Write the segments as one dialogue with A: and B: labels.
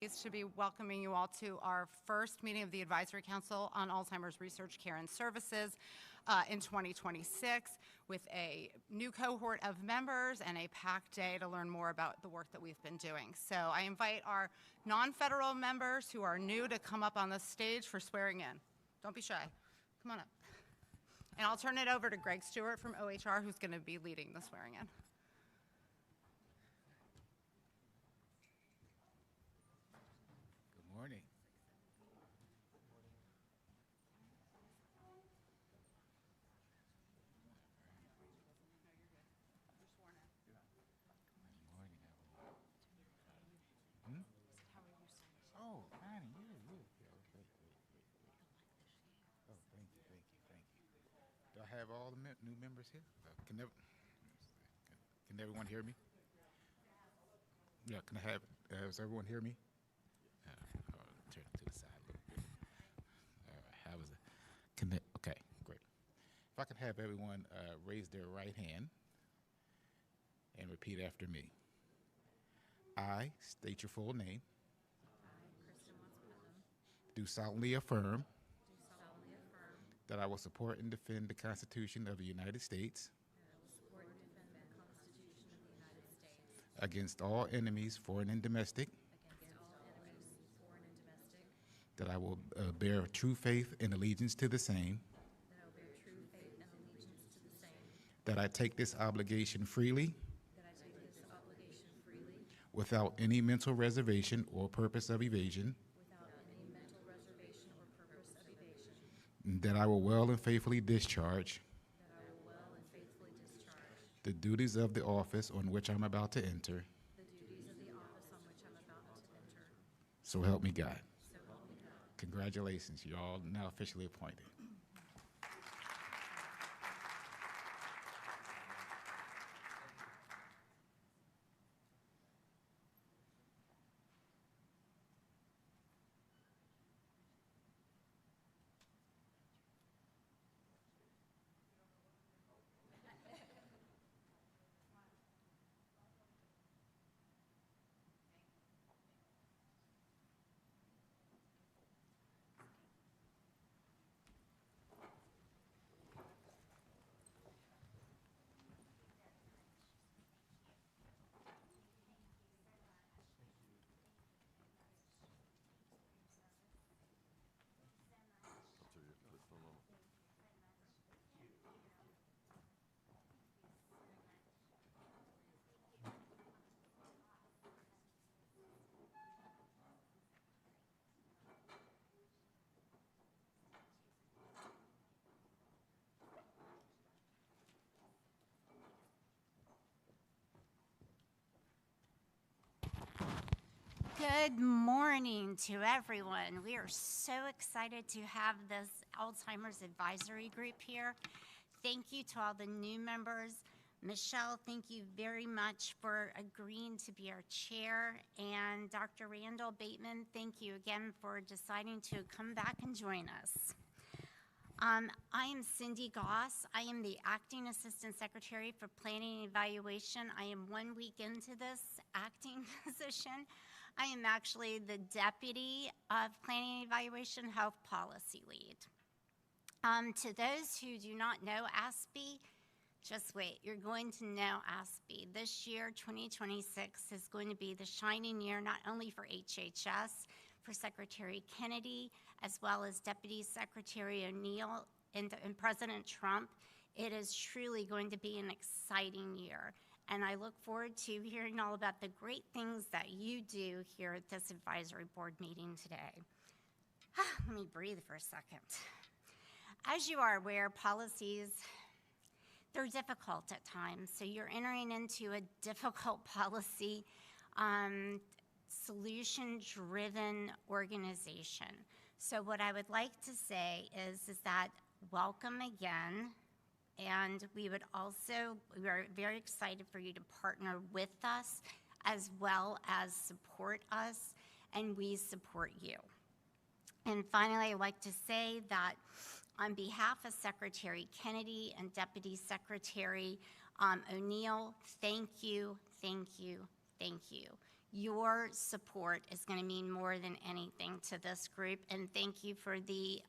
A: Pleased to be welcoming you all to our first meeting of the Advisory Council on Alzheimer's Research, Care, and Services in 2026 with a new cohort of members and a packed day to learn more about the work that we've been doing. So I invite our non-federal members who are new to come up on the stage for swearing in. Don't be shy. Come on up. And I'll turn it over to Greg Stewart from OHR, who's going to be leading the swearing in.
B: Morning. Oh, Connie, yeah. Oh, thank you. Do I have all the new members here? Can everyone hear me? Yeah, does everyone hear me? Turn it to the side a little bit. All right, how was it? Okay, great. If I could have everyone raise their right hand and repeat after me. I state your full name. Do solemnly affirm that I will support and defend the Constitution of the United States against all enemies, foreign and domestic. That I will bear true faith and allegiance to the same. That I take this obligation freely. Without any mental reservation or purpose of evasion. That I will well and faithfully discharge. The duties of the office on which I'm about to enter. So help me God. Congratulations, you're all now officially appointed.
C: Good morning to everyone. We are so excited to have this Alzheimer's Advisory Group here. Thank you to all the new members. Michelle, thank you very much for agreeing to be our chair. And Dr. Randall Bateman, thank you again for deciding to come back and join us. I am Cindy Goss. I am the Acting Assistant Secretary for Planning and Evaluation. I am 1 week into this acting position. I am actually the Deputy of Planning and Evaluation Health Policy Lead. To those who do not know ASPE, just wait, you're going to know ASPE. This year, 2026, is going to be the shining year not only for HHS, for Secretary Kennedy, as well as Deputy Secretary O'Neill and President Trump. It is truly going to be an exciting year. And I look forward to hearing all about the great things that you do here at this advisory board meeting today. Let me breathe for a second. As you are aware, policies, they're difficult at times. So you're entering into a difficult policy, solution-driven organization. So what I would like to say is that welcome again. And we are very excited for you to partner with us as well as support us, and we support you. And finally, I'd like to say that on behalf of Secretary Kennedy and Deputy Secretary O'Neill, thank you, thank you, thank you. Your support is going to mean more than anything to this group, and thank you for the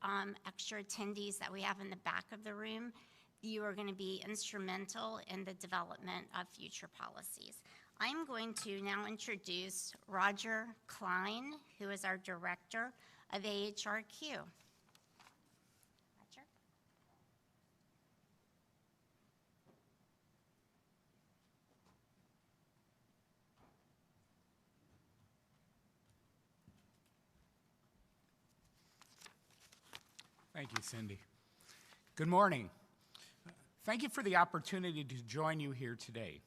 C: extra attendees that we have in the back of the room. You are going to be instrumental in the development of future policies. I'm going to now introduce Roger Klein, who is our Director of AHRQ. Roger?
D: Thank you, Cindy. Good morning. Thank you for the opportunity to join you here today.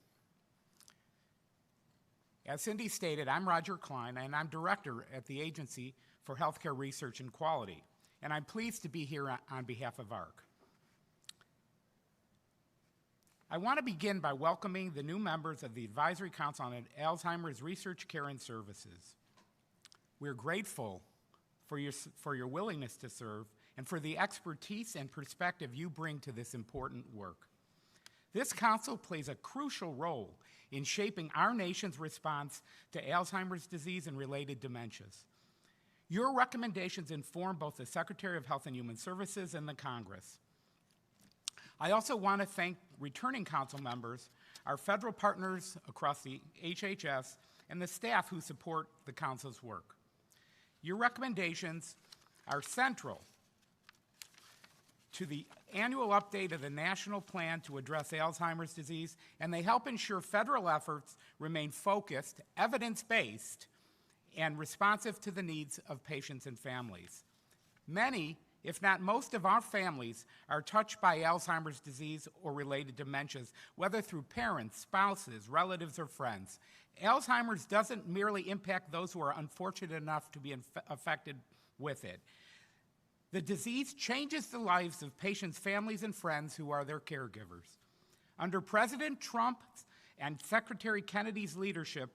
D: As Cindy stated, I'm Roger Klein, and I'm Director at the Agency for Healthcare Research and Quality, and I'm pleased to be here on behalf of AHRQ. I want to begin by welcoming the new members of the Advisory Council on Alzheimer's Research, Care, and Services. We're grateful for your willingness to serve and for the expertise and perspective you bring to this important work. This council plays a crucial role in shaping our nation's response to Alzheimer's disease and related dementias. Your recommendations inform both the Secretary of Health and Human Services and the Congress. I also want to thank returning council members, our federal partners across the HHS, and the staff who support the council's work. Your recommendations are central to the annual update of the National Plan to Address Alzheimer's Disease, and they help ensure federal efforts remain focused, evidence-based, and responsive to the needs of patients and families. Many, if not most of our families, are touched by Alzheimer's disease or related dementias, whether through parents, spouses, relatives, or friends. Alzheimer's doesn't merely impact those who are unfortunate enough to be affected with it. The disease changes the lives of patients' families and friends who are their caregivers. Under President Trump and Secretary Kennedy's leadership,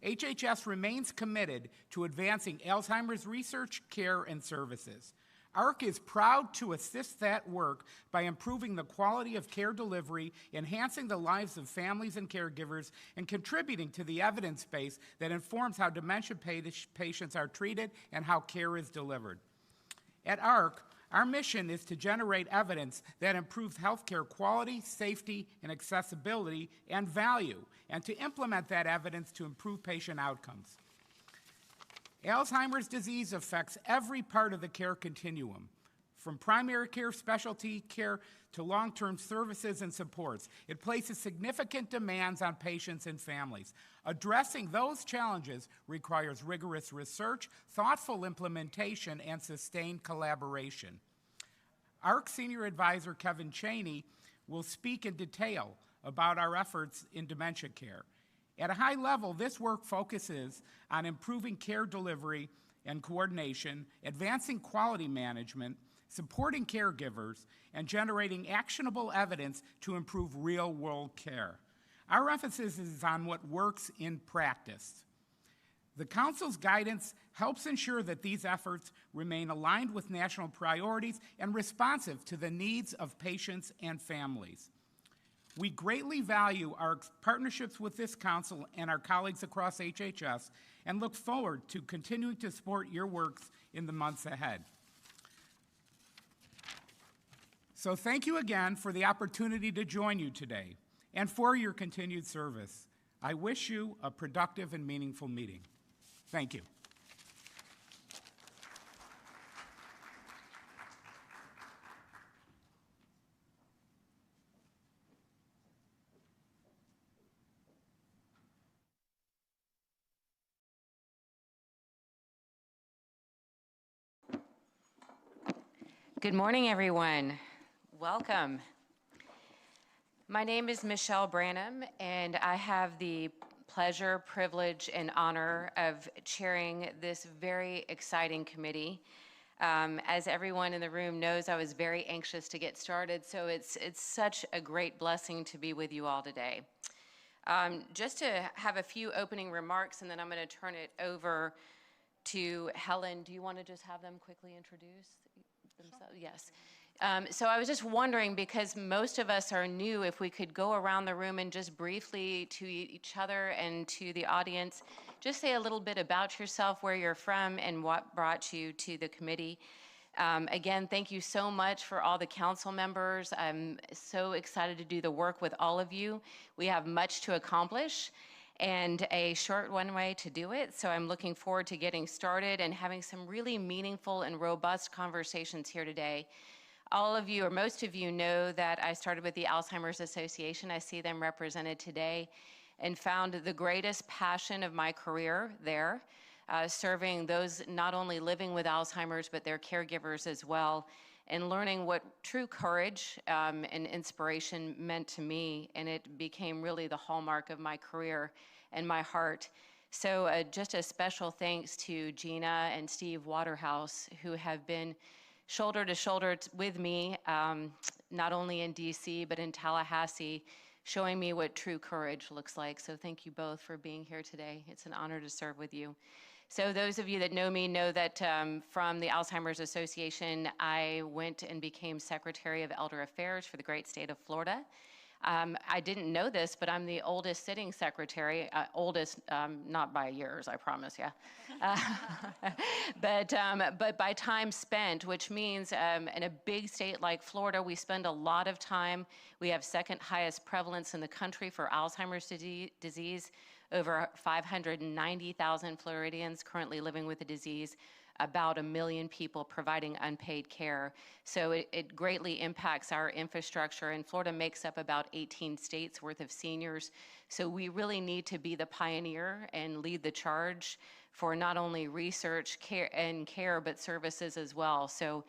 D: HHS remains committed to advancing Alzheimer's research, care, and services. AHRQ is proud to assist that work by improving the quality of care delivery, enhancing the lives of families and caregivers, and contributing to the evidence base that informs how dementia patients are treated and how care is delivered. At AHRQ, our mission is to generate evidence that improves healthcare quality, safety, and accessibility, and value, and to implement that evidence to improve patient outcomes. Alzheimer's disease affects every part of the care continuum, from primary care, specialty care, to long-term services and supports. It places significant demands on patients and families. Addressing those challenges requires rigorous research, thoughtful implementation, and sustained collaboration. AHRQ Senior Advisor Kevin Chaney will speak in detail about our efforts in dementia care. At a high level, this work focuses on improving care delivery and coordination, advancing quality management, supporting caregivers, and generating actionable evidence to improve real-world care. Our emphasis is on what works in practice. The Council's guidance helps ensure that these efforts remain aligned with national priorities and responsive to the needs of patients and families. We greatly value our partnerships with this Council and our colleagues across HHS and look forward to continuing to support your works in the months ahead. So thank you again for the opportunity to join you today and for your continued service. I wish you a productive and meaningful meeting. Thank you.
E: Good morning, everyone. Welcome. My name is Michelle Branham, and I have the pleasure, privilege, and honor of chairing this very exciting committee. As everyone in the room knows, I was very anxious to get started, so it's such a great blessing to be with you all today. Just to have a few opening remarks, and then I'm going to turn it over to Helen. Do you want to just have them quickly introduce themselves? Yes. So I was just wondering, because most of us are new, if we could go around the room and just briefly to each other and to the audience, just say a little bit about yourself, where you're from, and what brought you to the committee. Again, thank you so much for all the council members. I'm so excited to do the work with all of you. We have much to accomplish and a short runway to do it. So I'm looking forward to getting started and having some really meaningful and robust conversations here today. All of you, or most of you, know that I started with the Alzheimer's Association. I see them represented today, and found the greatest passion of my career there, serving those not only living with Alzheimer's, but their caregivers as well, and learning what true courage and inspiration meant to me. And it became really the hallmark of my career and my heart. So just a special thanks to Gina and Steve Waterhouse, who have been shoulder to shoulder with me, not only in DC, but in Tallahassee, showing me what true courage looks like. So thank you both for being here today. It's an honor to serve with you. So those of you that know me know that from the Alzheimer's Association, I went and became Secretary of Elder Affairs for the great state of Florida. I didn't know this, but I'm the oldest sitting secretary, oldest, not by years, I promise you. But by time spent, which means in a big state like Florida, we spend a lot of time. We have second highest prevalence in the country for Alzheimer's disease, over 590,000 Floridians currently living with the disease, about 1 million people providing unpaid care. So it greatly impacts our infrastructure, and Florida makes up about 18 states worth of seniors. So we really need to be the pioneer and lead the charge for not only research care, but services as well. So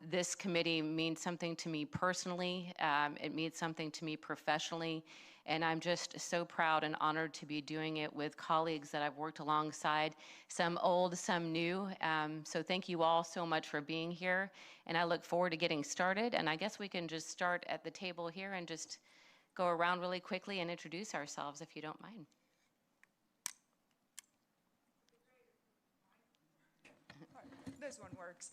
E: this committee means something to me personally. It means something to me professionally. And I'm just so proud and honored to be doing it with colleagues that I've worked alongside, some old, some new. So thank you all so much for being here. And I look forward to getting started. And I guess we can just start at the table here and just go around really quickly and introduce ourselves, if you don't mind.
F: This one works.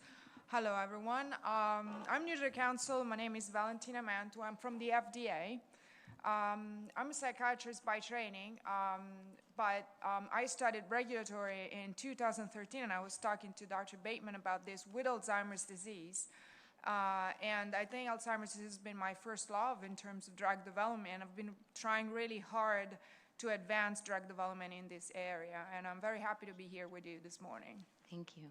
F: Hello, everyone. I'm new to the council. My name is Valentina Mantu. I'm from the FDA. I'm a psychiatrist by training, but I studied regulatory in 2013, and I was talking to Dr. Bateman about this with Alzheimer's disease. And I think Alzheimer's disease has been my first love in terms of drug development. I've been trying really hard to advance drug development in this area, and I'm very happy to be here with you this morning.
E: Thank you.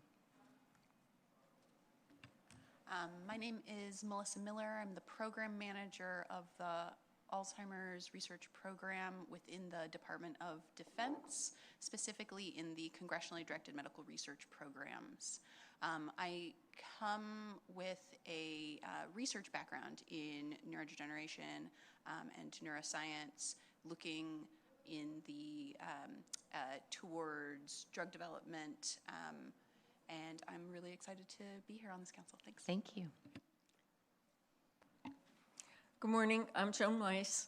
G: My name is Melissa Miller. I'm the program manager of the Alzheimer's Research Program within the Department of Defense, specifically in the Congressionally Directed Medical Research Programs. I come with a research background in neurodegeneration and neuroscience, looking in the towards drug development, and I'm really excited to be here on this council. Thanks.
E: Thank you.
H: Good morning, I'm Joan Weiss.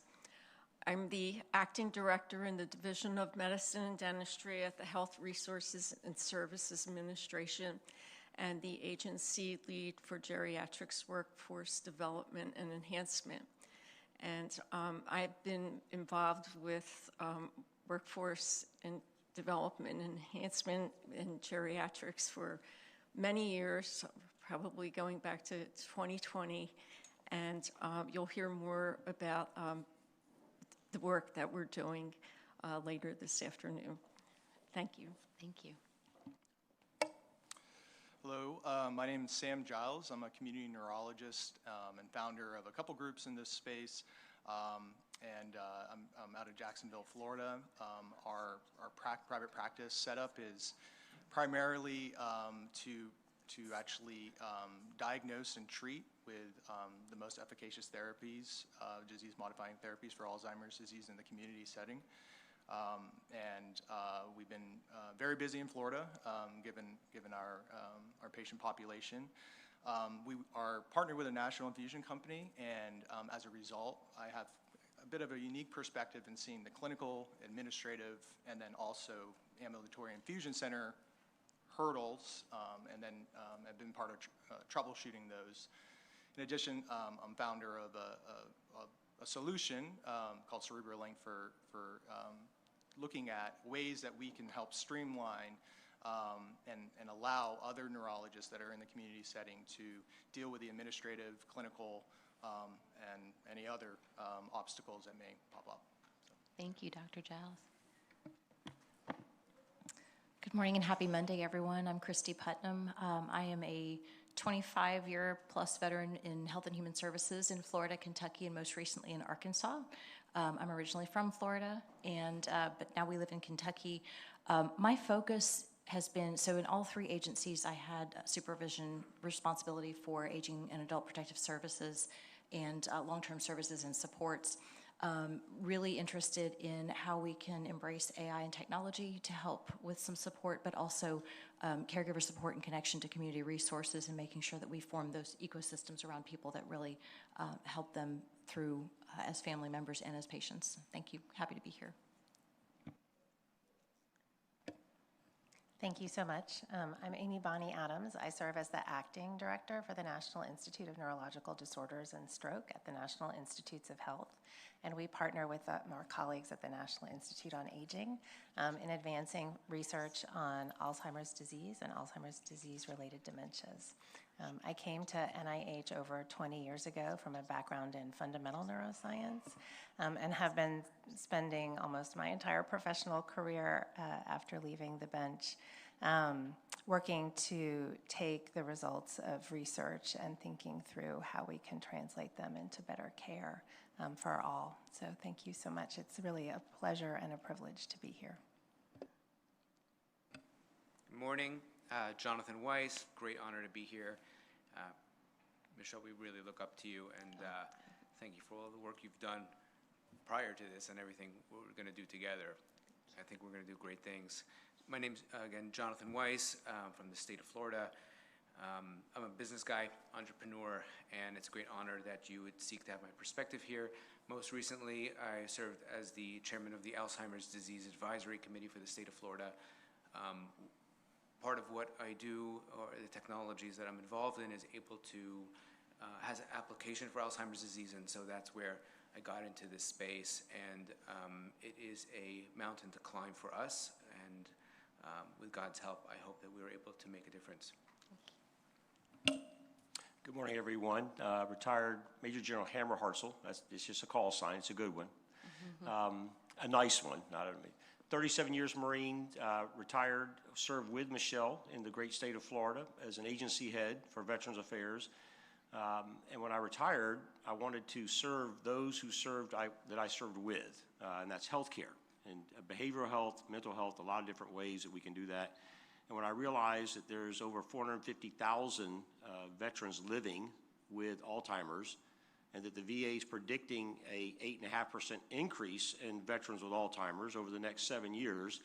H: I'm the acting director in the Division of Medicine and Dentistry at the Health Resources and Services Administration and the agency lead for geriatrics workforce development and enhancement. And I've been involved with workforce and development and enhancement in geriatrics for many years, probably going back to 2020. And you'll hear more about the work that we're doing later this afternoon. Thank you.
E: Thank you.
I: Hello, my name is Sam Giles. I'm a community neurologist and founder of a couple groups in this space. I'm out of Jacksonville, Florida. Our private practice setup is primarily to actually diagnose and treat with the most efficacious therapies, disease-modifying therapies for Alzheimer's disease in the community setting. We've been very busy in Florida, given our patient population. We are partnered with a national infusion company, and as a result, I have a bit of a unique perspective in seeing the clinical, administrative, and then also ambulatory infusion center hurdles, and then have been part of troubleshooting those In addition, I'm founder of a solution called CerebraLink for looking at ways that we can help streamline and allow other neurologists that are in the community setting to deal with the administrative, clinical, and any other obstacles that may pop up.
J: Thank you, Dr. Giles.
K: Good morning and happy Monday, everyone. I'm Christy Putnam. I am a 25-year-plus veteran in health and human services in Florida, Kentucky, and most recently in Arkansas. I'm originally from Florida, but now we live in Kentucky. My focus has been, so in all three agencies, I had supervision responsibility for aging and adult protective services and long-term services and supports. Really interested in how we can embrace AI and technology to help with some support, but also caregiver support and connection to community resources and making sure that we form those ecosystems around people that really help them through as family members and as patients. Thank you. Happy to be here.
J: Thank you so much. I'm Amy Bonnie Adams. I serve as the acting director for the National Institute of Neurological Disorders and Stroke at the National Institutes of Health. And we partner with our colleagues at the National Institute on Aging in advancing research on Alzheimer's disease and Alzheimer's disease-related dementias. I came to NIH over 20 years ago from a background in fundamental neuroscience and have been spending almost my entire professional career after leaving the bench working to take the results of research and thinking through how we can translate them into better care for all. So thank you so much. It's really a pleasure and a privilege to be here.
L: Good morning. Jonathan Weiss, great honor to be here. Michelle, we really look up to you, and thank you for all the work you've done prior to this and everything we're going to do together. I think we're going to do great things. My name's, again, Jonathan Weiss from the state of Florida. I'm a business guy, entrepreneur, and it's a great honor that you would seek to have my perspective here. Most recently, I served as the chairman of the Alzheimer's Disease Advisory Committee for the state of Florida. Part of what I do, or the technologies that I'm involved in, is able to, has an application for Alzheimer's disease, and so that's where I got into this space, and it is a mountain to climb for us, and with God's help, I hope that we were able to make a difference.
M: Good morning, everyone. Retired Major General Hammer Hartzell. It's just a call sign. It's a good one. A nice one, not a 37 years Marine, retired, served with Michelle in the great state of Florida as an agency head for Veterans Affairs. And when I retired, I wanted to serve those who served that I served with, and that's healthcare and behavioral health, mental health, a lot of different ways that we can do that. And when I realized that there's over 450,000 veterans living with Alzheimer's, and that the VA is predicting a 8.5% increase in veterans with Alzheimer's over the next 7 years,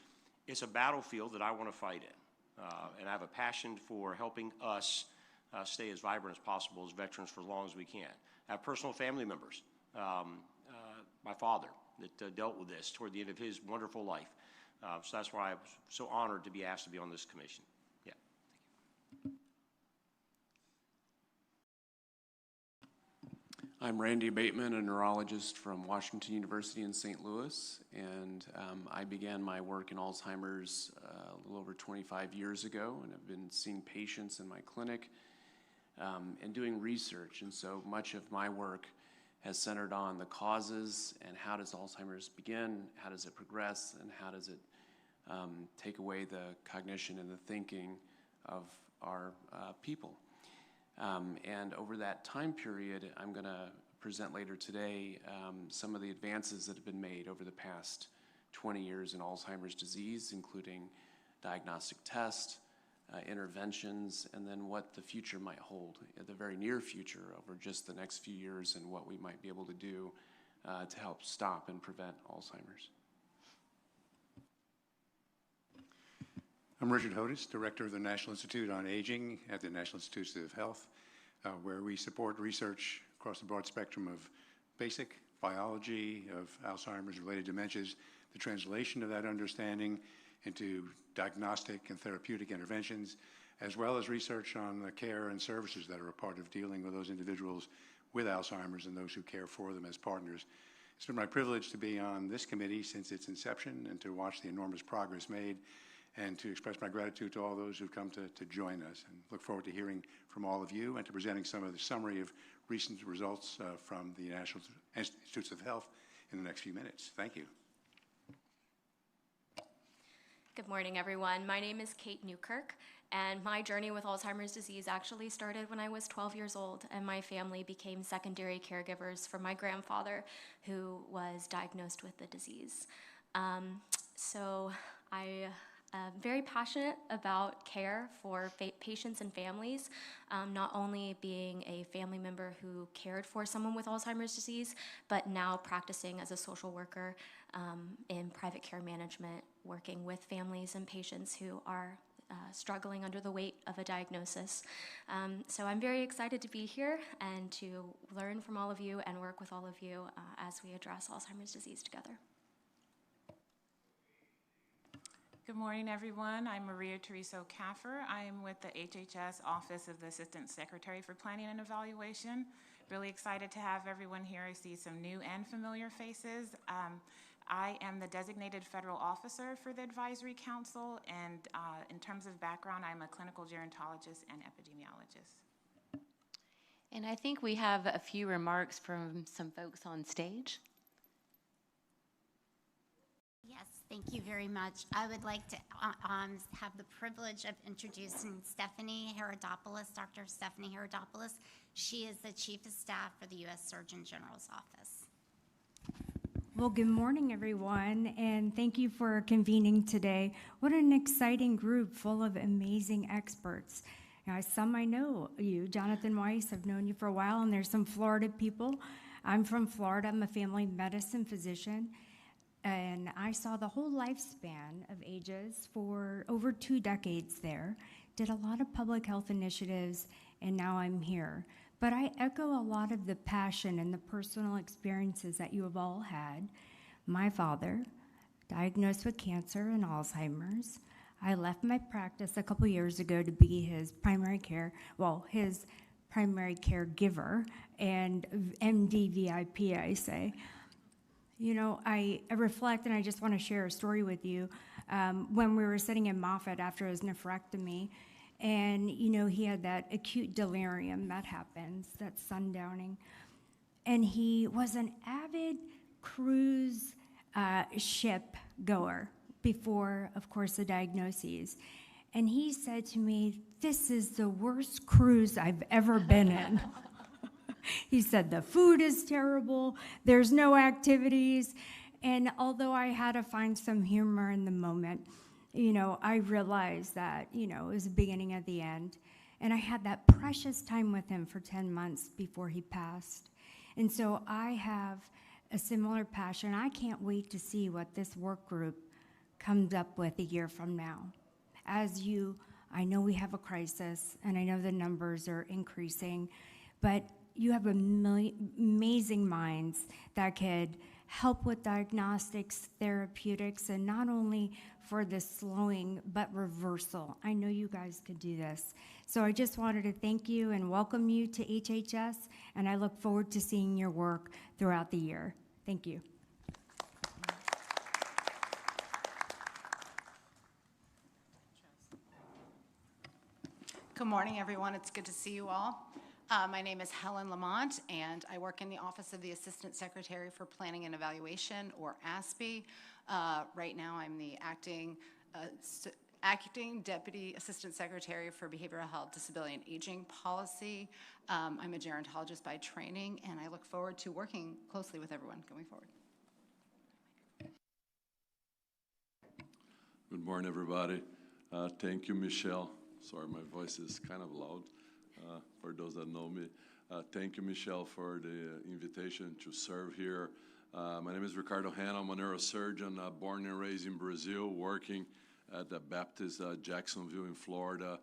M: it's a battlefield that I want to fight in. And I have a passion for helping us stay as vibrant as possible as veterans for as long as we can. I have personal family members, my father, that dealt with this toward the end of his wonderful life. So that's why I was so honored to be asked to be on this commission. Yeah, thank you.
N: I'm Randy Bateman, a neurologist from Washington University in St. Louis, and I began my work in Alzheimer's a little over 25 years ago, and I've been seeing patients in my clinic and doing research, and so much of my work has centered on the causes and how does Alzheimer's begin, how does it progress, and how does it take away the cognition and the thinking of our people. And over that time period, I'm going to present later today some of the advances that have been made over the past 20 years in Alzheimer's disease, including diagnostic tests, interventions, and then what the future might hold, the very near future over just the next few years, and what we might be able to do to help stop and prevent Alzheimer's.
O: I'm Richard Hodis, Director of the National Institute on Aging at the National Institutes of Health, where we support research across the broad spectrum of basic biology of Alzheimer's related dementias, the translation of that understanding into diagnostic and therapeutic interventions, as well as research on the care and services that are a part of dealing with those individuals with Alzheimer's and those who care for them as partners. It's been my privilege to be on this committee since its inception and to watch the enormous progress made and to express my gratitude to all those who've come to join us, and look forward to hearing from all of you and to presenting some of the summary of recent results from the National Institutes of Health in the next few minutes. Thank you.
P: Good morning, everyone. My name is Kate Newkirk, and my journey with Alzheimer's disease actually started when I was 12 years old, and my family became secondary caregivers for my grandfather, who was diagnosed with the disease. So I am very passionate about care for patients and families, not only being a family member who cared for someone with Alzheimer's disease, but now practicing as a social worker in private care management, working with families and patients who are struggling under the weight of a diagnosis. So I'm very excited to be here and to learn from all of you and work with all of you as we address Alzheimer's disease together.
Q: Good morning, everyone. I'm Maria Teresa O'Caffer. I'm with the HHS Office of the Assistant Secretary for Planning and Evaluation. Really excited to have everyone here. I see some new and familiar faces. I am the designated federal officer for the Advisory Council, and in terms of background, I'm a clinical gerontologist and epidemiologist.
E: And I think we have a few remarks from some folks on stage.
C: Yes, thank you very much. I would like to have the privilege of introducing Stephanie Herodopoulos, Dr. Stephanie Herodopoulos. She is the Chief of Staff for the U.S. Surgeon General's Office.
R: Well, good morning, everyone, and thank you for convening today. What an exciting group full of amazing experts. Now, some I know you. Jonathan Weiss, I've known you for a while, and there's some Florida people. I'm from Florida. I'm a family medicine physician, and I saw the whole lifespan of AGES for over 2 decades there, did a lot of public health initiatives, and now I'm here. But I echo a lot of the passion and the personal experiences that you have all had. My father, diagnosed with cancer and Alzheimer's. I left my practice a couple years ago to be his primary caregiver and MD VIP, I say. You know, I reflect, and I just want to share a story with you. When we were sitting in Moffitt after his nephrectomy, and, you know, he had that acute delirium that happens, that sundowning. And he was an avid cruise ship goer before, of course, the diagnoses. And he said to me, "This is the worst cruise I've ever been in." He said, "The food is terrible, there's no activities." And although I had to find some humor in the moment, you know, I realized that, you know, it was the beginning of the end. And I had that precious time with him for 10 months before he passed. And so I have a similar passion. I can't wait to see what this work group comes up with a year from now. I know we have a crisis, and I know the numbers are increasing, but you have amazing minds that could help with diagnostics, therapeutics, and not only for the slowing, but reversal. I know you guys could do this. So I just wanted to thank you and welcome you to HHS, and I look forward to seeing your work throughout the year. Thank you.
A: Good morning, everyone. It's good to see you all. My name is Helen Lamont, and I work in the Office of the Assistant Secretary for Planning and Evaluation, or ASPE. Right now, I'm the acting Deputy Assistant Secretary for Behavioral Health, Disability, and Aging Policy. I'm a gerontologist by training, and I look forward to working closely with everyone going forward.
S: Good morning, everybody. Thank you, Michelle. Sorry, my voice is kind of loud. For those that know me. Thank you, Michelle, for the invitation to serve here. My name is Ricardo Hanna. I'm a neurosurgeon, born and raised in Brazil, working at the Baptist Jacksonville in Florida,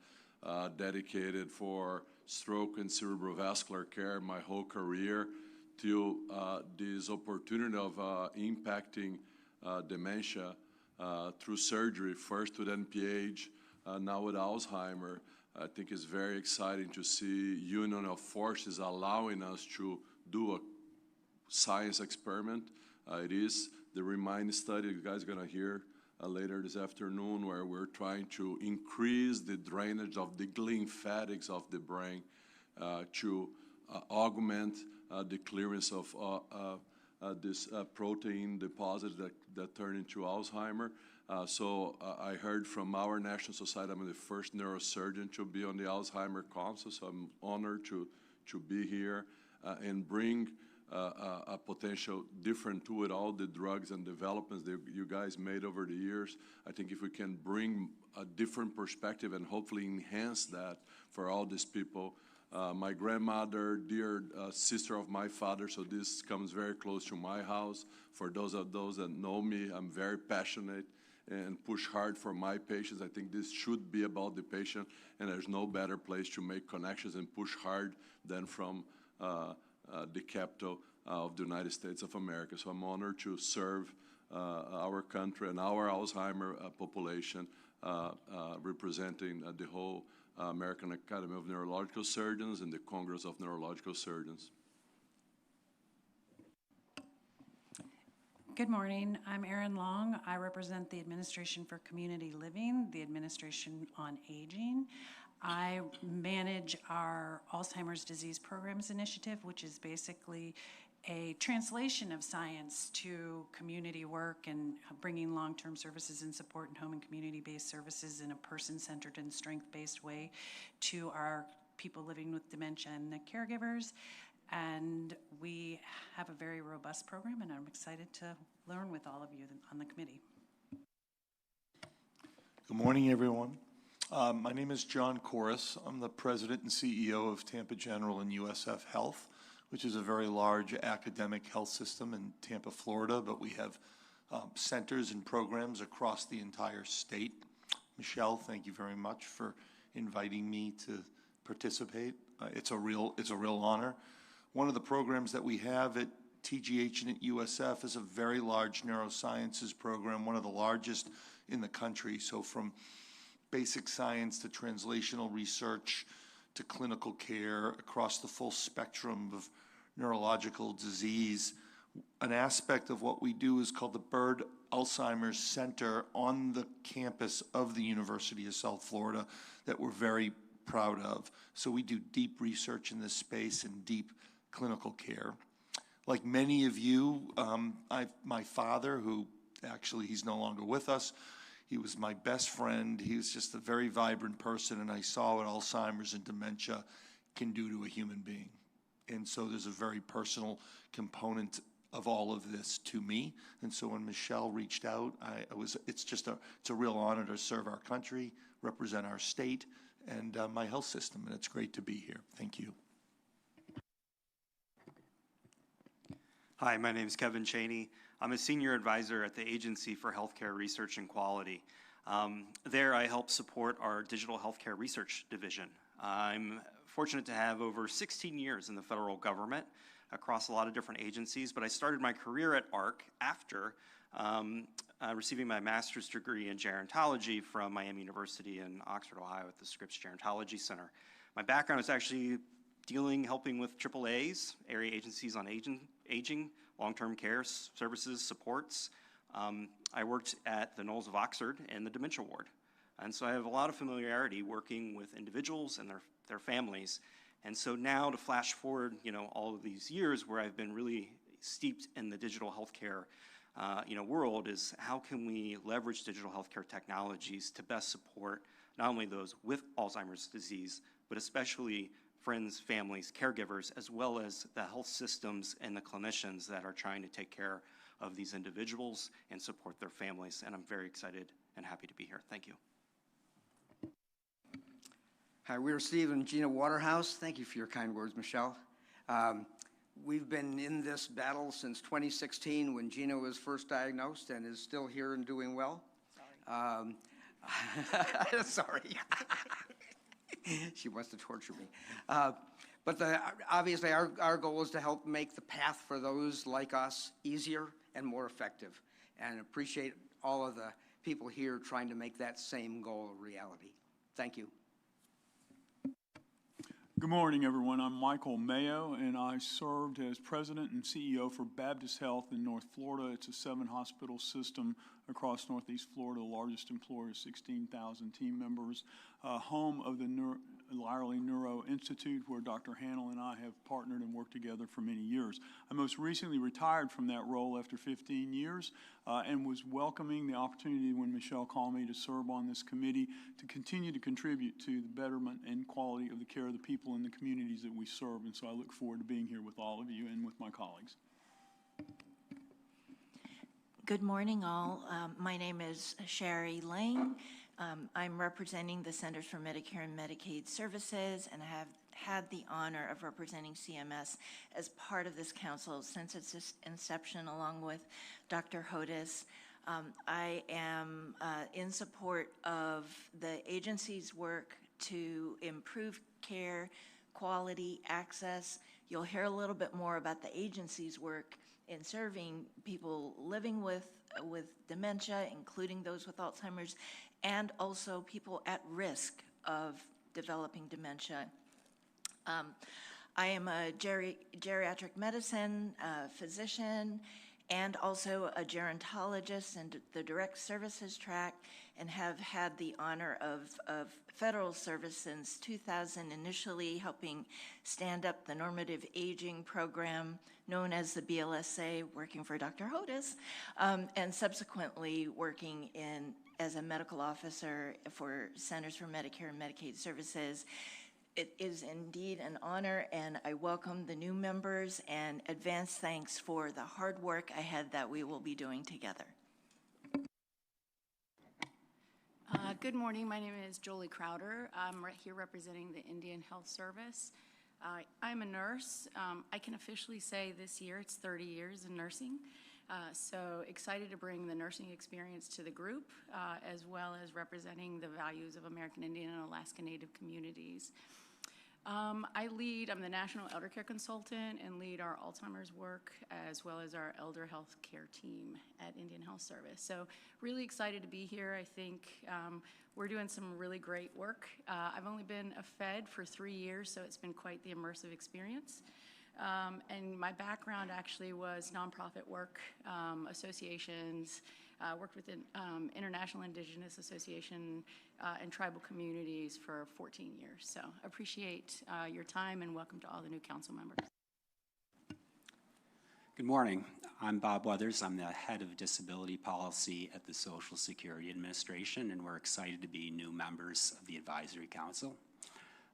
S: dedicated for stroke and cerebrovascular care my whole career, till this opportunity of impacting dementia through surgery, first with NPH, now with Alzheimer. I think it's very exciting to see union of forces allowing us to do a science experiment. It is the REMIND study you guys are going to hear later this afternoon, where we're trying to increase the drainage of the lymphatics of the brain to augment the clearance of this protein deposit that turn into Alzheimer. So I heard from our National Society, I'm the first neurosurgeon to be on the Alzheimer Council, so I'm honored to be here and bring a potential different tool with all the drugs and developments that you guys made over the years. I think if we can bring a different perspective and hopefully enhance that for all these people. My grandmother, dear sister of my father, so this comes very close to my house. For those that know me, I'm very passionate and push hard for my patients. I think this should be about the patient, and there's no better place to make connections and push hard than from the capital of the United States of America. So I'm honored to serve our country and our Alzheimer population, representing the whole American Academy of Neurological Surgeons and the Congress of Neurological Surgeons.
T: Good morning. I'm Erin Long. I represent the Administration for Community Living, the Administration on Aging. I manage our Alzheimer's Disease Programs Initiative, which is basically a translation of science to community work and bringing long-term services and support and home and community-based services in a person-centered and strength-based way to our people living with dementia and the caregivers. And we have a very robust program, and I'm excited to learn with all of you on the committee.
U: Good morning, everyone. My name is John Corris. I'm the president and CEO of Tampa General and USF Health, which is a very large academic health system in Tampa, Florida, but we have centers and programs across the entire state. Michelle, thank you very much for inviting me to participate. It's a real honor. One of the programs that we have at TGH and at USF is a very large neurosciences program, one of the largest in the country. So from basic science to translational research to clinical care across the full spectrum of neurological disease. An aspect of what we do is called the Bird Alzheimer's Center on the campus of the University of South Florida that we're very proud of. So we do deep research in this space and deep clinical care. Like many of you, my father, who actually he's no longer with us, he was my best friend. He was just a very vibrant person, and I saw what Alzheimer's and dementia can do to a human being. And so there's a very personal component of all of this to me. And so when Michelle reached out, it's a real honor to serve our country, represent our state, and my health system, and it's great to be here. Thank you.
V: Hi, my name is Kevin Cheney. I'm a senior advisor at the Agency for Healthcare Research and Quality. There I help support our digital healthcare research division. I'm fortunate to have over 16 years in the federal government across a lot of different agencies, but I started my career at AHRQ after receiving my master's degree in gerontology from Miami University in Oxford, Ohio at the Scripps Gerontology Center. My background is actually helping with AAAs, area agencies on aging, long-term care services, supports. I worked at the Knolls of Oxford in the dementia ward. And so I have a lot of familiarity working with individuals and their families. And so now to flash forward, all of these years where I've been really steeped in the digital healthcare world is how can we leverage digital healthcare technologies to best support not only those with Alzheimer's disease, but especially friends, families, caregivers, as well as the health systems and the clinicians that are trying to take care of these individuals and support their families. And I'm very excited and happy to be here. Thank you.
W: Hi, we're Steve and Gina Waterhouse. Thank you for your kind words, Michelle. We've been in this battle since 2016 when Gina was first diagnosed and is still here and doing well. Sorry. Sorry. She wants to torture me. But obviously our goal is to help make the path for those like us easier and more effective, and appreciate all of the people here trying to make that same goal a reality. Thank you.
B: Good morning, everyone. I'm Michael Mayo, and I served as president and CEO for Baptist Health in North Florida. It's a 7-hospital system across Northeast Florida, the largest employer, 16,000 team members, home of the Lyerly Neuro Institute, where Dr. Hannell and I have partnered and worked together for many years. I most recently retired from that role after 15 years and was welcoming the opportunity when Michelle called me to serve on this committee to continue to contribute to the betterment and quality of the care of the people in the communities that we serve. And so I look forward to being here with all of you and with my colleagues.
D: Good morning, all. My name is Sherry Lane. I'm representing the Centers for Medicare and Medicaid Services, and I have had the honor of representing CMS as part of this council since its inception, along with Dr. Hodes. I am in support of the agency's work to improve care, quality, access. You'll hear a little bit more about the agency's work in serving people living with dementia, including those with Alzheimer's, and also people at risk of developing dementia. I am a geriatric medicine physician and also a gerontologist in the direct services track, and have had the honor of federal service since 2000, initially helping stand up the normative aging program known as the BLSA, working for Dr. Hodes, and subsequently working as a medical officer for Centers for Medicare and Medicaid Services. It is indeed an honor, and I welcome the new members and advance thanks for the hard work ahead that we will be doing together.
F: Good morning. My name is Jolie Crowder. I'm right here representing the Indian Health Service. I'm a nurse. I can officially say this year it's 30 years in nursing. So excited to bring the nursing experience to the group, as well as representing the values of American Indian and Alaska Native communities. I'm the National Elder Care Consultant and lead our Alzheimer's work, as well as our Elder Health Care team at Indian Health Service. So really excited to be here. I think we're doing some really great work. I've only been a Fed for 3 years, so it's been quite the immersive experience. And my background actually was nonprofit work, associations, worked with International Indigenous Association and tribal communities for 14 years. So appreciate your time, and welcome to all the new council members.
X: Good morning. I'm Bob Weathers. I'm the head of disability policy at the Social Security Administration, and we're excited to be new members of the Advisory Council.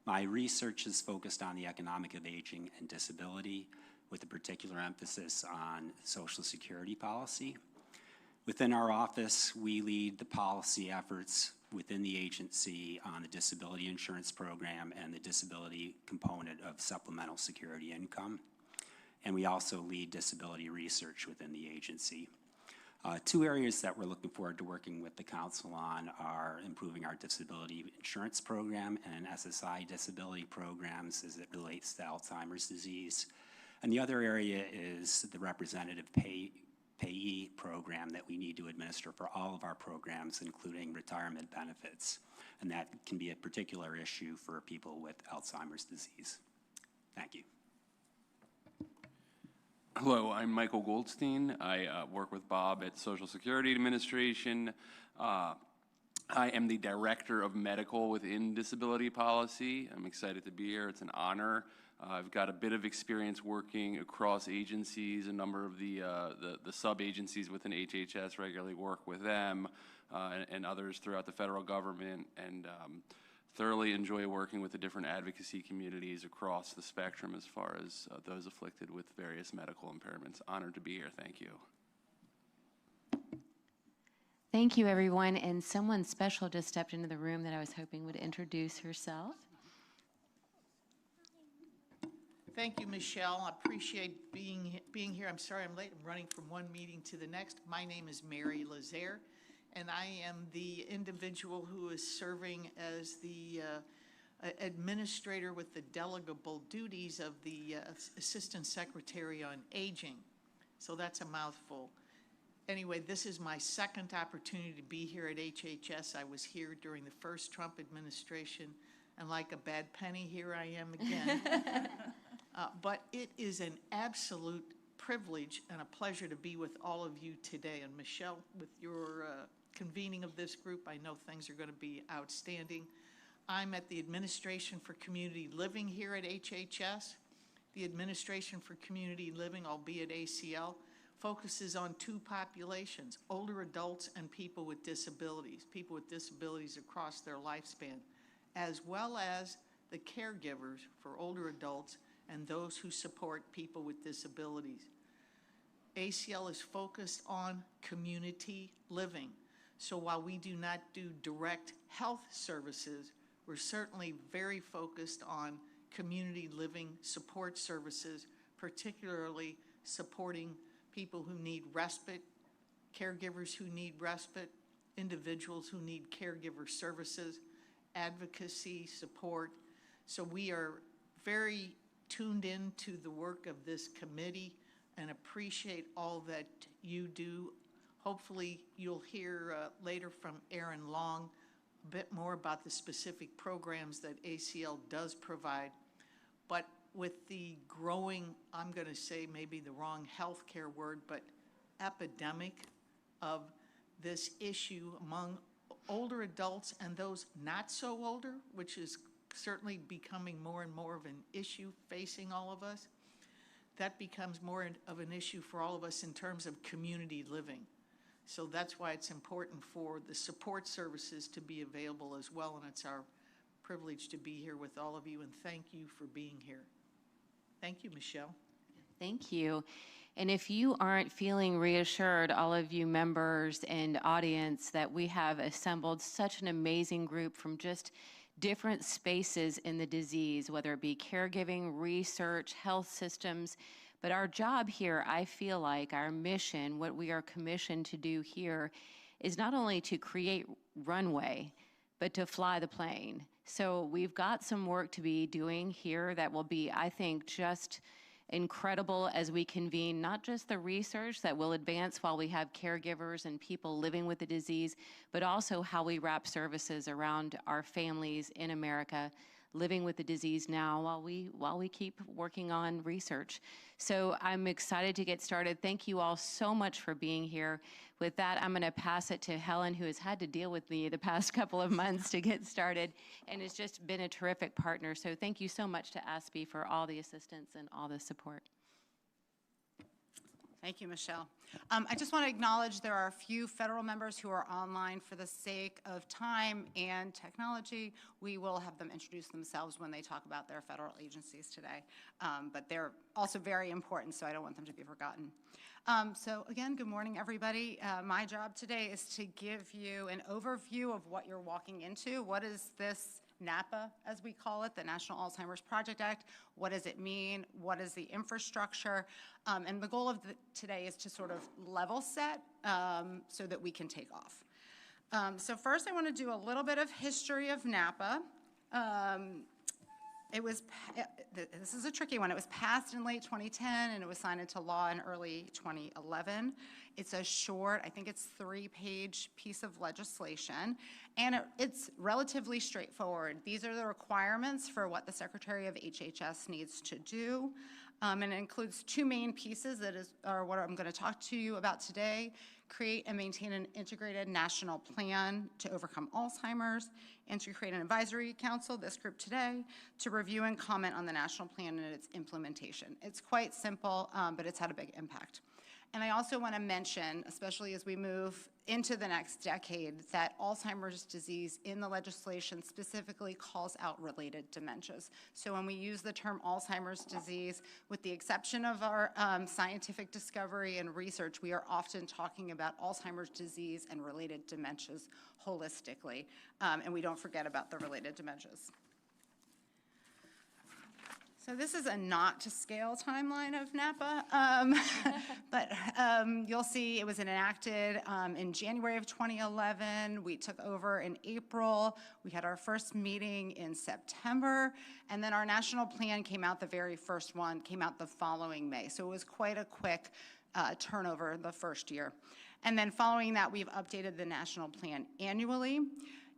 X: My research is focused on the economic of aging and disability, with a particular emphasis on Social Security policy. Within our office, we lead the policy efforts within the agency on the disability insurance program and the disability component of supplemental security income. And we also lead disability research within the agency. Two areas that we're looking forward to working with the council on are improving our disability insurance program and SSI disability programs as it relates to Alzheimer's disease. And the other area is the representative payee program that we need to administer for all of our programs, including retirement benefits. And that can be a particular issue for people with Alzheimer's disease. Thank you.
N: Hello, I'm Michael Goldstein. I work with Bob at Social Security Administration. I am the Director of Medical within Disability Policy. I'm excited to be here. It's an honor. I've got a bit of experience working across agencies. A number of the sub-agencies within HHS regularly work with them and others throughout the federal government, and thoroughly enjoy working with the different advocacy communities across the spectrum as far as those afflicted with various medical impairments. Honored to be here. Thank you.
E: Thank you, everyone. And someone special just stepped into the room that I was hoping would introduce herself.
Y: Thank you, Michelle. I appreciate being here. I'm sorry I'm late. I'm running from one meeting to the next. My name is Mary Lazaire, and I am the individual who is serving as the administrator with the delegable duties of the Assistant Secretary on Aging. So that's a mouthful. Anyway, this is my second opportunity to be here at HHS. I was here during the first Trump administration, and like a bad penny, here I am again. But it is an absolute privilege and a pleasure to be with all of you today. And Michelle, with your convening of this group, I know things are going to be outstanding. I'm at the Administration for Community Living here at HHS. The Administration for Community Living, albeit ACL, focuses on two populations, older adults and people with disabilities across their lifespan, as well as the caregivers for older adults and those who support people with disabilities. ACL is focused on community living. So while we do not do direct health services, we're certainly very focused on community living support services, particularly supporting people who need respite, caregivers who need respite, individuals who need caregiver services, advocacy, support. So we are very tuned into the work of this committee and appreciate all that you do. Hopefully you'll hear later from Aaron Long a bit more about the specific programs that ACL does provide. But with the growing, I'm going to say maybe the wrong healthcare word, but epidemic of this issue among older adults and those not so older, which is certainly becoming more and more of an issue facing all of us, that becomes more of an issue for all of us in terms of community living. So that's why it's important for the support services to be available as well, and it's our privilege to be here with all of you, and thank you for being here. Thank you, Michelle.
E: Thank you. And if you aren't feeling reassured, all of you members and audience, that we have assembled such an amazing group from just different spaces in the disease, whether it be caregiving, research, health systems. But our job here, I feel like our mission, what we are commissioned to do here, is not only to create runway, but to fly the plane. So we've got some work to be doing here that will be, I think, just incredible as we convene not just the research that will advance while we have caregivers and people living with the disease, but also how we wrap services around our families in America living with the disease now while we keep working on research. So I'm excited to get started. Thank you all so much for being here. With that, I'm going to pass it to Helen, who has had to deal with me the past couple of months to get started and has just been a terrific partner. So thank you so much to ASPE for all the assistance and all the support.
A: Thank you, Michelle. I just want to acknowledge there are a few federal members who are online. For the sake of time and technology, we will have them introduce themselves when they talk about their federal agencies today. But they're also very important, so I don't want them to be forgotten. So again, good morning, everybody. My job today is to give you an overview of what you're walking into. What is this NAPA, as we call it, the National Alzheimer's Project Act? What does it mean? What is the infrastructure? And the goal of today is to sort of level set so that we can take off. So first I want to do a little bit of history of NAPA. This is a tricky one. It was passed in late 2010 and it was signed into law in early 2011. It's a short, I think it's 3-page piece of legislation, and it's relatively straightforward. These are the requirements for what the Secretary of HHS needs to do, and it includes 2 main pieces that are what I'm going to talk to you about today: create and maintain an integrated national plan to overcome Alzheimer's, and to create an advisory council, this group today, to review and comment on the national plan and its implementation. It's quite simple, but it's had a big impact. And I also want to mention, especially as we move into the next decade, that Alzheimer's disease in the legislation specifically calls out related dementias. So when we use the term Alzheimer's disease, with the exception of our scientific discovery and research, we are often talking about Alzheimer's disease and related dementias holistically, and we don't forget about the related dementias. So this is a not-to-scale timeline of NAPA, but you'll see it was enacted in January of 2011. We took over in April. We had our first meeting in September, and then our national plan came out, the very first one came out the following May. So it was quite a quick turnover the first year. And then following that, we've updated the national plan annually.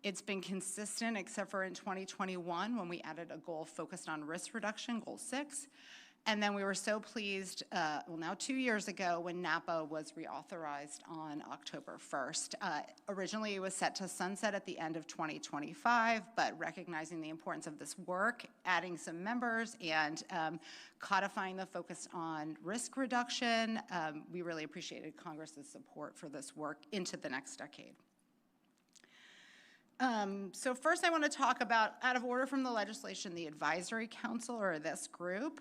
A: It's been consistent except for in 2021 when we added a goal focused on risk reduction, goal 6. And then we were so pleased, well, now 2 years ago, when NAPA was reauthorized on October 1st. Originally, it was set to sunset at the end of 2025, but recognizing the importance of this work, adding some members, and codifying the focus on risk reduction, we really appreciated Congress's support for this work into the next decade. So first I want to talk about, out of order from the legislation, the Advisory Council, or this group.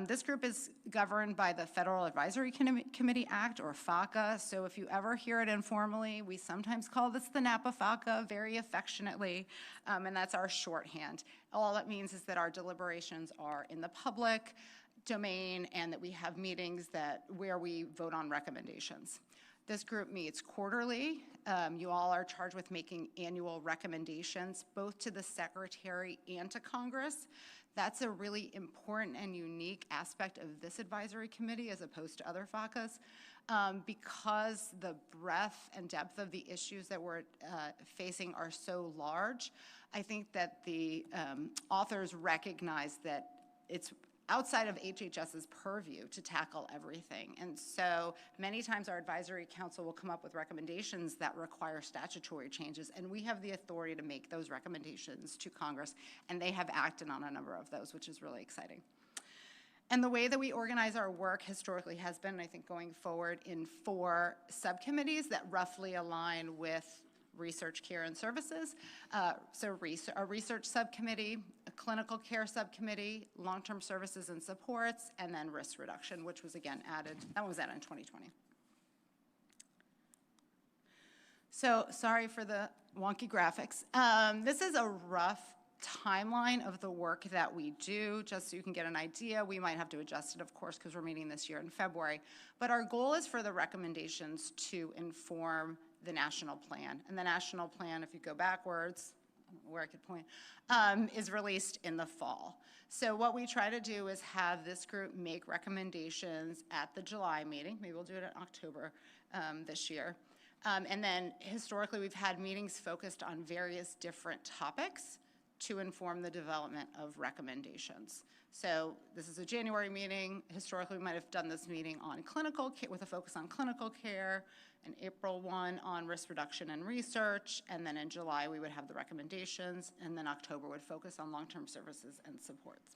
A: This group is governed by the Federal Advisory Committee Act, or FACA. So if you ever hear it informally, we sometimes call this the NAPA FACA very affectionately, and that's our shorthand. All it means is that our deliberations are in the public domain and that we have meetings where we vote on recommendations. This group meets quarterly. You all are charged with making annual recommendations, both to the Secretary and to Congress. That's a really important and unique aspect of this advisory committee as opposed to other FACAs, because the breadth and depth of the issues that we're facing are so large. I think that the authors recognize that it's outside of HHS's purview to tackle everything. And so many times our advisory council will come up with recommendations that require statutory changes, and we have the authority to make those recommendations to Congress, and they have acted on a number of those, which is really exciting. And the way that we organize our work historically has been, I think, going forward in 4 subcommittees that roughly align with research, care, and services. So a research subcommittee, a clinical care subcommittee, long-term services and supports, and then risk reduction, which was again added. That one was added in 2020. So sorry for the wonky graphics. This is a rough timeline of the work that we do, just so you can get an idea. We might have to adjust it, of course, because we're meeting this year in February. But our goal is for the recommendations to inform the national plan. And the national plan, if you go backwards, I don't know where I could point, is released in the fall. So what we try to do is have this group make recommendations at the July meeting. Maybe we'll do it in October this year. And then historically, we've had meetings focused on various different topics to inform the development of recommendations. So this is a January meeting. Historically, we might have done this meeting on clinical care, with a focus on clinical care, an April one on risk reduction and research, and then in July we would have the recommendations, and then October would focus on long-term services and supports.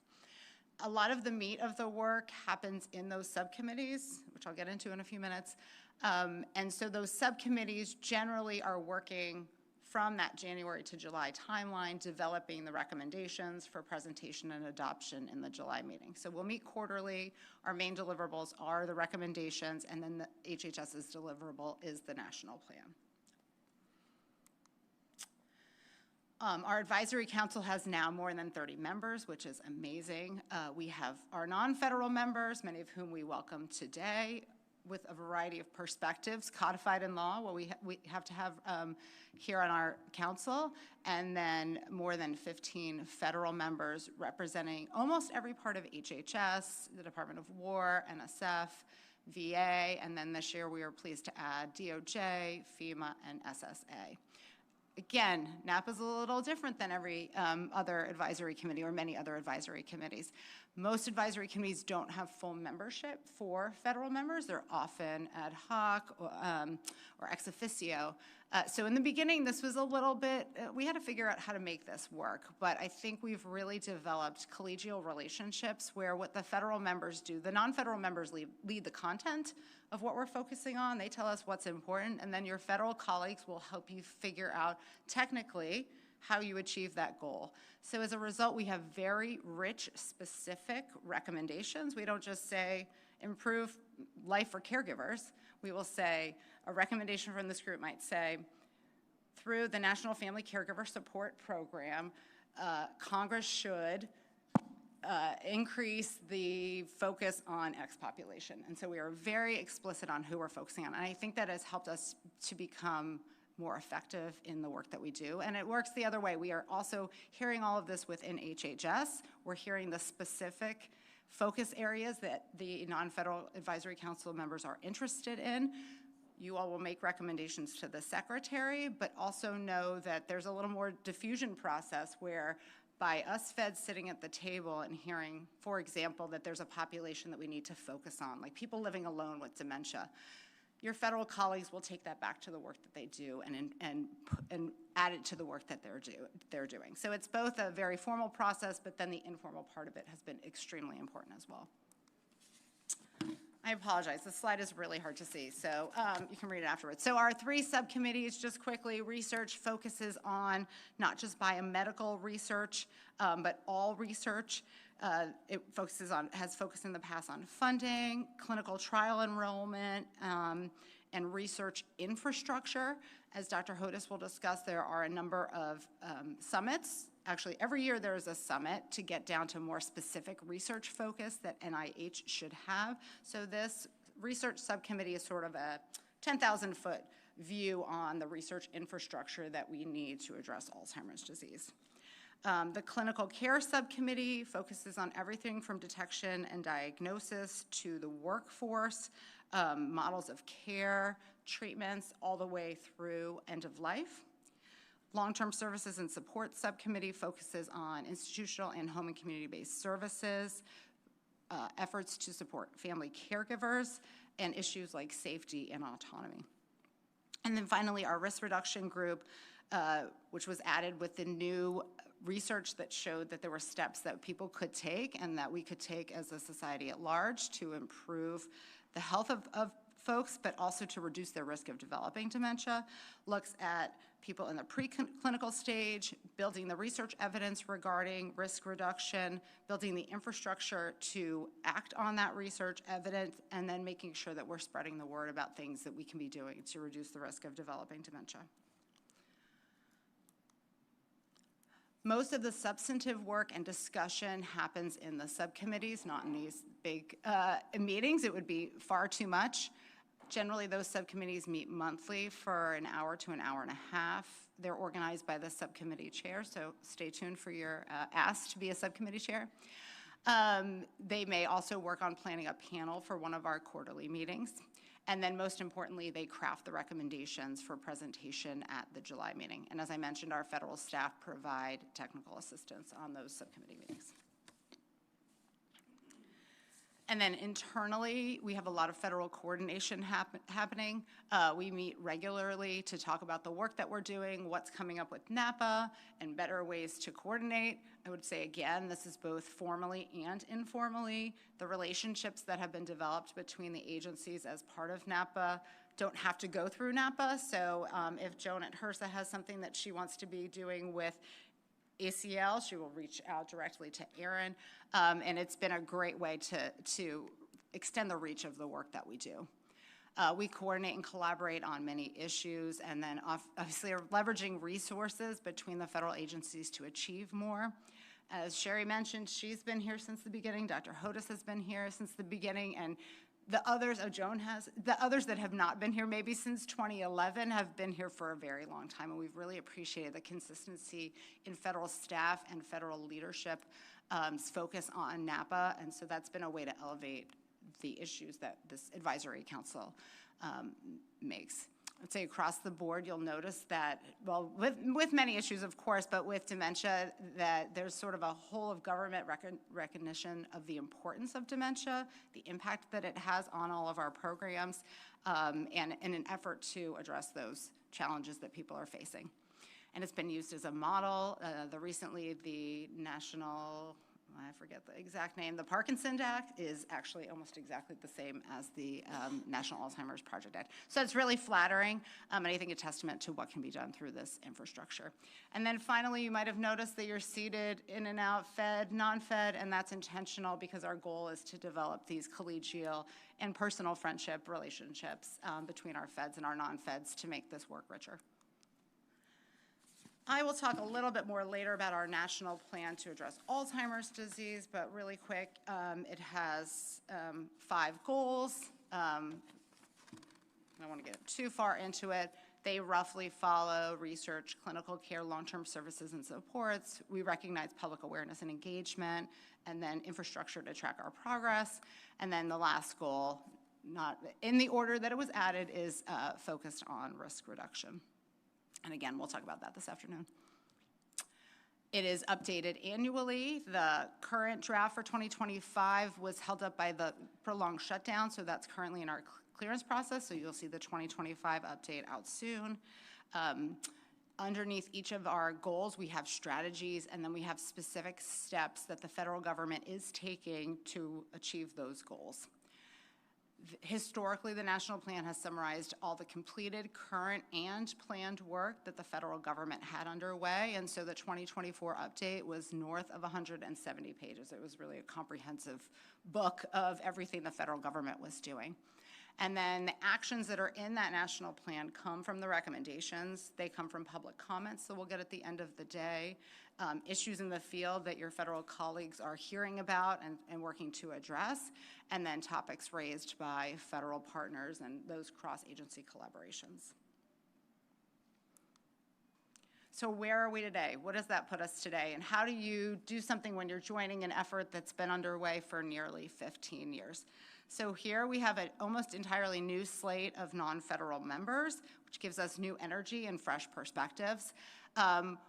A: A lot of the meat of the work happens in those subcommittees, which I'll get into in a few minutes. And so those subcommittees generally are working from that January to July timeline, developing the recommendations for presentation and adoption in the July meeting. So we'll meet quarterly. Our main deliverables are the recommendations, and then the HHS's deliverable is the national plan. Our advisory council has now more than 30 members, which is amazing. We have our non-federal members, many of whom we welcome today, with a variety of perspectives codified in law, what we have to have here on our council, and then more than 15 federal members representing almost every part of HHS, the Department of War, NSF, VA, and then this year we are pleased to add DOJ, FEMA, and SSA. Again, NAPA is a little different than every other advisory committee or many other advisory committees. Most advisory committees don't have full membership for federal members. They're often ad hoc or ex officio. So in the beginning, this was a little bit, we had to figure out how to make this work, but I think we've really developed collegial relationships where what the federal members do, the non-federal members lead the content of what we're focusing on. They tell us what's important, and then your federal colleagues will help you figure out technically how you achieve that goal. So as a result, we have very rich, specific recommendations. We don't just say, improve life for caregivers. We will say, a recommendation from this group might say, through the National Family Caregiver Support Program, Congress should increase the focus on X population. And so we are very explicit on who we're focusing on. And I think that has helped us to become more effective in the work that we do. And it works the other way. We are also hearing all of this within HHS. We're hearing the specific focus areas that the non-federal advisory council members are interested in. You all will make recommendations to the secretary, but also know that there's a little more diffusion process where by us feds sitting at the table and hearing, for example, that there's a population that we need to focus on, like people living alone with dementia, your federal colleagues will take that back to the work that they do and add it to the work that they're doing. So it's both a very formal process, but then the informal part of it has been extremely important as well. I apologize, this slide is really hard to see, so you can read it afterwards. So our 3 subcommittees, just quickly, research focuses on not just biomedical research, but all research. It has focused in the past on funding, clinical trial enrollment, and research infrastructure. As Dr. Hodes will discuss, there are a number of summits. Actually, every year there is a summit to get down to more specific research focus that NIH should have. So this research subcommittee is sort of a 10,000-foot view on the research infrastructure that we need to address Alzheimer's disease. The clinical care subcommittee focuses on everything from detection and diagnosis to the workforce, models of care, treatments, all the way through end of life. Long-term services and support subcommittee focuses on institutional and home and community-based services, efforts to support family caregivers, and issues like safety and autonomy. And then finally, our risk reduction group, which was added with the new research that showed that there were steps that people could take and that we could take as a society at large to improve the health of folks, but also to reduce their risk of developing dementia, looks at people in the preclinical stage, building the research evidence regarding risk reduction, building the infrastructure to act on that research evidence, and then making sure that we're spreading the word about things that we can be doing to reduce the risk of developing dementia. Most of the substantive work and discussion happens in the subcommittees, not in these big meetings. It would be far too much. Generally, those subcommittees meet monthly for an hour to an hour and a half. They're organized by the subcommittee chair, so stay tuned for your ask to be a subcommittee chair. They may also work on planning a panel for one of our quarterly meetings. And then most importantly, they craft the recommendations for presentation at the July meeting. And as I mentioned, our federal staff provide technical assistance on those subcommittee meetings. And then internally, we have a lot of federal coordination happening. We meet regularly to talk about the work that we're doing, what's coming up with NAPA, and better ways to coordinate. I would say, again, this is both formally and informally. The relationships that have been developed between the agencies as part of NAPA don't have to go through NAPA. So if Joan at HRSA has something that she wants to be doing with ACL, she will reach out directly to Aaron, and it's been a great way to extend the reach of the work that we do. We coordinate and collaborate on many issues, and then obviously are leveraging resources between the federal agencies to achieve more. As Sherry mentioned, she's been here since the beginning. Dr. Hodes has been here since the beginning, and the others, Joan has, the others that have not been here maybe since 2011 have been here for a very long time, and we've really appreciated the consistency in federal staff and federal leadership focus on NAPA, and so that's been a way to elevate the issues that this advisory council makes. I'd say across the board, you'll notice that, well, with many issues, of course, but with dementia, that there's sort of a whole of government recognition of the importance of dementia, the impact that it has on all of our programs, and in an effort to address those challenges that people are facing. And it's been used as a model. Recently, the national, I forget the exact name, the Parkinson Act is actually almost exactly the same as the National Alzheimer's Project Act. So it's really flattering, and I think a testament to what can be done through this infrastructure. And then finally, you might have noticed that you're seated in and out, fed, non-fed, and that's intentional because our goal is to develop these collegial and personal friendship relationships between our feds and our non-feds to make this work richer. I will talk a little bit more later about our national plan to address Alzheimer's disease, but really quick, it has 5 goals. I don't want to get too far into it. They roughly follow research, clinical care, long-term services and supports. We recognize public awareness and engagement, and then infrastructure to track our progress. And then the last goal, not in the order that it was added, is focused on risk reduction. And again, we'll talk about that this afternoon. It is updated annually. The current draft for 2025 was held up by the prolonged shutdown, so that's currently in our clearance process, so you'll see the 2025 update out soon. Underneath each of our goals, we have strategies, and then we have specific steps that the federal government is taking to achieve those goals. Historically, the national plan has summarized all the completed, current, and planned work that the federal government had underway, and so the 2024 update was north of 170 pages. It was really a comprehensive book of everything the federal government was doing. And then the actions that are in that national plan come from the recommendations. They come from public comments that we'll get at the end of the day, issues in the field that your federal colleagues are hearing about and working to address, and then topics raised by federal partners and those cross-agency collaborations. So where are we today? What does that put us today? And how do you do something when you're joining an effort that's been underway for nearly 15 years? So here we have an almost entirely new slate of non-federal members, which gives us new energy and fresh perspectives.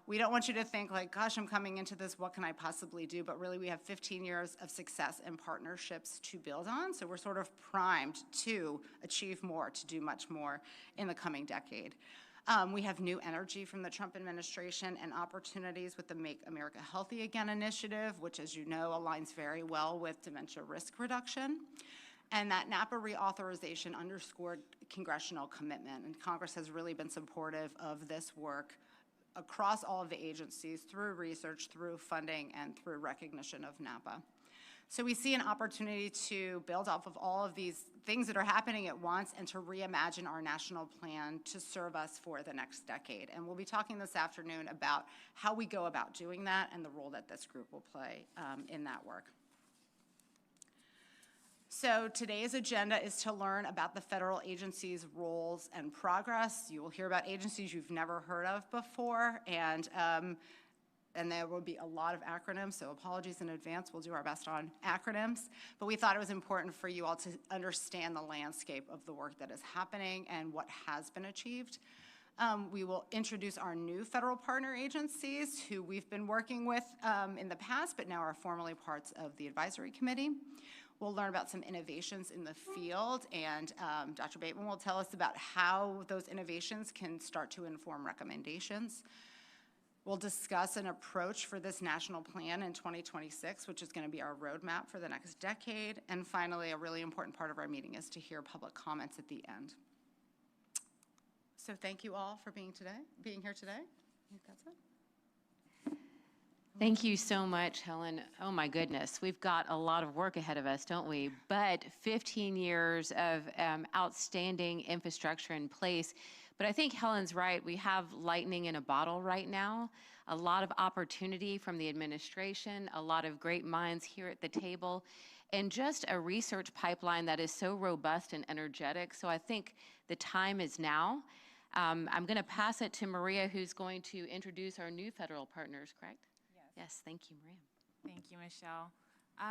A: We don't want you to think like, gosh, I'm coming into this, what can I possibly do? But really we have 15 years of success and partnerships to build on. So we're sort of primed to achieve more, to do much more in the coming decade. We have new energy from the Trump administration and opportunities with the Make America Healthy Again initiative, which, as you know, aligns very well with dementia risk reduction. And that NAPA reauthorization underscored congressional commitment, and Congress has really been supportive of this work across all of the agencies through research, through funding, and through recognition of NAPA. So we see an opportunity to build off of all of these things that are happening at once and to reimagine our national plan to serve us for the next decade. And we'll be talking this afternoon about how we go about doing that and the role that this group will play in that work. So today's agenda is to learn about the federal agencies' roles and progress. You will hear about agencies you've never heard of before, and there will be a lot of acronyms, so apologies in advance. We'll do our best on acronyms. But we thought it was important for you all to understand the landscape of the work that is happening and what has been achieved. We will introduce our new federal partner agencies who we've been working with in the past, but now are formally parts of the advisory committee. We'll learn about some innovations in the field, and Dr. Bateman will tell us about how those innovations can start to inform recommendations. We'll discuss an approach for this national plan in 2026, which is going to be our roadmap for the next decade. And finally, a really important part of our meeting is to hear public comments at the end. So thank you all for being here today. I think that's it.
E: Thank you so much, Helen. Oh my goodness, we've got a lot of work ahead of us, don't we? But 15 years of outstanding infrastructure in place. But I think Helen's right. We have lightning in a bottle right now, a lot of opportunity from the administration, a lot of great minds here at the table, and just a research pipeline that is so robust and energetic. So I think the time is now. I'm going to pass it to Maria, who's going to introduce our new federal partners, correct? Yes, thank you, Maria.
Q: Thank you, Michelle.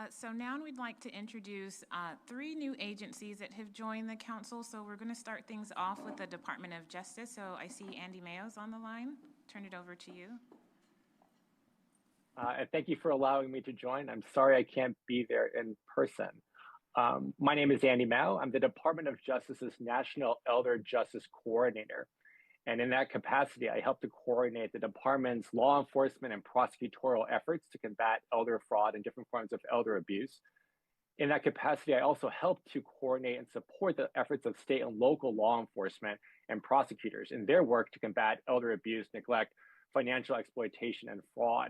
Q: So now we'd like to introduce 3 new agencies that have joined the council. So we're going to start things off with the Department of Justice. So I see Andy Mayo's on the line. Turn it over to you.
G: And thank you for allowing me to join. I'm sorry I can't be there in person. My name is Andy Mayo. I'm the Department of Justice's National Elder Justice Coordinator. And in that capacity, I help to coordinate the department's law enforcement and prosecutorial efforts to combat elder fraud and different forms of elder abuse. In that capacity, I also help to coordinate and support the efforts of state and local law enforcement and prosecutors in their work to combat elder abuse, neglect, financial exploitation, and fraud.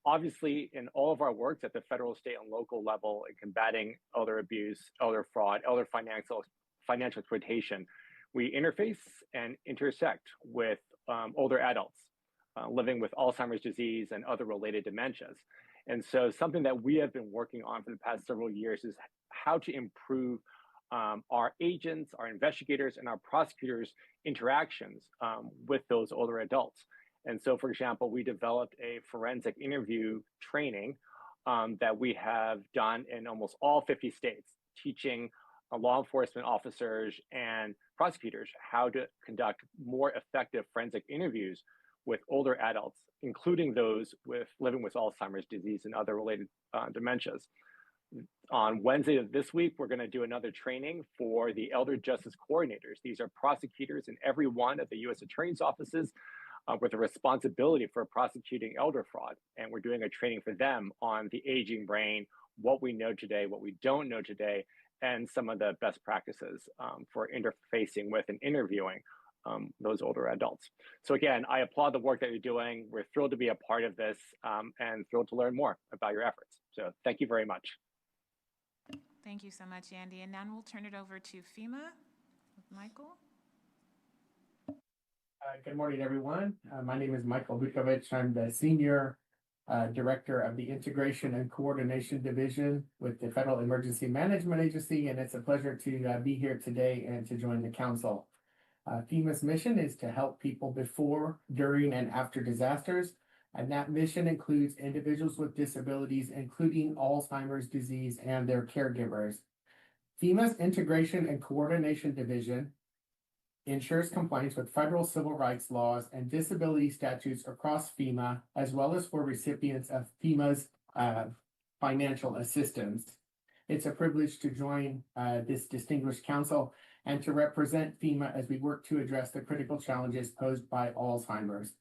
G: Obviously, in all of our works at the federal, state, and local level in combating elder abuse, elder fraud, elder financial exploitation, we interface and intersect with older adults living with Alzheimer's disease and other related dementias. And so something that we have been working on for the past several years is how to improve our agents, our investigators, and our prosecutors' interactions with those older adults. And so, for example, we developed a forensic interview training that we have done in almost all 50 states, teaching law enforcement officers and prosecutors how to conduct more effective forensic interviews with older adults, including those living with Alzheimer's disease and other related dementias. On Wednesday of this week, we're going to do another training for the elder justice coordinators. These are prosecutors in every one of the U.S. attorney's offices with a responsibility for prosecuting elder fraud. And we're doing a training for them on the aging brain, what we know today, what we don't know today, and some of the best practices for interfacing with and interviewing those older adults. So again, I applaud the work that you're doing. We're thrilled to be a part of this and thrilled to learn more about your efforts. So thank you very much.
Q: Thank you so much, Andy. And now we'll turn it over to FEMA with Michael.
H: Good morning, everyone. My name is Michael Vukovic. I'm the Senior Director of the Integration and Coordination Division with the Federal Emergency Management Agency, and it's a pleasure to be here today and to join the Council. FEMA's mission is to help people before, during, and after disasters, and that mission includes individuals with disabilities, including Alzheimer's disease and their caregivers. FEMA's Integration and Coordination Division ensures compliance with federal civil rights laws and disability statutes across FEMA, as well as for recipients of FEMA's financial assistance. It's a privilege to join this distinguished council and to represent FEMA as we work to address the critical challenges posed by Alzheimer's.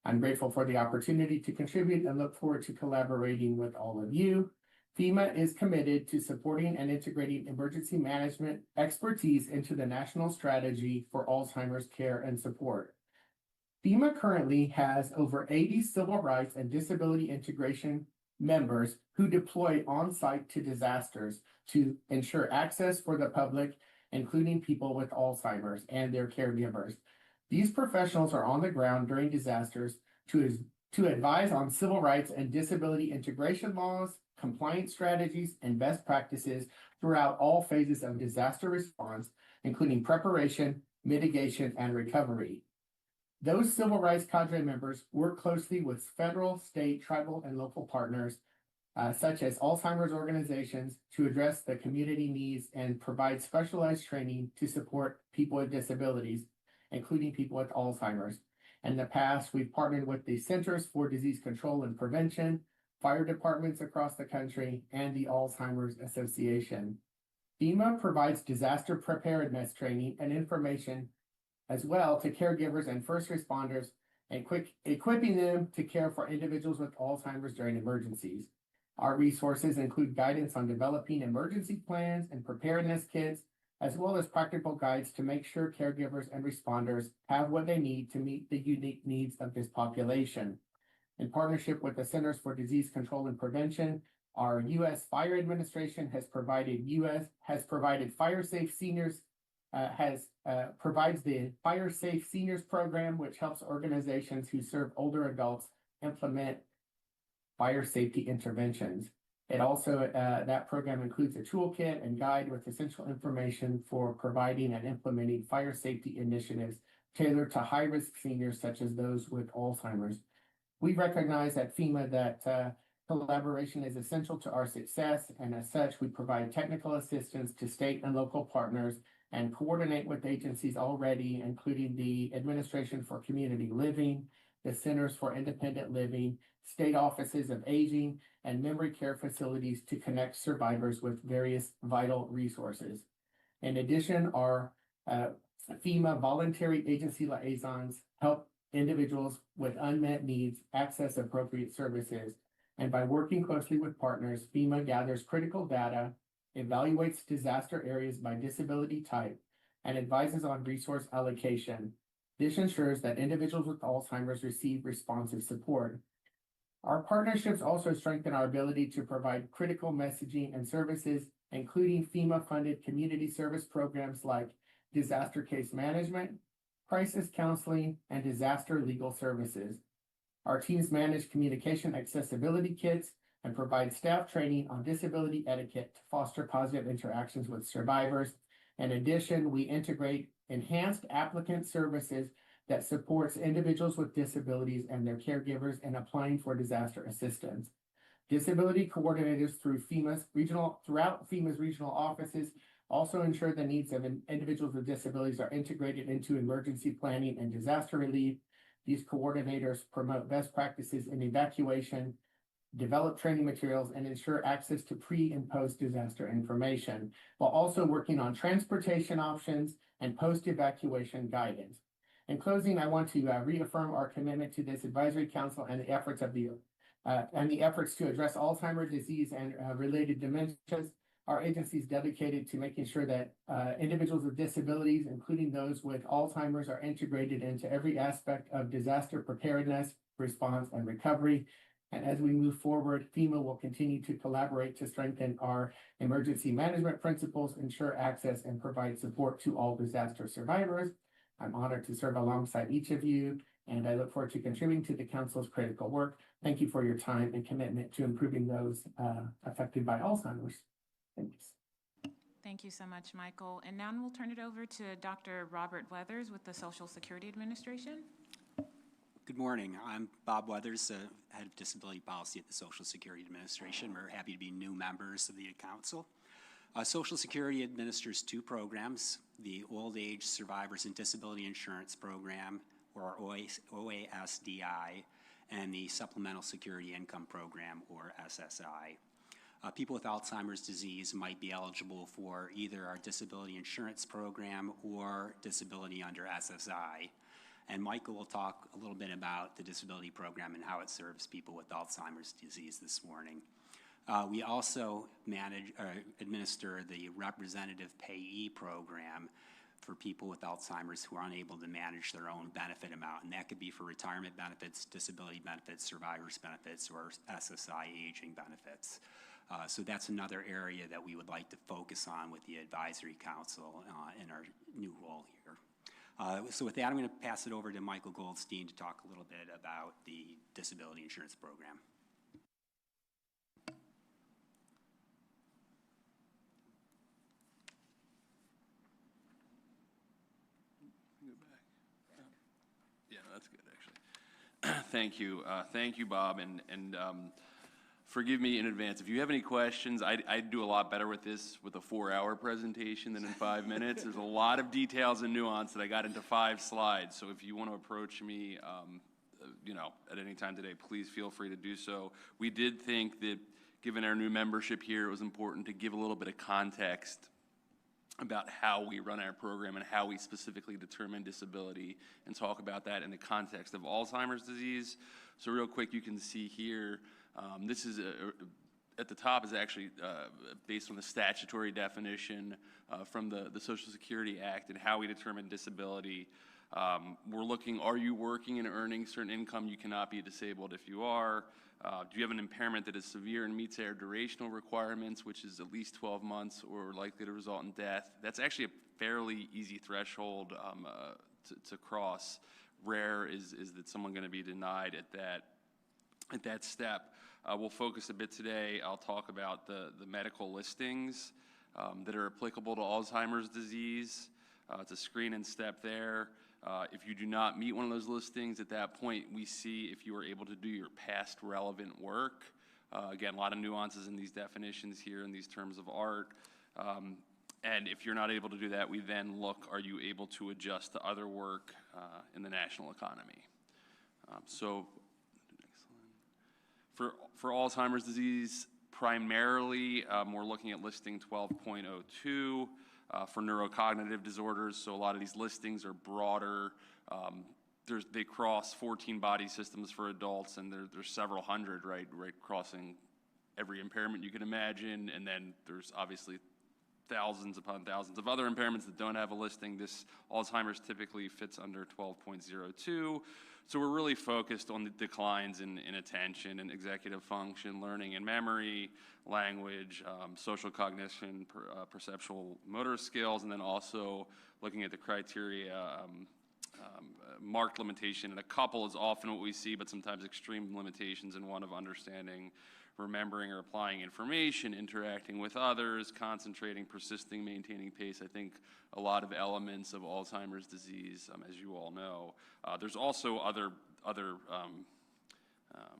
H: I'm grateful for the opportunity to contribute and look forward to collaborating with all of you. FEMA is committed to supporting and integrating emergency management expertise into the national strategy for Alzheimer's care and support. FEMA currently has over 80 civil rights and disability integration members who deploy on-site to disasters to ensure access for the public, including people with Alzheimer's and their caregivers. These professionals are on the ground during disasters to advise on civil rights and disability integration laws, compliance strategies, and best practices throughout all phases of disaster response, including preparation, mitigation, and recovery. Those civil rights cadre members work closely with federal, state, tribal, and local partners, such as Alzheimer's organizations, to address the community needs and provide specialized training to support people with disabilities, including people with Alzheimer's. In the past, we've partnered with the Centers for Disease Control and Prevention, fire departments across the country, and the Alzheimer's Association. FEMA provides disaster preparedness training and information as well to caregivers and first responders, and equipping them to care for individuals with Alzheimer's during emergencies. Our resources include guidance on developing emergency plans and preparedness kits, as well as practical guides to make sure caregivers and responders have what they need to meet the unique needs of this population. In partnership with the Centers for Disease Control and Prevention, our U.S. Fire Administration provides the Fire Safe Seniors program, which helps organizations who serve older adults implement fire safety interventions. It also, that program includes a toolkit and guide with essential information for providing and implementing fire safety initiatives tailored to high-risk seniors such as those with Alzheimer's. We recognize at FEMA that collaboration is essential to our success, and as such, we provide technical assistance to state and local partners and coordinate with agencies already, including the Administration for Community Living, the Centers for Independent Living, state offices of aging, and memory care facilities to connect survivors with various vital resources. In addition, our FEMA voluntary agency liaisons help individuals with unmet needs access appropriate services. And by working closely with partners, FEMA gathers critical data, evaluates disaster areas by disability type, and advises on resource allocation. This ensures that individuals with Alzheimer's receive responsive support. Our partnerships also strengthen our ability to provide critical messaging and services, including FEMA-funded community service programs like disaster case management, crisis counseling, and disaster legal services. Our teams manage communication accessibility kits and provide staff training on disability etiquette to foster positive interactions with survivors. In addition, we integrate enhanced applicant services that supports individuals with disabilities and their caregivers in applying for disaster assistance. Disability coordinators throughout FEMA's regional offices Also ensure the needs of individuals with disabilities are integrated into emergency planning and disaster relief. These coordinators promote best practices in evacuation, develop training materials, and ensure access to pre and post-disaster information, while also working on transportation options and post-evacuation guidance. In closing, I want to reaffirm our commitment to this advisory council and the efforts to address Alzheimer's disease and related dementias. Our agency is dedicated to making sure that individuals with disabilities, including those with Alzheimer's, are integrated into every aspect of disaster preparedness, response, and recovery. And as we move forward, FEMA will continue to collaborate to strengthen our emergency management principles, ensure access, and provide support to all disaster survivors. I'm honored to serve alongside each of you, and I look forward to contributing to the Council's critical work. Thank you for your time and commitment to improving those affected by Alzheimer's. Thanks.
Q: Thank you so much, Michael. And now we'll turn it over to Dr. Robert Weathers with the Social Security Administration.
I: Good morning. I'm Bob Weathers, Head of Disability Policy at the Social Security Administration. We're happy to be new members of the Council. Social Security administers two programs, the Old Age Survivors and Disability Insurance Program, or OASDI, and the Supplemental Security Income Program, or SSI. People with Alzheimer's disease might be eligible for either our disability insurance program or disability under SSI. And Michael will talk a little bit about the disability program and how it serves people with Alzheimer's disease this morning. We also administer the Representative Payee Program for people with Alzheimer's who are unable to manage their own benefit amount, and that could be for retirement benefits, disability benefits, survivors benefits, or SSI aging benefits. So that's another area that we would like to focus on with the Advisory Council in our new role here. So with that, I'm going to pass it over to Michael Goldstein to talk a little bit about the disability insurance program.
J: Yeah, that's good, actually. Thank you, Bob, and forgive me in advance. If you have any questions, I'd do a lot better with this with a 4-hour presentation than in 5 minutes. There's a lot of details and nuance that I got into 5 slides. So if you want to approach me, at any time today, please feel free to do so. We did think that given our new membership here, it was important to give a little bit of context about how we run our program and how we specifically determine disability, and talk about that in the context of Alzheimer's disease. So real quick, you can see here, this is at the top is actually based on the statutory definition from the Social Security Act and how we determine disability. We're looking, are you working and earning certain income? You cannot be disabled if you are. Do you have an impairment that is severe and meets our durational requirements, which is at least 12 months or likely to result in death? That's actually a fairly easy threshold to cross. Rare is that someone going to be denied at that step. We'll focus a bit today. I'll talk about the medical listings that are applicable to Alzheimer's disease. It's a screen and step there. If you do not meet one of those listings, at that point we see if you are able to do your past relevant work. Again, a lot of nuances in these definitions here in these terms of art. And if you're not able to do that, we then look, are you able to adjust to other work in the national economy? For Alzheimer's disease, primarily, we're looking at listing 12.02 for neurocognitive disorders. So a lot of these listings are broader. They cross 14 body systems for adults, and there's several hundred, right, crossing every impairment you can imagine. And then there's obviously thousands upon thousands of other impairments that don't have a listing. This Alzheimer's typically fits under 12.02. So we're really focused on the declines in attention and executive function, learning and memory, language, social cognition, perceptual motor skills, and then also looking at the criteria, marked limitation. And a couple is often what we see, but sometimes extreme limitations in one of understanding, remembering or applying information, interacting with others, concentrating, persisting, maintaining pace. I think a lot of elements of Alzheimer's disease, as you all know. There's also other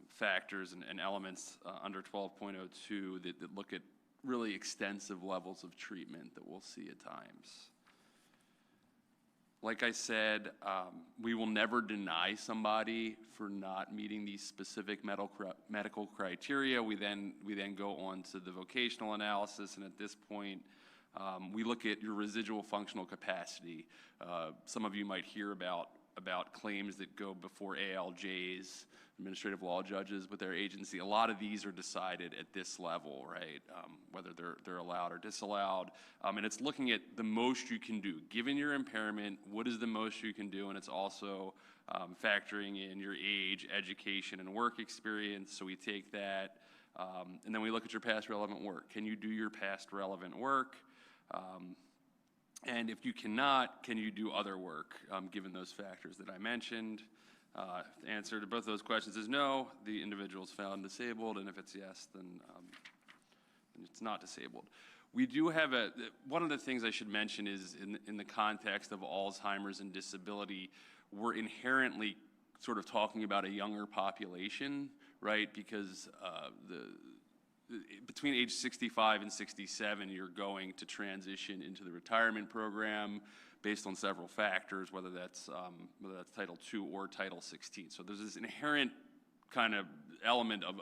J: factors and elements under 12.02 that look at really extensive levels of treatment that we'll see at times. Like I said, we will never deny somebody for not meeting these specific medical criteria. We then go on to the vocational analysis, and at this point, we look at your residual functional capacity. Some of you might hear about claims that go before ALJs, administrative law judges, with their agency. A lot of these are decided at this level, right? Whether they're allowed or disallowed. And it's looking at the most you can do. Given your impairment, what is the most you can do? And it's also factoring in your age, education, and work experience. So we take that, and then we look at your past relevant work. Can you do your past relevant work? And if you cannot, can you do other work, given those factors that I mentioned? The answer to both those questions is no. The individual is found disabled, and if it's yes, then it's not disabled. We do have one of the things I should mention is in the context of Alzheimer's and disability, we're inherently sort of talking about a younger population, right? Because between age 65 and 67, you're going to transition into the retirement program based on several factors, whether that's Title II or Title 16. So there's this inherent kind of element of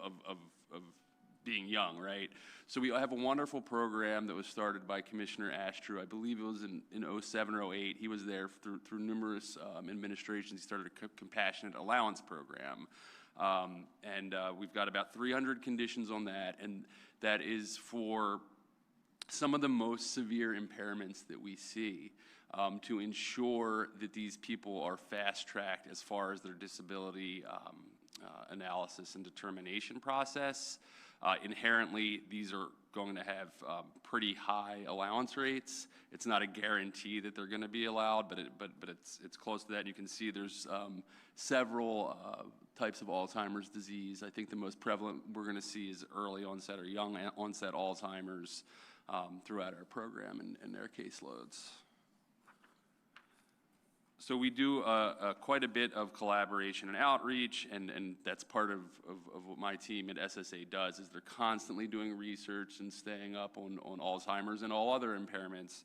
J: being young, right? So we have a wonderful program that was started by Commissioner Astrew. I believe it was in 07 or 08. He was there through numerous administrations. He started a compassionate allowance program. And we've got about 300 conditions on that, and that is for some of the most severe impairments that we see, to ensure that these people are fast-tracked as far as their disability analysis and determination process. Inherently, these are going to have pretty high allowance rates. It's not a guarantee that they're going to be allowed, but it's close to that. You can see there's several types of Alzheimer's disease. I think the most prevalent we're going to see is early onset or young onset Alzheimer's throughout our program and their caseloads. So we do quite a bit of collaboration and outreach, and that's part of what my team at SSA does, is they're constantly doing research and staying up on Alzheimer's and all other impairments.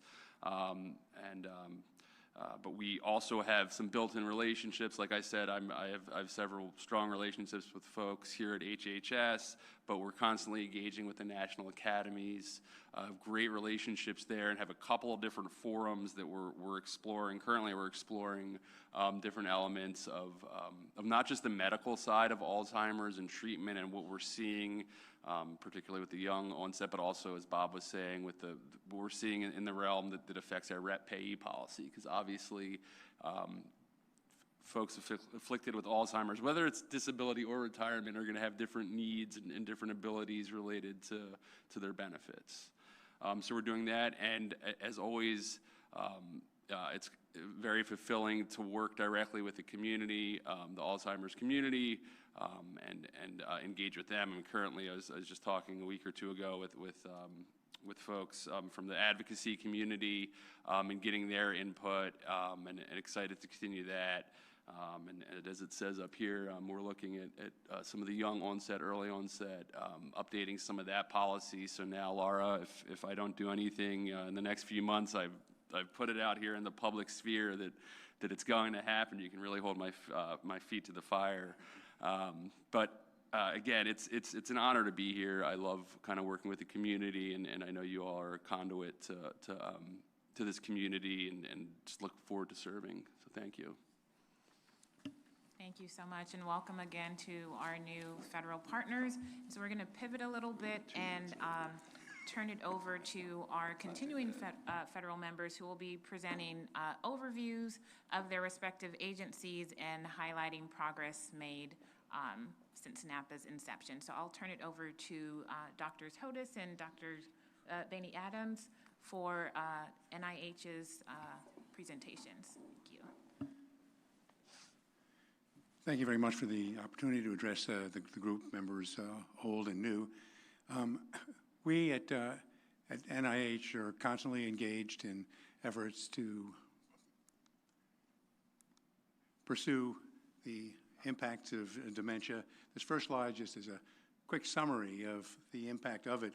J: But we also have some built-in relationships. Like I said, I have several strong relationships with folks here at HHS, but we're constantly engaging with the national academies, great relationships there, and have a couple of different forums that we're exploring. Currently, we're exploring different elements of not just the medical side of Alzheimer's and treatment and what we're seeing, particularly with the young onset, but also, as Bob was saying, with what we're seeing in the realm that affects our rep payee policy, because obviously folks afflicted with Alzheimer's, whether it's disability or retirement, are going to have different needs and different abilities related to their benefits. So we're doing that, and as always, it's very fulfilling to work directly with the community, the Alzheimer's community, and engage with them. And currently, I was just talking a week or two ago with folks from the advocacy community and getting their input, and excited to continue that. And as it says up here, we're looking at some of the young onset, early onset, updating some of that policy. So now, Laura, if I don't do anything in the next few months, I've put it out here in the public sphere that it's going to happen. You can really hold my feet to the fire. But again, it's an honor to be here. I love kind of working with the community, and I know you all are a conduit to this community, and just look forward to serving. So thank you.
Q: Thank you so much, and welcome again to our new federal partners. So we're going to pivot a little bit and turn it over to our continuing federal members, who will be presenting overviews of their respective agencies and highlighting progress made since NAPA's inception. So I'll turn it over to Drs. Hodis and Dr. Bainey Adams for NIH's presentations. Thank you.
K: Thank you very much for the opportunity to address the group members, old and new. We at NIH are constantly engaged in efforts to pursue the impacts of dementia. This first slide just is a quick summary of the impact of it.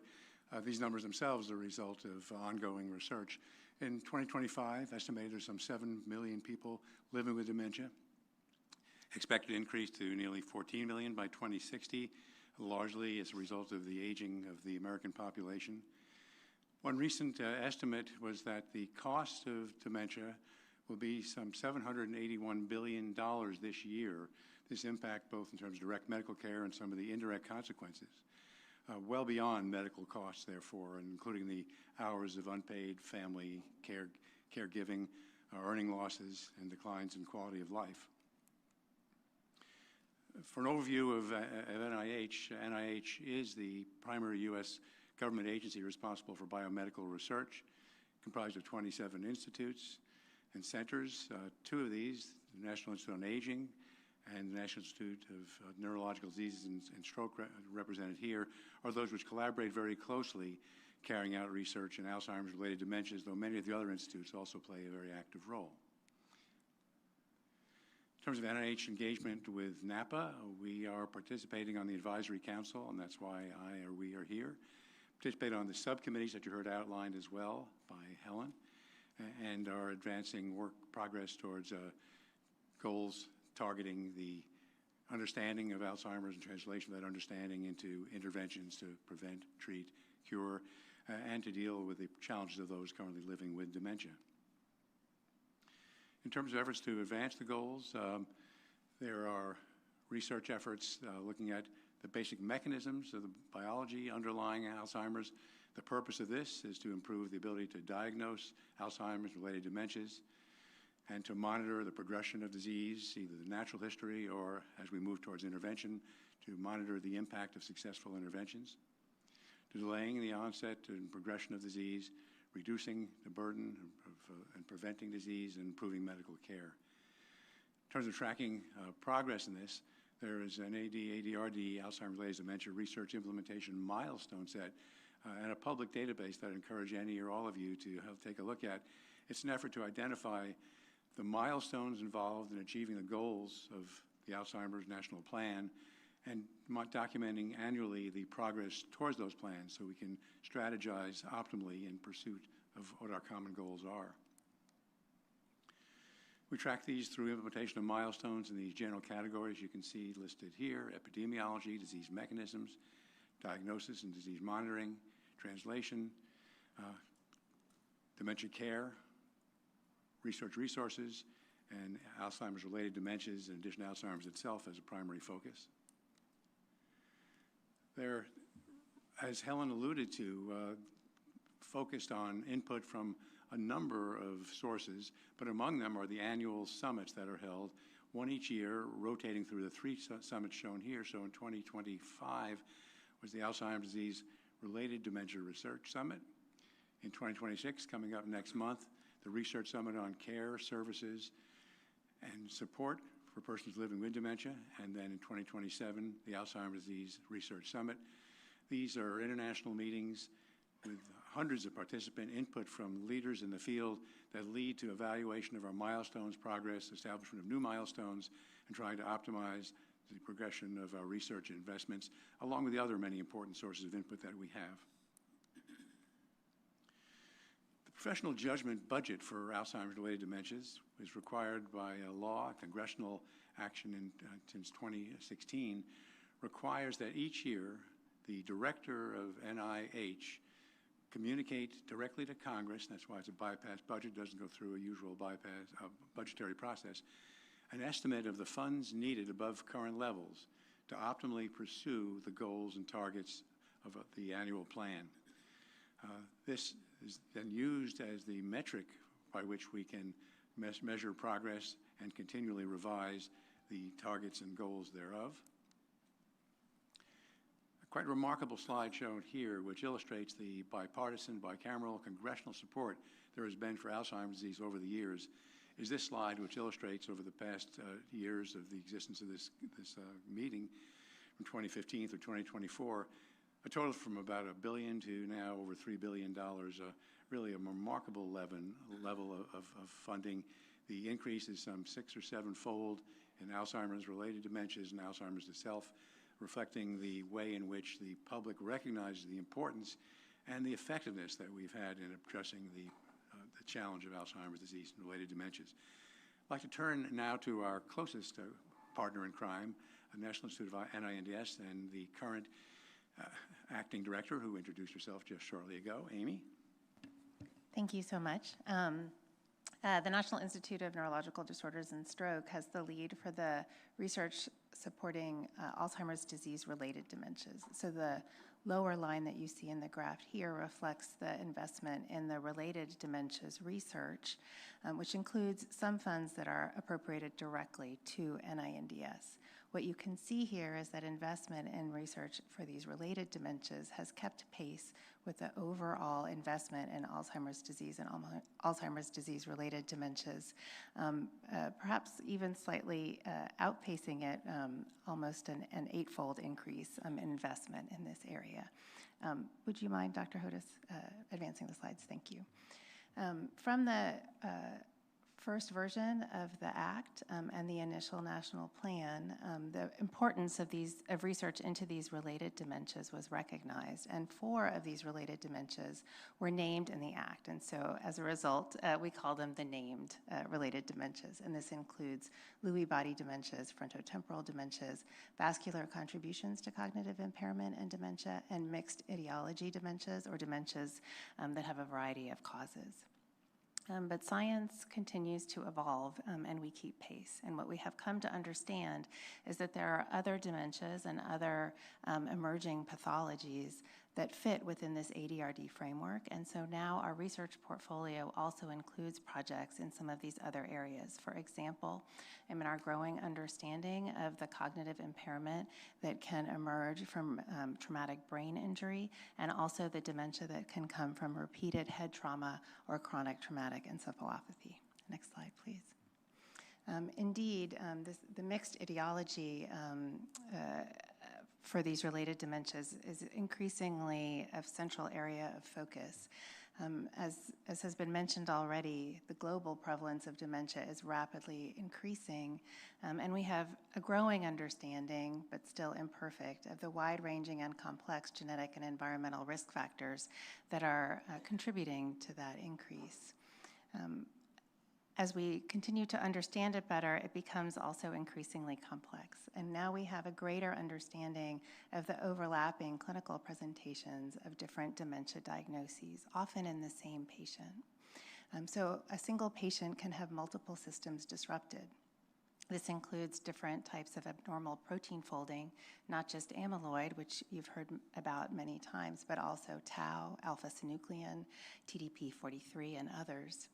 K: These numbers themselves are a result of ongoing research. In 2025, estimated there's some 7 million people living with dementia. Expected to increase to nearly 14 million by 2060, largely as a result of the aging of the American population. One recent estimate was that the cost of dementia will be some $781 billion this year. This impact both in terms of direct medical care and some of the indirect consequences. Well beyond medical costs, therefore, including the hours of unpaid family caregiving, earning losses, and declines in quality of life. For an overview of NIH is the primary U.S. government agency responsible for biomedical research, comprised of 27 institutes and centers. Two of these, the National Institute on Aging and the National Institute of Neurological Diseases and Stroke, represented here, are those which collaborate very closely carrying out research in Alzheimer's-related dementias, though many of the other institutes also play a very active role. In terms of NIH engagement with NAPA, we are participating on the Advisory Council, and that's why we are here. Participate on the subcommittees that you heard outlined as well by Helen, and are advancing progress towards goals targeting the understanding of Alzheimer's and translation of that understanding into interventions to prevent, treat, cure, and to deal with the challenges of those currently living with dementia. In terms of efforts to advance the goals, there are research efforts looking at the basic mechanisms of the biology underlying Alzheimer's. The purpose of this is to improve the ability to diagnose Alzheimer's-related dementias and to monitor the progression of disease, either the natural history or as we move towards intervention, to monitor the impact of successful interventions, to delaying the onset and progression of disease, reducing the burden and preventing disease, and improving medical care. In terms of tracking progress in this, there is an ADRD, Alzheimer's-related dementia research implementation milestone set, and a public database that I encourage any or all of you to take a look at. It's an effort to identify the milestones involved in achieving the goals of the Alzheimer's National Plan and documenting annually the progress towards those plans so we can strategize optimally in pursuit of what our common goals are. We track these through implementation of milestones in these general categories you can see listed here: epidemiology, disease mechanisms, diagnosis and disease monitoring, translation, dementia care, research resources, and Alzheimer's-related dementias, in addition to Alzheimer's itself as a primary focus. They're, as Helen alluded to, focused on input from a number of sources, but among them are the annual summits that are held, one each year, rotating through the three summits shown here. So in 2025 was the Alzheimer's Disease-Related Dementia Research Summit. In 2026, coming up next month, the Research Summit on Care, Services, and Support for Persons Living with Dementia, and then in 2027, the Alzheimer's Disease Research Summit. These are international meetings with hundreds of participant input from leaders in the field that lead to evaluation of our milestones, progress, establishment of new milestones, and trying to optimize the progression of our research and investments, along with the other many important sources of input that we have. Professional judgment budget for Alzheimer's-related dementias is required by law. Congressional action since 2016 requires that each year the director of NIH communicate directly to Congress, that's why it's a bypass budget, doesn't go through a usual bypass budgetary process, an estimate of the funds needed above current levels to optimally pursue the goals and targets of the annual plan. This is then used as the metric by which we can measure progress and continually revise the targets and goals thereof. A quite remarkable slide shown here, which illustrates the bipartisan, bicameral, congressional support there has been for Alzheimer's disease over the years, is this slide, which illustrates over the past years of the existence of this meeting, from 2015 through 2024, a total from about $1 billion to now over $3 billion, really a remarkable level of funding. The increase is some 6- or 7-fold in Alzheimer's-related dementias and Alzheimer's itself, reflecting the way in which the public recognizes the importance and the effectiveness that we've had in addressing the challenge of Alzheimer's disease and related dementias. I'd like to turn now to our closest partner in crime, the National Institute of NINDS, and the current acting director who introduced herself just shortly ago, Amy.
C: Thank you so much. The National Institute of Neurological Disorders and Stroke has the lead for the research supporting Alzheimer's disease-related dementias. So the lower line that you see in the graph here reflects the investment in the related dementias research, which includes some funds that are appropriated directly to NINDS. What you can see here is that investment in research for these related dementias has kept pace with the overall investment in Alzheimer's disease and Alzheimer's disease-related dementias, perhaps even slightly outpacing it, almost an eightfold increase in investment in this area. Would you mind, Dr. Hodes, advancing the slides? Thank you. From the first version of the Act and the initial national plan, the importance of research into these related dementias was recognized, and 4 of these related dementias were named in the Act. And so as a result, we call them the named related dementias. And this includes Lewy body dementias, frontotemporal dementias, vascular contributions to cognitive impairment and dementia, and mixed etiology dementias, or dementias that have a variety of causes. But science continues to evolve, and we keep pace. And what we have come to understand is that there are other dementias and other emerging pathologies that fit within this ADRD framework. And so now our research portfolio also includes projects in some of these other areas. For example, in our growing understanding of the cognitive impairment that can emerge from traumatic brain injury, and also the dementia that can come from repeated head trauma or chronic traumatic encephalopathy. Next slide, please. Indeed, the mixed etiology for these related dementias is increasingly a central area of focus. As has been mentioned already, the global prevalence of dementia is rapidly increasing, and we have a growing understanding, but still imperfect, of the wide-ranging and complex genetic and environmental risk factors that are contributing to that increase. As we continue to understand it better, it becomes also increasingly complex. And now we have a greater understanding of the overlapping clinical presentations of different dementia diagnoses, often in the same patient. So a single patient can have multiple systems disrupted. This includes different types of abnormal protein folding, not just amyloid, which you've heard about many times, but also tau, alpha-synuclein, TDP43, and others.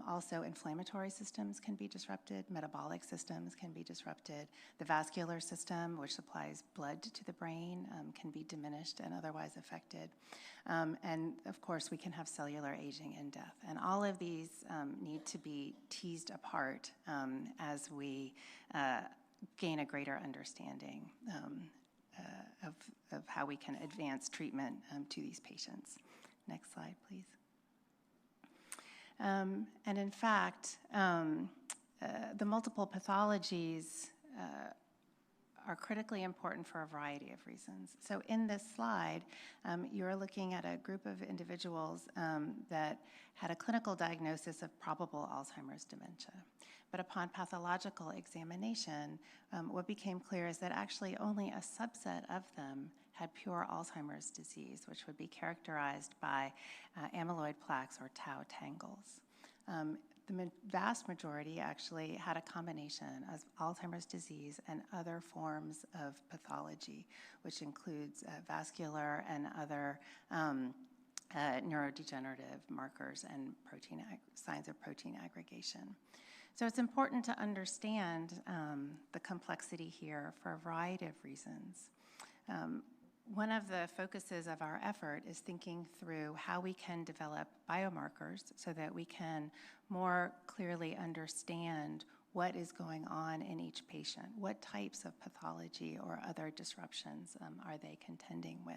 C: Also, inflammatory systems can be disrupted, metabolic systems can be disrupted. The vascular system, which supplies blood to the brain, can be diminished and otherwise affected. And of course, we can have cellular aging and death. And all of these need to be teased apart as we gain a greater understanding of how we can advance treatment to these patients. Next slide, please. And in fact, the multiple pathologies are critically important for a variety of reasons. So in this slide, you're looking at a group of individuals that had a clinical diagnosis of probable Alzheimer's dementia. But upon pathological examination, what became clear is that actually only a subset of them had pure Alzheimer's disease, which would be characterized by amyloid plaques or tau tangles. The vast majority actually had a combination of Alzheimer's disease and other forms of pathology, which includes vascular and other neurodegenerative markers and signs of protein aggregation. So it's important to understand the complexity here for a variety of reasons. One of the focuses of our effort is thinking through how we can develop biomarkers so that we can more clearly understand what is going on in each patient, what types of pathology or other disruptions are they contending with.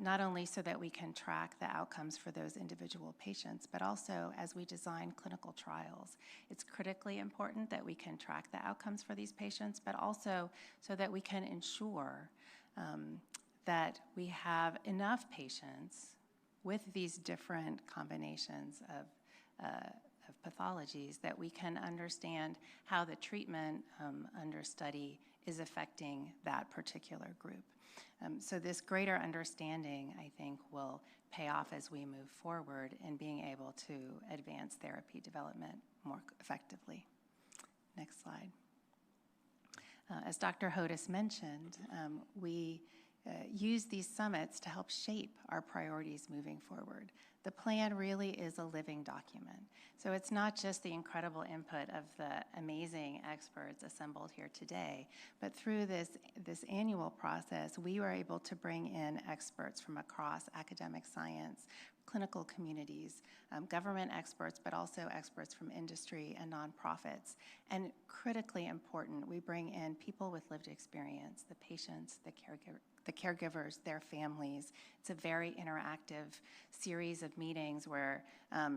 C: Not only so that we can track the outcomes for those individual patients, but also as we design clinical trials. It's critically important that we can track the outcomes for these patients, but also so that we can ensure that we have enough patients with these different combinations of pathologies that we can understand how the treatment under study is affecting that particular group. So this greater understanding, I think, will pay off as we move forward in being able to advance therapy development more effectively. Next slide. As Dr. Hodes mentioned, we use these summits to help shape our priorities moving forward. The plan really is a living document. So it's not just the incredible input of the amazing experts assembled here today, but through this annual process, we were able to bring in experts from across academic science, clinical communities, government experts, but also experts from industry and nonprofits. And critically important, we bring in people with lived experience, the patients, the caregivers, their families. It's a very interactive series of meetings where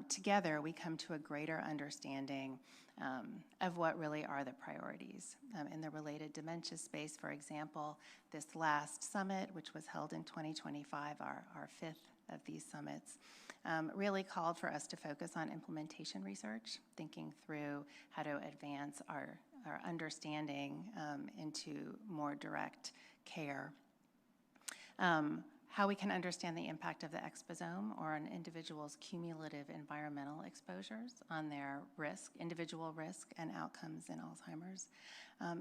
C: together we come to a greater understanding of what really are the priorities. In the related dementia space, for example, this last summit, which was held in 2025, our fifth of these summits, really called for us to focus on implementation research, thinking through how to advance our understanding into more direct care. How we can understand the impact of the exposome or an individual's cumulative environmental exposures on their risk, individual risk and outcomes in Alzheimer's,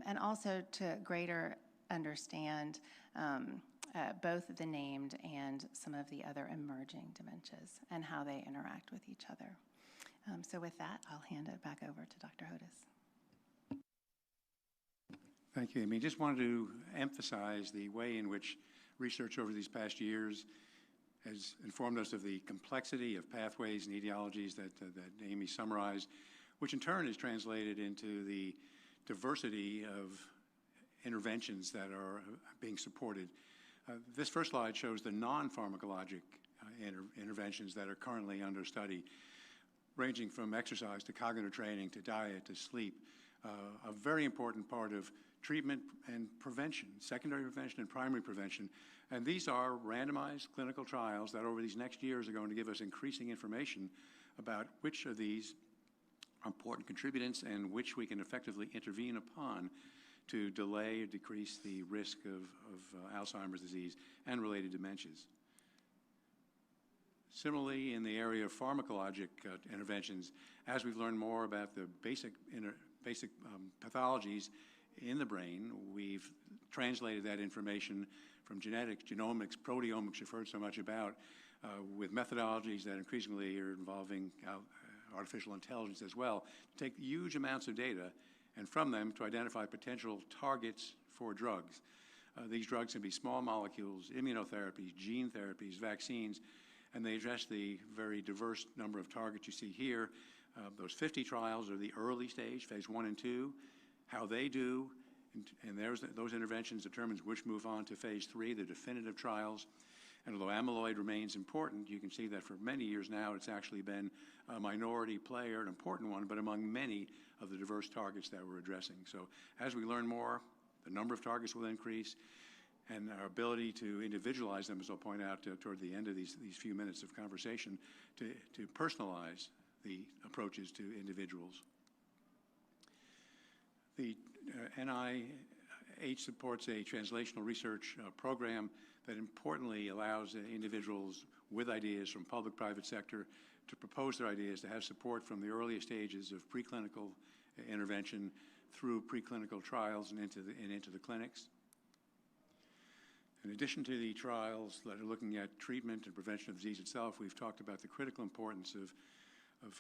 C: and also to greater understand both the named and some of the other emerging dementias and how they interact with each other. So with that, I'll hand it back over to Dr. Hodes.
K: Thank you, Amy. Just wanted to emphasize the way in which research over these past years has informed us of the complexity of pathways and etiologies that Amy summarized, which in turn is translated into the diversity of interventions that are being supported. This first slide shows the non-pharmacologic interventions that are currently under study, ranging from exercise to cognitive training to diet to sleep. A very important part of treatment and prevention, secondary prevention and primary prevention. And these are randomized clinical trials that over these next years are going to give us increasing information about which of these are important contributors and which we can effectively intervene upon to delay or decrease the risk of Alzheimer's disease and related dementias. Similarly, in the area of pharmacologic interventions, as we've learned more about the basic pathologies in the brain, we've translated that information from genetics, genomics, proteomics you've heard so much about, with methodologies that increasingly are involving artificial intelligence as well, to take huge amounts of data and from them to identify potential targets for drugs. These drugs can be small molecules, immunotherapies, gene therapies, vaccines, and they address the very diverse number of targets you see here. Those 50 trials are the early stage, phase 1 and 2. How they do, and those interventions determines which move on to phase 3, the definitive trials. And although amyloid remains important, you can see that for many years now it's actually been a minority player, an important one, but among many of the diverse targets that we're addressing. So as we learn more, the number of targets will increase, and our ability to individualize them, as I'll point out toward the end of these few minutes of conversation, to personalize the approaches to individuals. The NIH supports a translational research program that importantly allows individuals with ideas from public-private sector to propose their ideas, to have support from the earliest stages of preclinical intervention through preclinical trials and into the clinics. In addition to the trials that are looking at treatment and prevention of disease itself, we've talked about the critical importance of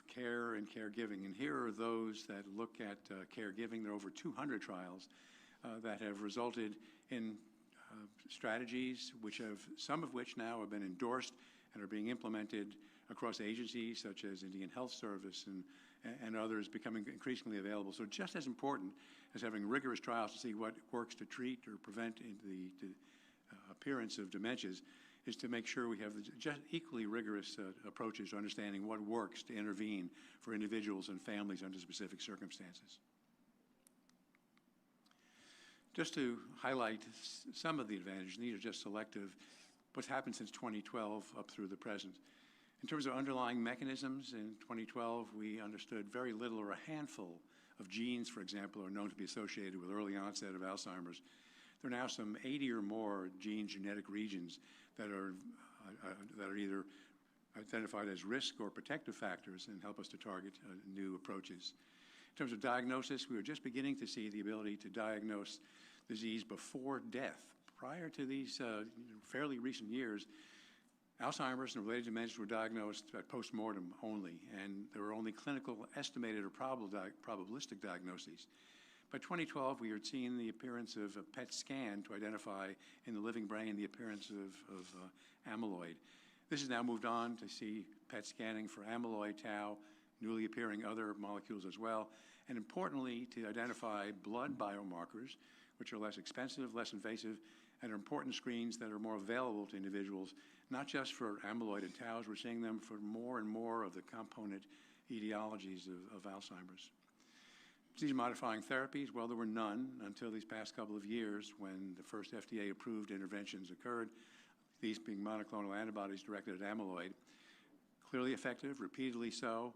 K: care and caregiving. And here are those that look at caregiving. There are over 200 trials that have resulted in strategies, some of which now have been endorsed and are being implemented across agencies such as Indian Health Service and others, becoming increasingly available. So just as important as having rigorous trials to see what works to treat or prevent the appearance of dementias is to make sure we have just equally rigorous approaches to understanding what works to intervene for individuals and families under specific circumstances. Just to highlight some of the advantages, and these are just selective, what's happened since 2012 up through the present. In terms of underlying mechanisms, in 2012, we understood very little or a handful of genes, for example, are known to be associated with early onset of Alzheimer's. There are now some 80 or more gene genetic regions that are either identified as risk or protective factors and help us to target new approaches. In terms of diagnosis, we were just beginning to see the ability to diagnose disease before death. Prior to these fairly recent years, Alzheimer's and related dementias were diagnosed at post-mortem only, and there were only clinical estimated or probabilistic diagnoses. By 2012, we were seeing the appearance of a PET scan to identify in the living brain the appearance of amyloid. This has now moved on to see PET scanning for amyloid, tau, newly appearing other molecules as well, and importantly, to identify blood biomarkers, which are less expensive, less invasive, and are important screens that are more available to individuals, not just for amyloid and taus. We're seeing them for more and more of the component etiologies of Alzheimer's. Disease-modifying therapies, well, there were none until these past couple of years when the first FDA-approved interventions occurred, these being monoclonal antibodies directed at amyloid. Clearly effective, repeatedly so,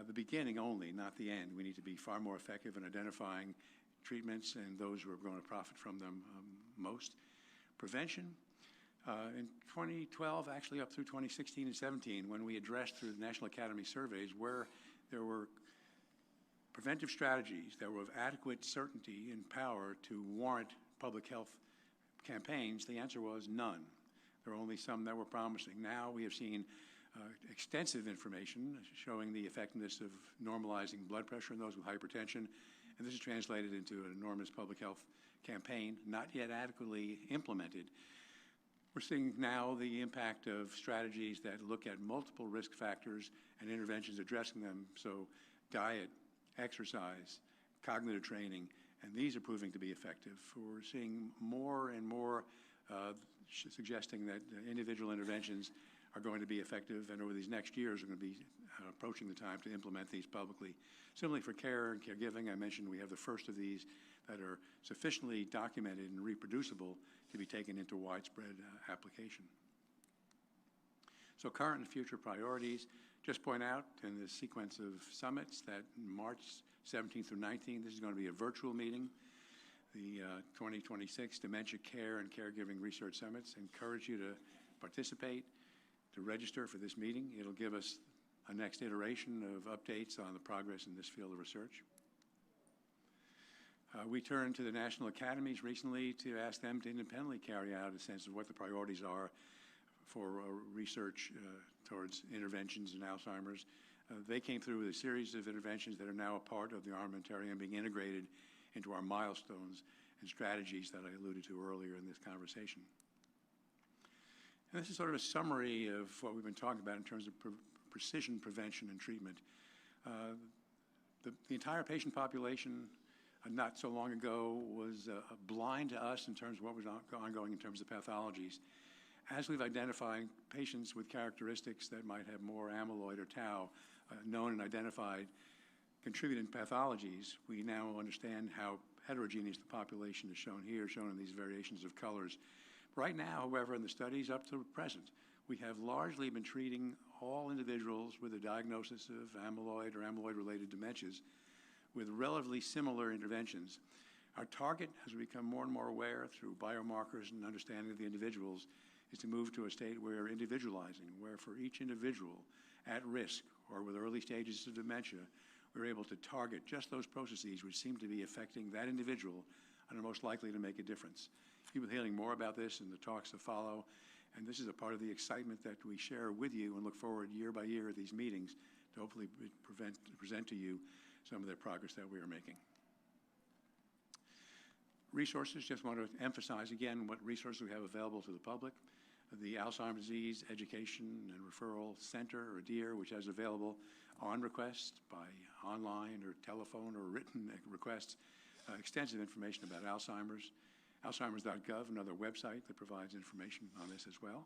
K: the beginning only, not the end. We need to be far more effective in identifying treatments and those who are going to profit from them most. Prevention, in 2012, actually up through 2016 and 17, when we addressed through the National Academy surveys where there were preventive strategies that were of adequate certainty and power to warrant public health campaigns, the answer was none. There were only some that were promising. Now we have seen extensive information showing the effectiveness of normalizing blood pressure in those with hypertension, and this is translated into an enormous public health campaign, not yet adequately implemented. We're seeing now the impact of strategies that look at multiple risk factors and interventions addressing them, so diet, exercise, cognitive training, and these are proving to be effective. We're seeing more and more suggesting that individual interventions are going to be effective, and over these next years we're going to be approaching the time to implement these publicly. Similarly for care and caregiving, I mentioned we have the first of these that are sufficiently documented and reproducible to be taken into widespread application. So current and future priorities, just point out in the sequence of summits that March 17th through 19th, this is going to be a virtual meeting. The 2026 Dementia Care and Caregiving Research Summits. Encourage you to participate, to register for this meeting. It'll give us a next iteration of updates on the progress in this field of research. We turned to the national academies recently to ask them to independently carry out a sense of what the priorities are for research towards interventions in Alzheimer's. They came through with a series of interventions that are now a part of the armamentarium being integrated into our milestones and strategies that I alluded to earlier in this conversation. And this is sort of a summary of what we've been talking about in terms of precision prevention and treatment. The entire patient population not so long ago was blind to us in terms of what was ongoing in terms of pathologies. As we've identified patients with characteristics that might have more amyloid or tau known and identified contributing pathologies, we now understand how heterogeneous the population is shown here, shown in these variations of colors. Right now, however, in the studies up to the present, we have largely been treating all individuals with a diagnosis of amyloid or amyloid-related dementias with relatively similar interventions. Our target, as we become more and more aware through biomarkers and understanding of the individuals, is to move to a state where we're individualizing, where for each individual at risk or with early stages of dementia, we're able to target just those processes which seem to be affecting that individual and are most likely to make a difference. You'll be hearing more about this in the talks to follow, and this is a part of the excitement that we share with you and look forward year by year at these meetings to hopefully present to you some of the progress that we are making. Resources, just want to emphasize again what resources we have available to the public. The Alzheimer's Disease Education and Referral Center, or DEAR, which is available on request by online or telephone or written requests, extensive information about Alzheimer's. Alzheimers.gov, another website that provides information on this as well.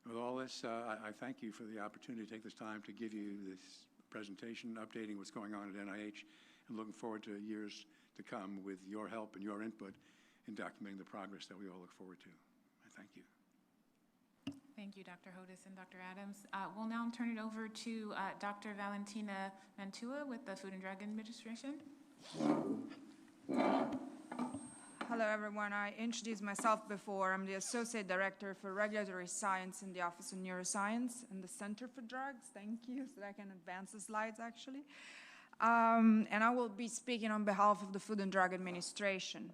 K: And with all this, I thank you for the opportunity to take this time to give you this presentation, updating what's going on at NIH, and looking forward to years to come with your help and your input in documenting the progress that we all look forward to. I thank you.
Q: Thank you, Dr. Hodis and Dr. Adams. We'll now turn it over to Dr. Valentina Mantua with the Food and Drug Administration.
L: Hello, everyone. I introduced myself before. I'm the Associate Director for Regulatory Science in the Office of Neuroscience and the Center for Drugs. Thank you, so that I can advance the slides, actually. And I will be speaking on behalf of the Food and Drug Administration.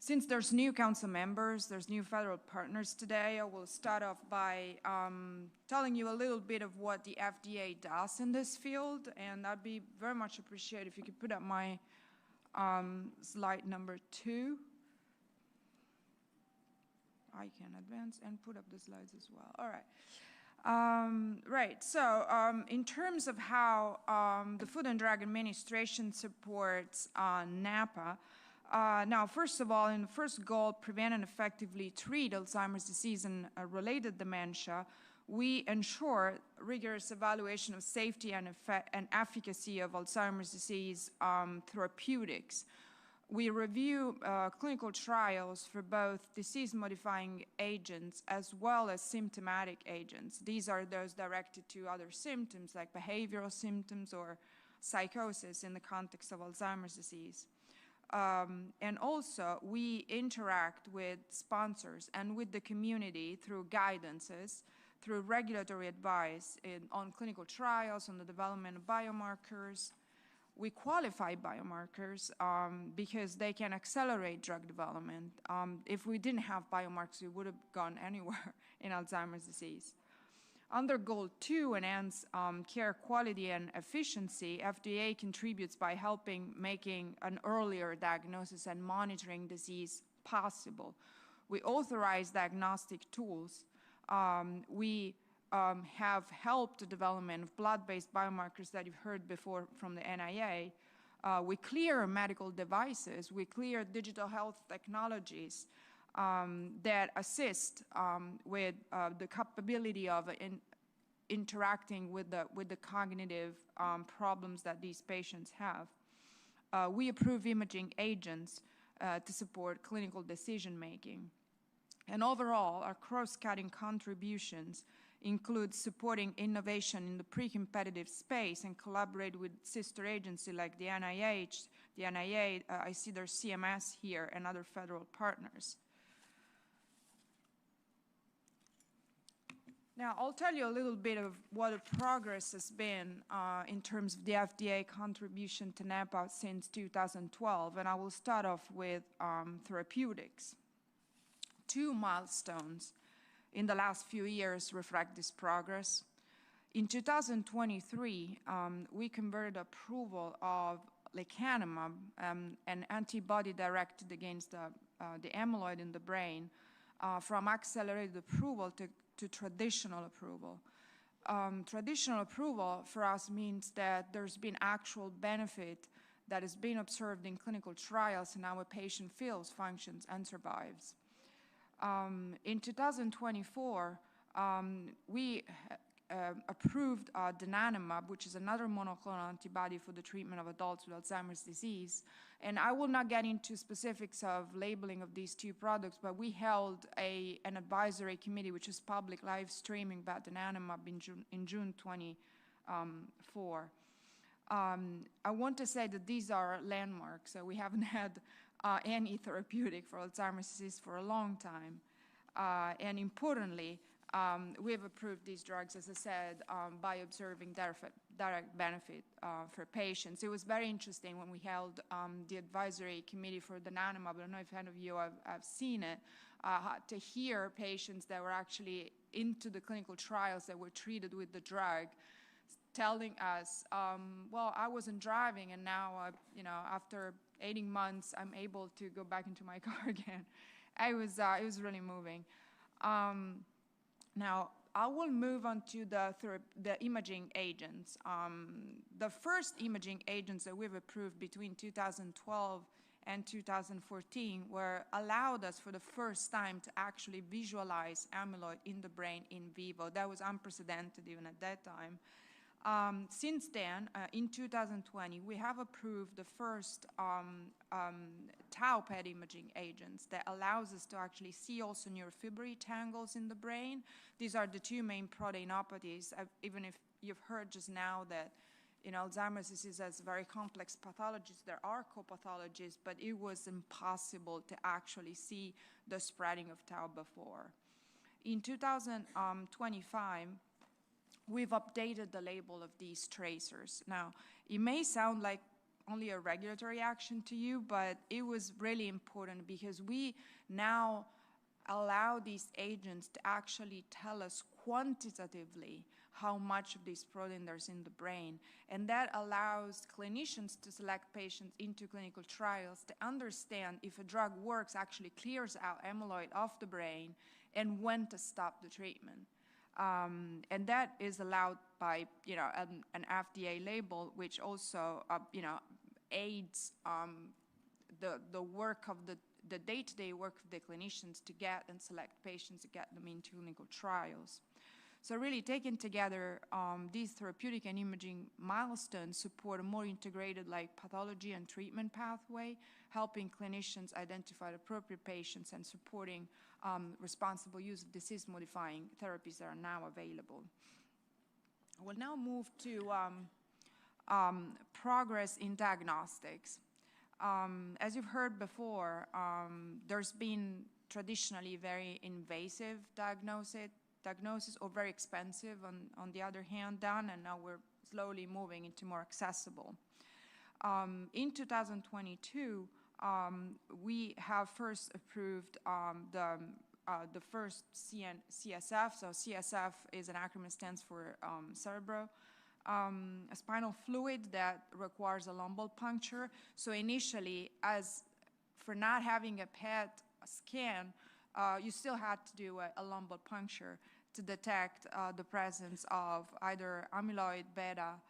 L: Since there's new council members, there's new federal partners today, I will start off by telling you a little bit of what the FDA does in this field, and I'd be very much appreciated if you could put up my slide number 2. I can advance and put up the slides as well. All right. Right, so in terms of how the Food and Drug Administration supports NAPA, now, first of all, in the first goal, prevent and effectively treat Alzheimer's disease and related dementia, we ensure rigorous evaluation of safety and efficacy of Alzheimer's disease therapeutics. We review clinical trials for both disease-modifying agents as well as symptomatic agents. These are those directed to other symptoms like behavioral symptoms or psychosis in the context of Alzheimer's disease. And also, we interact with sponsors and with the community through guidances, through regulatory advice on clinical trials, on the development of biomarkers. We qualify biomarkers because they can accelerate drug development. If we didn't have biomarkers, we would have gone anywhere in Alzheimer's disease. Under Goal 2, enhance care quality and efficiency, FDA contributes by helping making an earlier diagnosis and monitoring disease possible. We authorize diagnostic tools. We have helped the development of blood-based biomarkers that you've heard before from the NIA. We clear medical devices. We clear digital health technologies that assist with the capability of interacting with the cognitive problems that these patients have. We approve imaging agents to support clinical decision-making. And overall, our cross-cutting contributions include supporting innovation in the pre-competitive space and collaborate with sister agencies like the NIH, the NIA, I see there's CMS here, and other federal partners. Now, I'll tell you a little bit of what the progress has been in terms of the FDA contribution to NAPA since 2012, and I will start off with therapeutics. 2 milestones in the last few years reflect this progress. In 2023, we converted approval of lecanemab, an antibody directed against the amyloid in the brain, from accelerated approval to traditional approval. Traditional approval for us means that there's been actual benefit that has been observed in clinical trials, and now a patient feels, functions, and survives. In 2024, we approved donanemab, which is another monoclonal antibody for the treatment of adults with Alzheimer's disease. And I will not get into specifics of labeling of these 2 products, but we held an advisory committee, which is public live streaming about donanemab in June 24. I want to say that these are landmarks. So we haven't had any therapeutic for Alzheimer's disease for a long time. And importantly, we have approved these drugs, as I said, by observing direct benefit for patients. It was very interesting when we held the advisory committee for donanemab. I don't know if any of you have seen it, to hear patients that were actually into the clinical trials that were treated with the drug telling us, well, I wasn't driving, and now, after 18 months, I'm able to go back into my car again. It was really moving. Now, I will move on to the imaging agents. The first imaging agents that we've approved between 2012 and 2014 were allowed us for the first time to actually visualize amyloid in the brain in vivo. That was unprecedented even at that time. Since then, in 2020, we have approved the first tau PET imaging agents that allows us to actually see also neurofibrillary tangles in the brain. These are the two main proteinopathies, even if you've heard just now that Alzheimer's disease has very complex pathologies. There are co-pathologies, but it was impossible to actually see the spreading of tau before. In 2025, we've updated the label of these tracers. Now, it may sound like only a regulatory action to you, but it was really important because we now allow these agents to actually tell us quantitatively how much of this protein there's in the brain. And that allows clinicians to select patients into clinical trials to understand if a drug works, actually clears out amyloid off the brain, and when to stop the treatment. And that is allowed by an FDA label, which also aids the work of the day-to-day work of the clinicians to get and select patients to get them into clinical trials. So really taken together, these therapeutic and imaging milestones support a more integrated pathology and treatment pathway, helping clinicians identify the appropriate patients and supporting responsible use of disease-modifying therapies that are now available. We'll now move to progress in diagnostics. As you've heard before, there's been traditionally very invasive diagnosis or very expensive on the other hand done, and now we're slowly moving into more accessible. In 2022, we have first approved the first CSF. So CSF is an acronym that stands for a spinal fluid that requires a lumbar puncture. So initially, as for not having a PET scan, you still had to do a lumbar puncture to detect the presence of either amyloid beta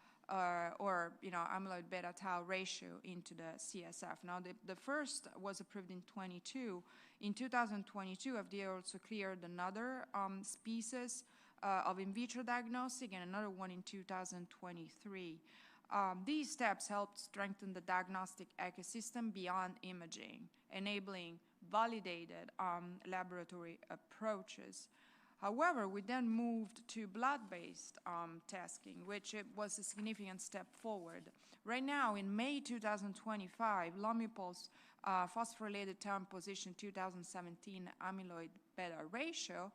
L: or amyloid beta tau ratio into the CSF. Now, the first was approved in 22. In 2022, FDA also cleared another species of in vitro diagnostic and another one in 2023. These steps helped strengthen the diagnostic ecosystem beyond imaging, enabling validated laboratory approaches. However, we then moved to blood-based testing, which it was a significant step forward. Right now, in May 2025, Lumipulse phosphorylated tau position 2017 amyloid beta ratio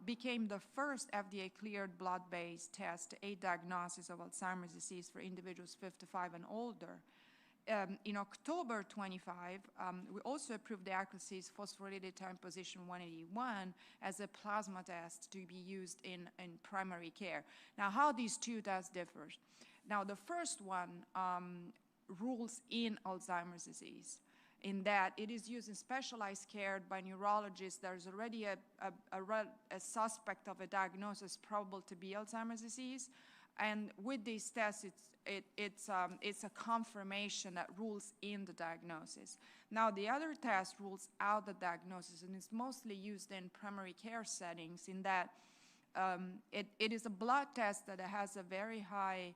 L: became the first FDA-cleared blood-based test to aid diagnosis of Alzheimer's disease for individuals 55 and older. In October 25, we also approved the Acclacis phosphorylated tau position 181 as a plasma test to be used in primary care. Now, how these two tests differ? Now, the first one rules in Alzheimer's disease, in that it is used in specialized care by neurologists. There's already a suspect of a diagnosis probable to be Alzheimer's disease. And with these tests, it's a confirmation that rules in the diagnosis. Now, the other test rules out the diagnosis, and it's mostly used in primary care settings in that it is a blood test that has a very high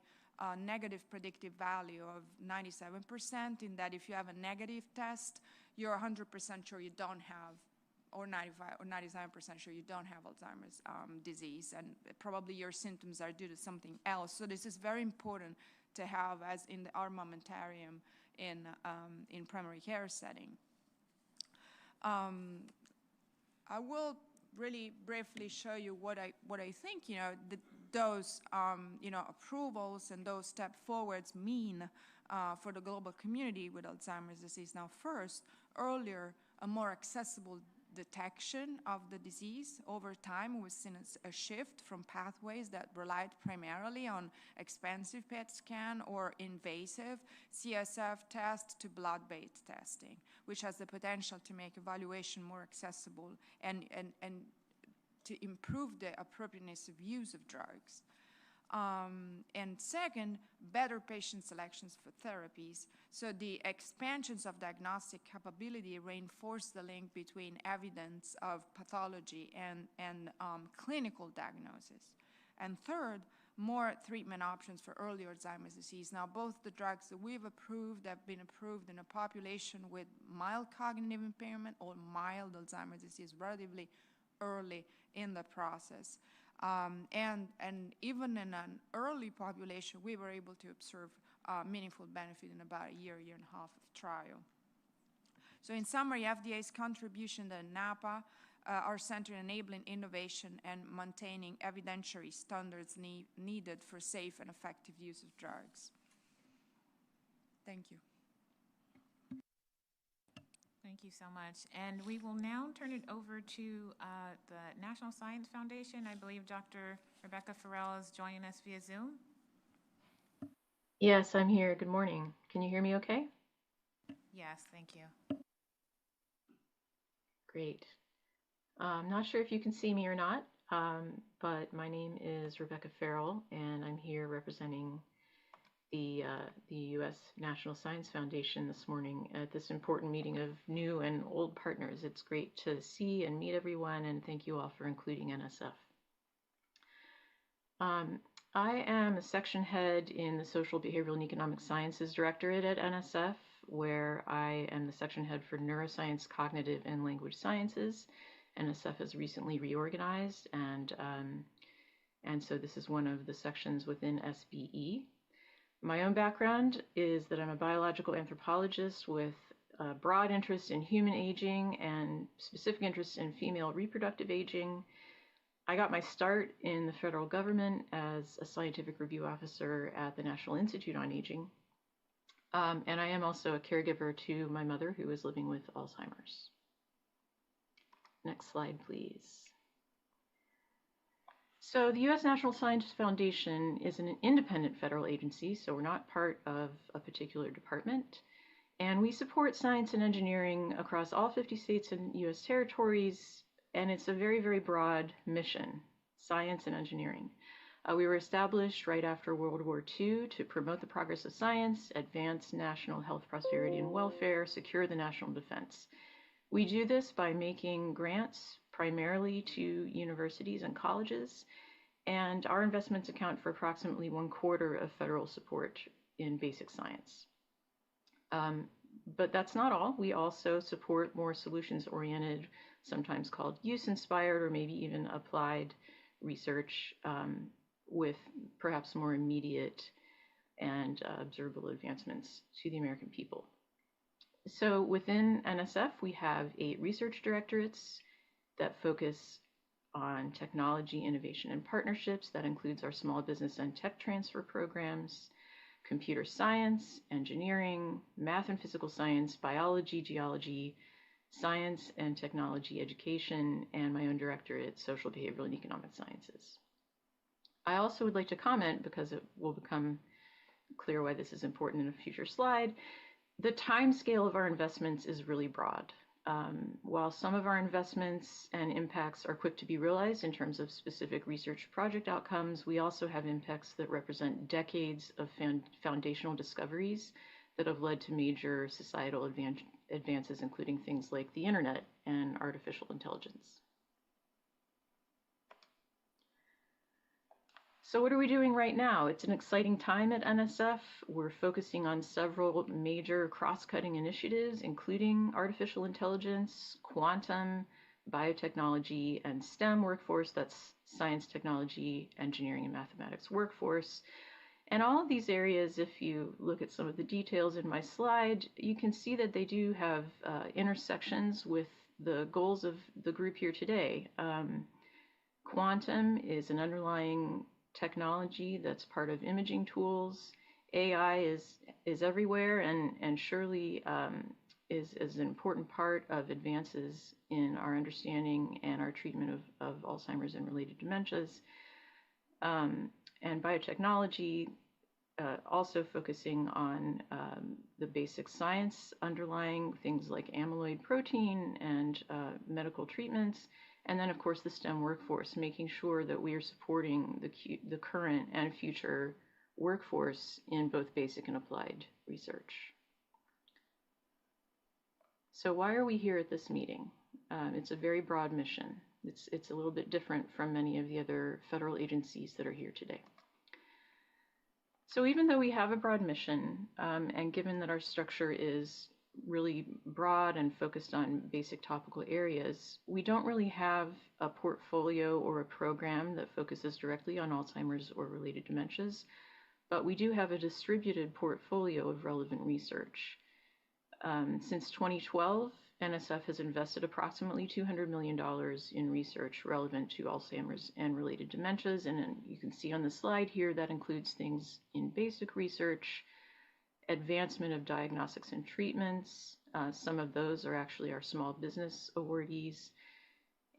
L: negative predictive value of 97%, in that if you have a negative test, you're 100% sure you don't have, or 95 or 97% sure you don't have Alzheimer's disease, and probably your symptoms are due to something else. So this is very important to have as in the armamentarium in primary care setting. I will really briefly show you what I think those approvals and those step forwards mean for the global community with Alzheimer's disease. Now, first, earlier, a more accessible detection of the disease over time. We've seen a shift from pathways that relied primarily on expensive PET scan or invasive CSF test to blood-based testing, which has the potential to make evaluation more accessible and to improve the appropriateness of use of drugs. And second, better patient selections for therapies. So the expansions of diagnostic capability reinforce the link between evidence of pathology and clinical diagnosis. And third, more treatment options for early Alzheimer's disease. Now, both the drugs that we've approved have been approved in a population with mild cognitive impairment or mild Alzheimer's disease relatively early in the process. And even in an early population, we were able to observe meaningful benefit in about a year and a half of trial. So in summary, FDA's contribution to NAPA are centered in enabling innovation and maintaining evidentiary standards needed for safe and effective use of drugs. Thank you.
Q: Thank you so much. And we will now turn it over to the National Science Foundation. I believe Dr. Rebecca Farrell is joining us via Zoom.
M: Yes, I'm here. Good morning. Can you hear me okay?
Q: Yes, thank you.
M: Great. I'm not sure if you can see me or not, but my name is Rebecca Farrell, and I'm here representing the U.S. National Science Foundation this morning at this important meeting of new and old partners. It's great to see and meet everyone, and thank you all for including NSF. I am a section head in the Social, Behavioral, and Economic Sciences Directorate at NSF, where I am the section head for Neuroscience, Cognitive, and Language Sciences. NSF has recently reorganized, and so this is one of the sections within SBE. My own background is that I'm a biological anthropologist with a broad interest in human aging and specific interest in female reproductive aging. I got my start in the federal government as a scientific review officer at the National Institute on Aging. And I am also a caregiver to my mother, who is living with Alzheimer's. Next slide, please. So the U.S. National Science Foundation is an independent federal agency, so we're not part of a particular department. And we support science and engineering across all 50 states and U.S. territories, and it's a very, very broad mission, science and engineering. We were established right after World War II to promote the progress of science, advance national health, prosperity, and welfare, secure the national defense. We do this by making grants primarily to universities and colleges, and our investments account for approximately 1/4 of federal support in basic science. But that's not all. We also support more solutions-oriented, sometimes called use-inspired or maybe even applied research with perhaps more immediate and observable advancements to the American people. So within NSF, we have 8 research directorates that focus on technology, innovation, and partnerships. That includes our small business and tech transfer programs, computer science, engineering, math and physical science, biology, geology, science and technology education, and my own directorate, social, behavioral, and economic sciences. I also would like to comment, because it will become clear why this is important in a future slide, the time scale of our investments is really broad. While some of our investments and impacts are quick to be realized in terms of specific research project outcomes, we also have impacts that represent decades of foundational discoveries that have led to major societal advances, including things like the internet and artificial intelligence. So what are we doing right now? It's an exciting time at NSF. We're focusing on several major cross-cutting initiatives, including artificial intelligence, quantum, biotechnology, and STEM workforce. That's science, technology, engineering, and mathematics workforce. And all of these areas, if you look at some of the details in my slide, you can see that they do have intersections with the goals of the group here today. Quantum is an underlying technology that's part of imaging tools. AI is everywhere and surely is an important part of advances in our understanding and our treatment of Alzheimer's and related dementias. And biotechnology, also focusing on the basic science underlying things like amyloid protein and medical treatments. And then, of course, the STEM workforce, making sure that we are supporting the current and future workforce in both basic and applied research. So why are we here at this meeting? It's a very broad mission. It's a little bit different from many of the other federal agencies that are here today. So even though we have a broad mission, and given that our structure is really broad and focused on basic topical areas, we don't really have a portfolio or a program that focuses directly on Alzheimer's or related dementias, but we do have a distributed portfolio of relevant research. Since 2012, NSF has invested approximately $200 million in research relevant to Alzheimer's and related dementias, and you can see on the slide here that includes things in basic research, advancement of diagnostics and treatments. Some of those are actually our small business awardees.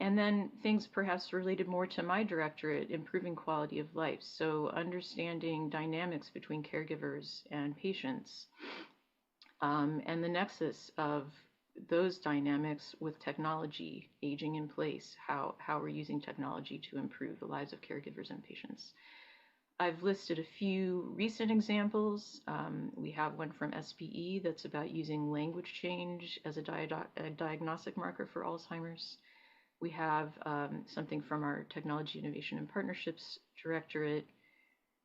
M: And then things perhaps related more to my directorate, improving quality of life. So understanding dynamics between caregivers and patients, and the nexus of those dynamics with technology, aging in place, how we're using technology to improve the lives of caregivers and patients. I've listed a few recent examples. We have one from SPE that's about using language change as a diagnostic marker for Alzheimer's. We have something from our Technology Innovation and Partnerships Directorate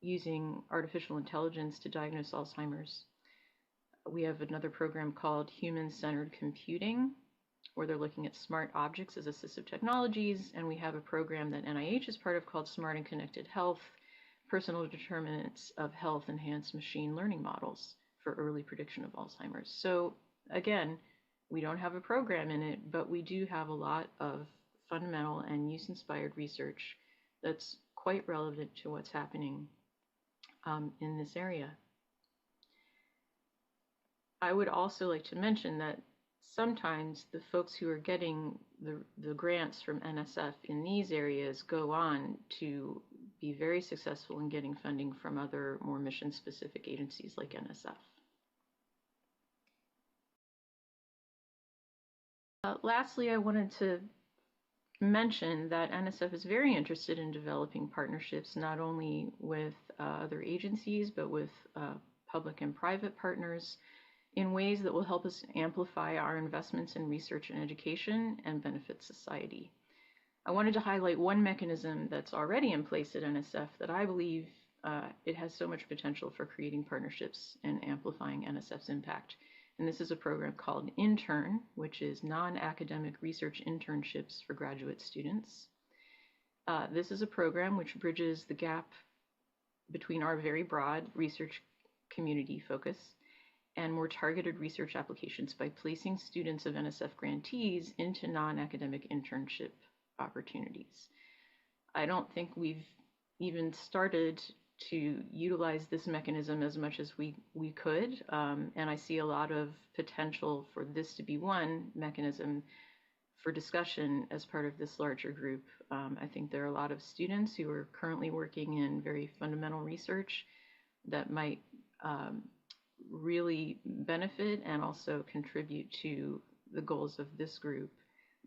M: using artificial intelligence to diagnose Alzheimer's. We have another program called Human-Centered Computing, where they're looking at smart objects as assistive technologies, and we have a program that NIH is part of called Smart and Connected Health, Personal Determinants of Health Enhanced Machine Learning Models for early prediction of Alzheimer's. So again, we don't have a program in it, but we do have a lot of fundamental and use-inspired research that's quite relevant to what's happening in this area. I would also like to mention that sometimes the folks who are getting the grants from NSF in these areas go on to be very successful in getting funding from other more mission-specific agencies like NSF. Lastly, I wanted to mention that NSF is very interested in developing partnerships not only with other agencies, but with public and private partners in ways that will help us amplify our investments in research and education and benefit society. I wanted to highlight one mechanism that's already in place at NSF that I believe it has so much potential for creating partnerships and amplifying NSF's impact. And this is a program called Intern, which is non-academic research internships for graduate students. This is a program which bridges the gap between our very broad research community focus and more targeted research applications by placing students of NSF grantees into non-academic internship opportunities. I don't think we've even started to utilize this mechanism as much as we could, and I see a lot of potential for this to be one mechanism for discussion as part of this larger group. I think there are a lot of students who are currently working in very fundamental research that might really benefit and also contribute to the goals of this group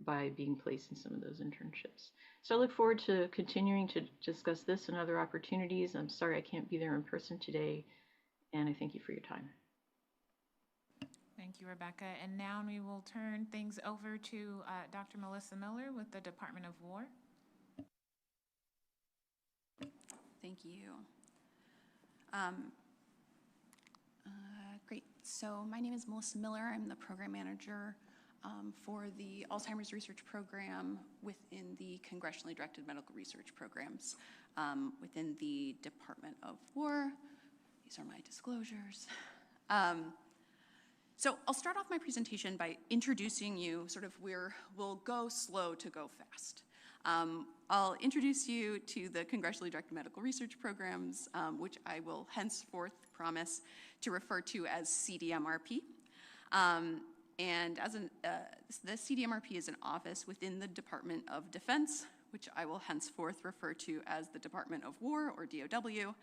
M: by being placed in some of those internships. So I look forward to continuing to discuss this and other opportunities. I'm sorry I can't be there in person today, and I thank you for your time.
Q: Thank you, Rebecca. And now we will turn things over to Dr. Melissa Miller with the Department of War.
O: Thank you. Great. So my name is Melissa Miller. I'm the program manager for the Alzheimer's Research Program within the Congressionally Directed Medical Research Programs within the Department of War. These are my disclosures. So I'll start off my presentation by introducing you, we'll go slow to go fast. I'll introduce you to the Congressionally Directed Medical Research Programs, which I will henceforth promise to refer to as CDMRP. And as the CDMRP is an office within the Department of Defense, which I will henceforth refer to as the Department of War, or DOW.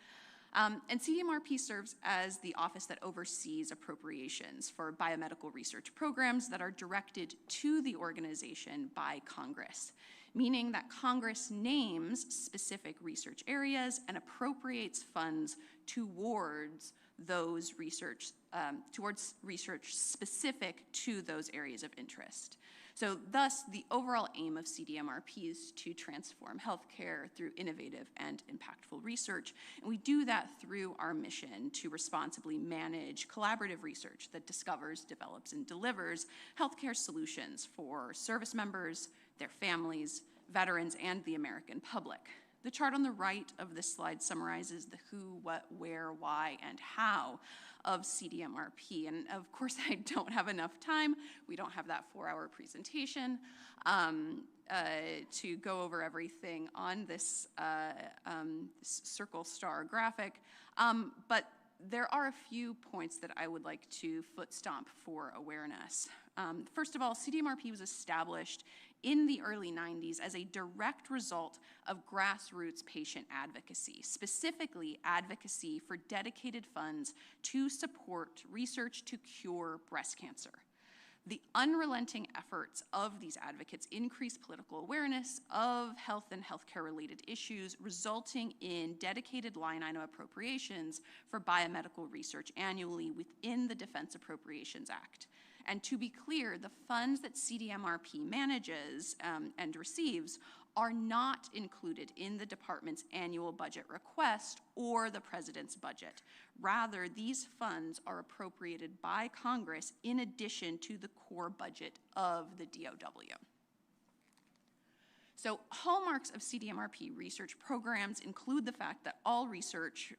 O: And CDMRP serves as the office that oversees appropriations for biomedical research programs that are directed to the organization by Congress, meaning that Congress names specific research areas and appropriates funds towards those research, towards research specific to those areas of interest. So thus, the overall aim of CDMRP is to transform healthcare through innovative and impactful research. And we do that through our mission to responsibly manage collaborative research that discovers, develops, and delivers healthcare solutions for service members, their families, veterans, and the American public. The chart on the right of this slide summarizes the who, what, where, why, and how of CDMRP. And of course, I don't have enough time. We don't have that 4-hour presentation to go over everything on this circle star graphic. But there are a few points that I would like to foot stomp for awareness. First of all, CDMRP was established in the early 90s as a direct result of grassroots patient advocacy, specifically advocacy for dedicated funds to support research to cure breast cancer. The unrelenting efforts of these advocates increased political awareness of health and healthcare-related issues, resulting in dedicated line item appropriations for biomedical research annually within the Defense Appropriations Act. And to be clear, the funds that CDMRP manages and receives are not included in the department's annual budget request or the president's budget. Rather, these funds are appropriated by Congress in addition to the core budget of the DOW. So hallmarks of CDMRP research programs include the fact that all research,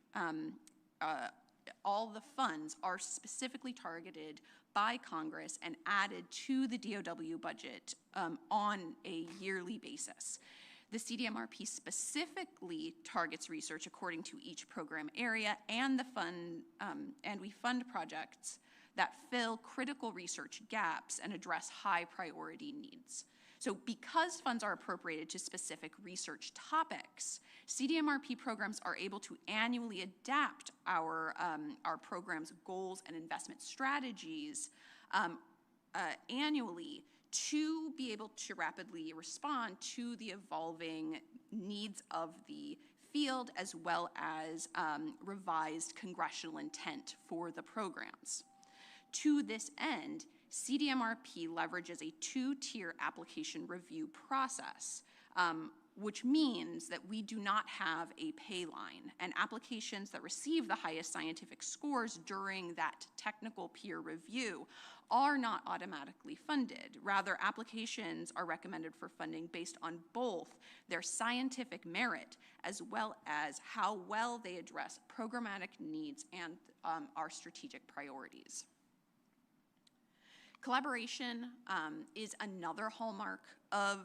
O: all the funds are specifically targeted by Congress and added to the DOW budget on a yearly basis. The CDMRP specifically targets research according to each program area, and we fund projects that fill critical research gaps and address high priority needs. So because funds are appropriated to specific research topics, CDMRP programs are able to annually adapt our program's goals and investment strategies annually to be able to rapidly respond to the evolving needs of the field, as well as revised congressional intent for the programs. To this end, CDMRP leverages a 2-tier application review process, which means that we do not have a pay line, and applications that receive the highest scientific scores during that technical peer review are not automatically funded. Rather, applications are recommended for funding based on both their scientific merit as well as how well they address programmatic needs and our strategic priorities. Collaboration is another hallmark of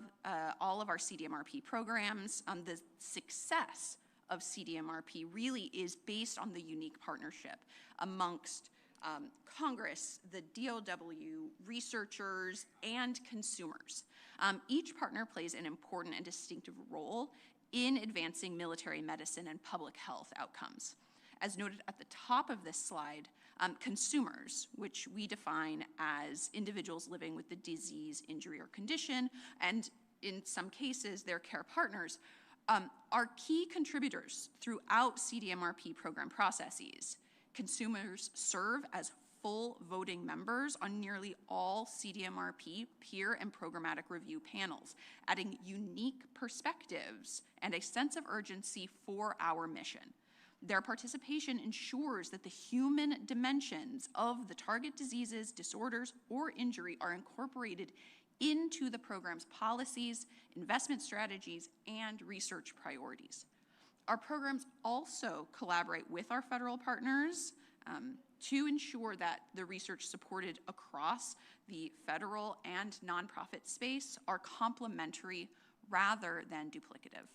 O: all of our CDMRP programs. The success of CDMRP really is based on the unique partnership amongst Congress, the DOW, researchers, and consumers. Each partner plays an important and distinctive role in advancing military medicine and public health outcomes. As noted at the top of this slide, consumers, which we define as individuals living with the disease, injury, or condition, and in some cases, their care partners, are key contributors throughout CDMRP program processes. Consumers serve as full voting members on nearly all CDMRP peer and programmatic review panels, adding unique perspectives and a sense of urgency for our mission. Their participation ensures that the human dimensions of the target diseases, disorders, or injury are incorporated into the program's policies, investment strategies, and research priorities. Our programs also collaborate with our federal partners to ensure that the research supported across the federal and nonprofit space are complementary rather than duplicative.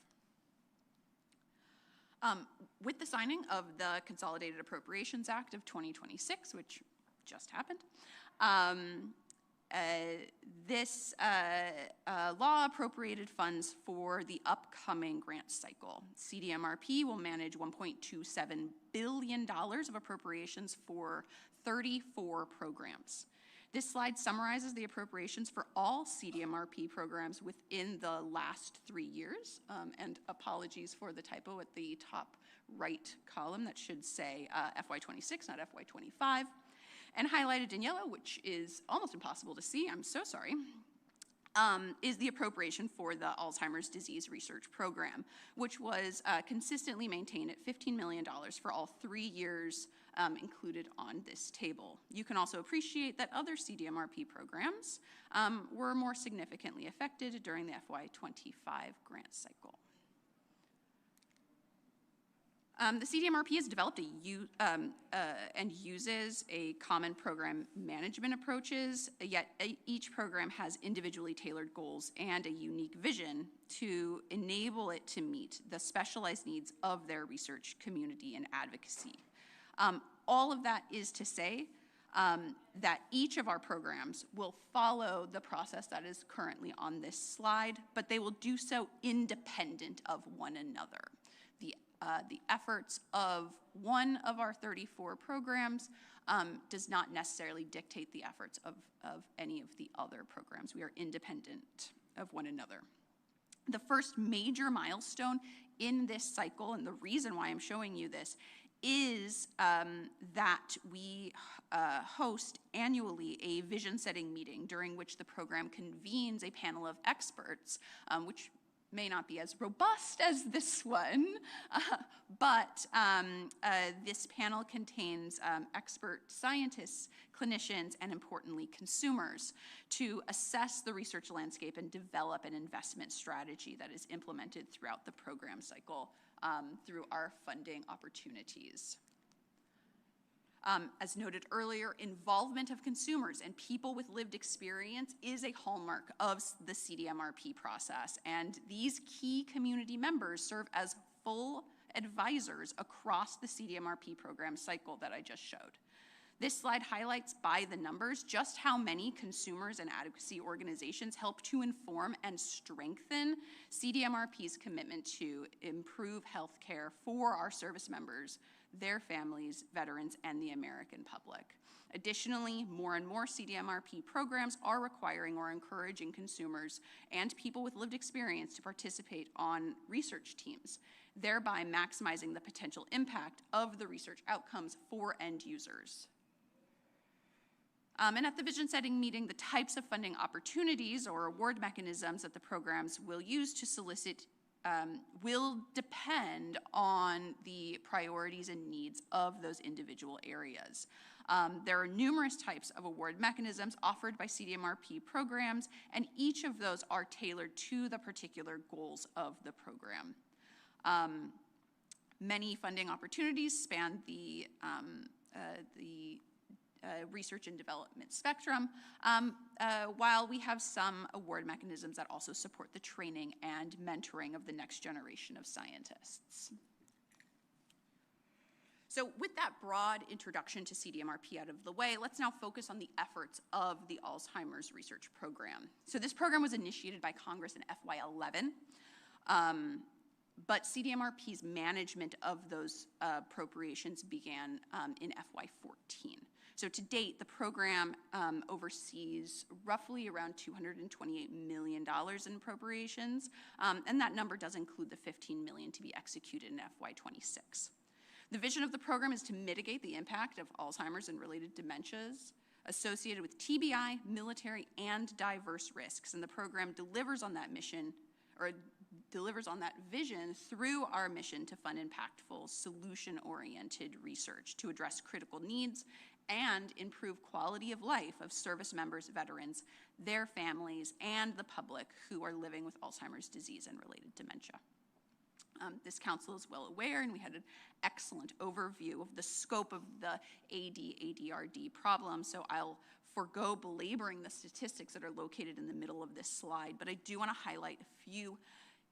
O: With the signing of the Consolidated Appropriations Act of 2026, which just happened, this law appropriated funds for the upcoming grant cycle. CDMRP will manage $1.27 billion of appropriations for 34 programs. This slide summarizes the appropriations for all CDMRP programs within the last 3 years, and apologies for the typo at the top right column that should say FY26, not FY25. And highlighted in yellow, which is almost impossible to see, I'm so sorry, is the appropriation for the Alzheimer's Disease Research Program, which was consistently maintained at $15 million for all 3 years included on this table. You can also appreciate that other CDMRP programs were more significantly affected during the FY25 grant cycle. The CDMRP has developed and uses a common program management approaches, yet each program has individually tailored goals and a unique vision to enable it to meet the specialized needs of their research community and advocacy. All of that is to say that each of our programs will follow the process that is currently on this slide, but they will do so independent of one another. The efforts of one of our 34 programs does not necessarily dictate the efforts of any of the other programs. We are independent of one another. The first major milestone in this cycle, and the reason why I'm showing you this, is that we host annually a vision-setting meeting during which the program convenes a panel of experts, which may not be as robust as this one, but this panel contains expert scientists, clinicians, and importantly, consumers to assess the research landscape and develop an investment strategy that is implemented throughout the program cycle through our funding opportunities. As noted earlier, involvement of consumers and people with lived experience is a hallmark of the CDMRP process, and these key community members serve as full advisors across the CDMRP program cycle that I just showed. This slide highlights by the numbers just how many consumers and advocacy organizations help to inform and strengthen CDMRP's commitment to improve health care for our service members, their families, veterans, and the American public. Additionally, more and more CDMRP programs are requiring or encouraging consumers and people with lived experience to participate on research teams, thereby maximizing the potential impact of the research outcomes for end users. And at the vision setting meeting, the types of funding opportunities or award mechanisms that the programs will use to solicit will depend on the priorities and needs of those individual areas. There are numerous types of award mechanisms offered by CDMRP programs, and each of those are tailored to the particular goals of the program. Many funding opportunities span the research and development spectrum, while we have some award mechanisms that also support the training and mentoring of the next generation of scientists. So with that broad introduction to CDMRP out of the way, let's now focus on the efforts of the Alzheimer's Research Program. So this program was initiated by Congress in FY11, but CDMRP's management of those appropriations began in FY14. So to date, the program oversees roughly around $228 million in appropriations, and that number does include the $15 million to be executed in FY26. The vision of the program is to mitigate the impact of Alzheimer's and related dementias associated with TBI, military, and diverse risks, and the program delivers on that mission, or delivers on that vision through our mission to fund impactful, solution-oriented research to address critical needs and improve quality of life of service members, veterans, their families, and the public who are living with Alzheimer's disease and related dementia. This council is well aware, and we had an excellent overview of the scope of the AD-ADRD problem, so I'll forego belaboring the statistics that are located in the middle of this slide, but I do want to highlight a few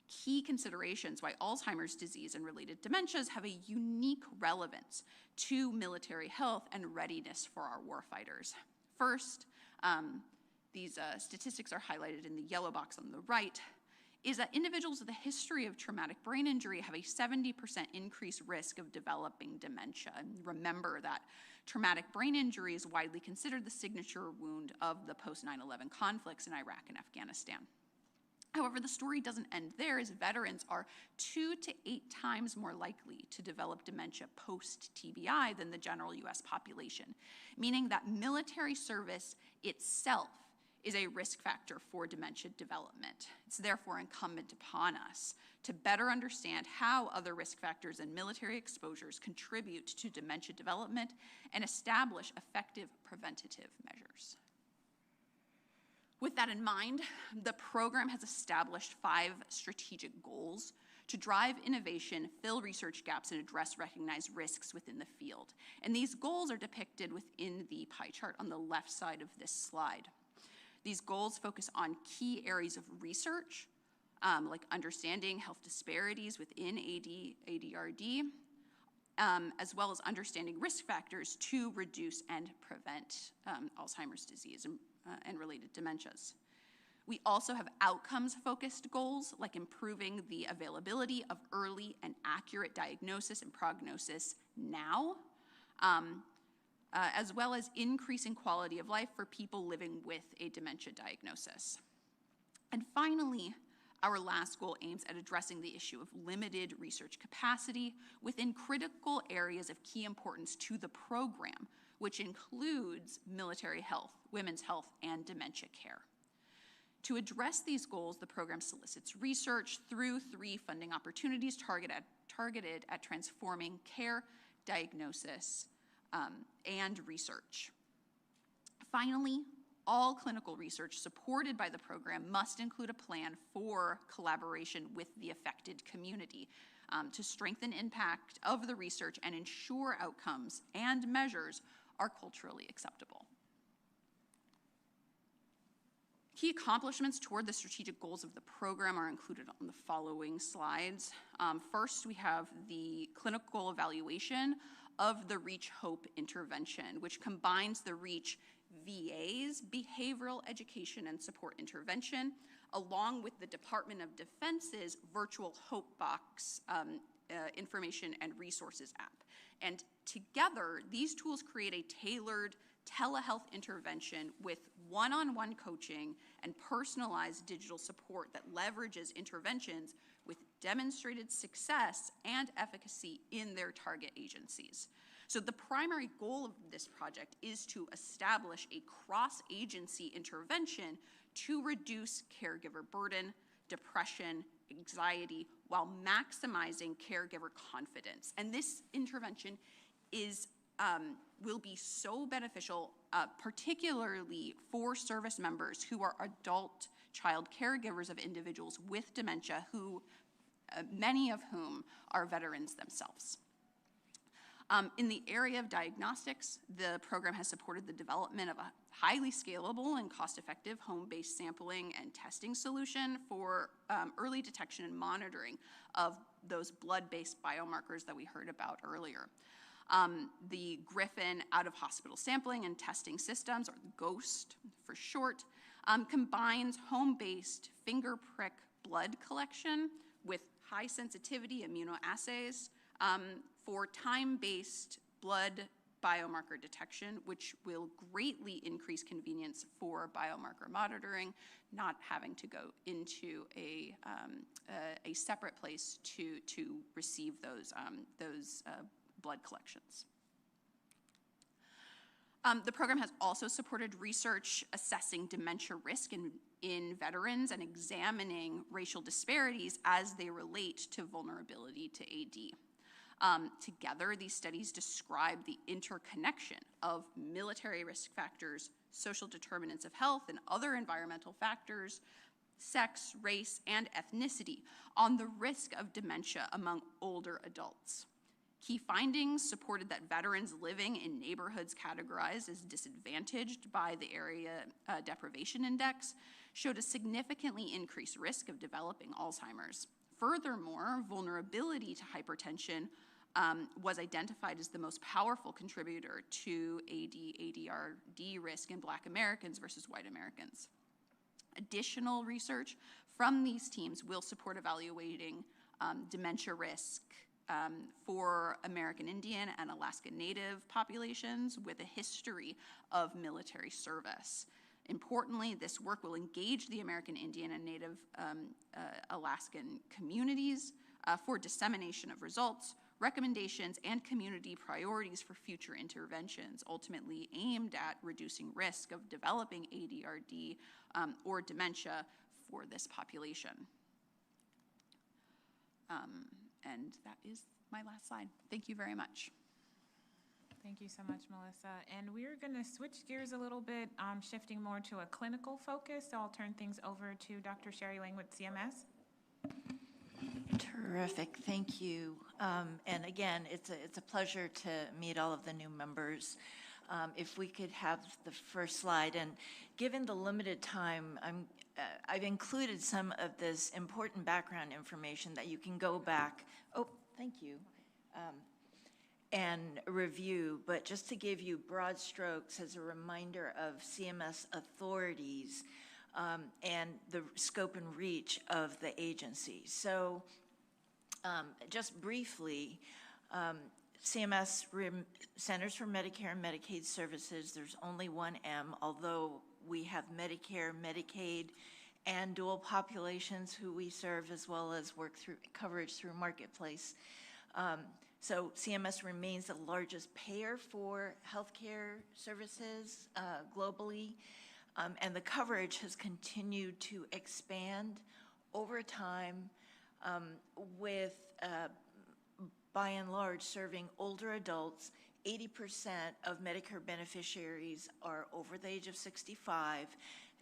O: key considerations why Alzheimer's disease and related dementias have a unique relevance to military health and readiness for our warfighters. First, these statistics are highlighted in the yellow box on the right, is that individuals with a history of traumatic brain injury have a 70% increased risk of developing dementia. And remember that traumatic brain injury is widely considered the signature wound of the post-9/11 conflicts in Iraq and Afghanistan. However, the story doesn't end there, as veterans are 2 to 8 times more likely to develop dementia post-TBI than the general US population, meaning that military service itself is a risk factor for dementia development. It's therefore incumbent upon us to better understand how other risk factors and military exposures contribute to dementia development and establish effective preventative measures. With that in mind, the program has established 5 strategic goals to drive innovation, fill research gaps, and address recognized risks within the field. And these goals are depicted within the pie chart on the left side of this slide. These goals focus on key areas of research, like understanding health disparities within ADRD, as well as understanding risk factors to reduce and prevent Alzheimer's disease and related dementias. We also have outcomes-focused goals, like improving the availability of early and accurate diagnosis and prognosis now, as well as increasing quality of life for people living with a dementia diagnosis. And finally, our last goal aims at addressing the issue of limited research capacity within critical areas of key importance to the program, which includes military health, women's health, and dementia care. To address these goals, the program solicits research through 3 funding opportunities targeted at transforming care, diagnosis, and research. Finally, all clinical research supported by the program must include a plan for collaboration with the affected community to strengthen impact of the research and ensure outcomes and measures are culturally acceptable. Key accomplishments toward the strategic goals of the program are included on the following slides. First, we have the clinical evaluation of the REACH Hope intervention, which combines the REACH VA's Behavioral Education and Support Intervention, along with the Department of Defense's Virtual Hope Box information and resources app. And together, these tools create a tailored telehealth intervention with one-on-one coaching and personalized digital support that leverages interventions with demonstrated success and efficacy in their target agencies. So the primary goal of this project is to establish a cross-agency intervention to reduce caregiver burden, depression, anxiety, while maximizing caregiver confidence. And this intervention will be so beneficial, particularly for service members who are adult child caregivers of individuals with dementia, many of whom are veterans themselves. In the area of diagnostics, the program has supported the development of a highly scalable and cost-effective home-based sampling and testing solution for early detection and monitoring of those blood-based biomarkers that we heard about earlier. The Griffin out-of-hospital sampling and testing systems, or GHOST for short, combines home-based finger prick blood collection with high-sensitivity immunoassays for time-based blood biomarker detection, which will greatly increase convenience for biomarker monitoring, not having to go into a separate place to receive those blood collections. The program has also supported research assessing dementia risk in veterans and examining racial disparities as they relate to vulnerability to AD. Together, these studies describe the interconnection of military risk factors, social determinants of health, and other environmental factors, sex, race, and ethnicity on the risk of dementia among older adults. Key findings supported that veterans living in neighborhoods categorized as disadvantaged by the Area Deprivation Index showed a significantly increased risk of developing Alzheimer's. Furthermore, vulnerability to hypertension was identified as the most powerful contributor to AD-ADRD risk in Black Americans versus white Americans. Additional research from these teams will support evaluating dementia risk for American Indian and Alaska Native populations with a history of military service. Importantly, this work will engage the American Indian and Native Alaskan communities for dissemination of results, recommendations, and community priorities for future interventions, ultimately aimed at reducing risk of developing ADRD or dementia for this population. And that is my last slide. Thank you very much.
P: Thank you so much, Melissa. And we're going to switch gears a little bit, shifting more to a clinical focus. So I'll turn things over to Dr. Sherry Lang with CMS.
D: Terrific, thank you. And again, it's a pleasure to meet all of the new members. If we could have the first slide, and given the limited time, I've included some of this important background information that you can go back. Oh, thank you. And review, but just to give you broad strokes as a reminder of CMS authorities and the scope and reach of the agency. So just briefly, CMS Centers for Medicare and Medicaid Services, there's only one M, although we have Medicare, Medicaid, and dual populations who we serve, as well as work through coverage through Marketplace. So CMS remains the largest payer for healthcare services globally, and the coverage has continued to expand over time with, by and large, serving older adults. 80% of Medicare beneficiaries are over the age of 65.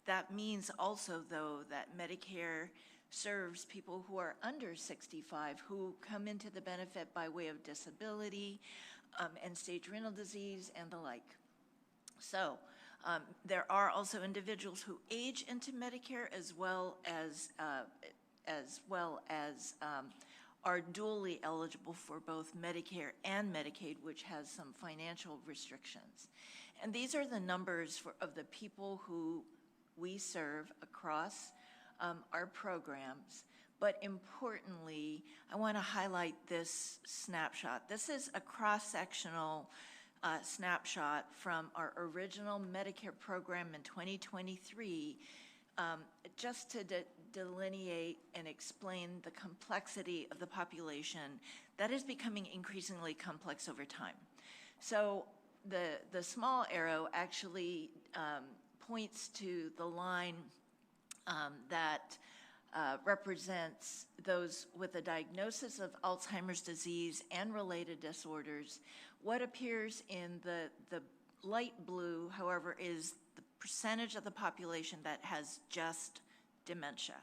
D: That means also, though, that Medicare serves people who are under 65 who come into the benefit by way of disability, end-stage renal disease, and the like. So there are also individuals who age into Medicare as well as are dually eligible for both Medicare and Medicaid, which has some financial restrictions. And these are the numbers of the people who we serve across our programs, but importantly, I want to highlight this snapshot. This is a cross-sectional snapshot from our original Medicare program in 2023, just to delineate and explain the complexity of the population that is becoming increasingly complex over time. So the small arrow actually points to the line that represents those with a diagnosis of Alzheimer's disease and related disorders. What appears in the light blue, however, is the percentage of the population that has just dementia.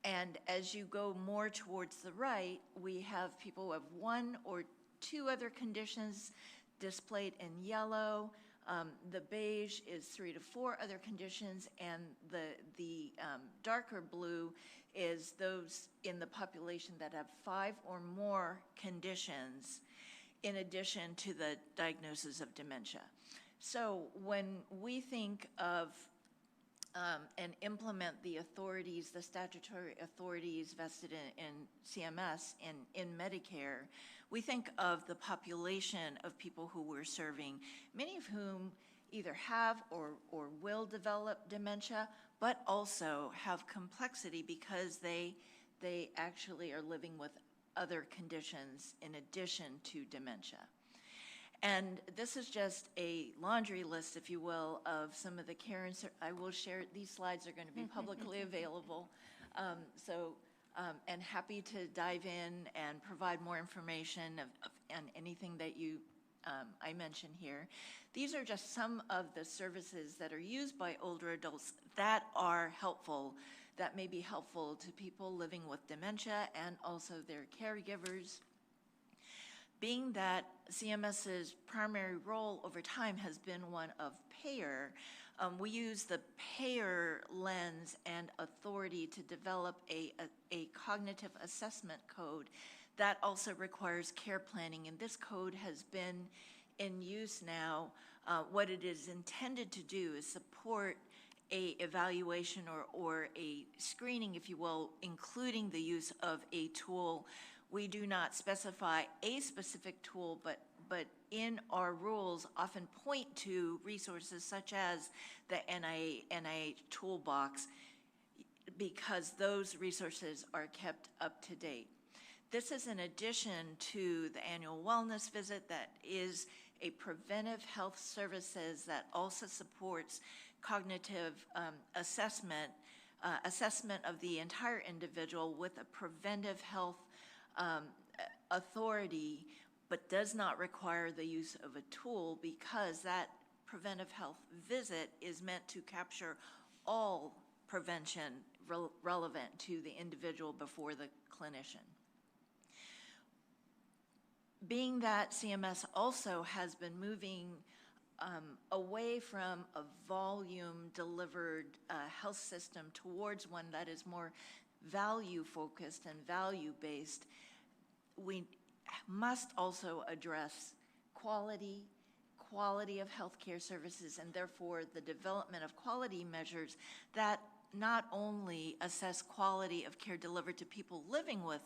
D: And as you go more towards the right, we have people who have one or two other conditions displayed in yellow. The beige is 3 to 4 other conditions, and the darker blue is those in the population that have 5 or more conditions in addition to the diagnosis of dementia. So when we think of and implement the authorities, the statutory authorities vested in CMS and in Medicare, we think of the population of people who we're serving, many of whom either have or will develop dementia, but also have complexity because they actually are living with other conditions in addition to dementia. And this is just a laundry list, if you will, of some of the care and I will share, these slides are going to be publicly available. And happy to dive in and provide more information on anything that I mention here. These are just some of the services that are used by older adults that are helpful, that may be helpful to people living with dementia and also their caregivers. Being that CMS's primary role over time has been one of payer, we use the payer lens and authority to develop a cognitive assessment code that also requires care planning, and this code has been in use now. What it is intended to do is support a evaluation or a screening, if you will, including the use of a tool. We do not specify a specific tool, but in our rules often point to resources such as the NIH toolbox because those resources are kept up to date. This is in addition to the annual wellness visit that is a preventive health services that also supports cognitive assessment of the entire individual with a preventive health authority, but does not require the use of a tool because that preventive health visit is meant to capture all prevention relevant to the individual before the clinician. Being that CMS also has been moving away from a volume-delivered health system towards one that is more value-focused and value-based, we must also address quality of healthcare services, and therefore the development of quality measures that not only assess quality of care delivered to people living with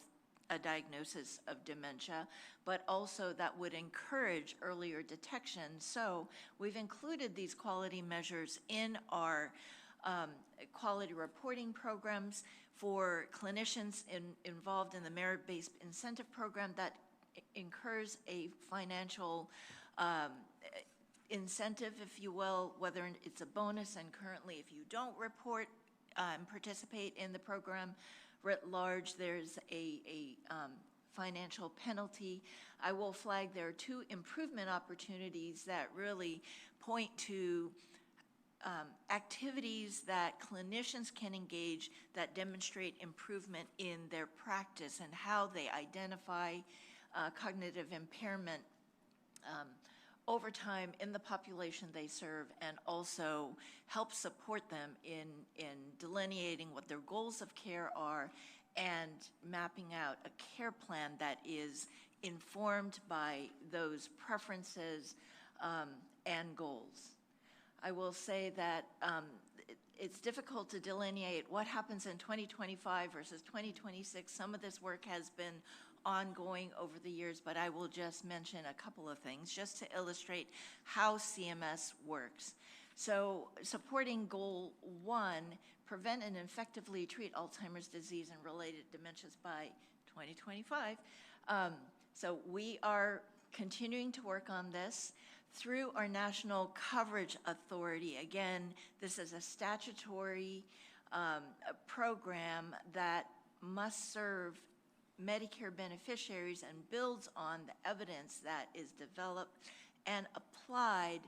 D: a diagnosis of dementia, but also that would encourage earlier detection. So we've included these quality measures in our quality reporting programs for clinicians involved in the merit-based incentive program that incurs a financial incentive, if you will, whether it's a bonus, and currently if you don't report and participate in the program writ large, there's a financial penalty. I will flag there are two improvement opportunities that really point to activities that clinicians can engage that demonstrate improvement in their practice and how they identify cognitive impairment over time in the population they serve, and also help support them in delineating what their goals of care are and mapping out a care plan that is informed by those preferences and goals. I will say that it's difficult to delineate what happens in 2025 versus 2026. Some of this work has been ongoing over the years, but I will just mention a couple of things just to illustrate how CMS works. So supporting Goal 1, prevent and effectively treat Alzheimer's disease and related dementias by 2025. So we are continuing to work on this through our National Coverage Authority. Again, this is a statutory program that must serve Medicare beneficiaries and builds on the evidence that is developed and applied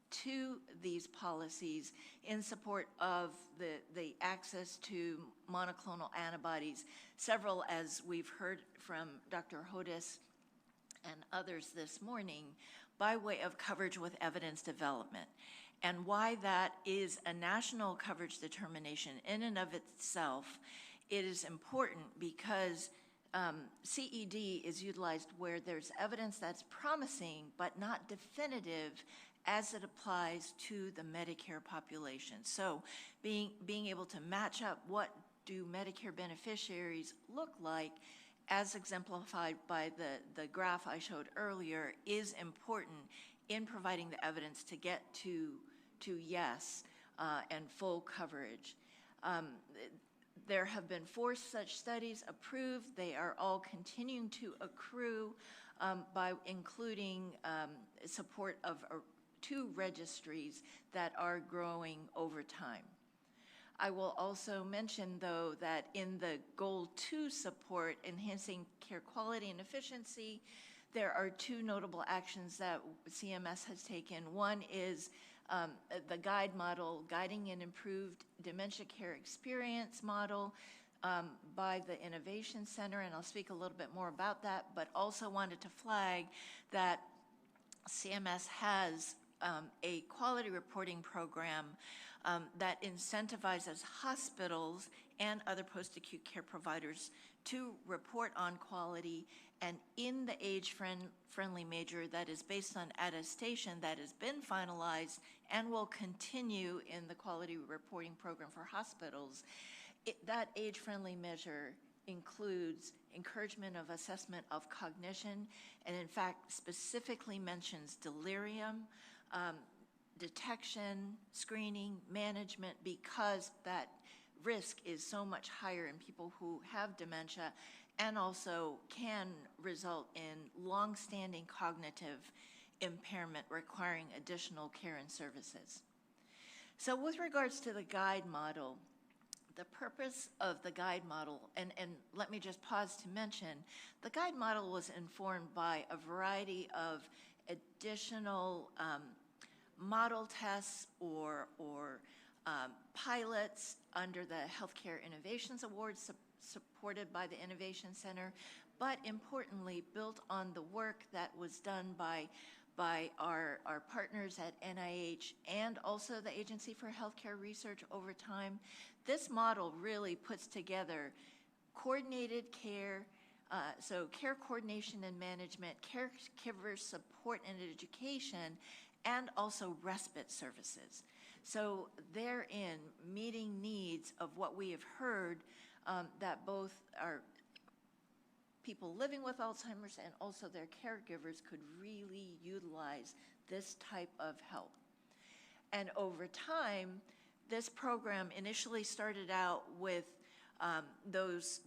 D: to these policies in support of the access to monoclonal antibodies. Several, as we've heard from Dr. Hodis and others this morning, by way of coverage with evidence development. And why that is a national coverage determination in and of itself, it is important because CED is utilized where there's evidence that's promising but not definitive as it applies to the Medicare population. So being able to match up what do Medicare beneficiaries look like as exemplified by the graph I showed earlier is important in providing the evidence to get to yes and full coverage. There have been 4 such studies approved. They are all continuing to accrue by including support of 2 registries that are growing over time. I will also mention, though, that in the Goal 2 support, enhancing care quality and efficiency, there are 2 notable actions that CMS has taken. One is the GUIDE model, Guiding an Improved Dementia Care Experience model by the Innovation Center, and I'll speak a little bit more about that, but also wanted to flag that CMS has a quality reporting program that incentivizes hospitals and other post-acute care providers to report on quality, and in the age-friendly measure that is based on attestation that has been finalized and will continue in the quality reporting program for hospitals, that age-friendly measure includes encouragement of assessment of cognition, and in fact specifically mentions delirium, detection, screening, management, because that risk is so much higher in people who have dementia, and also can result in long-standing cognitive impairment requiring additional care and services. So with regards to the guide model, the purpose of the guide model, and let me just pause to mention, the guide model was informed by a variety of additional model tests or pilots under the Healthcare Innovations Awards supported by the Innovation Center, but importantly built on the work that was done by our partners at NIH and also the Agency for Healthcare Research over time. This model really puts together coordinated care, so care coordination and management, caregiver support and education, and also respite services. So therein, meeting needs of what we have heard that both our people living with Alzheimer's and also their caregivers could really utilize this type of help. And over time, this program initially started out with those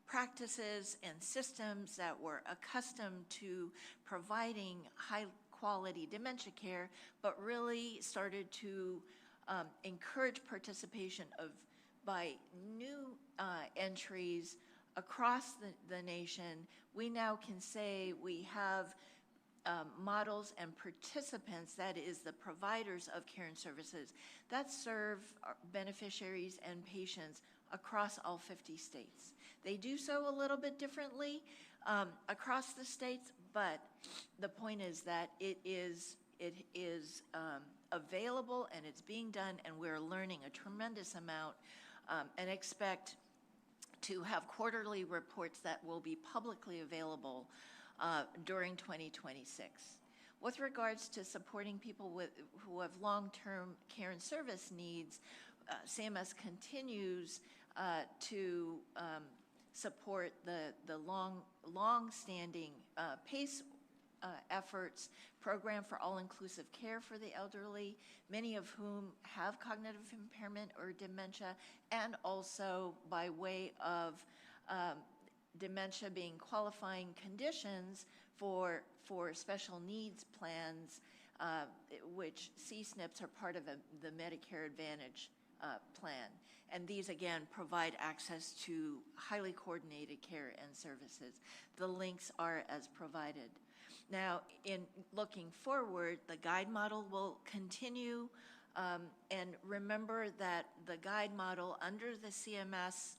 D: practices and systems that were accustomed to providing high-quality dementia care, but really started to encourage participation by new entries across the nation. We now can say we have models and participants, that is the providers of care and services, that serve beneficiaries and patients across all 50 states. They do so a little bit differently across the states, but the point is that it is available and it's being done, and we're learning a tremendous amount and expect to have quarterly reports that will be publicly available during 2026. With regards to supporting people who have long-term care and service needs, CMS continues to support the long-standing PACE efforts, Program for All-Inclusive Care for the Elderly, many of whom have cognitive impairment or dementia, and also by way of dementia being qualifying conditions for special needs plans, which CSNPs are part of the Medicare Advantage plan. And these, again, provide access to highly coordinated care and services. The links are as provided. Now, in looking forward, the guide model will continue, and remember that the guide model under the CMMI's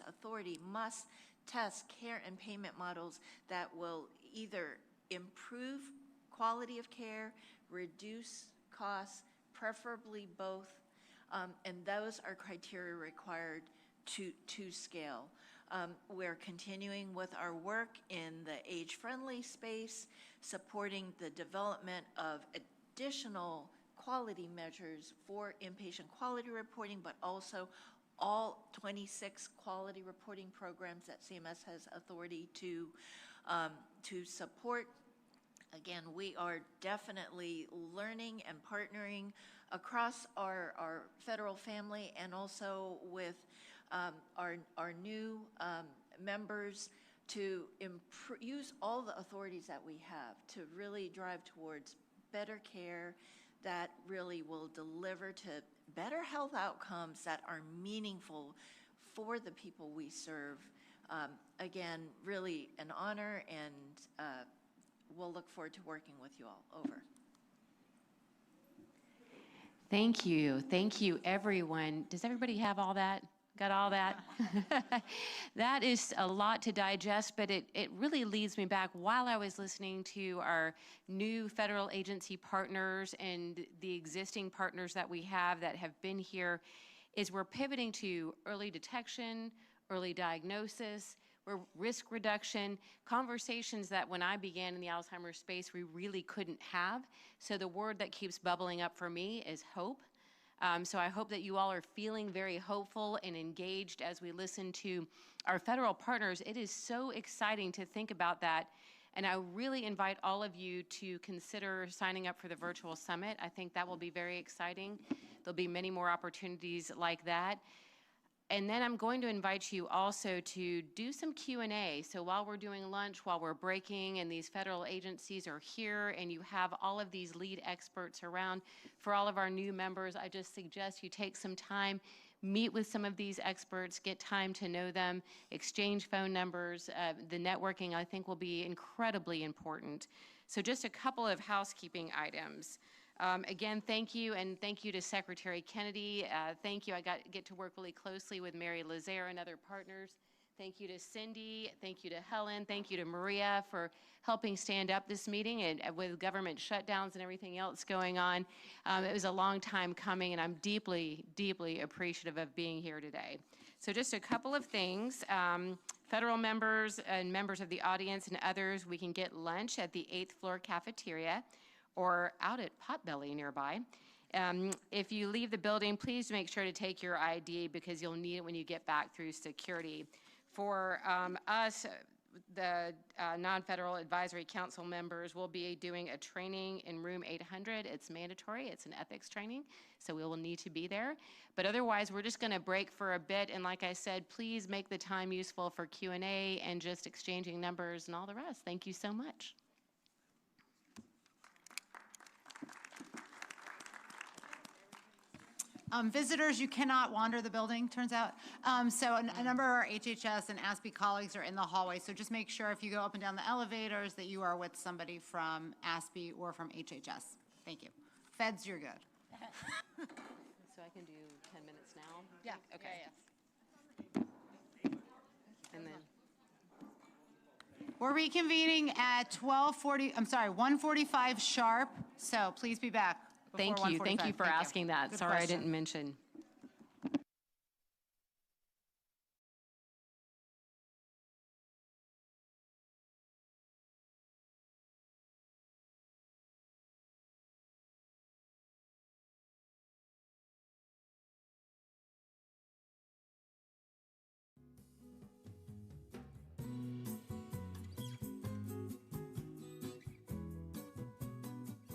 D: authority must test care and payment models that will either improve quality of care, reduce costs, preferably both, and those are criteria required to scale. We're continuing with our work in the age-friendly space, supporting the development of additional quality measures for inpatient quality reporting, but also all 26 quality reporting programs that CMS has authority to support. Again, we are definitely learning and partnering across our federal family and also with our new members to use all the authorities that we have to really drive towards better care that really will deliver to better health outcomes that are meaningful for the people we serve. Again, really an honor, and we'll look forward to working with you all. Over.
E: Thank you. Thank you, everyone. Does everybody have all that? Got all that? That is a lot to digest, but it really leads me back while I was listening to our new federal agency partners and the existing partners that we have that have been here, is we're pivoting to early detection, early diagnosis, risk reduction, conversations that when I began in the Alzheimer's space, we really couldn't have. So the word that keeps bubbling up for me is hope. So I hope that you all are feeling very hopeful and engaged as we listen to our federal partners. It is so exciting to think about that. And I really invite all of you to consider signing up for the virtual summit. I think that will be very exciting. There'll be many more opportunities like that. And then I'm going to invite you also to do some Q&A. So while we're doing lunch, while we're breaking, and these federal agencies are here, and you have all of these lead experts around, for all of our new members, I just suggest you take some time, meet with some of these experts, get time to know them, exchange phone numbers. The networking, I think, will be incredibly important. So just a couple of housekeeping items. Again, thank you, and thank you to Secretary Kennedy. Thank you. I get to work really closely with Mary Lazare and other partners. Thank you to Cindy. Thank you to Helen. Thank you to Maria for helping stand up this meeting, and with government shutdowns and everything else going on. It was a long time coming, and I'm deeply, deeply appreciative of being here today. So just a couple of things. Federal members and members of the audience and others, we can get lunch at the 8th floor cafeteria or out at Potbelly nearby. If you leave the building, please make sure to take your ID because you'll need it when you get back through security. For us, the non-federal advisory council members will be doing a training in room 800. It's mandatory. It's an ethics training, so we will need to be there. But otherwise, we're just going to break for a bit, and like I said, please make the time useful for Q&A and just exchanging numbers and all the rest. Thank you so much.
A: Visitors, you cannot wander the building, turns out. So a number of our HHS and ASPE colleagues are in the hallway, so just make sure if you go up and down the elevators that you are with somebody from ASPE or from HHS. Thank you. Feds, you're good.
E: So I can do 10 minutes now?
A: Yeah.
E: Okay.
A: Yeah.
E: And then
A: we're reconvening at 1:45 sharp, so please be back.
E: Thank you. Thank you for asking that.
A: Good
E: Sorry
A: question.
E: I didn't mention.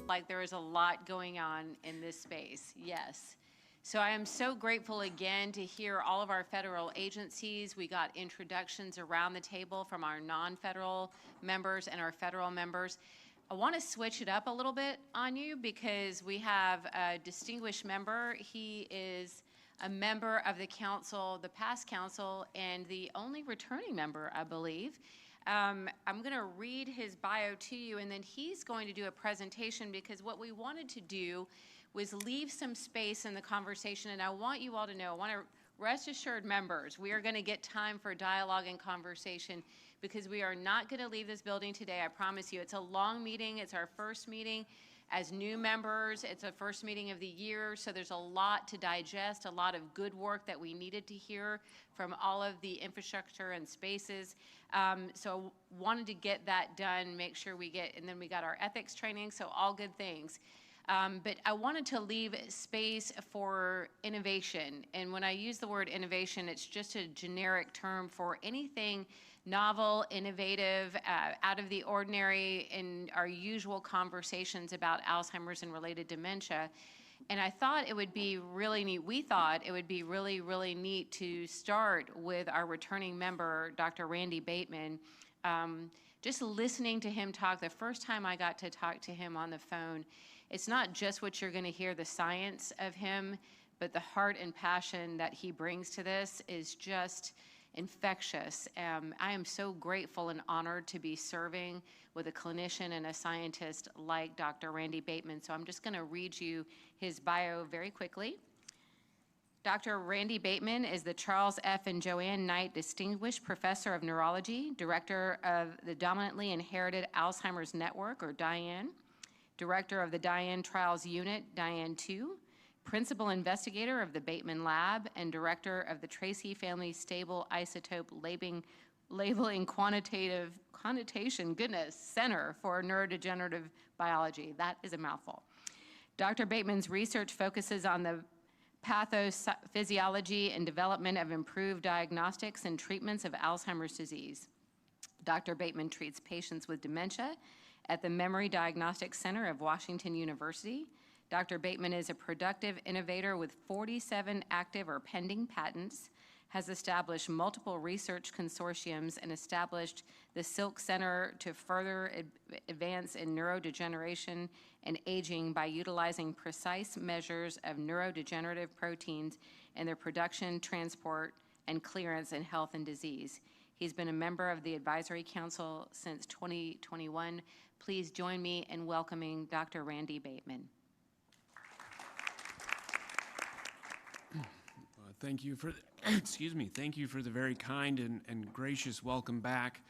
E: Like there is a lot going on in this space, yes. So I am so grateful again to hear all of our federal agencies. We got introductions around the table from our non-federal members and our federal members. I want to switch it up a little bit on you because we have a distinguished member. He is a member of the council, the past council, and the only returning member, I believe. I'm going to read his bio to you, and then he's going to do a presentation because what we wanted to do was leave some space in the conversation, and I want you all to know, I want to rest assured members, we are going to get time for dialogue and conversation because we are not going to leave this building today, I promise you. It's a long meeting. It's our first meeting as new members. It's the first meeting of the year, so there's a lot to digest, a lot of good work that we needed to hear from all of the infrastructure and spaces. So wanted to get that done, make sure we get, and then we got our ethics training, so all good things. But I wanted to leave space for innovation. And when I use the word innovation, it's just a generic term for anything novel, innovative, out of the ordinary in our usual conversations about Alzheimer's and related dementia. And I thought it would be really neat, we thought it would be really, really neat to start with our returning member, Dr. Randy Bateman. Just listening to him talk, the first time I got to talk to him on the phone, it's not just what you're going to hear, the science of him, but the heart and passion that he brings to this is just infectious. I am so grateful and honored to be serving with a clinician and a scientist like Dr. Randy Bateman. So I'm just going to read you his bio very quickly. Dr. Randy Bateman is the Charles F. and Joanne Knight Distinguished Professor of Neurology, Director of the Dominantly Inherited Alzheimer's Network, or DIAN, Director of the DIAN Trials Unit, DIAN 2, Principal Investigator of the Bateman Lab, and Director of the Tracy Family Stable Isotope Labeling Quantitation Center for Neurodegenerative Biology. That is a mouthful. Dr. Bateman's research focuses on the pathophysiology and development of improved diagnostics and treatments of Alzheimer's disease. Dr. Bateman treats patients with dementia at the Memory Diagnostic Center of Washington University. Dr. Bateman is a productive innovator with 47 active or pending patents, has established multiple research consortiums and established the Silk Center to further advance in neurodegeneration and aging by utilizing precise measures of neurodegenerative proteins and their production, transport, and clearance in health and disease. He's been a member of the Advisory Council since 2021. Please join me in welcoming Dr. Randy Bateman.
R: Thank you for, excuse me, thank you for the very kind and gracious welcome back.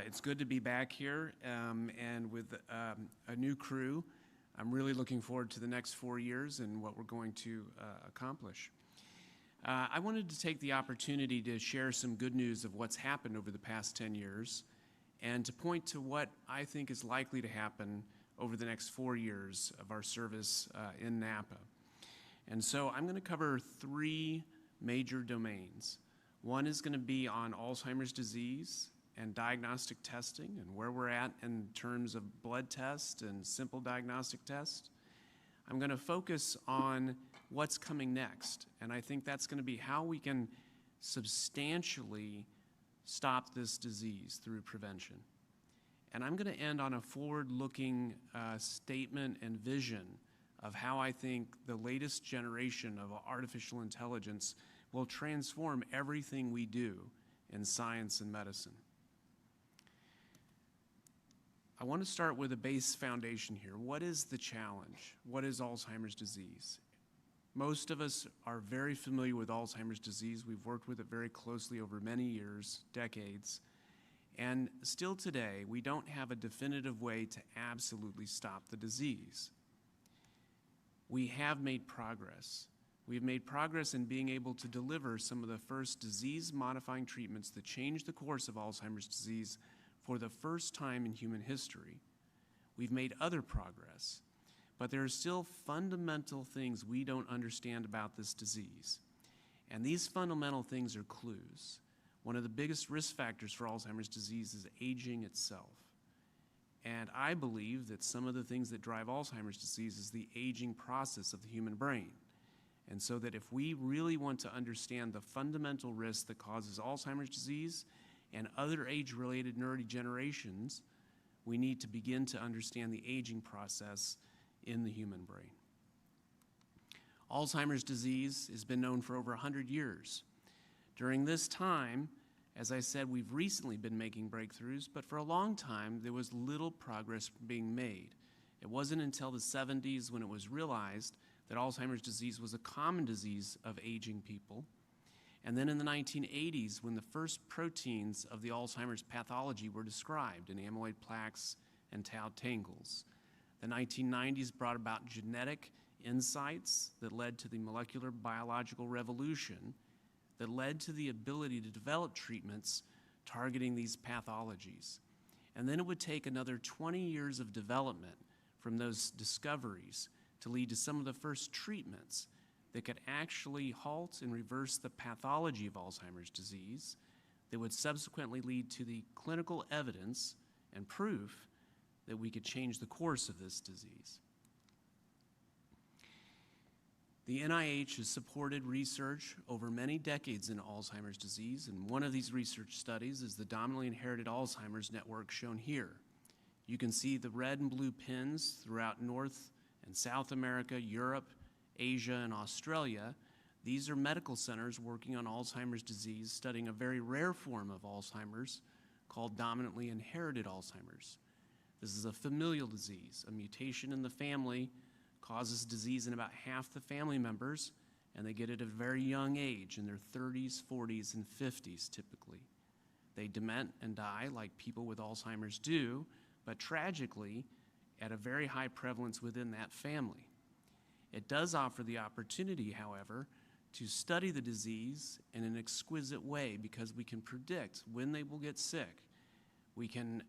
R: It's good to be back here and with a new crew. I'm really looking forward to the next 4 years and what we're going to accomplish. I wanted to take the opportunity to share some good news of what's happened over the past 10 years and to point to what I think is likely to happen over the next 4 years of our service in NAPA. And so I'm going to cover 3 major domains. One is going to be on Alzheimer's disease and diagnostic testing and where we're at in terms of blood tests and simple diagnostic tests. I'm going to focus on what's coming next, and I think that's going to be how we can substantially stop this disease through prevention. And I'm going to end on a forward-looking statement and vision of how I think the latest generation of artificial intelligence will transform everything we do in science and medicine. I want to start with a base foundation here. What is the challenge? What is Alzheimer's disease? Most of us are very familiar with Alzheimer's disease. We've worked with it very closely over many years, decades. And still today, we don't have a definitive way to absolutely stop the disease. We have made progress. We've made progress in being able to deliver some of the first disease-modifying treatments that change the course of Alzheimer's disease for the first time in human history. We've made other progress, but there are still fundamental things we don't understand about this disease. And these fundamental things are clues. One of the biggest risk factors for Alzheimer's disease is aging itself. And I believe that some of the things that drive Alzheimer's disease is the aging process of the human brain. And so that if we really want to understand the fundamental risk that causes Alzheimer's disease and other age-related neurodegenerations, we need to begin to understand the aging process in the human brain. Alzheimer's disease has been known for over 100 years. During this time, as I said, we've recently been making breakthroughs, but for a long time, there was little progress being made. It wasn't until the 70s when it was realized that Alzheimer's disease was a common disease of aging people. And then in the 1980s, when the first proteins of the Alzheimer's pathology were described in amyloid plaques and tau tangles. The 1990s brought about genetic insights that led to the molecular biological revolution that led to the ability to develop treatments targeting these pathologies. And then it would take another 20 years of development from those discoveries to lead to some of the first treatments that could actually halt and reverse the pathology of Alzheimer's disease that would subsequently lead to the clinical evidence and proof that we could change the course of this disease. The NIH has supported research over many decades in Alzheimer's disease, and one of these research studies is the Dominantly Inherited Alzheimer's Network shown here. You can see the red and blue pins throughout North and South America, Europe, Asia, and Australia. These are medical centers working on Alzheimer's disease, studying a very rare form of Alzheimer's called dominantly inherited Alzheimer's. This is a familial disease. A mutation in the family causes disease in about half the family members, and they get it at a very young age, in their 30s, 40s, and 50s typically. They dement and die like people with Alzheimer's do, but tragically, at a very high prevalence within that family. It does offer the opportunity, however, to study the disease in an exquisite way because we can predict when they will get sick. We can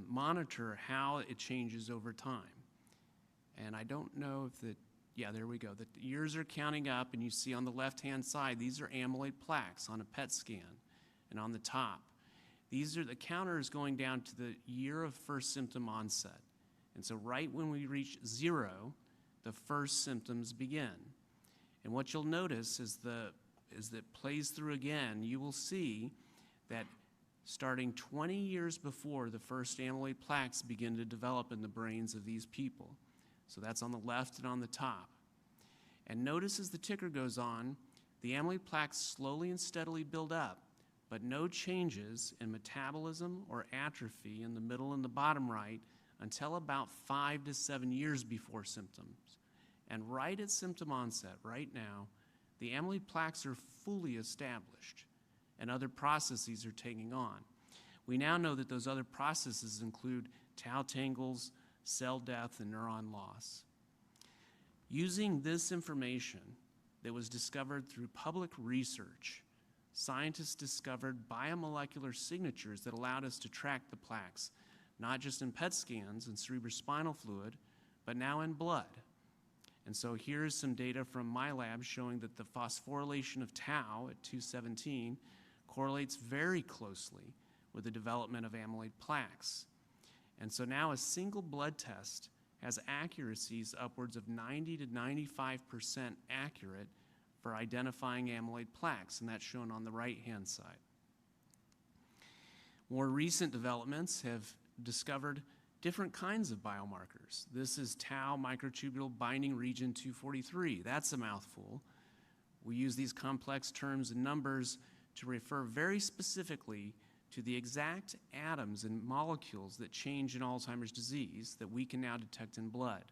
R: monitor how it changes over time. And I don't know if yeah, there we go. The years are counting up, and you see on the left-hand side, these are amyloid plaques on a PET scan. And on the top, these are the counters going down to the year of first symptom onset. And so right when we reach 0, the first symptoms begin. And what you'll notice is the as it plays through again, you will see that starting 20 years before the first amyloid plaques begin to develop in the brains of these people. So that's on the left and on the top. And notice as the ticker goes on, the amyloid plaques slowly and steadily build up, but no changes in metabolism or atrophy in the middle and the bottom right until about 5 to 7 years before symptoms. And right at symptom onset, right now, the amyloid plaques are fully established and other processes are taking on. We now know that those other processes include tau tangles, cell death, and neuron loss. Using this information that was discovered through public research, scientists discovered biomolecular signatures that allowed us to track the plaques, not just in PET scans and cerebrospinal fluid, but now in blood. And so here's some data from my lab showing that the phosphorylation of tau at 217 correlates very closely with the development of amyloid plaques. And so now a single blood test has accuracies upwards of 90 to 95% accurate for identifying amyloid plaques, and that's shown on the right-hand side. More recent developments have discovered different kinds of biomarkers. This is tau microtubule binding region 243. That's a mouthful. We use these complex terms and numbers to refer very specifically to the exact atoms and molecules that change in Alzheimer's disease that we can now detect in blood.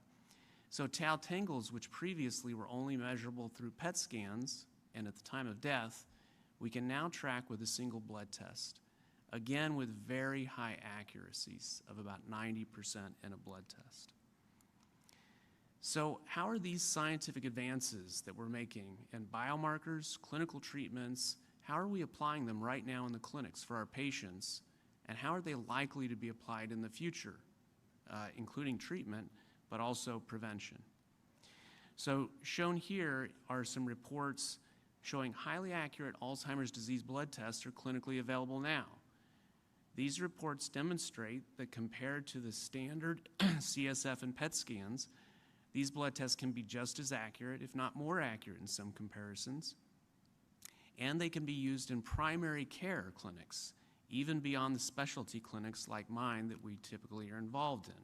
R: So tau tangles, which previously were only measurable through PET scans and at the time of death, we can now track with a single blood test, again with very high accuracies of about 90% in a blood test. So how are these scientific advances that we're making in biomarkers, clinical treatments, how are we applying them right now in the clinics for our patients, and how are they likely to be applied in the future, including treatment, but also prevention? So shown here are some reports showing highly accurate Alzheimer's disease blood tests are clinically available now. These reports demonstrate that compared to the standard CSF and PET scans, these blood tests can be just as accurate, if not more accurate in some comparisons. And they can be used in primary care clinics, even beyond the specialty clinics like mine that we typically are involved in.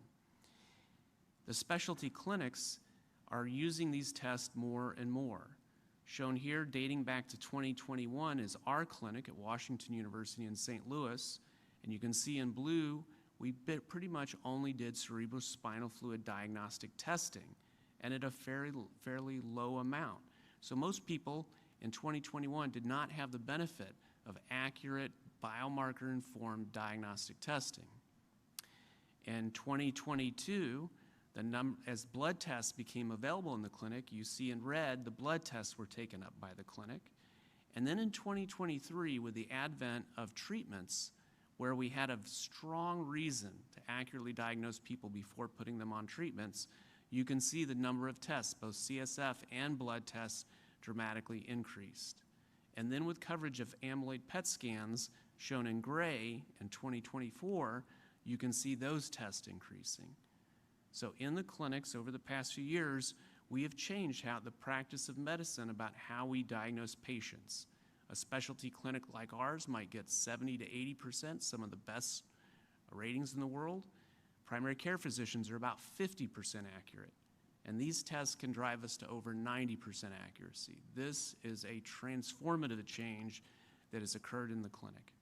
R: The specialty clinics are using these tests more and more. Shown here, dating back to 2021, is our clinic at Washington University in St. Louis. And you can see in blue, we pretty much only did cerebrospinal fluid diagnostic testing, and at a fairly low amount. So most people in 2021 did not have the benefit of accurate biomarker-informed diagnostic testing. In 2022, as blood tests became available in the clinic, you see in red the blood tests were taken up by the clinic. And then in 2023, with the advent of treatments, where we had a strong reason to accurately diagnose people before putting them on treatments, you can see the number of tests, both CSF and blood tests, dramatically increased. And then with coverage of amyloid PET scans, shown in gray in 2024, you can see those tests increasing. So in the clinics over the past few years, we have changed how the practice of medicine about how we diagnose patients. A specialty clinic like ours might get 70 to 80%, some of the best ratings in the world. Primary care physicians are about 50% accurate. And these tests can drive us to over 90% accuracy. This is a transformative change that has occurred in the clinic.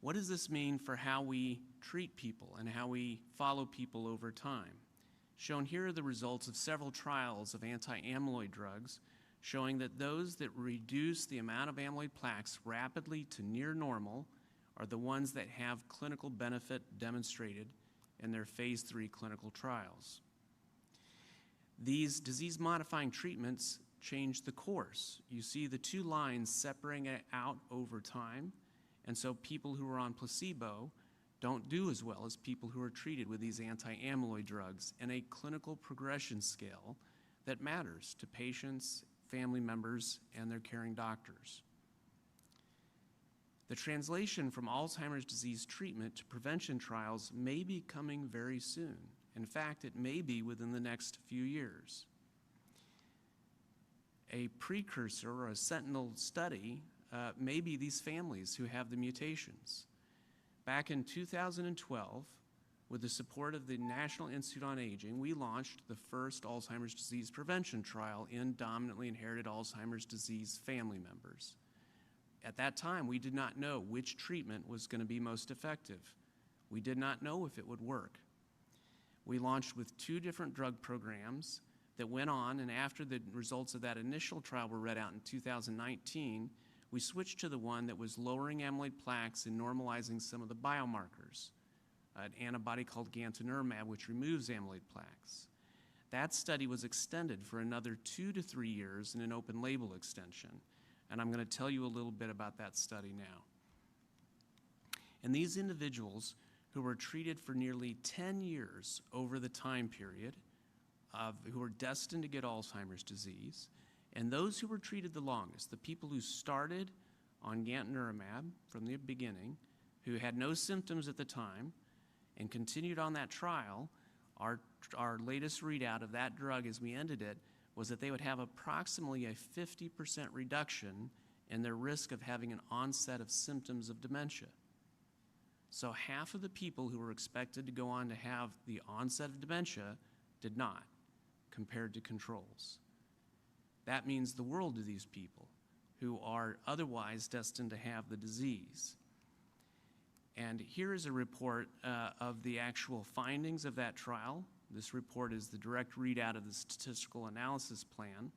R: What does this mean for how we treat people and how we follow people over time? Shown here are the results of several trials of anti-amyloid drugs showing that those that reduce the amount of amyloid plaques rapidly to near normal are the ones that have clinical benefit demonstrated in their phase 3 clinical trials. These disease-modifying treatments change the course. You see the two lines separating it out over time, and so people who are on placebo don't do as well as people who are treated with these anti-amyloid drugs in a clinical progression scale that matters to patients, family members, and their caring doctors. The translation from Alzheimer's disease treatment to prevention trials may be coming very soon. In fact, it may be within the next few years. a precursor or a sentinel study may be these families who have the mutations. Back in 2012, with the support of the National Institute on Aging, we launched the first Alzheimer's disease prevention trial in dominantly inherited Alzheimer's disease family members. At that time, we did not know which treatment was going to be most effective. We did not know if it would work. We launched with 2 different drug programs that went on, and after the results of that initial trial were read out in 2019, we switched to the one that was lowering amyloid plaques and normalizing some of the biomarkers, an antibody called gantenerumab, which removes amyloid plaques. That study was extended for another 2 to 3 years in an open label extension, and I'm going to tell you a little bit about that study now. And these individuals who were treated for nearly 10 years over the time period, who were destined to get Alzheimer's disease, and those who were treated the longest, the people who started on gantenerumab from the beginning, who had no symptoms at the time, and continued on that trial, our latest readout of that drug as we ended it was that they would have approximately a 50% reduction in their risk of having an onset of symptoms of dementia. So half of the people who were expected to go on to have the onset of dementia did not, compared to controls. That means the world to these people who are otherwise destined to have the disease. And here is a report of the actual findings of that trial. This report is the direct readout of the statistical analysis plan.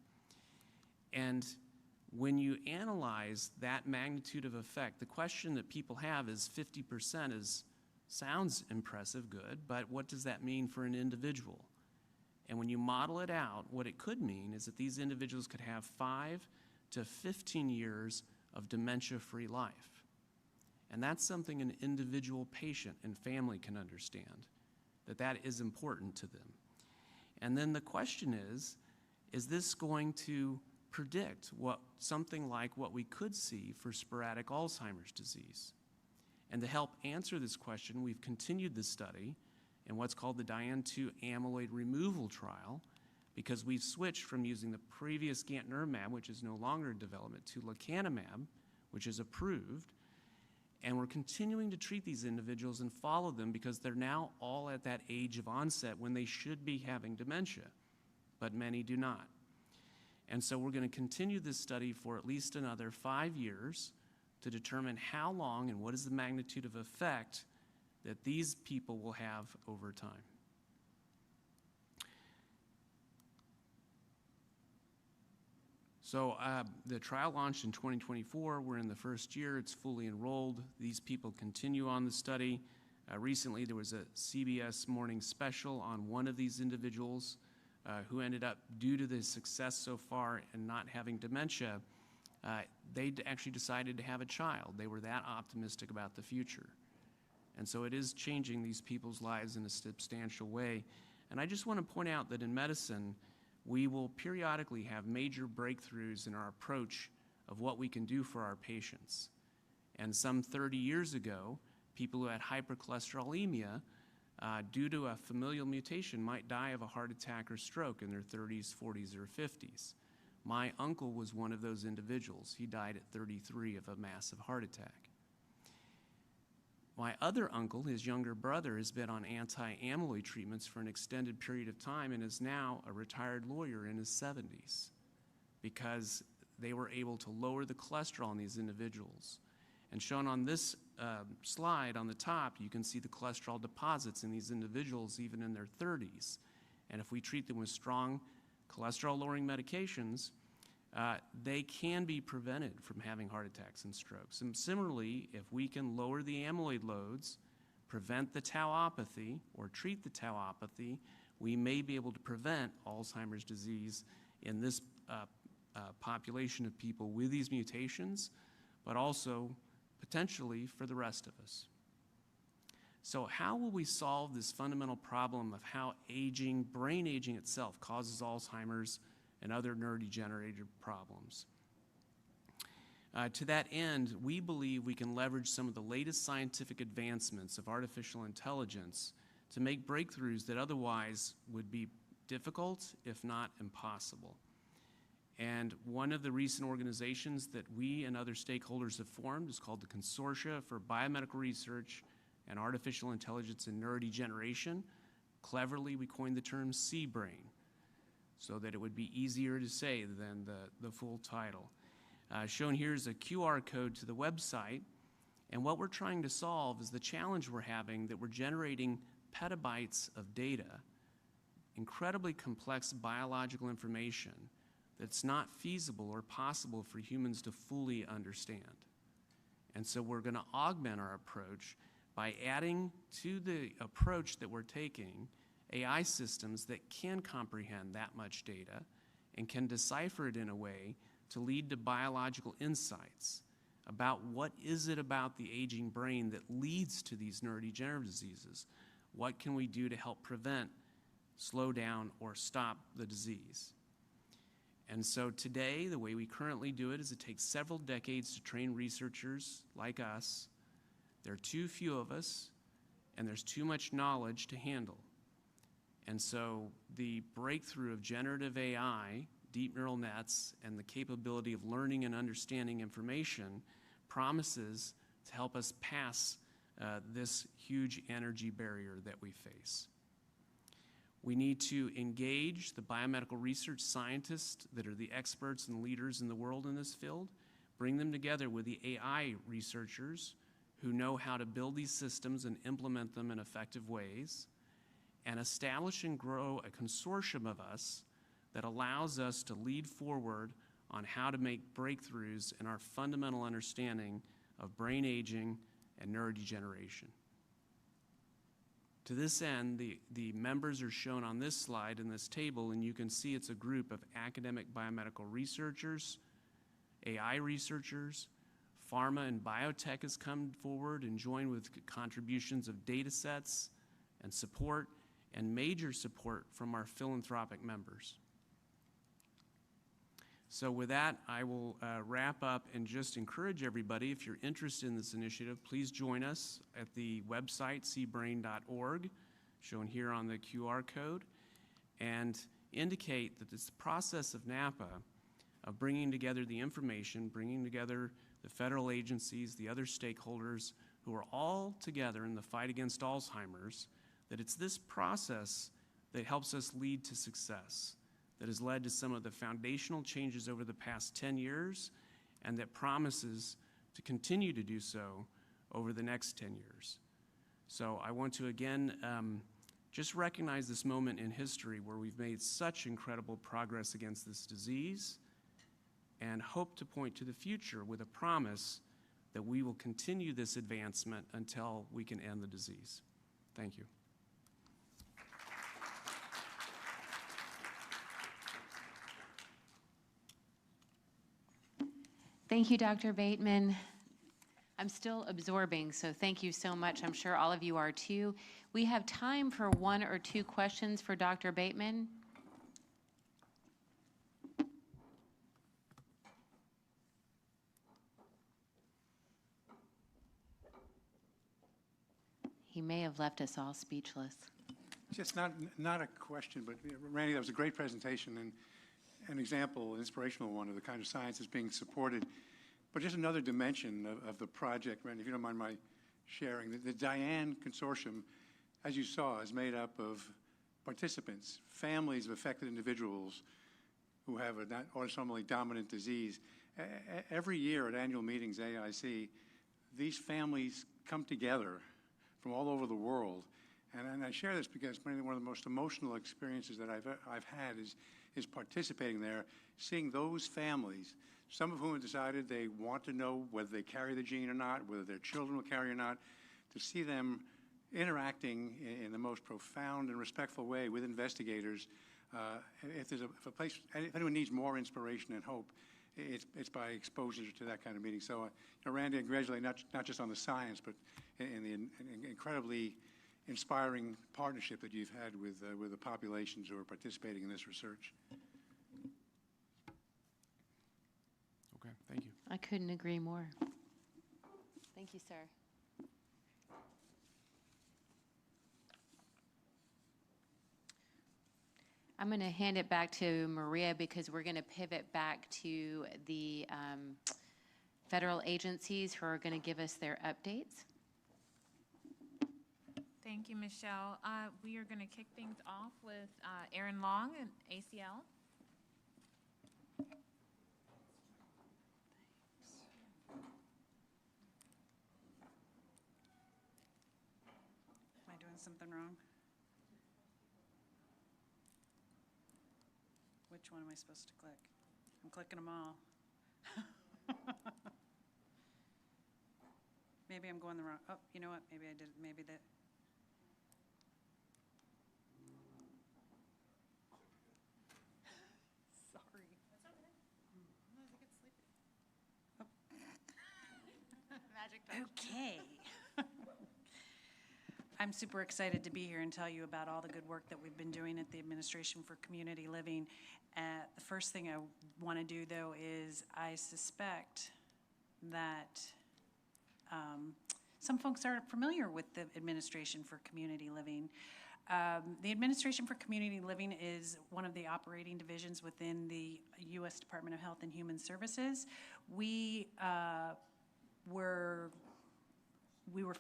R: And when you analyze that magnitude of effect, the question that people have is 50% sounds impressive, good, but what does that mean for an individual? And when you model it out, what it could mean is that these individuals could have 5 to 15 years of dementia-free life. And that's something an individual patient and family can understand, that is important to them. And then the question is this going to predict something like what we could see for sporadic Alzheimer's disease? And to help answer this question, we've continued the study in what's called the DIAN-2 amyloid removal trial, because we've switched from using the previous gantenerumab, which is no longer in development, to lecanemab, which is approved. And we're continuing to treat these individuals and follow them because they're now all at that age of onset when they should be having dementia, but many do not. And so we're going to continue this study for at least another 5 years to determine how long and what is the magnitude of effect that these people will have over time. So the trial launched in 2024. We're in the first year. It's fully enrolled. These people continue on the study. Recently, there was a CBS morning special on one of these individuals who ended up, due to the success so far and not having dementia, they actually decided to have a child. They were that optimistic about the future. And so it is changing these people's lives in a substantial way. And I just want to point out that in medicine, we will periodically have major breakthroughs in our approach of what we can do for our patients. And some 30 years ago, people who had hypercholesterolemia due to a familial mutation might die of a heart attack or stroke in their 30s, 40s, or 50s. My uncle was one of those individuals. He died at 33 of a massive heart attack. My other uncle, his younger brother, has been on anti-amyloid treatments for an extended period of time and is now a retired lawyer in his 70s because they were able to lower the cholesterol in these individuals. And shown on this slide on the top, you can see the cholesterol deposits in these individuals even in their 30s. And if we treat them with strong cholesterol-lowering medications, they can be prevented from having heart attacks and strokes. And similarly, if we can lower the amyloid loads, prevent the tauopathy, or treat the tauopathy, we may be able to prevent Alzheimer's disease in this population of people with these mutations, but also potentially for the rest of us. So how will we solve this fundamental problem of how aging, brain aging itself, causes Alzheimer's and other neurodegenerative problems? To that end, we believe we can leverage some of the latest scientific advancements of artificial intelligence to make breakthroughs that otherwise would be difficult, if not impossible. And one of the recent organizations that we and other stakeholders have formed is called the Consortia for Biomedical Research and Artificial Intelligence in Neurodegeneration. Cleverly, we coined the term C-brain so that it would be easier to say than the full title. Shown here is a QR code to the website, and what we're trying to solve is the challenge we're having that we're generating petabytes of data, incredibly complex biological information that's not feasible or possible for humans to fully understand. And so we're going to augment our approach by adding to the approach that we're taking AI systems that can comprehend that much data and can decipher it in a way to lead to biological insights about what is it about the aging brain that leads to these neurodegenerative diseases. What can we do to help prevent, slow down, or stop the disease? And so today, the way we currently do it is it takes several decades to train researchers like us. There are too few of us, and there's too much knowledge to handle. And so the breakthrough of generative AI, deep neural nets, and the capability of learning and understanding information promises to help us pass this huge energy barrier that we face. We need to engage the biomedical research scientists that are the experts and leaders in the world in this field, bring them together with the AI researchers who know how to build these systems and implement them in effective ways, and establish and grow a consortium of us that allows us to lead forward on how to make breakthroughs in our fundamental understanding of brain aging and neurodegeneration. To this end, the members are shown on this slide in this table, and you can see it's a group of academic biomedical researchers, AI researchers, pharma and biotech has come forward and joined with contributions of data sets and support, and major support from our philanthropic members. So with that, I will wrap up and just encourage everybody, if you're interested in this initiative, please join us at the website, cbrain.org, shown here on the QR code, and indicate that this process of NAPA, of bringing together the information, bringing together the federal agencies, the other stakeholders who are all together in the fight against Alzheimer's, that it's this process that helps us lead to success, that has led to some of the foundational changes over the past 10 years, and that promises to continue to do so over the next 10 years. So I want to again just recognize this moment in history where we've made such incredible progress against this disease, and hope to point to the future with a promise that we will continue this advancement until we can end the disease. Thank you.
E: Thank you, Dr. Bateman. I'm still absorbing, so thank you so much. I'm sure all of you are too. We have time for 1 or 2 questions for Dr. Bateman. He may have left us all speechless.
K: Just not a question, but Randy, that was a great presentation and an example, an inspirational one of the kind of science that's being supported. But just another dimension of the project, Randy, if you don't mind my sharing. The DIAN Consortium, as you saw, is made up of participants, families of affected individuals who have an autosomally dominant disease. Every year at annual meetings, AIC, these families come together from all over the world. And I share this because one of the most emotional experiences that I've had is participating there, seeing those families, some of whom have decided they want to know whether they carry the gene or not, whether their children will carry or not, to see them interacting in the most profound and respectful way with investigators. If anyone needs more inspiration and hope, it's by exposure to that kind of meeting. So, Randy, I congratulate not just on the science, but in the incredibly inspiring partnership that you've had with the populations who are participating in this research.
R: Okay, thank you.
E: I couldn't agree more. Thank you, sir. I'm going to hand it back to Maria because we're going to pivot back to the federal agencies who are going to give us their updates.
P: Thank you, Michelle. We are going to kick things off with Aaron Long and ACL.
S: Am I doing something wrong? Which one am I supposed to click? I'm clicking them all. Maybe I'm going the wrong, oh, you know what, maybe I did, maybe that. Sorry.
A: That's okay. Sometimes I get sleepy. Magic touch.
S: Okay. I'm super excited to be here and tell you about all the good work that we've been doing at the Administration for Community Living. The first thing I want to do, though, is I suspect that some folks aren't familiar with the Administration for Community Living. The Administration for Community Living is one of the operating divisions within the U.S. Department of Health and Human Services. We were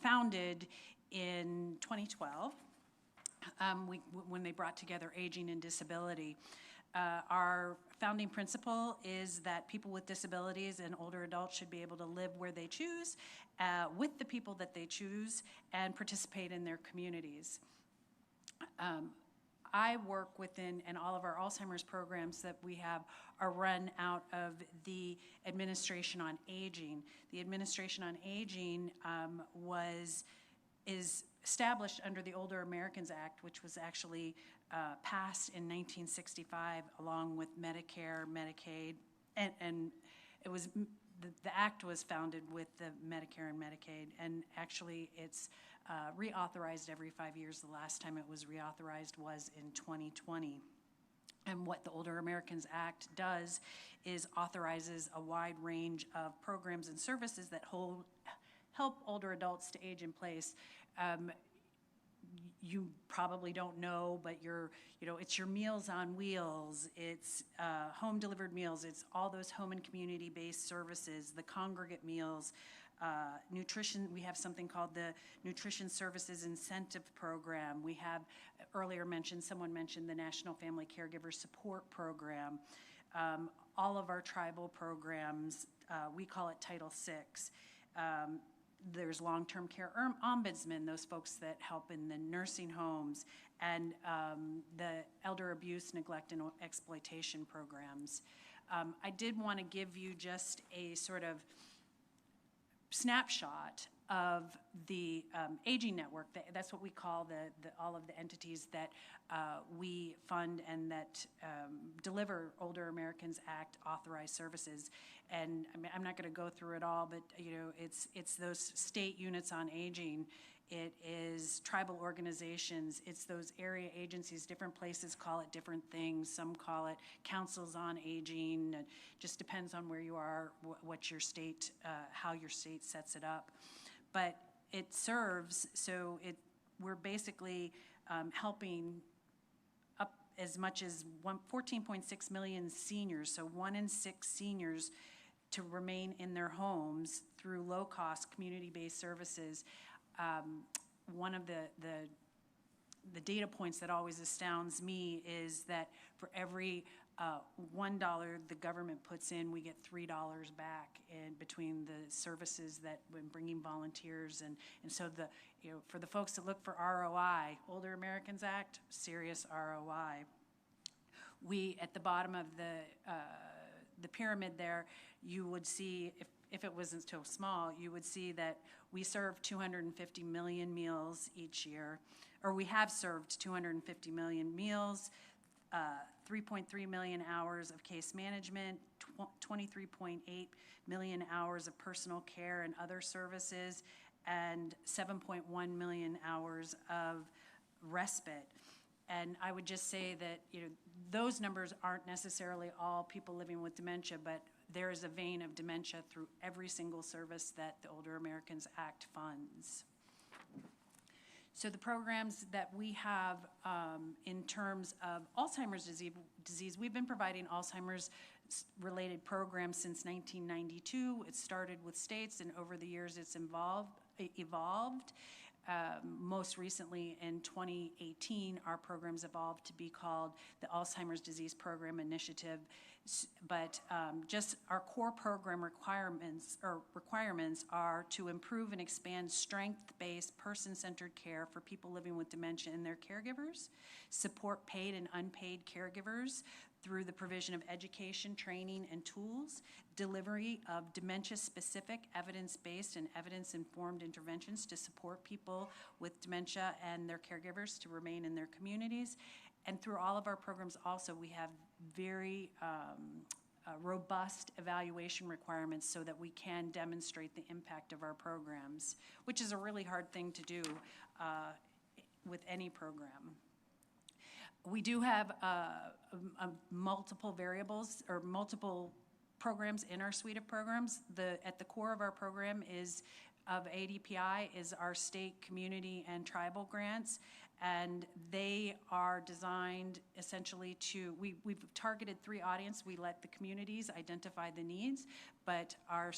S: founded in 2012 when they brought together aging and disability. Our founding principle is that people with disabilities and older adults should be able to live where they choose, with the people that they choose, and participate in their communities. I work within, and all of our Alzheimer's programs that we have are run out of the Administration on Aging. The Administration on Aging is established under the Older Americans Act, which was actually passed in 1965 along with Medicare, Medicaid, and it was the act was founded with the Medicare and Medicaid, and actually it's reauthorized every 5 years. The last time it was reauthorized was in 2020. And what the Older Americans Act does is authorizes a wide range of programs and services that help older adults to age in place. You probably don't know, but it's your Meals on Wheels, it's home delivered meals, it's all those home and community-based services, the congregate meals, nutrition. We have something called the Nutrition Services Incentive Program. We have someone mentioned the National Family Caregiver Support Program. All of our tribal programs, we call it Title VI. There's long-term care ombudsmen, those folks that help in the nursing homes, and the elder abuse, neglect, and exploitation programs. I did want to give you just a sort of snapshot of the aging network. That's what we call all of the entities that we fund and that deliver Older Americans Act authorized services. And I mean, I'm not going to go through it all, but it's those state units on aging. It is tribal organizations. It's those area agencies. Different places call it different things. Some call it councils on aging. It just depends on where you are, what your state, how your state sets it up. But it serves, so we're basically helping up as much as 14.6 million seniors, so 1 in 6 seniors, to remain in their homes through low-cost community-based services. One of the data points that always astounds me is that for every $1 the government puts in, we get $3 back in between the services that when bringing volunteers, and so for the folks that look for ROI, Older Americans Act, serious ROI. We at the bottom of the pyramid there, you would see if it wasn't so small, you would see that we serve 250 million meals each year, or we have served 250 million meals. 3.3 million hours of case management, 23.8 million hours of personal care and other services, and 7.1 million hours of respite. And I would just say that those numbers aren't necessarily all people living with dementia, but there is a vein of dementia through every single service that the Older Americans Act funds.
F: So the programs that we have in terms of Alzheimer's disease, we've been providing Alzheimer's related programs since 1992. It started with states, and over the years it's evolved. Most recently in 2018, our programs evolved to be called the Alzheimer's Disease Program Initiative. But just our core program requirements are to improve and expand strength-based, person-centered care for people living with dementia and their caregivers, support paid and unpaid caregivers through the provision of education, training, and tools, delivery of dementia-specific, evidence-based, and evidence-informed interventions to support people with dementia and their caregivers to remain in their communities. And through all of our programs also, we have very robust evaluation requirements so that we can demonstrate the impact of our programs, which is a really hard thing to do with any program. We do have multiple variables or multiple programs in our suite of programs. At the core of our program of ADPI is our state, community, and tribal grants. And they are designed essentially to, we've targeted 3 audiences. We let the communities identify the needs, but our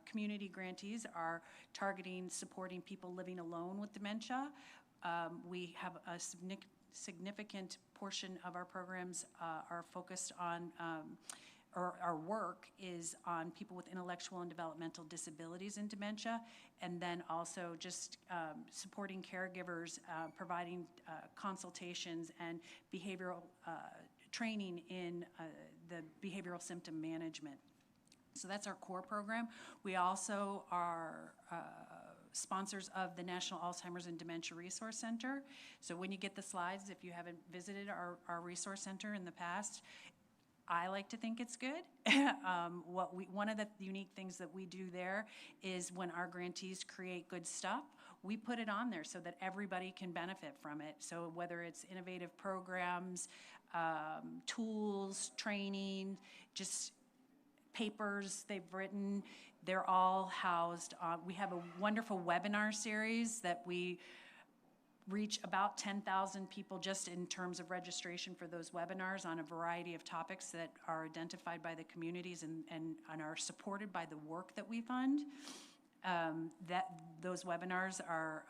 F: community grantees are targeting supporting people living alone with dementia. We have a significant portion of our programs are focused on, or our work is on people with intellectual and developmental disabilities and dementia, and then also just supporting caregivers, providing consultations and behavioral training in the behavioral symptom management. So that's our core program. We also are sponsors of the National Alzheimer's and Dementia Resource Center. So when you get the slides, if you haven't visited our resource center in the past, I like to think it's good. One of the unique things that we do there is when our grantees create good stuff, we put it on there so that everybody can benefit from it. So whether it's innovative programs, tools, training, just papers they've written, they're all housed on. We have a wonderful webinar series that we reach about 10,000 people just in terms of registration for those webinars on a variety of topics that are identified by the communities and are supported by the work that we fund. Those webinars are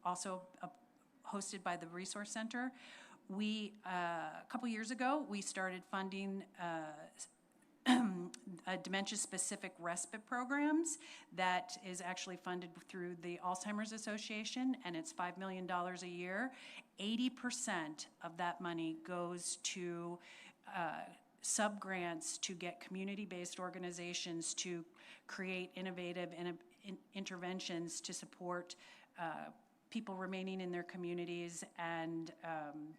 F: also hosted by the Resource Center. A couple years ago, we started funding dementia-specific respite programs that is actually funded through the Alzheimer's Association, and it's $5 million a year. 80% of that money goes to sub-grants to get community-based organizations to create innovative interventions to support people remaining in their communities and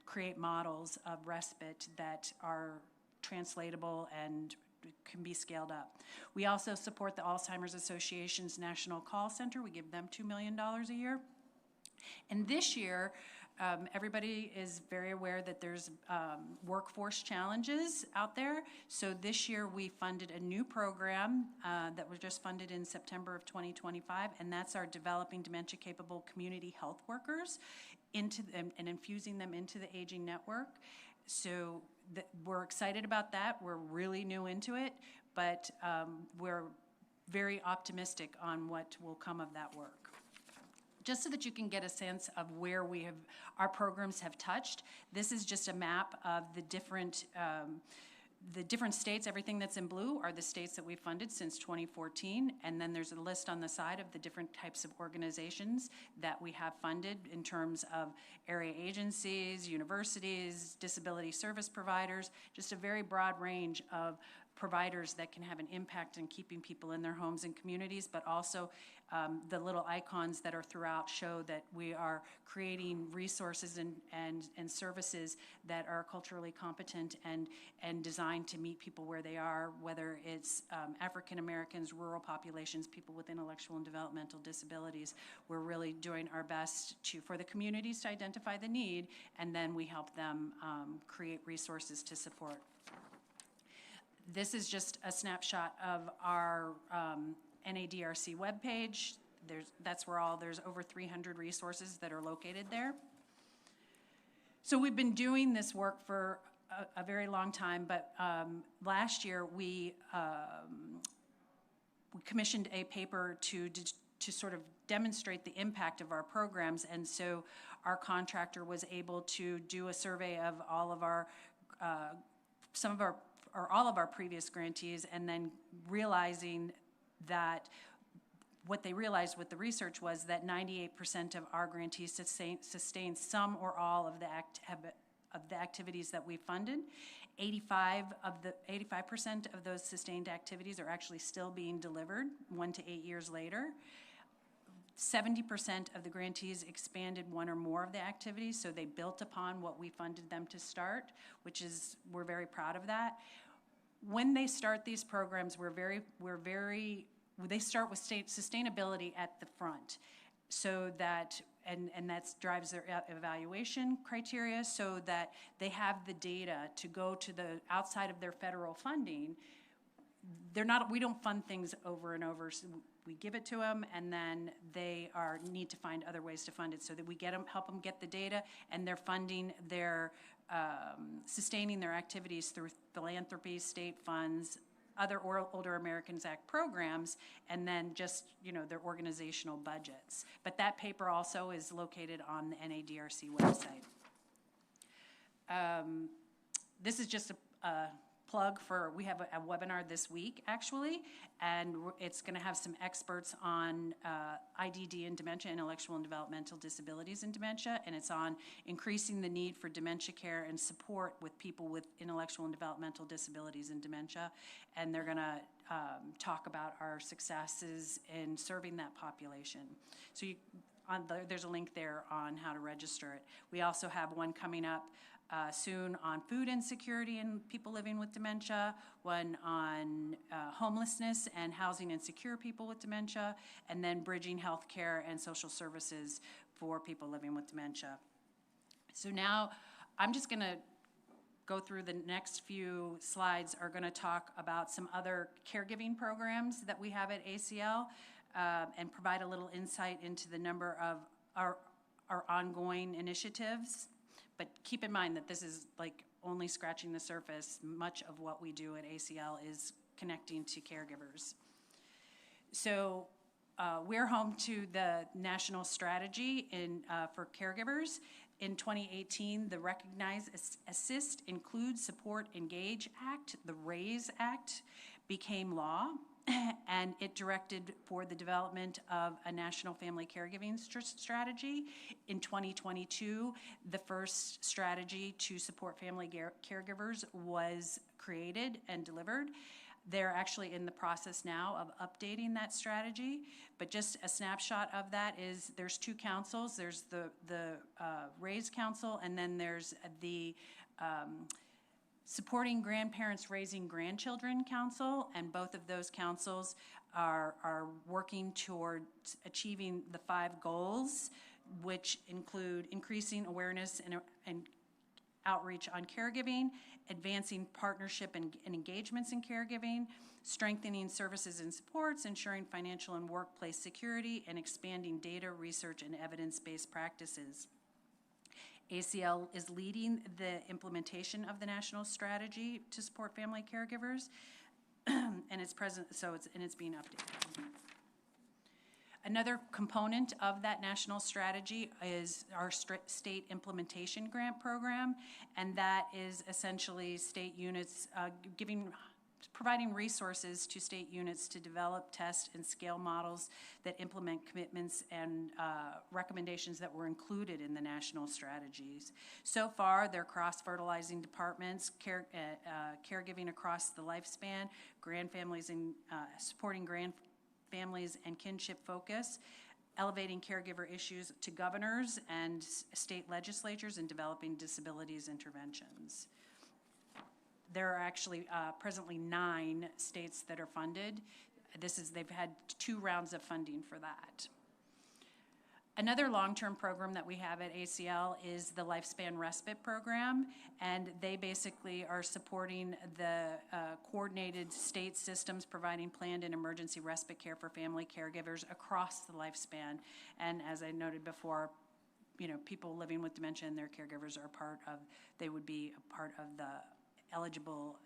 F: create models of respite that are translatable and can be scaled up. We also support the Alzheimer's Association's National Call Center. We give them $2 million a year. And this year, everybody is very aware that there's workforce challenges out there. So this year we funded a new program that was just funded in September of 2025, and that's our Developing Dementia-Capable Community Health Workers and infusing them into the Aging Network. So we're excited about that. We're really new into it, but we're very optimistic on what will come of that work. Just so that you can get a sense of where our programs have touched, this is just a map of the different states. Everything that's in blue are the states that we've funded since 2014, and then there's a list on the side of the different types of organizations that we have funded in terms of area agencies, universities, disability service providers, just a very broad range of providers that can have an impact in keeping people in their homes and communities, but also the little icons that are throughout show that we are creating resources and services that are culturally competent and designed to meet people where they are, whether it's African Americans, rural populations, people with intellectual and developmental disabilities. We're really doing our best for the communities to identify the need, and then we help them create resources to support. This is just a snapshot of our NADRC webpage. that's where there's over 300 resources that are located there. So we've been doing this work for a very long time, but last year we commissioned a paper to sort of demonstrate the impact of our programs, and so our contractor was able to do a survey of all of our all of our previous grantees, and then realizing that what they realized with the research was that 98% of our grantees sustained some or all of the activities that we funded. 85% of those sustained activities are actually still being delivered 1 to 8 years later. 70% of the grantees expanded one or more of the activities, so they built upon what we funded them to start, we're very proud of that. When they start these programs, they start with sustainability at the front, so that, and that drives their evaluation criteria, so that they have the data to go to the outside of their federal funding. We don't fund things over and over. So we give it to them, and then they need to find other ways to fund it, so that we help them get the data, and they're funding sustaining their activities through philanthropy, state funds, other Older Americans Act programs, and then just, their organizational budgets. But that paper also is located on the NADRC website. This is just a plug for, we have a webinar this week, actually, and it's going to have some experts on IDD and dementia, intellectual and developmental disabilities and dementia, and it's on increasing the need for dementia care and support with people with intellectual and developmental disabilities and dementia, and they're going to talk about our successes in serving that population. So there's a link there on how to register it. We also have one coming up soon on food insecurity and people living with dementia, one on homelessness and housing insecure people with dementia, and then bridging healthcare and social services for people living with dementia. So now I'm just going to go through the next few slides are going to talk about some other caregiving programs that we have at ACL and provide a little insight into the number of our ongoing initiatives. But keep in mind that this is only scratching the surface. Much of what we do at ACL is connecting to caregivers. So we're home to the national strategy for caregivers. In 2018, the Recognize, Assist, Include, Support, Engage Act, the RAISE Act, became law, and it directed for the development of a national family caregiving strategy. In 2022, the first strategy to support family caregivers was created and delivered. They're actually in the process now of updating that strategy, but just a snapshot of that is there's two councils. There's the RAISE Council, and then there's the Supporting Grandparents Raising Grandchildren Council, and both of those councils are working towards achieving the 5 goals, which include increasing awareness and outreach on caregiving, advancing partnership and engagements in caregiving, strengthening services and supports, ensuring financial and workplace security, and expanding data, research, and evidence-based practices. ACL is leading the implementation of the national strategy to support family caregivers, and it's being updated. Another component of that national strategy is our state implementation grant program, and that is essentially state units providing resources to state units to develop, test, and scale models that implement commitments and recommendations that were included in the national strategies. So far, they're cross-fertilizing departments, caregiving across the lifespan, supporting grand families and kinship focus, elevating caregiver issues to governors and state legislatures, and developing disabilities interventions. There are actually presently 9 states that are funded. They've had 2 rounds of funding for that. Another long-term program that we have at ACL is the Lifespan Respite Program, and they basically are supporting the coordinated state systems providing planned and emergency respite care for family caregivers across the lifespan. And as I noted before, you know, people living with dementia and their caregivers are they would be a part of the eligible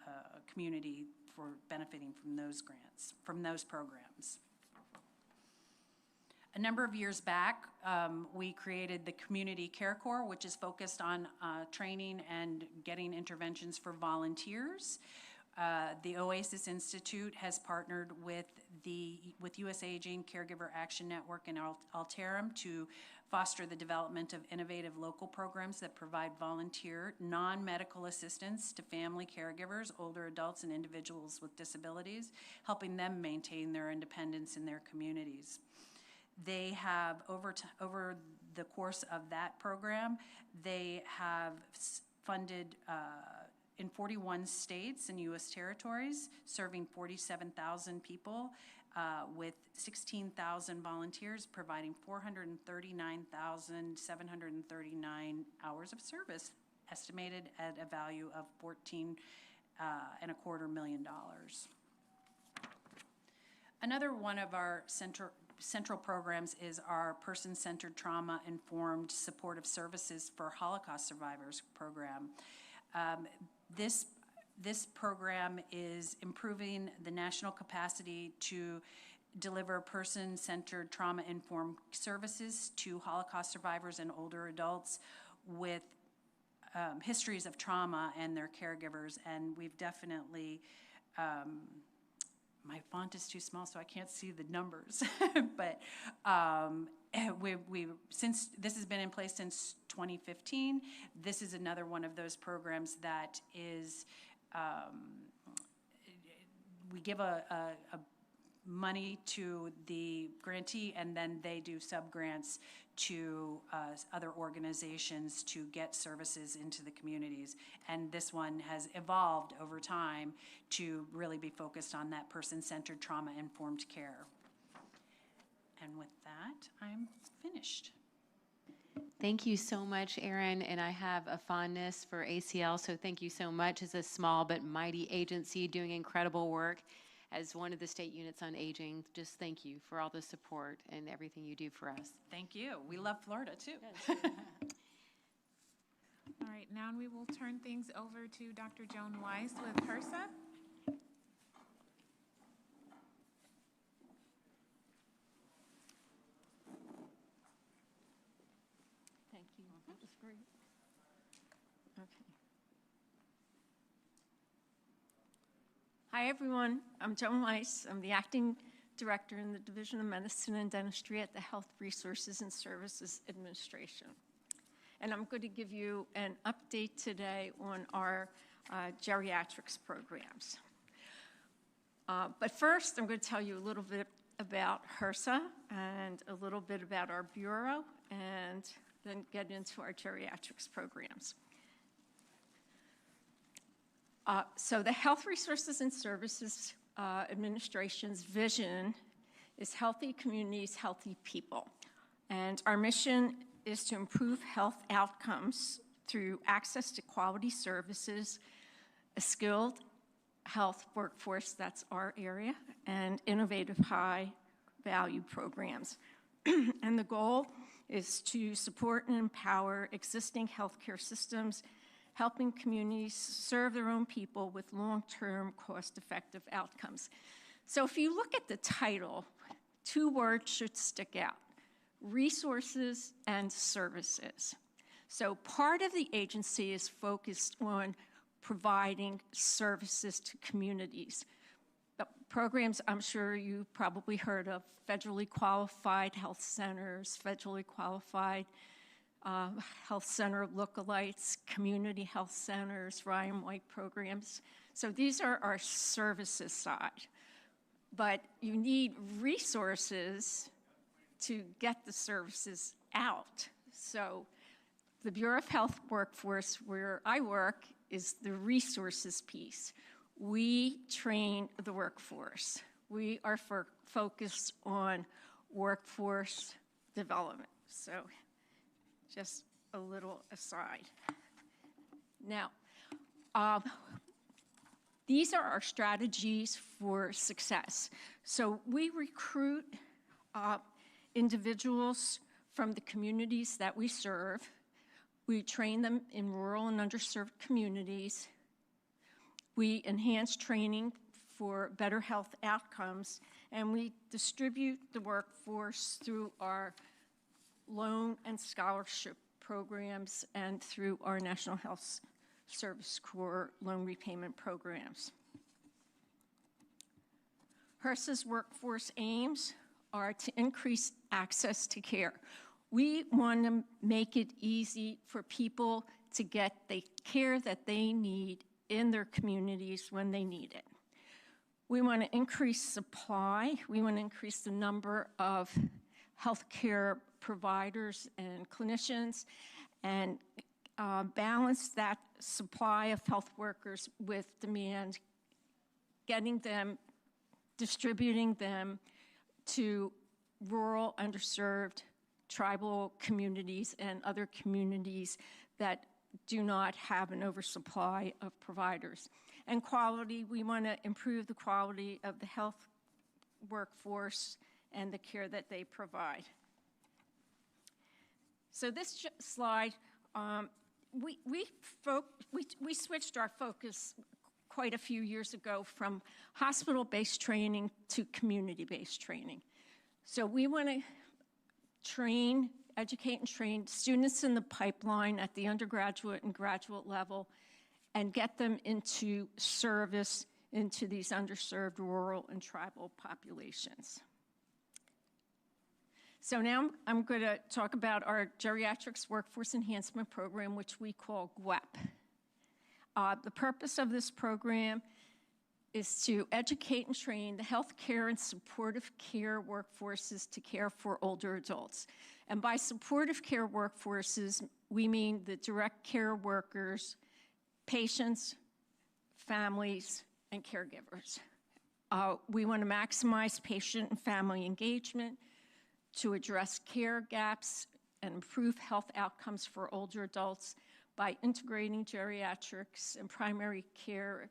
F: community for benefiting from those grants, from those programs. A number of years back, we created the Community Care Corps, which is focused on training and getting interventions for volunteers. The Oasis Institute has partnered with U.S. Aging Caregiver Action Network and Alterum to foster the development of innovative local programs that provide volunteer, non-medical assistance to family caregivers, older adults, and individuals with disabilities, helping them maintain their independence in their communities. They have, over the course of that program, they have funded in 41 states and U.S. territories, serving 47,000 people with 16,000 volunteers, providing 439,739 hours of service, estimated at a value of $14.25 million. Another one of our central programs is our Person-Centered Trauma-Informed Supportive Services for Holocaust Survivors program. This program is improving the national capacity to deliver person-centered trauma-informed services to Holocaust survivors and older adults with histories of trauma and their caregivers. And we've definitely, my font is too small, so I can't see the numbers, but since this has been in place since 2015, this is another one of those programs that is, we give a money to the grantee, and then they do sub-grants to other organizations to get services into the communities. And this one has evolved over time to really be focused on that person-centered trauma-informed care. And with that, I'm finished.
E: Thank you so much, Erin, and I have a fondness for ACL, so thank you so much. As a small but mighty agency doing incredible work as one of the state units on aging, just thank you for all the support and everything you do for us.
F: Thank you. We love Florida, too.
P: All right, now we will turn things over to Dr. Joan Weiss with HRSA.
B: Thank you. That was great. Okay. Hi, everyone. I'm Joan Weiss. I'm the acting director in the Division of Medicine and Dentistry at the Health Resources and Services Administration. And I'm going to give you an update today on our geriatrics programs. But first, I'm going to tell you a little bit about HRSA and a little bit about our bureau, and then get into our geriatrics programs. So the Health Resources and Services Administration's vision is healthy communities, healthy people. And our mission is to improve health outcomes through access to quality services, a skilled health workforce, that's our area, and innovative high-value programs. And the goal is to support and empower existing healthcare systems, helping communities serve their own people with long-term, cost-effective outcomes. So if you look at the title, two words should stick out: resources and services. So part of the agency is focused on providing services to communities. Programs I'm sure you probably heard of: federally qualified health centers, federally qualified health center lookalikes, community health centers, Ryan White programs. So these are our services side. But you need resources to get the services out. So the Bureau of Health Workforce, where I work, is the resources piece. We train the workforce. We are focused on workforce development. So just a little aside. Now, these are our strategies for success. So we recruit individuals from the communities that we serve. We train them in rural and underserved communities. We enhance training for better health outcomes, and we distribute the workforce through our loan and scholarship programs and through our National Health Service Corps loan repayment programs. HRSA's workforce aims are to increase access to care. We want to make it easy for people to get the care that they need in their communities when they need it. We want to increase supply. We want to increase the number of healthcare providers and clinicians and balance that supply of health workers with demand, getting them, distributing them to rural, underserved, tribal communities and other communities that do not have an oversupply of providers. And quality, we want to improve the quality of the health workforce and the care that they provide. So this slide, we switched our focus quite a few years ago from hospital-based training to community-based training. So we want to educate and train students in the pipeline at the undergraduate and graduate level and get them into service into these underserved rural and tribal populations. So now I'm going to talk about our Geriatrics Workforce Enhancement Program, which we call GWEP. The purpose of this program is to educate and train the healthcare and supportive care workforces to care for older adults. And by supportive care workforces, we mean the direct care workers, patients, families, and caregivers. We want to maximize patient and family engagement to address care gaps and improve health outcomes for older adults by integrating geriatrics and primary care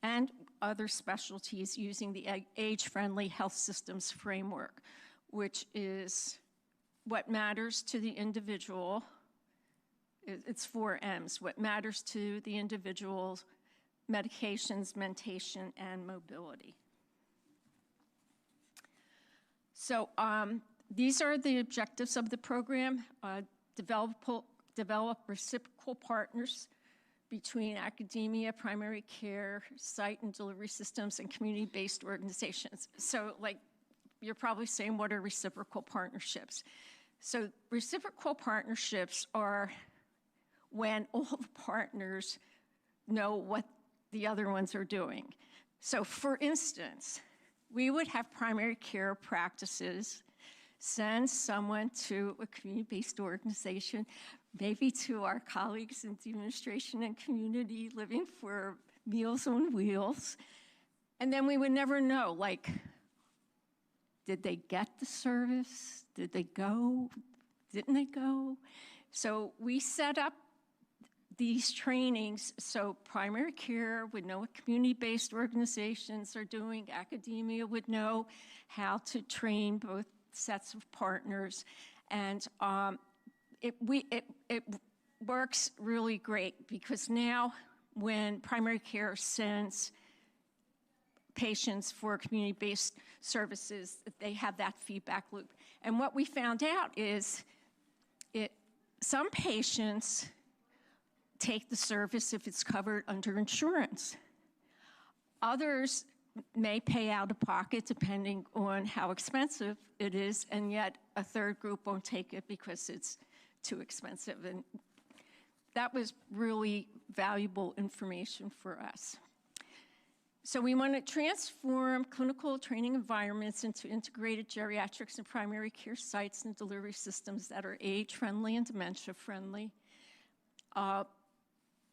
B: and other specialties using the age-friendly health systems framework, which is what matters to the individual. It's 4 M's, what matters to the individual, medications, mentation, and mobility. So these are the objectives of the program. Develop reciprocal partners between academia, primary care, site and delivery systems, and community-based organizations. So like, you're probably saying, what are reciprocal partnerships? So reciprocal partnerships are when all the partners know what the other ones are doing. So for instance, we would have primary care practices send someone to a community-based organization, maybe to our colleagues in the administration and community living for Meals on Wheels. And then we would never know, like, did they get the service? Did they go? Didn't they go? So we set up these trainings so primary care would know what community-based organizations are doing, academia would know how to train both sets of partners, and it works really great because now when primary care sends patients for community-based services, they have that feedback loop. And what we found out is some patients take the service if it's covered under insurance. Others may pay out of pocket depending on how expensive it is, and yet a third group won't take it because it's too expensive. And that was really valuable information for us. So we want to transform clinical training environments into integrated geriatrics and primary care sites and delivery systems that are age-friendly and dementia-friendly.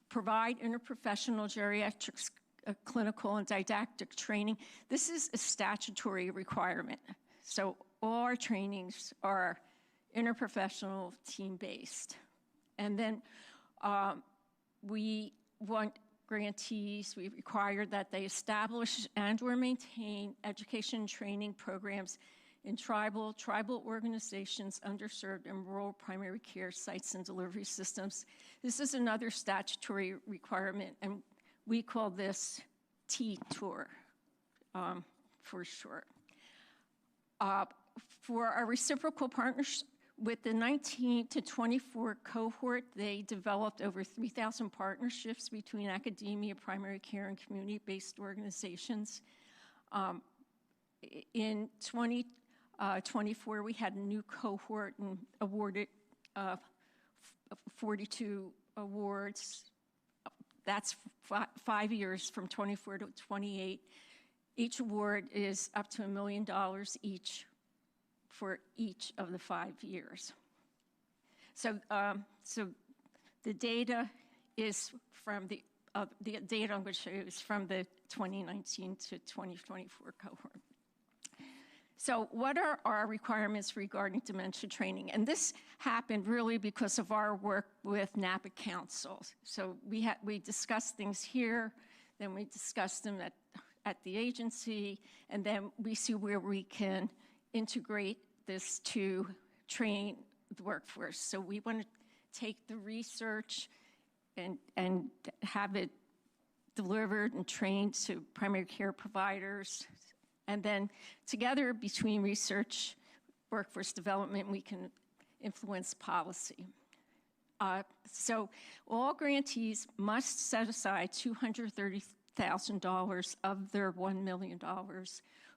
B: Provide interprofessional geriatrics clinical and didactic training. This is a statutory requirement. So all our trainings are interprofessional, team-based. And then we want grantees, we require that they establish and/or maintain education and training programs in tribal organizations, underserved and rural primary care sites and delivery systems. This is another statutory requirement, and we call this TTOR for short. For our reciprocal partners with the 19 to 24 cohort, they developed over 3,000 partnerships between academia, primary care, and community-based organizations. In 2024, we had a new cohort and awarded 42 awards. That's 5 years from 24 to 28. Each award is up to $1 million each for each of the 5 years. So the data is from the data I'm going to show you is from the 2019 to 2024 cohort. So what are our requirements regarding dementia training? And this happened really because of our work with NAPA Council. So we discussed things here, then we discussed them at the agency, and then we see where we can integrate this to train the workforce. So we want to take the research and have it delivered and trained to primary care providers. And then together between research, workforce development, we can influence policy. So all grantees must set aside $230,000 of their $1 million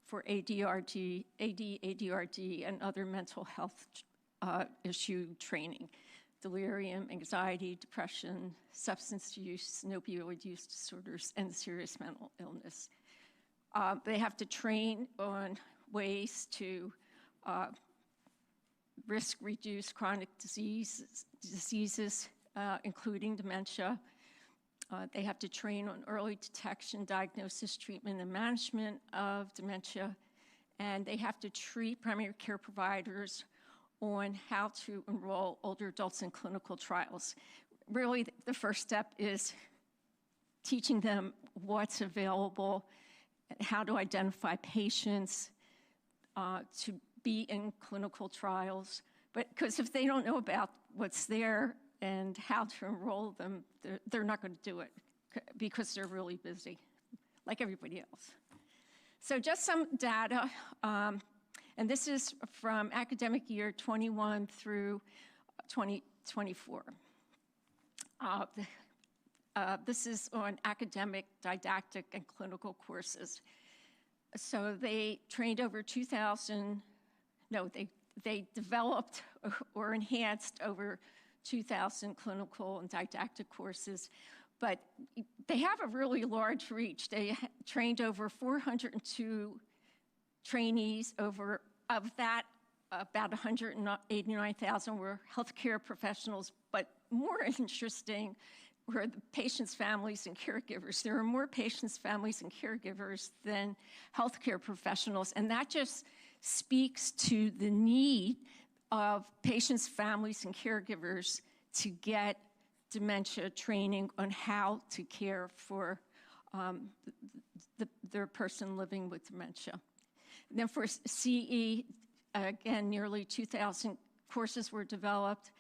B: for ADRD, and other mental health issue training, delirium, anxiety, depression, substance use, and opioid use disorders, and serious mental illness. They have to train on ways to risk-reduce chronic diseases, including dementia. They have to train on early detection, diagnosis, treatment, and management of dementia. And they have to treat primary care providers on how to enroll older adults in clinical trials. Really, the first step is teaching them what's available, how to identify patients to be in clinical trials. But because if they don't know about what's there and how to enroll them, they're not going to do it because they're really busy, like everybody else. So just some data, and this is from academic year 21 through 2024. This is on academic, didactic, and clinical courses. So they trained over 2,000, they developed or enhanced over 2,000 clinical and didactic courses, but they have a really large reach. They trained over 402 trainees. Of that, about 189,000 were healthcare professionals, but more interesting were the patients, families, and caregivers. There are more patients, families, and caregivers than healthcare professionals, and that just speaks to the need of patients, families, and caregivers to get dementia training on how to care for their person living with dementia. And then for CE, again, nearly 2,000 courses were developed.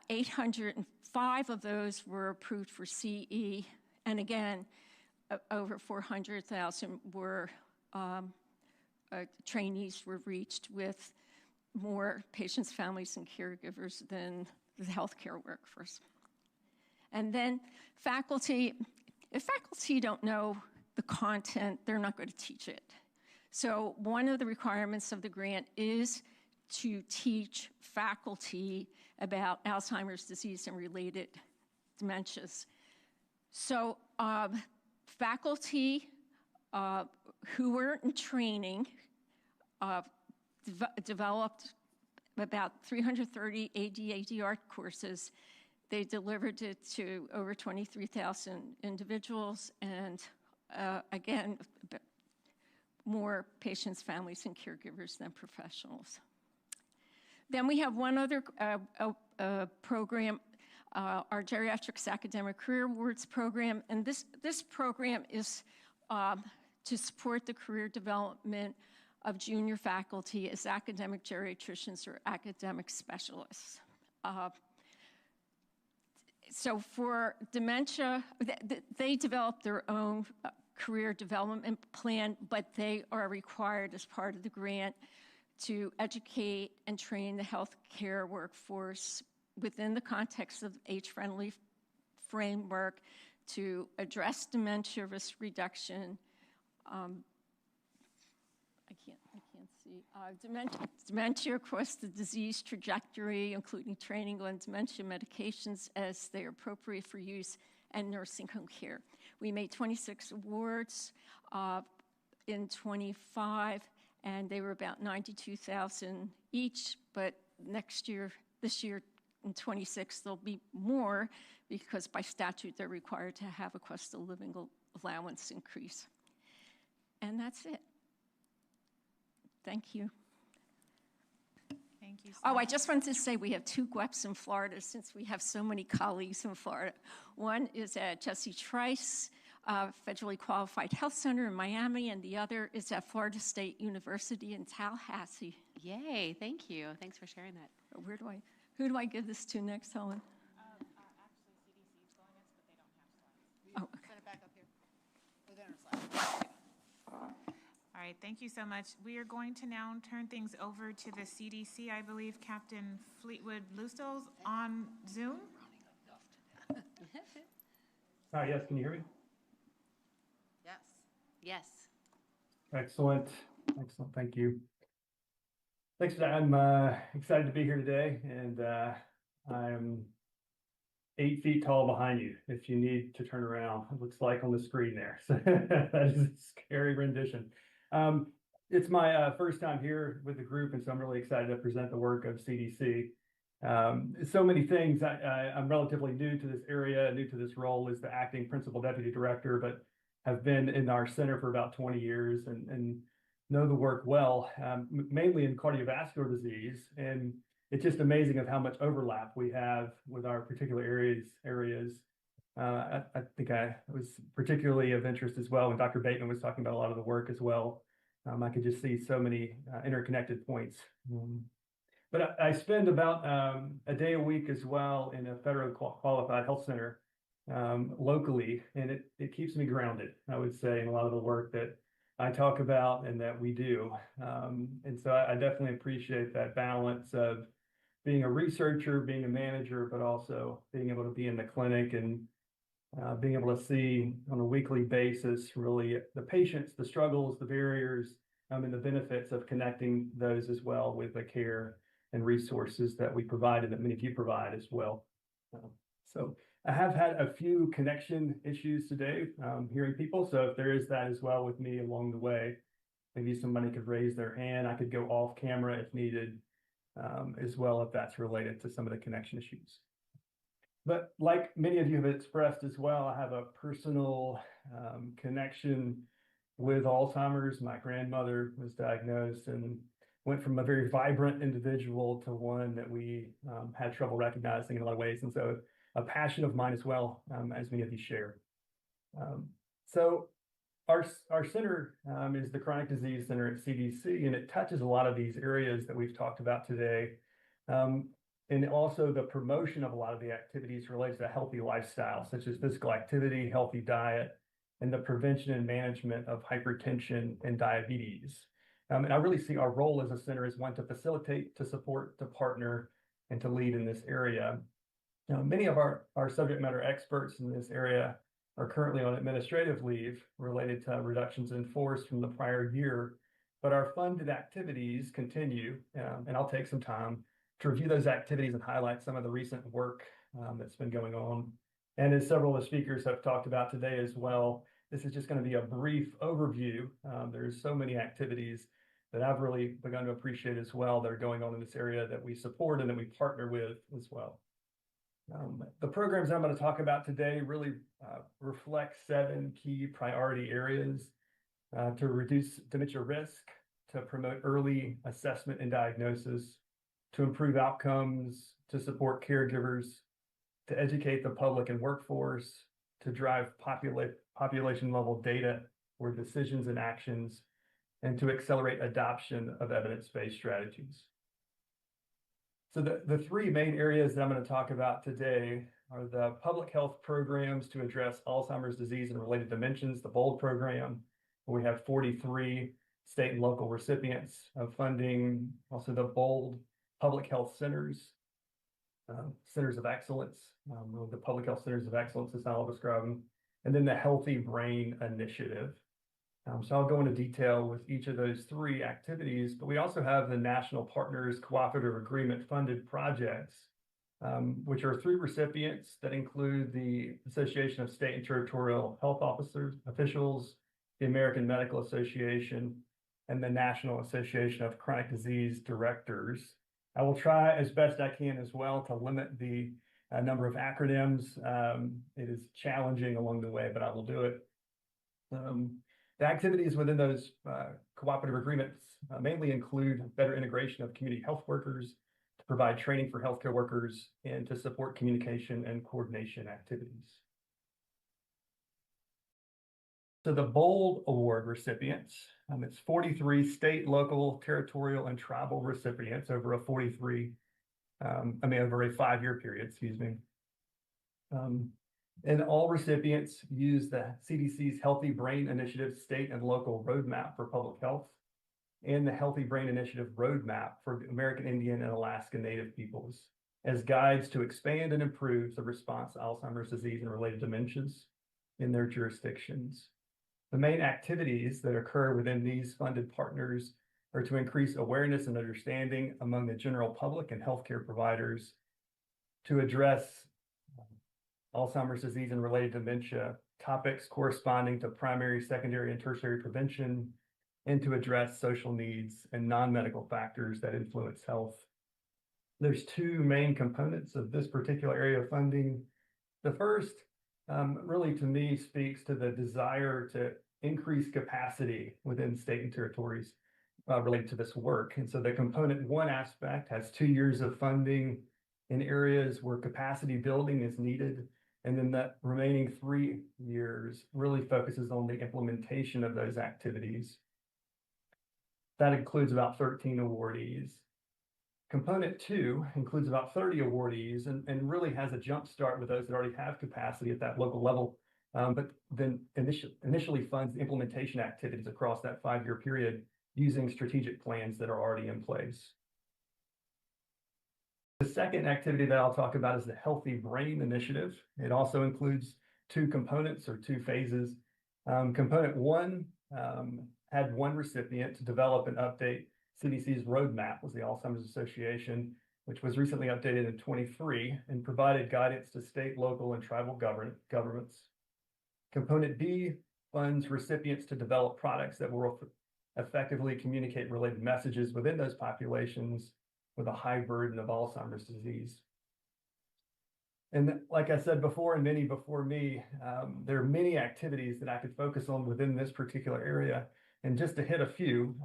B: 805 of those were approved for CE, and again, over 400,000 were trainees were reached with more patients, families, and caregivers than the healthcare workforce. And then faculty, if faculty don't know the content, they're not going to teach it. So one of the requirements of the grant is to teach faculty about Alzheimer's disease and related dementias. So faculty who were in training developed about 330 AD/ADR courses. They delivered it to over 23,000 individuals, and again, more patients, families, and caregivers than professionals. Then we have one other program, our Geriatrics Academic Career Awards program, and this program is to support the career development of junior faculty as academic geriatricians or academic specialists. So for dementia, they develop their own career development plan, but they are required as part of the grant to educate and train the healthcare workforce within the context of age-friendly framework to address dementia risk reduction. I can't see. Dementia across the disease trajectory, including training on dementia medications as they are appropriate for use, and nursing home care. We made 26 awards in 25, and they were about $92,000 each, but this year in 26, there'll be more because by statute they're required to have a cost of living allowance increase. And that's it. Thank you.
P: Thank you.
B: I just wanted to say we have 2 GWEPs in Florida since we have so many colleagues in Florida. One is at Jesse Trice Federally Qualified Health Center in Miami, and the other is at Florida State University in Tallahassee.
E: Yay, thank you. Thanks for sharing that.
B: Who do I give this to next, Helen?
P: Actually, CDC is going next, but they don't have slides.
B: Oh, okay.
A: Send it back up here. Within our slides.
P: All right, thank you so much. We are going to now turn things over to the CDC. I believe Captain Fleetwood Lusto's on Zoom.
T: Hi, yes, can you hear me?
A: Yes.
E: Yes.
T: Excellent, excellent, thank you. Thanks for that. I'm excited to be here today, and I'm 8 feet tall behind you if you need to turn around. It looks like on the screen there. So that is a scary rendition. It's my first time here with the group, and so I'm really excited to present the work of CDC. So many things. I'm relatively new to this area, new to this role as the acting principal deputy director, but have been in our center for about 20 years and know the work well, mainly in cardiovascular disease. And it's just amazing of how much overlap we have with our particular areas. I think it was particularly of interest as well when Dr. Bateman was talking about a lot of the work as well. I could just see so many interconnected points. But I spend about a day a week as well in a federally qualified health center locally, and it keeps me grounded, I would say, in a lot of the work that I talk about and that we do. And so I definitely appreciate that balance of being a researcher, being a manager, but also being able to be in the clinic and being able to see on a weekly basis really the patients, the struggles, the barriers, and the benefits of connecting those as well with the care and resources that we provide and that many of you provide as well. So I have had a few connection issues today, hearing people. So if there is that as well with me along the way, maybe somebody could raise their hand. I could go off camera if needed as well, if that's related to some of the connection issues. But like many of you have expressed as well, I have a personal connection with Alzheimer's. My grandmother was diagnosed and went from a very vibrant individual to one that we had trouble recognizing in a lot of ways. And so a passion of mine as well, as many of you share. So our center is the Chronic Disease Center at CDC, and it touches a lot of these areas that we've talked about today. And also the promotion of a lot of the activities related to healthy lifestyle, such as physical activity, healthy diet, and the prevention and management of hypertension and diabetes. And I really see our role as a center as one to facilitate, to support, to partner, and to lead in this area. Many of our subject matter experts in this area are currently on administrative leave related to reductions in force from the prior year, but our funded activities continue, and I'll take some time to review those activities and highlight some of the recent work that's been going on. And as several of the speakers have talked about today as well, this is just going to be a brief overview. There's so many activities that I've really begun to appreciate as well that are going on in this area that we support and that we partner with as well. The programs I'm going to talk about today really reflect 7 key priority areas to reduce dementia risk, to promote early assessment and diagnosis, to improve outcomes, to support caregivers, to educate the public and workforce, to drive population level data for decisions and actions, and to accelerate adoption of evidence-based strategies. So the three main areas that I'm going to talk about today are the public health programs to address Alzheimer's disease and related dimensions, the BOLD program, where we have 43 state and local recipients of funding, also the BOLD public health centers, centers of excellence, the public health centers of excellence is how I'll describe them, and then the Healthy Brain Initiative. So I'll go into detail with each of those three activities, but we also have the National Partners Cooperative Agreement funded projects, which are three recipients that include the Association of State and Territorial Health Officials, the American Medical Association, and the National Association of Chronic Disease Directors. I will try as best I can as well to limit the number of acronyms. It is challenging along the way, but I will do it. The activities within those cooperative agreements mainly include better integration of community health workers, to provide training for healthcare workers, and to support communication and coordination activities. So the BOLD Award recipients, it's 43 state, local, territorial, and tribal recipients over a 5-year period, excuse me. And all recipients use the CDC's Healthy Brain Initiative State and Local Roadmap for Public Health and the Healthy Brain Initiative Roadmap for American Indian and Alaska Native peoples as guides to expand and improve the response to Alzheimer's disease and related dementias in their jurisdictions. The main activities that occur within these funded partners are to increase awareness and understanding among the general public and healthcare providers, to address Alzheimer's disease and related dementia topics corresponding to primary, secondary, and tertiary prevention, and to address social needs and non-medical factors that influence health. There's two main components of this particular area of funding. The first really to me speaks to the desire to increase capacity within state and territories related to this work. And so the component one aspect has 2 years of funding in areas where capacity building is needed. And then the remaining 3 years really focuses on the implementation of those activities. That includes about 13 awardees. Component two includes about 30 awardees and really has a jump start with those that already have capacity at that local level, but then initially funds the implementation activities across that 5-year period using strategic plans that are already in place. The second activity that I'll talk about is the Healthy Brain Initiative. It also includes 2 components or 2 phases. Component one had 1 recipient to develop and update CDC's roadmap, was the Alzheimer's Association, which was recently updated in 23 and provided guidance to state, local, and tribal governments. Component B funds recipients to develop products that will effectively communicate related messages within those populations with a high burden of Alzheimer's disease. And like I said before, and many before me, there are many activities that I could focus on within this particular area. And just to hit a few,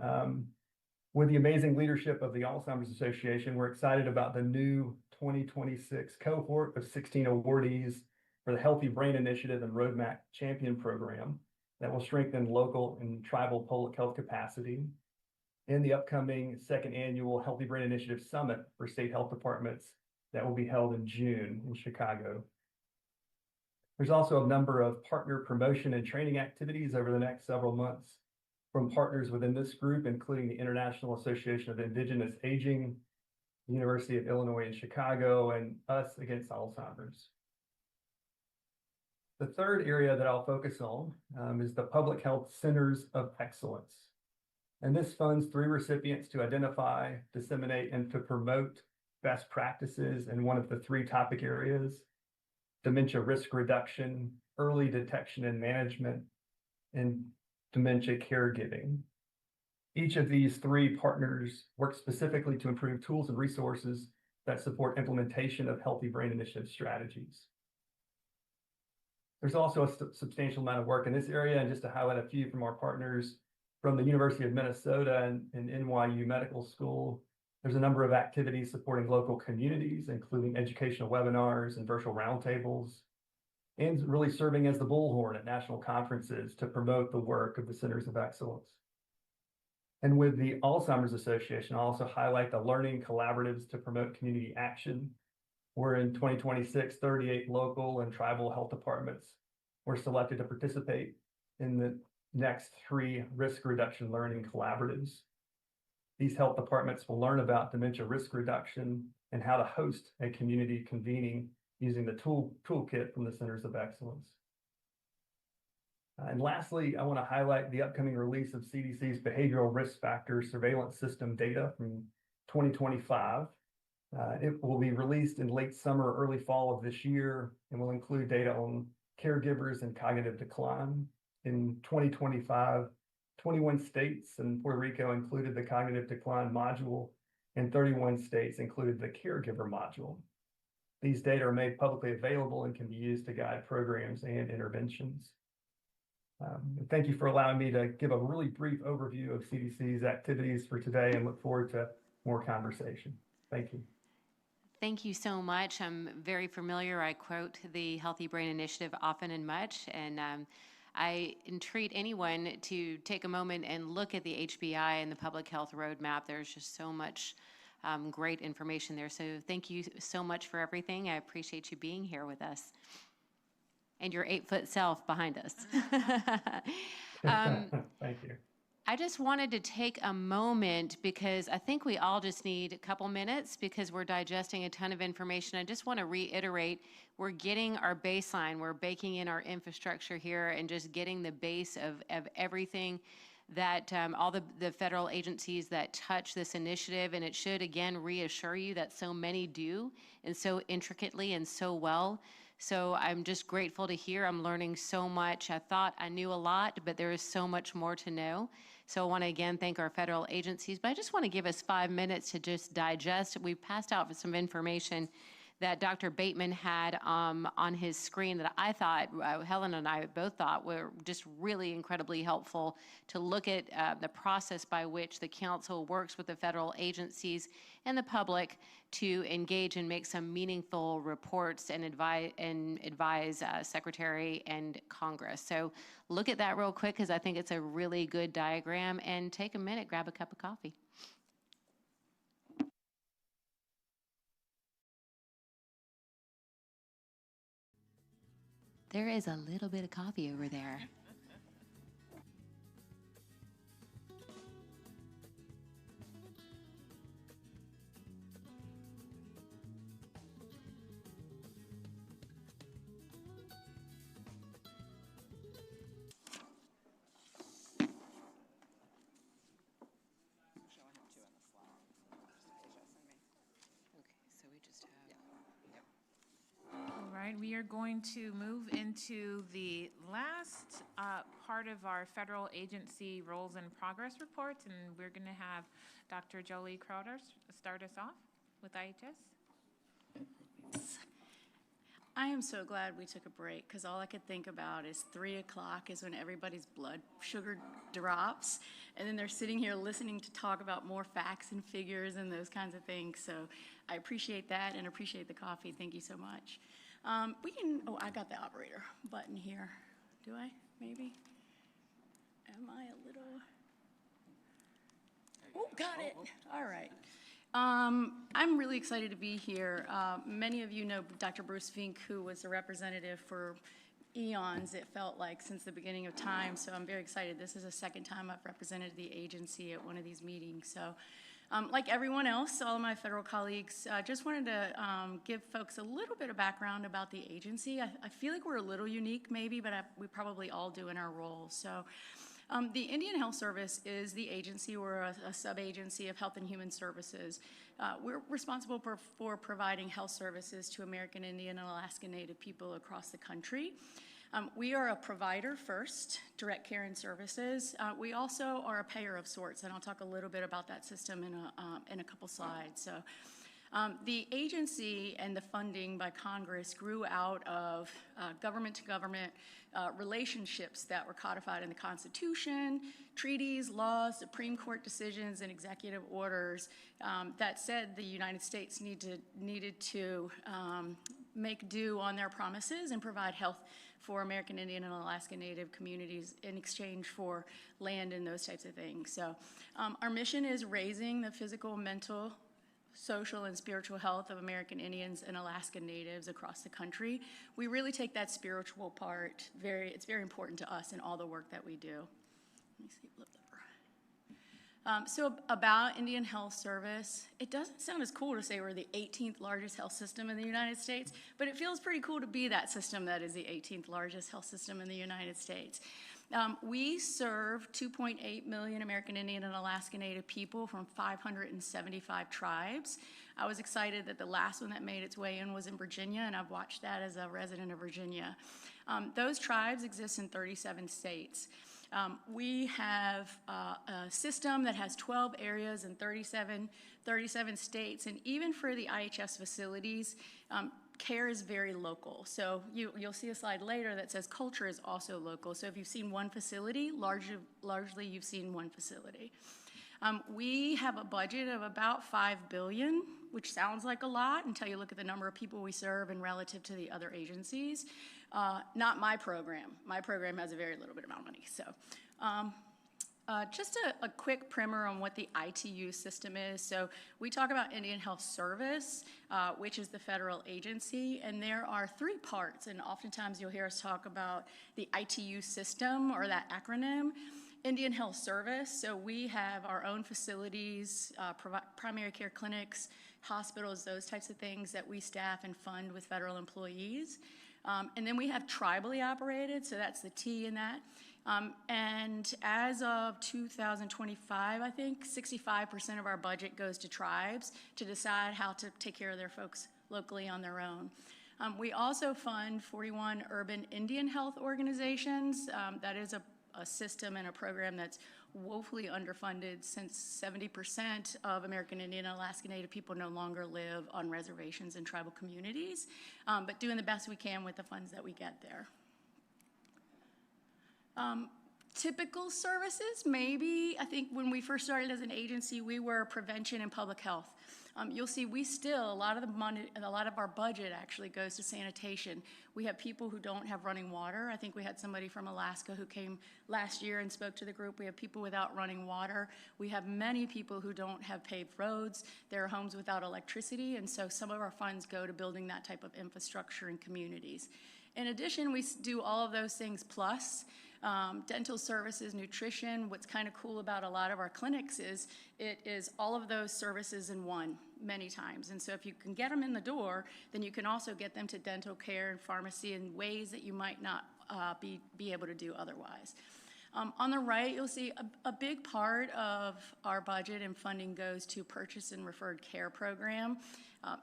T: with the amazing leadership of the Alzheimer's Association, we're excited about the new 2026 cohort of 16 awardees for the Healthy Brain Initiative and Roadmap Champion Program that will strengthen local and tribal public health capacity, and the upcoming 2nd Annual Healthy Brain Initiative Summit for state health departments that will be held in June in Chicago. There's also a number of partner promotion and training activities over the next several months from partners within this group, including the International Association of Indigenous Aging, the University of Illinois in Chicago, and Us Against Alzheimer's. The third area that I'll focus on is the Public Health Centers of Excellence. And this funds 3 recipients to identify, disseminate, and to promote best practices in one of the 3 topic areas: dementia risk reduction, early detection and management, and dementia caregiving. Each of these 3 partners work specifically to improve tools and resources that support implementation of Healthy Brain Initiative strategies. There's also a substantial amount of work in this area, and just to highlight a few from our partners, from the University of Minnesota and NYU Medical School, There's a number of activities supporting local communities, including educational webinars and virtual roundtables, and really serving as the bullhorn at national conferences to promote the work of the Centers of Excellence. And with the Alzheimer's Association, I'll also highlight the learning collaboratives to promote community action, where in 2026, 38 local and tribal health departments were selected to participate in the next 3 risk reduction learning collaboratives. These health departments will learn about dementia risk reduction and how to host a community convening using the toolkit from the Centers of Excellence. And lastly, I want to highlight the upcoming release of CDC's Behavioral Risk Factor Surveillance System data from 2025. It will be released in late summer or early fall of this year and will include data on caregivers and cognitive decline. In 2025, 21 states and Puerto Rico included the cognitive decline module, and 31 states included the caregiver module. These data are made publicly available and can be used to guide programs and interventions. Thank you for allowing me to give a really brief overview of CDC's activities for today and look forward to more conversation. Thank you.
E: Thank you so much. I'm very familiar. I quote the Healthy Brain Initiative often and much, and I entreat anyone to take a moment and look at the HBI and the Public Health Roadmap. There's just so much great information there. So thank you so much for everything. I appreciate you being here with us. And your 8-foot self behind us.
T: Thank you.
E: I just wanted to take a moment because I think we all just need a couple minutes because we're digesting a ton of information. I just want to reiterate, we're getting our baseline. We're baking in our infrastructure here and just getting the base of everything that all the federal agencies that touch this initiative, and it should, again, reassure you that so many do and so intricately and so well. So I'm just grateful to hear. I'm learning so much. I thought I knew a lot, but there is so much more to know. So I want to again thank our federal agencies, but I just want to give us 5 minutes to just digest. We passed out some information that Dr. Bateman had on his screen that I thought, Helen and I both thought were just really incredibly helpful to look at the process by which the council works with the federal agencies and the public to engage and make some meaningful reports and advise Secretary and Congress. So look at that real quick because I think it's a really good diagram, and take a minute, grab a cup of coffee. There is a little bit of coffee over there.
P: We are going to move into the last part of our federal agency roles and progress reports, and we're going to have Dr. Jolie Crowder start us off with IHS.
F: I am so glad we took a break because all I could think about is 3 o'clock is when everybody's blood sugar drops, and then they're sitting here listening to talk about more facts and figures and those kinds of things. So I appreciate that and appreciate the coffee. Thank you so much. Oh, I got the operator button here. Do I? Maybe? Am I a little? Oh, got it. All right. I'm really excited to be here. Many of you know Dr. Bruce Fink, who was a representative for eons, it felt like, since the beginning of time. So I'm very excited. This is the second time I've represented the agency at one of these meetings. So like everyone else, all of my federal colleagues, just wanted to give folks a little bit of background about the agency. I feel like we're a little unique maybe, but we probably all do in our roles. So the Indian Health Service is the agency. We're a sub-agency of Health and Human Services. We're responsible for providing health services to American Indian and Alaska Native people across the country. We are a provider first, direct care and services. We also are a payer of sorts, and I'll talk a little bit about that system in a couple slides. So The agency and the funding by Congress grew out of government-to-government relationships that were codified in the Constitution, treaties, laws, Supreme Court decisions, and executive orders that said the United States needed to make due on their promises and provide health for American Indian and Alaska Native communities in exchange for land and those types of things. So our mission is raising the physical, mental, social, and spiritual health of American Indians and Alaska Natives across the country. We really take that spiritual part it's very important to us in all the work that we do. Let me see, flip over. So about Indian Health Service, it doesn't sound as cool to say we're the 18th largest health system in the United States, but it feels pretty cool to be that system that is the 18th largest health system in the United States. We serve 2.8 million American Indian and Alaska Native people from 575 tribes. I was excited that the last one that made its way in was in Virginia, and I've watched that as a resident of Virginia. Those tribes exist in 37 states. We have a system that has 12 areas in 37 states, and even for the IHS facilities, care is very local. So you'll see a slide later that says culture is also local. So if you've seen one facility, largely you've seen one facility. We have a budget of about $5 billion, which sounds like a lot until you look at the number of people we serve and relative to the other agencies. Not my program. My program has a very little bit amount of money. So just a quick primer on what the ITU system is. So we talk about Indian Health Service, which is the federal agency, and there are three parts, and oftentimes you'll hear us talk about the ITU system or that acronym. Indian Health Service, so we have our own facilities, primary care clinics, hospitals, those types of things that we staff and fund with federal employees. And then we have tribally operated, so that's the T in that. And as of 2025, I think 65% of our budget goes to tribes to decide how to take care of their folks locally on their own. We also fund 41 urban Indian health organizations. That is a system and a program that's woefully underfunded since 70% of American Indian and Alaska Native people no longer live on reservations in tribal communities, but doing the best we can with the funds that we get there. Typical services, maybe, I think when we first started as an agency, we were prevention and public health. You'll see we still, a lot of the money, a lot of our budget actually goes to sanitation. We have people who don't have running water. I think we had somebody from Alaska who came last year and spoke to the group. We have people without running water. We have many people who don't have paved roads. There are homes without electricity, and so some of our funds go to building that type of infrastructure in communities. In addition, we do all of those things plus. Dental services, nutrition. What's kind of cool about a lot of our clinics is it is all of those services in one many times. And so if you can get them in the door, then you can also get them to dental care and pharmacy in ways that you might not be able to do otherwise. On the right, you'll see a big part of our budget and funding goes to purchase and referred care program.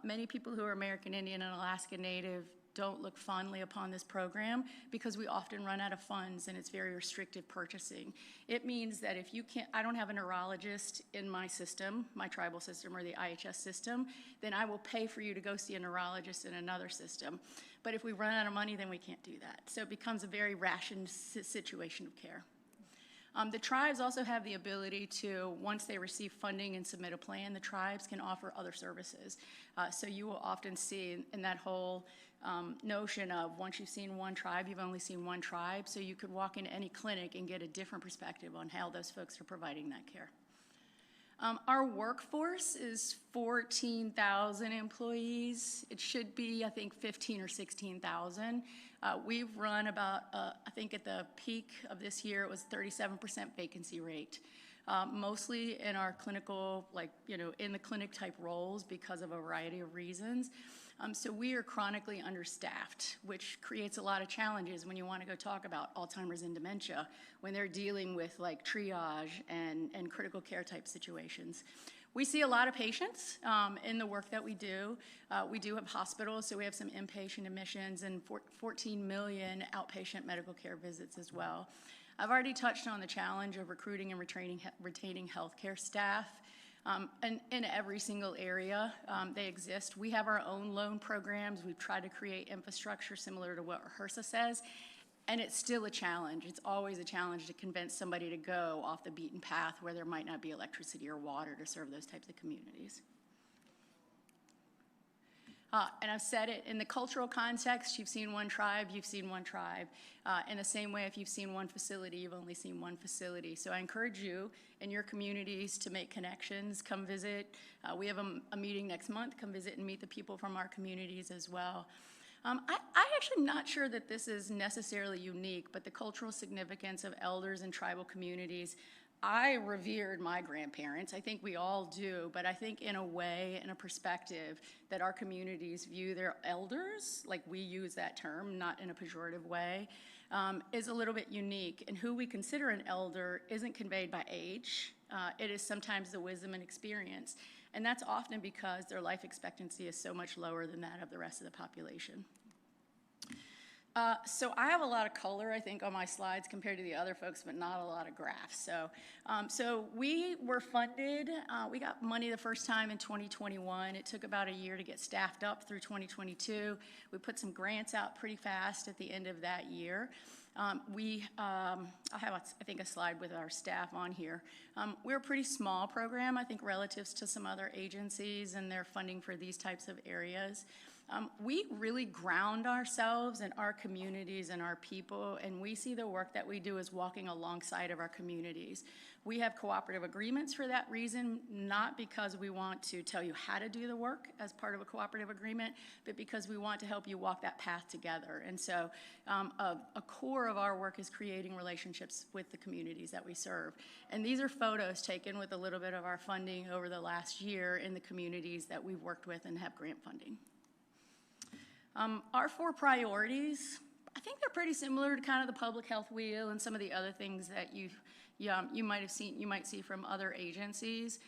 F: Many people who are American Indian and Alaska Native don't look fondly upon this program because we often run out of funds and it's very restrictive purchasing. It means that if you can't, I don't have a neurologist in my system, my tribal system or the IHS system, then I will pay for you to go see a neurologist in another system. But if we run out of money, then we can't do that. So it becomes a very rationed situation of care. The tribes also have the ability to, once they receive funding and submit a plan, the tribes can offer other services. So you will often see in that whole notion of once you've seen one tribe, you've only seen one tribe, so you could walk into any clinic and get a different perspective on how those folks are providing that care. Our workforce is 14,000 employees. It should be, I think, 15 or 16,000. We've run about, I think at the peak of this year, it was 37% vacancy rate. Mostly in our clinical, in the clinic type roles because of a variety of reasons. So we are chronically understaffed, which creates a lot of challenges when you want to go talk about Alzheimer's and dementia, when they're dealing with triage and critical care type situations. We see a lot of patients in the work that we do. We do have hospitals, so we have some inpatient admissions and 14 million outpatient medical care visits as well. I've already touched on the challenge of recruiting and retaining healthcare staff. And in every single area, they exist. We have our own loan programs. We've tried to create infrastructure similar to what HRSA says, and it's still a challenge. It's always a challenge to convince somebody to go off the beaten path where there might not be electricity or water to serve those types of communities. And I've said it, in the cultural context, you've seen one tribe, you've seen one tribe. In the same way, if you've seen one facility, you've only seen one facility. So I encourage you in your communities to make connections, come visit. We have a meeting next month, come visit and meet the people from our communities as well. I'm actually not sure that this is necessarily unique, but the cultural significance of elders and tribal communities, I revered my grandparents. I think we all do, but I think in a way, in a perspective, that our communities view their elders, like we use that term, not in a pejorative way, is a little bit unique. And who we consider an elder isn't conveyed by age. It is sometimes the wisdom and experience. And that's often because their life expectancy is so much lower than that of the rest of the population. So I have a lot of color, I think, on my slides compared to the other folks, but not a lot of graphs. So we were funded. We got money the first time in 2021. It took about a year to get staffed up through 2022. We put some grants out pretty fast at the end of that year. I have, I think, a slide with our staff on here. We're a pretty small program, I think, relative to some other agencies and their funding for these types of areas. We really ground ourselves in our communities and our people, and we see the work that we do as walking alongside of our communities. We have cooperative agreements for that reason, not because we want to tell you how to do the work as part of a cooperative agreement, but because we want to help you walk that path together. And so a core of our work is creating relationships with the communities that we serve. And these are photos taken with a little bit of our funding over the last year in the communities that we've worked with and have grant funding. Our 4 priorities, I think they're pretty similar to kind of the public health wheel and some of the other things that you might see from other agencies.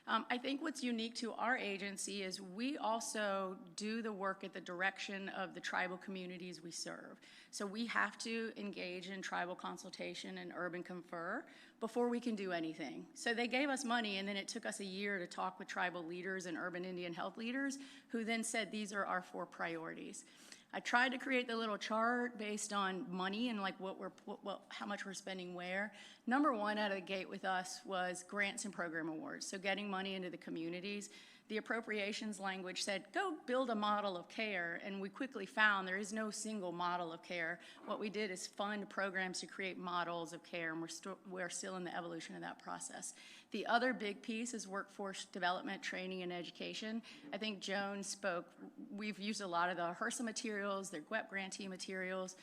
F: I think what's unique to our agency is we also do the work at the direction of the tribal communities we serve. So we have to engage in tribal consultation and urban confer before we can do anything. So they gave us money, and then it took us a year to talk with tribal leaders and urban Indian health leaders, who then said these are our 4 priorities. I tried to create the little chart based on money and like how much we're spending where. Number 1 out of the gate with us was grants and program awards, so getting money into the communities. The appropriations language said, go build a model of care, and we quickly found there is no single model of care. What we did is fund programs to create models of care, and we're still in the evolution of that process. The other big piece is workforce development, training, and education. I think Joan spoke. We've used a lot of the HRSA materials, their GWEP grantee materials.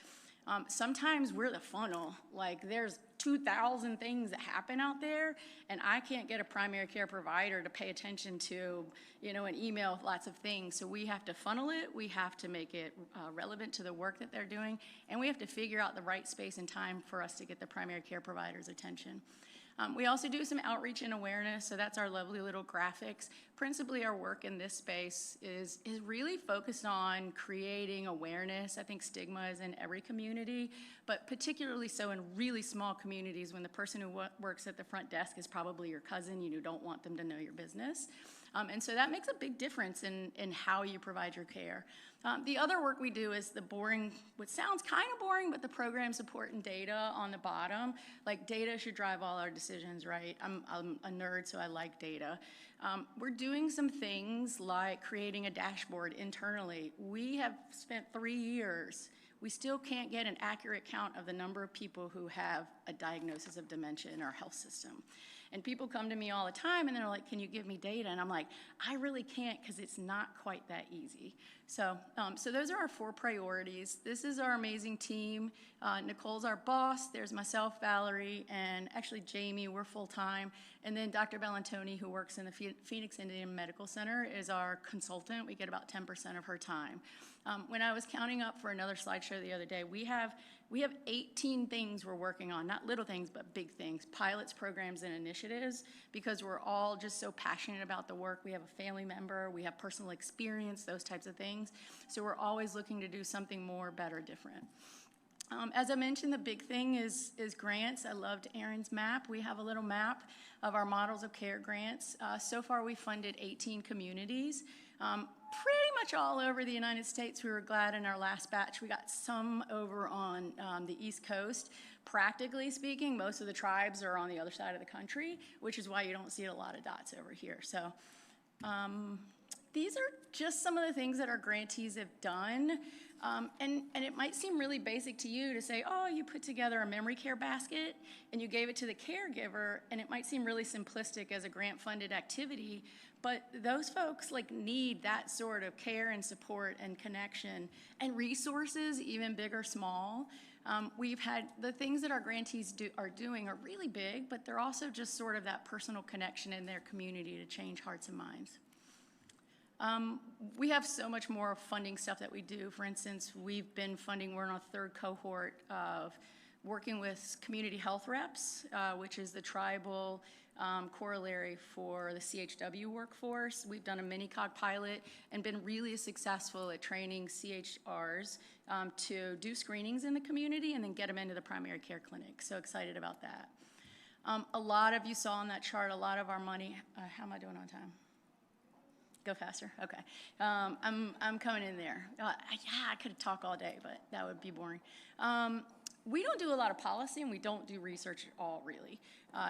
F: Sometimes we're the funnel. Like there's 2,000 things that happen out there, and I can't get a primary care provider to pay attention to, an email with lots of things. So we have to funnel it, we have to make it relevant to the work that they're doing, and we have to figure out the right space and time for us to get the primary care provider's attention. We also do some outreach and awareness, so that's our lovely little graphics. Principally, our work in this space is really focused on creating awareness. I think stigma is in every community, but particularly so in really small communities when the person who works at the front desk is probably your cousin. You don't want them to know your business. And so that makes a big difference in how you provide your care. The other work we do is the boring, what sounds kind of boring, but the program support and data on the bottom. Like data should drive all our decisions, right? I'm a nerd, so I like data. We're doing some things like creating a dashboard internally. We have spent 3 years. We still can't get an accurate count of the number of people who have a diagnosis of dementia in our health system. And people come to me all the time and they're like, can you give me data? And I'm like, I really can't because it's not quite that easy. So those are our 4 priorities. This is our amazing team. Nicole's our boss. There's myself, Valerie, and actually Jamie, we're full-time. And then Dr. Bellantoni, who works in the Phoenix Indian Medical Center, is our consultant. We get about 10% of her time. When I was counting up for another slideshow the other day, we have 18 things we're working on, not little things, but big things, pilots, programs, and initiatives, because we're all just so passionate about the work. We have a family member, we have personal experience, those types of things. So we're always looking to do something more, better, different. As I mentioned, the big thing is grants. I loved Aaron's map. We have a little map of our models of care grants. So far, we funded 18 communities, pretty much all over the United States. We were glad in our last batch we got some over on the East Coast. Practically speaking, most of the tribes are on the other side of the country, which is why you don't see a lot of dots over here. So these are just some of the things that our grantees have done. And it might seem really basic to you to say, oh, you put together a memory care basket and you gave it to the caregiver, and it might seem really simplistic as a grant-funded activity, but those folks need that sort of care and support and connection and resources, even big or small. We've had the things that our grantees are doing are really big, but they're also just sort of that personal connection in their community to change hearts and minds. We have so much more funding stuff that we do. For instance, we're on our third cohort of working with community health reps, which is the tribal corollary for the CHW workforce. We've done a mini-cog pilot and been really successful at training CHRs to do screenings in the community and then get them into the primary care clinic. So excited about that. A lot of you saw on that chart, a lot of our money, how am I doing on time? Go faster? Okay. I'm coming in there. Yeah, I could talk all day, but that would be boring. We don't do a lot of policy, and we don't do research at all, really.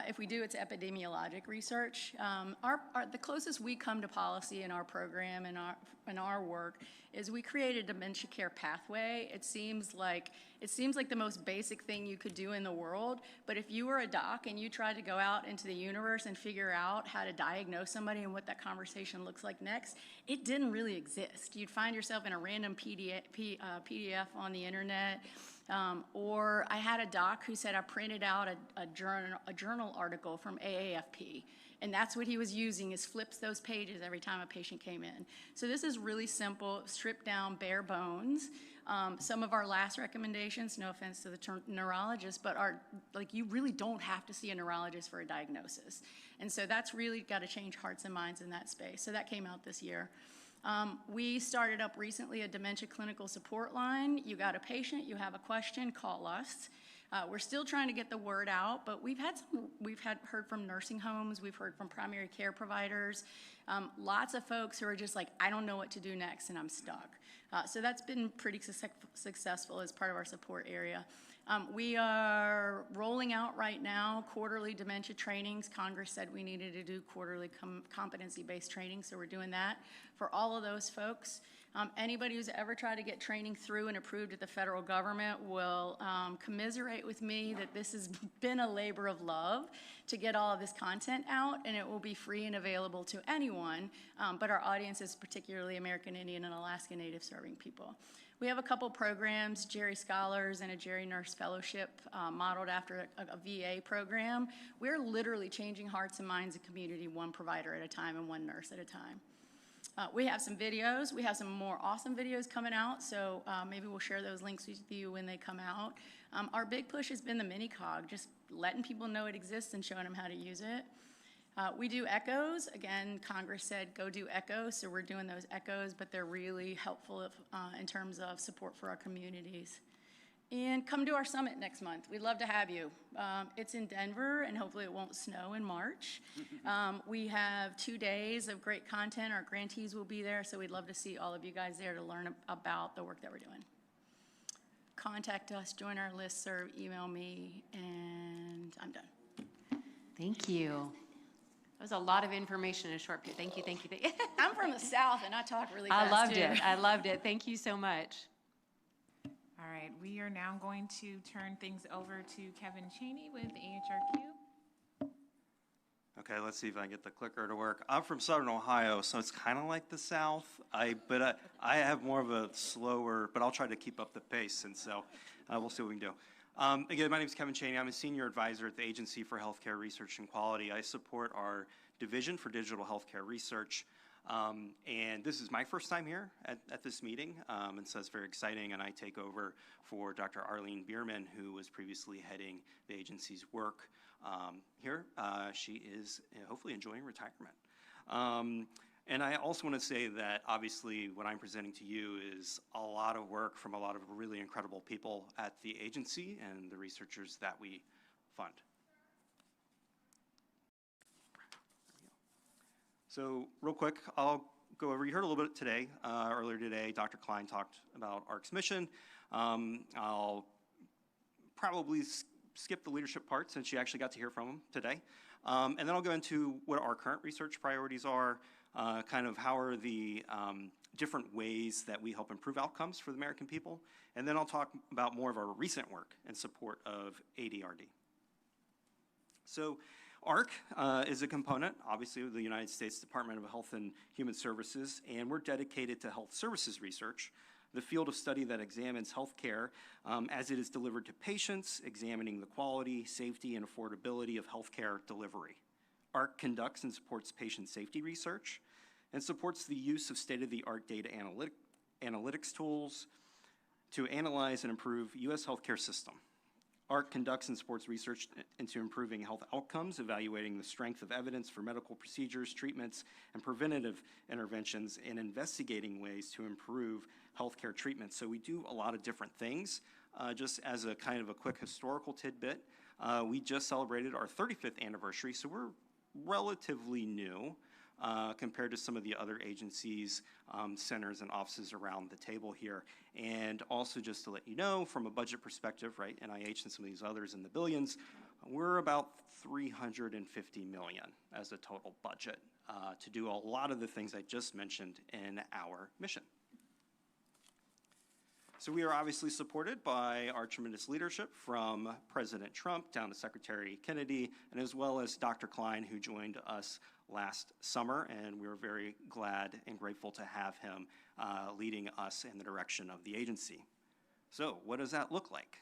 F: If we do, it's epidemiologic research. The closest we come to policy in our program and in our work is we create a dementia care pathway. It seems like the most basic thing you could do in the world, but if you were a doc and you tried to go out into the universe and figure out how to diagnose somebody and what that conversation looks like next, it didn't really exist. You'd find yourself in a random PDF on the internet. Or I had a doc who said I printed out a journal article from AAFP, and that's what he was using, is flips those pages every time a patient came in. So this is really simple, stripped down, bare bones. Some of our last recommendations, no offense to the neurologist, but are you really don't have to see a neurologist for a diagnosis. And so that's really got to change hearts and minds in that space. So that came out this year. We started up recently a dementia clinical support line. You got a patient, you have a question, call us. We're still trying to get the word out, but we've heard from nursing homes, we've heard from primary care providers, lots of folks who are just like, I don't know what to do next and I'm stuck. So that's been pretty successful as part of our support area. We are rolling out right now quarterly dementia trainings. Congress said we needed to do quarterly competency-based training, so we're doing that for all of those folks. Anybody who's ever tried to get training through and approved at the federal government will commiserate with me that this has been a labor of love to get all of this content out, and it will be free and available to anyone, but our audience is particularly American Indian and Alaska Native serving people. We have a couple programs, Jerry Scholars and a Jerry Nurse Fellowship modeled after a VA program. We're literally changing hearts and minds of community one provider at a time and one nurse at a time. We have some videos. We have some more awesome videos coming out, so maybe we'll share those links with you when they come out. Our big push has been the mini-cog, just letting people know it exists and showing them how to use it. We do echoes. Again, Congress said go do echoes, so we're doing those echoes, but they're really helpful in terms of support for our communities. And come to our summit next month. We'd love to have you. It's in Denver, and hopefully it won't snow in March. We have 2 days of great content. Our grantees will be there, so we'd love to see all of you guys there to learn about the work that we're doing. Contact us, join our listserv, email me, and I'm done.
E: Thank you. That was a lot of information in a short period. Thank you, thank you.
F: I'm from the South, and I talk really fast,
E: I loved
F: too.
E: it. I loved it. Thank you so much.
P: All right, we are now going to turn things over to Kevin Cheney with AHRQ.
N: Okay, let's see if I can get the clicker to work. I'm from Southern Ohio, so it's kind of like the South. But I have more of a slower, but I'll try to keep up the pace, and so we'll see what we can do. Again, my name is Kevin Cheney. I'm a senior advisor at the Agency for Healthcare Research and Quality. I support our Division for Digital Healthcare Research. And this is my first time here at this meeting, and so it's very exciting, and I take over for Dr. Arlene Bierman, who was previously heading the agency's work here. She is hopefully enjoying retirement. And I also want to say that obviously what I'm presenting to you is a lot of work from a lot of really incredible people at the agency and the researchers that we fund. So real quick, I'll go over, you heard a little bit today, earlier today, Dr. Klein talked about AHRQ's mission. I'll probably skip the leadership part since you actually got to hear from him today. And then I'll go into what our current research priorities are, kind of how are the different ways that we help improve outcomes for the American people. And then I'll talk about more of our recent work in support of ADRD. So AHRQ is a component, obviously, of the United States Department of Health and Human Services, and we're dedicated to health services research, the field of study that examines healthcare as it is delivered to patients, examining the quality, safety, and affordability of healthcare delivery. AHRQ conducts and supports patient safety research and supports the use of state-of-the-art data analytics tools to analyze and improve U.S. healthcare system. AHRQ conducts and supports research into improving health outcomes, evaluating the strength of evidence for medical procedures, treatments, and preventative interventions, and investigating ways to improve healthcare treatment. So we do a lot of different things. Just as a kind of a quick historical tidbit, we just celebrated our 35th anniversary, so we're relatively new compared to some of the other agencies, centers, and offices around the table here. And also just to let you know, from a budget perspective, right, NIH and some of these others in the billions, we're about $350 million as a total budget to do a lot of the things I just mentioned in our mission. So we are obviously supported by our tremendous leadership from President Trump down to Secretary Kennedy, and as well as Dr. Klein, who joined us last summer, and we were very glad and grateful to have him leading us in the direction of the agency. So what does that look like?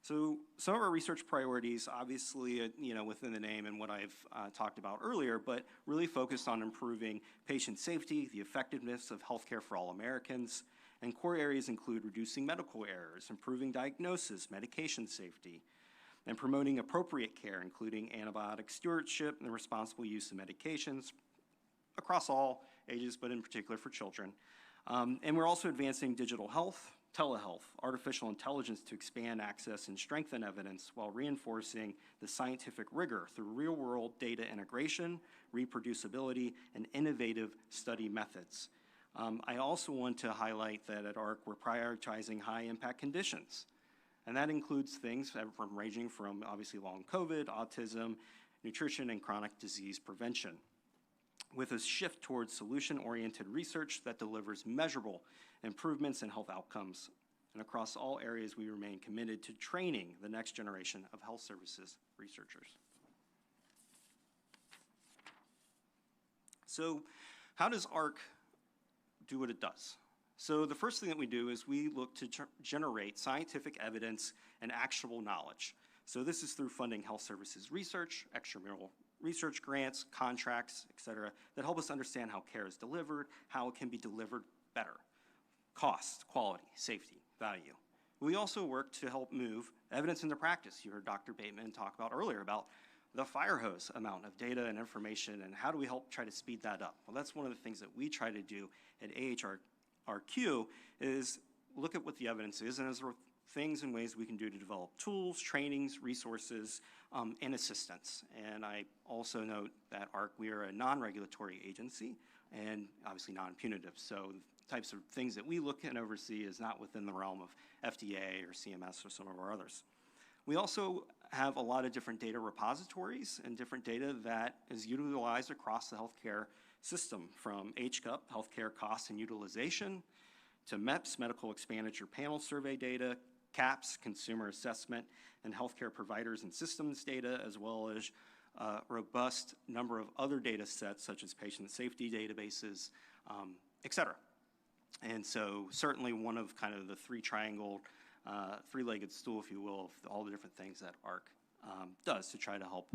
N: So some of our research priorities, obviously, within the name and what I've talked about earlier, but really focused on improving patient safety, the effectiveness of healthcare for all Americans, and core areas include reducing medical errors, improving diagnosis, medication safety, and promoting appropriate care, including antibiotic stewardship and the responsible use of medications across all ages, but in particular for children. And we're also advancing digital health, telehealth, artificial intelligence to expand access and strengthen evidence while reinforcing the scientific rigor through real-world data integration, reproducibility, and innovative study methods. I also want to highlight that at AHRQ, we're prioritizing high-impact conditions. And that includes things ranging from obviously long COVID, autism, nutrition, and chronic disease prevention, with a shift towards solution-oriented research that delivers measurable improvements in health outcomes. And across all areas, we remain committed to training the next generation of health services researchers. So how does AHRQ do what it does? So the first thing that we do is we look to generate scientific evidence and actionable knowledge. So this is through funding health services research, extramural research grants, contracts, et cetera, that help us understand how care is delivered, how it can be delivered better. Cost, quality, safety, value. We also work to help move evidence into practice. You heard Dr. Bateman talk about earlier about the fire hose amount of data and information, and how do we help try to speed that up? Well, that's one of the things that we try to do at AHRQ is look at what the evidence is, and as there are things and ways we can do to develop tools, trainings, resources, and assistance. And I also note that AHRQ, we are a non-regulatory agency and obviously non-punitive. So the types of things that we look and oversee is not within the realm of FDA or CMS or some of our others. We also have a lot of different data repositories and different data that is utilized across the healthcare system, from HCUP, healthcare costs and utilization, to MEPS, medical expenditure panel survey data, CAPS, consumer assessment, and healthcare providers and systems data, as well as a robust number of other data sets, such as patient safety databases, et cetera. And so certainly one of kind of the three-legged stool, if you will, of all the different things that AHRQ does to try to help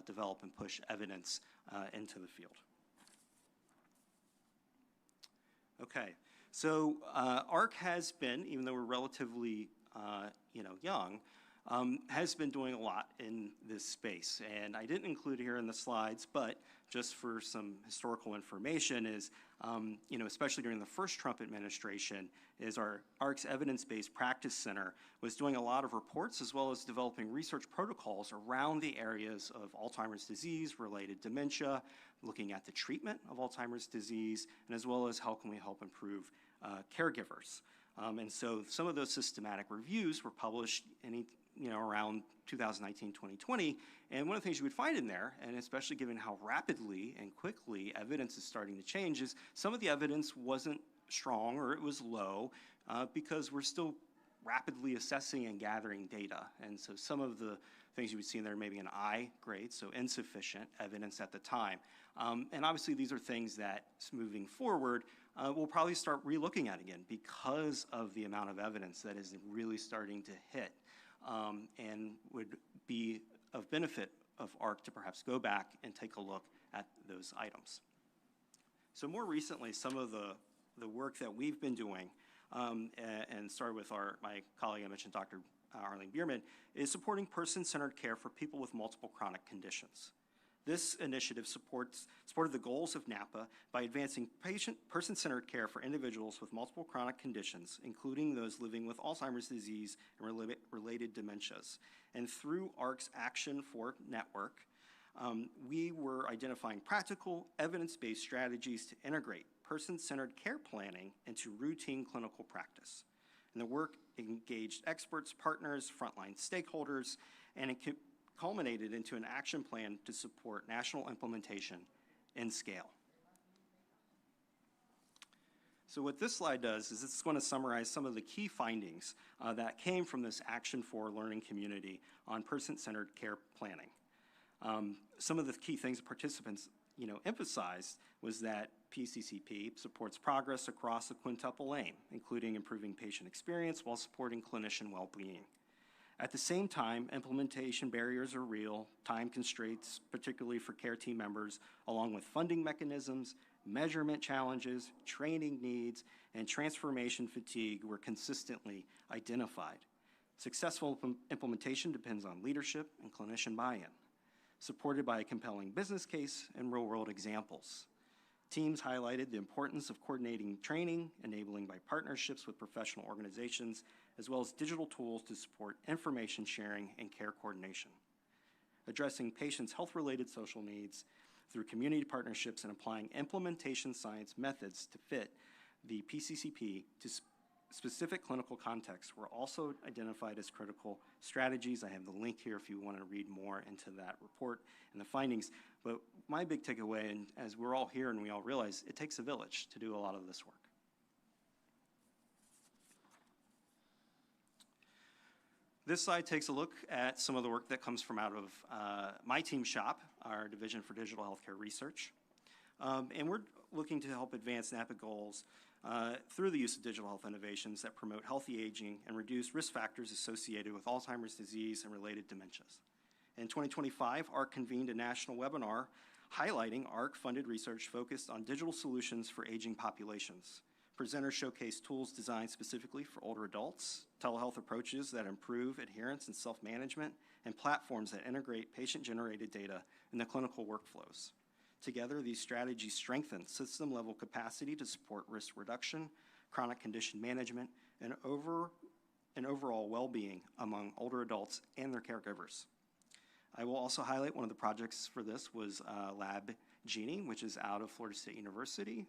N: develop and push evidence into the field. Okay, so AHRQ has been, even though we're relatively young, has been doing a lot in this space. And I didn't include it here in the slides, but just for some historical information is, especially during the first Trump administration, is our AHRQ's Evidence-Based Practice Center was doing a lot of reports as well as developing research protocols around the areas of Alzheimer's disease, related dementia, looking at the treatment of Alzheimer's disease, and as well as how can we help improve caregivers. And so some of those systematic reviews were published around 2019, 2020. And one of the things you would find in there, and especially given how rapidly and quickly evidence is starting to change, is some of the evidence wasn't strong or it was low because we're still rapidly assessing and gathering data. And so some of the things you would see in there maybe an I grade, so insufficient evidence at the time. And obviously these are things that moving forward we'll probably start re-looking at again because of the amount of evidence that is really starting to hit and would be of benefit of AHRQ to perhaps go back and take a look at those items. So more recently, some of the work that we've been doing and started with my colleague I mentioned, Dr. Arlene Bierman, is supporting person-centered care for people with multiple chronic conditions. This initiative supported the goals of NAPA by advancing person-centered care for individuals with multiple chronic conditions, including those living with Alzheimer's disease and related dementias. And through AHRQ's Action for Network, we were identifying practical, evidence-based strategies to integrate person-centered care planning into routine clinical practice. And the work engaged experts, partners, frontline stakeholders, and it culminated into an action plan to support national implementation and scale. So what this slide does is it's going to summarize some of the key findings that came from this Action for Learning community on person-centered care planning. Some of the key things participants emphasized was that PCCP supports progress across the quintuple aim, including improving patient experience while supporting clinician well-being. At the same time, implementation barriers are real, time constraints, particularly for care team members, along with funding mechanisms, measurement challenges, training needs, and transformation fatigue were consistently identified. Successful implementation depends on leadership and clinician buy-in, supported by a compelling business case and real-world examples. Teams highlighted the importance of coordinating training, enabling by partnerships with professional organizations, as well as digital tools to support information sharing and care coordination. Addressing patients' health-related social needs through community partnerships and applying implementation science methods to fit the PCCP to specific clinical contexts were also identified as critical strategies. I have the link here if you want to read more into that report and the findings. But my big takeaway, and as we're all here and we all realize, it takes a village to do a lot of this work. This slide takes a look at some of the work that comes from out of my team shop, our Division for Digital Healthcare Research. And we're looking to help advance NAPA goals through the use of digital health innovations that promote healthy aging and reduce risk factors associated with Alzheimer's disease and related dementias. In 2025, AHRQ convened a national webinar highlighting AHRQ-funded research focused on digital solutions for aging populations. Presenters showcased tools designed specifically for older adults, telehealth approaches that improve adherence and self-management, and platforms that integrate patient-generated data in the clinical workflows. Together, these strategies strengthen system-level capacity to support risk reduction, chronic condition management, and overall well-being among older adults and their caregivers. I will also highlight one of the projects for this was Lab Genie, which is out of Florida State University,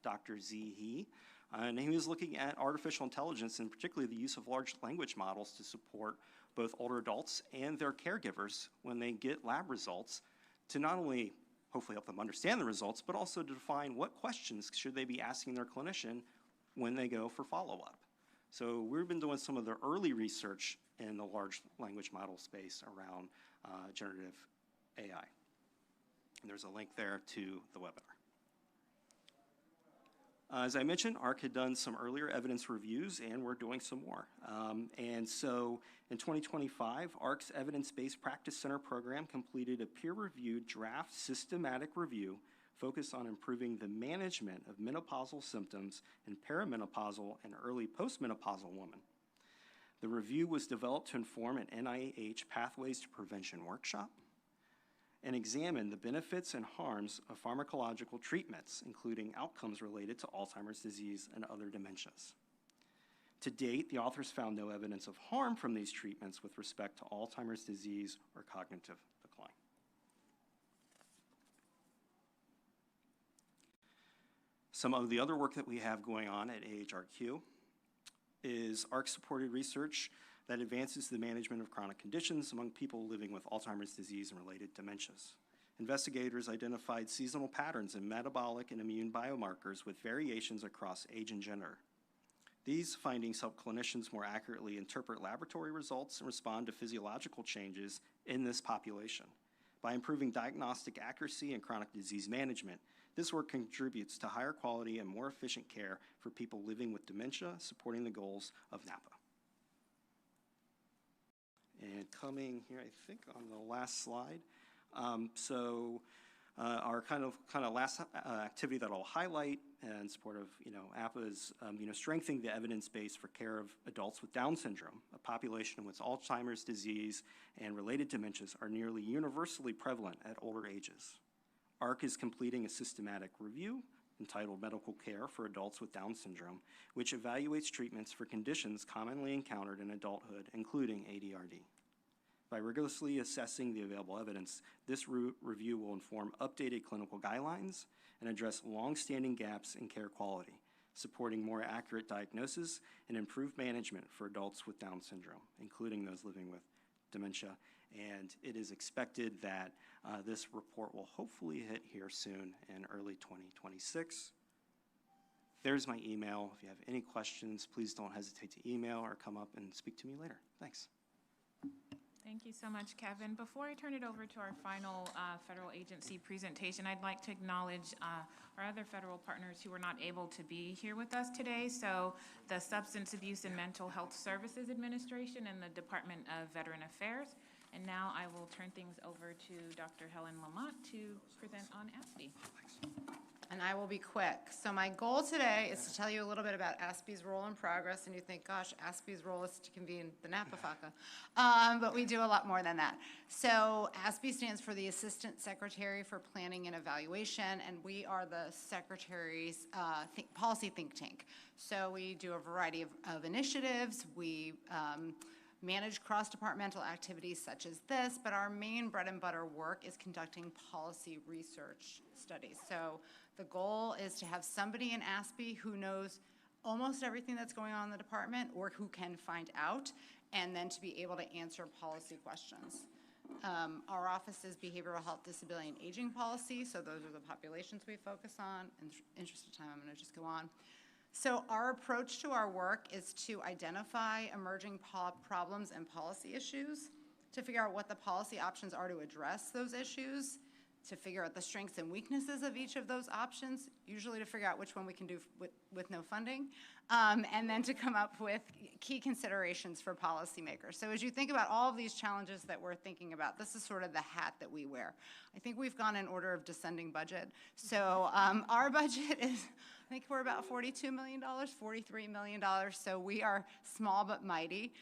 N: Dr. Z. He. And he was looking at artificial intelligence and particularly the use of large language models to support both older adults and their caregivers when they get lab results to not only hopefully help them understand the results, but also to define what questions should they be asking their clinician when they go for follow-up. So we've been doing some of the early research in the large language model space around generative AI. And there's a link there to the webinar. As I mentioned, AHRQ had done some earlier evidence reviews, and we're doing some more. And so in 2025, AHRQ's Evidence-Based Practice Center program completed a peer-reviewed draft systematic review focused on improving the management of menopausal symptoms in perimenopausal and early postmenopausal women. The review was developed to inform an NIH Pathways to Prevention workshop and examine the benefits and harms of pharmacological treatments, including outcomes related to Alzheimer's disease and other dementias. To date, the authors found no evidence of harm from these treatments with respect to Alzheimer's disease or cognitive decline. Some of the other work that we have going on at AHRQ is ARC-supported research that advances the management of chronic conditions among people living with Alzheimer's disease and related dementias. Investigators identified seasonal patterns in metabolic and immune biomarkers with variations across age and gender. These findings help clinicians more accurately interpret laboratory results and respond to physiological changes in this population. By improving diagnostic accuracy and chronic disease management, this work contributes to higher quality and more efficient care for people living with dementia, supporting the goals of NAPA. And coming here, I think on the last slide, our kind of last activity that I'll highlight in support of APA is strengthening the evidence base for care of adults with Down syndrome, a population in which Alzheimer's disease and related dementias are nearly universally prevalent at older ages. ARC is completing a systematic review entitled Medical Care for Adults with Down Syndrome, which evaluates treatments for conditions commonly encountered in adulthood, including ADRD. By rigorously assessing the available evidence, this review will inform updated clinical guidelines and address long-standing gaps in care quality, supporting more accurate diagnosis and improved management for adults with Down syndrome, including those living with dementia. And it is expected that this report will hopefully hit here soon in early 2026. There's my email. If you have any questions, please don't hesitate to email or come up and speak to me later. Thanks.
U: Thank you so much, Kevin. Before I turn it over to our final federal agency presentation, I'd like to acknowledge our other federal partners who were not able to be here with us today. So the Substance Abuse and Mental Health Services Administration and the Department of Veteran Affairs. And now I will turn things over to Dr. Helen Lamont to present on ASPE.
A: And I will be quick. So my goal today is to tell you a little bit about ASPE's role in progress, and you think, gosh, ASPE's role is to convene the NAPA FACA. But we do a lot more than that. So ASPE stands for the Assistant Secretary for Planning and Evaluation, and we are the Secretary's policy think tank. So we do a variety of initiatives. We manage cross-departmental activities such as this, but our main bread and butter work is conducting policy research studies. So the goal is to have somebody in ASPE who knows almost everything that's going on in the department or who can find out, and then to be able to answer policy questions. Our office is Behavioral Health, Disability, and Aging Policy, so those are the populations we focus on. In the interest of time, I'm going to just go on. So our approach to our work is to identify emerging problems and policy issues, to figure out what the policy options are to address those issues, to figure out the strengths and weaknesses of each of those options, usually to figure out which one we can do with no funding, and then to come up with key considerations for policymakers. So as you think about all of these challenges that we're thinking about, this is sort of the hat that we wear. I think we've gone in order of descending budget. So our budget is, I think we're about $42 million, $43 million, so we are small but mighty.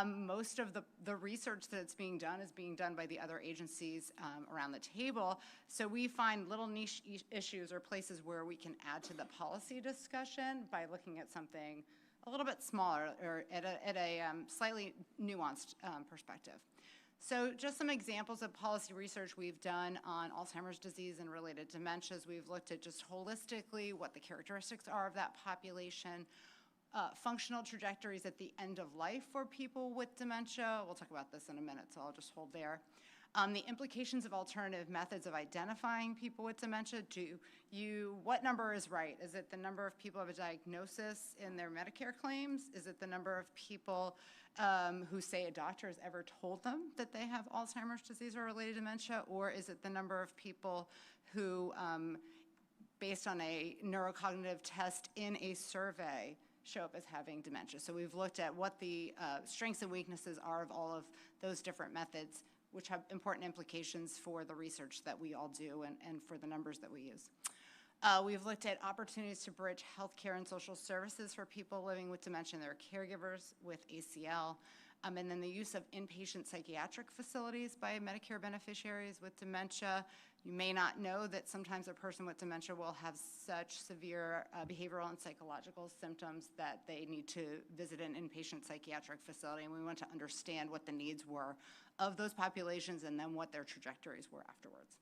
A: Most of the research that's being done is being done by the other agencies around the table, so we find little niche issues or places where we can add to the policy discussion by looking at something a little bit smaller or at a slightly nuanced perspective. So just some examples of policy research we've done on Alzheimer's disease and related dementias. We've looked at just holistically what the characteristics are of that population, functional trajectories at the end of life for people with dementia. We'll talk about this in a minute, so I'll just hold there. The implications of alternative methods of identifying people with dementia. What number is right? Is it the number of people who have a diagnosis in their Medicare claims? Is it the number of people who say a doctor has ever told them that they have Alzheimer's disease or related dementia? Or is it the number of people who, based on a neurocognitive test in a survey, show up as having dementia? So we've looked at what the strengths and weaknesses are of all of those different methods, which have important implications for the research that we all do and for the numbers that we use. We've looked at opportunities to bridge healthcare and social services for people living with dementia and their caregivers with ACL, and then the use of inpatient psychiatric facilities by Medicare beneficiaries with dementia. You may not know that sometimes a person with dementia will have such severe behavioral and psychological symptoms that they need to visit an inpatient psychiatric facility, and we want to understand what the needs were of those populations and then what their trajectories were afterwards.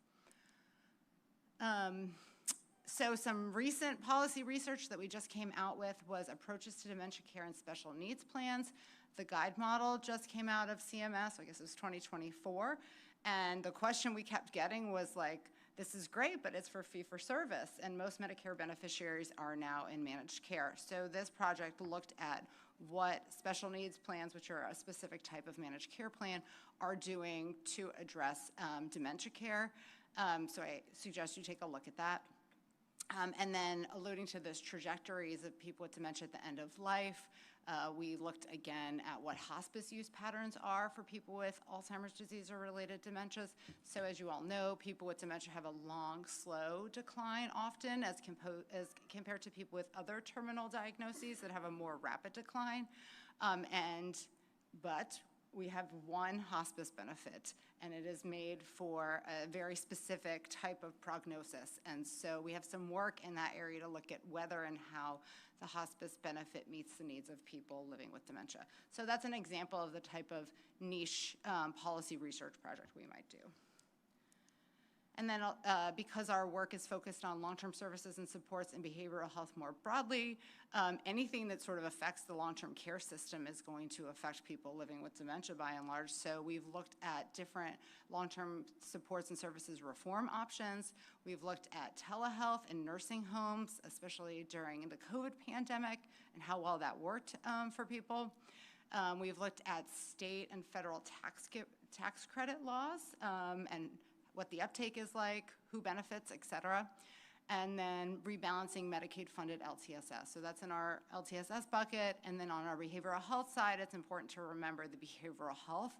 A: So some recent policy research that we just came out with was approaches to dementia care and special needs plans. The guide model just came out of CMS, I guess it was 2024, and the question we kept getting was like, this is great, but it's for fee-for-service, and most Medicare beneficiaries are now in managed care. So this project looked at what special needs plans, which are a specific type of managed care plan, are doing to address dementia care. So I suggest you take a look at that. And then alluding to this trajectories of people with dementia at the end of life, we looked again at what hospice use patterns are for people with Alzheimer's disease or related dementias. So as you all know, people with dementia have a long, slow decline often as compared to people with other terminal diagnoses that have a more rapid decline. But we have one hospice benefit, and it is made for a very specific type of prognosis. And so we have some work in that area to look at whether and how the hospice benefit meets the needs of people living with dementia. So that's an example of the type of niche policy research project we might do. And then because our work is focused on long-term services and supports and behavioral health more broadly, anything that sort of affects the long-term care system is going to affect people living with dementia by and large. So we've looked at different long-term supports and services reform options. We've looked at telehealth in nursing homes, especially during the COVID pandemic, and how well that worked for people. We've looked at state and federal tax credit laws and what the uptake is like, who benefits, et cetera, and then rebalancing Medicaid-funded LTSS. So that's in our LTSS bucket, and then on our behavioral health side, it's important to remember the behavioral health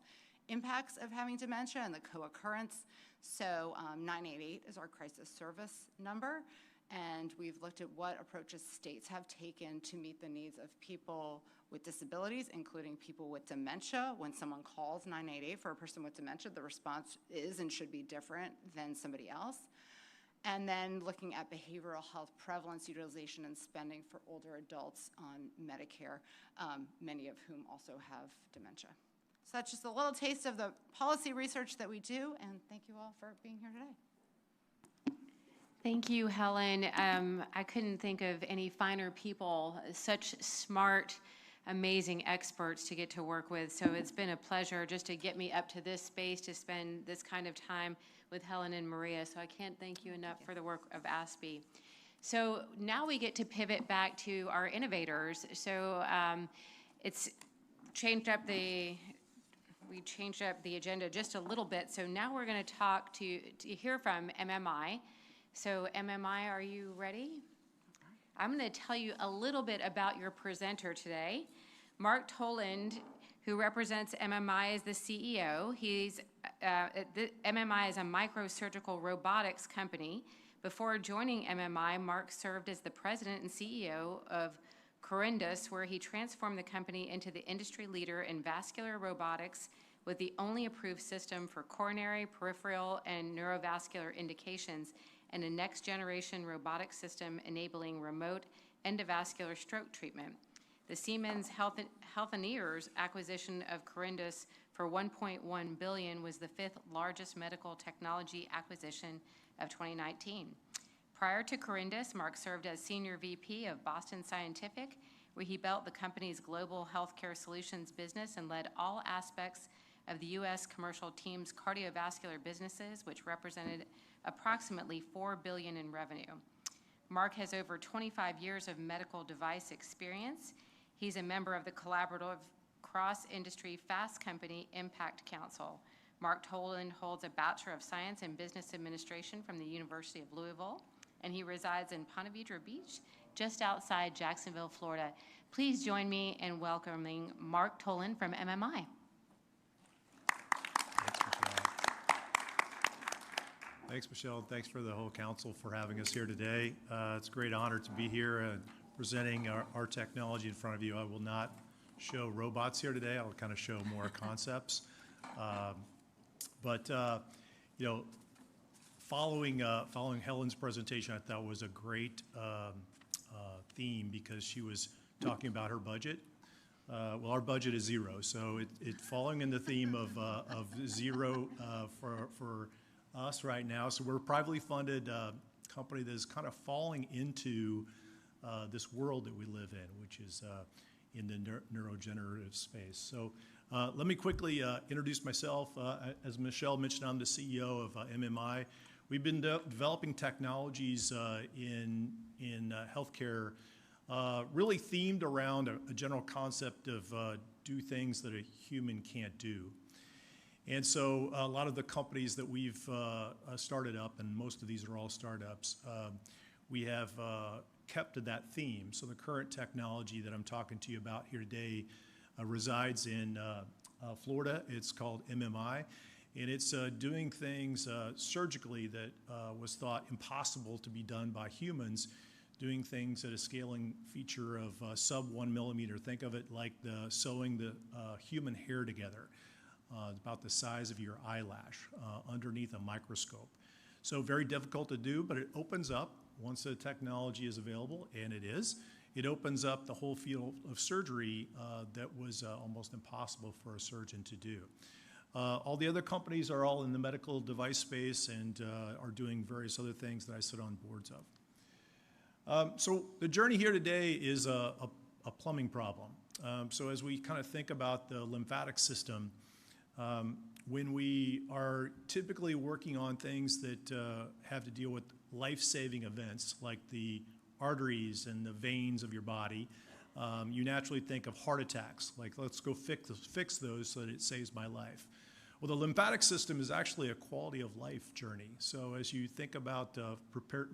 A: impacts of having dementia and the co-occurrence. So 988 is our crisis service number, and we've looked at what approaches states have taken to meet the needs of people with disabilities, including people with dementia. When someone calls 988 for a person with dementia, the response is and should be different than somebody else. And then looking at behavioral health prevalence, utilization, and spending for older adults on Medicare, many of whom also have dementia. So that's just a little taste of the policy research that we do, and thank you all for being here today.
E: Thank you, Helen. I couldn't think of any finer people, such smart, amazing experts to get to work with. So it's been a pleasure just to get me up to this space to spend this kind of time with Helen and Maria. So I can't thank you enough for the work of ASPE. So now we get to pivot back to our innovators. So it's changed up we changed up the agenda just a little bit. So now we're going to hear from MMI. So MMI, are you ready? I'm going to tell you a little bit about your presenter today. Mark Toland, who represents MMI as the CEO. MMI is a microsurgical robotics company. Before joining MMI, Mark served as the president and CEO of Corindus, where he transformed the company into the industry leader in vascular robotics with the only approved system for coronary, peripheral, and neurovascular indications, and a next-generation robotic system enabling remote endovascular stroke treatment. The Siemens Healthineers acquisition of Corindus for $1.1 billion was the fifth largest medical technology acquisition of 2019. Prior to Corindus, Mark served as Senior VP of Boston Scientific, where he built the company's global healthcare solutions business and led all aspects of the U.S. commercial team's cardiovascular businesses, which represented approximately $4 billion in revenue. Mark has over 25 years of medical device experience. He's a member of the collaborative cross-industry fast company Impact Council. Mark Toland holds a Bachelor of Science in Business Administration from the University of Louisville, and he resides in Ponte Vedra Beach, just outside Jacksonville, Florida. Please join me in welcoming Mark Toland from MMI.
G: Thanks, Michelle. And thanks for the whole council for having us here today. It's a great honor to be here presenting our technology in front of you. I will not show robots here today. I'll kind of show more concepts. You know, following Helen's presentation, I thought was a great theme because she was talking about her budget. Well, our budget is zero, so it following in the theme of zero for us right now. So we're a privately funded company that is kind of falling into this world that we live in, which is in the neurogenerative space. So let me quickly introduce myself. As Michelle mentioned, I'm the CEO of MMI. We've been developing technologies in healthcare really themed around a general concept of do things that a human can't do. And so a lot of the companies that we've started up, and most of these are all startups, we have kept to that theme. So the current technology that I'm talking to you about here today resides in Florida. It's called MMI, and it's doing things surgically that was thought impossible to be done by humans, doing things at a scaling feature of sub 1 millimeter. Think of it like sewing the human hair together. About the size of your eyelash underneath a microscope. So very difficult to do, but it opens up once the technology is available, and it is. It opens up the whole field of surgery that was almost impossible for a surgeon to do. All the other companies are all in the medical device space and are doing various other things that I sit on boards of. So the journey here today is a plumbing problem. So as we kind of think about the lymphatic system, when we are typically working on things that have to deal with life-saving events like the arteries and the veins of your body, you naturally think of heart attacks, like let's go fix those so that it saves my life. Well, the lymphatic system is actually a quality of life journey. So as you think about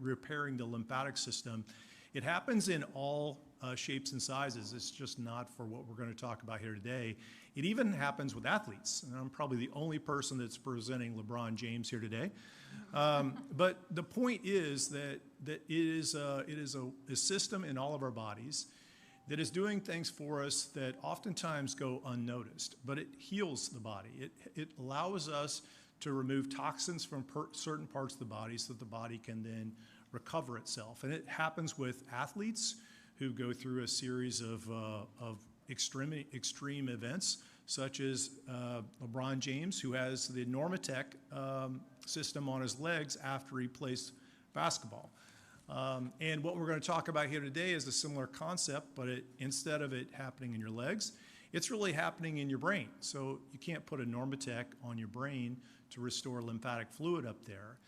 G: repairing the lymphatic system, it happens in all shapes and sizes. It's just not for what we're going to talk about here today. It even happens with athletes. And I'm probably the only person that's presenting LeBron James here today. But the point is that it is a system in all of our bodies that is doing things for us that oftentimes go unnoticed, but it heals the body. It allows us to remove toxins from certain parts of the body so that the body can then recover itself. And it happens with athletes who go through a series of extreme events, such as LeBron James, who has the Normatec system on his legs after he plays basketball. And what we're going to talk about here today is a similar concept, but instead of it happening in your legs, it's really happening in your brain. So you can't put a Normatec on your brain to restore lymphatic fluid up there.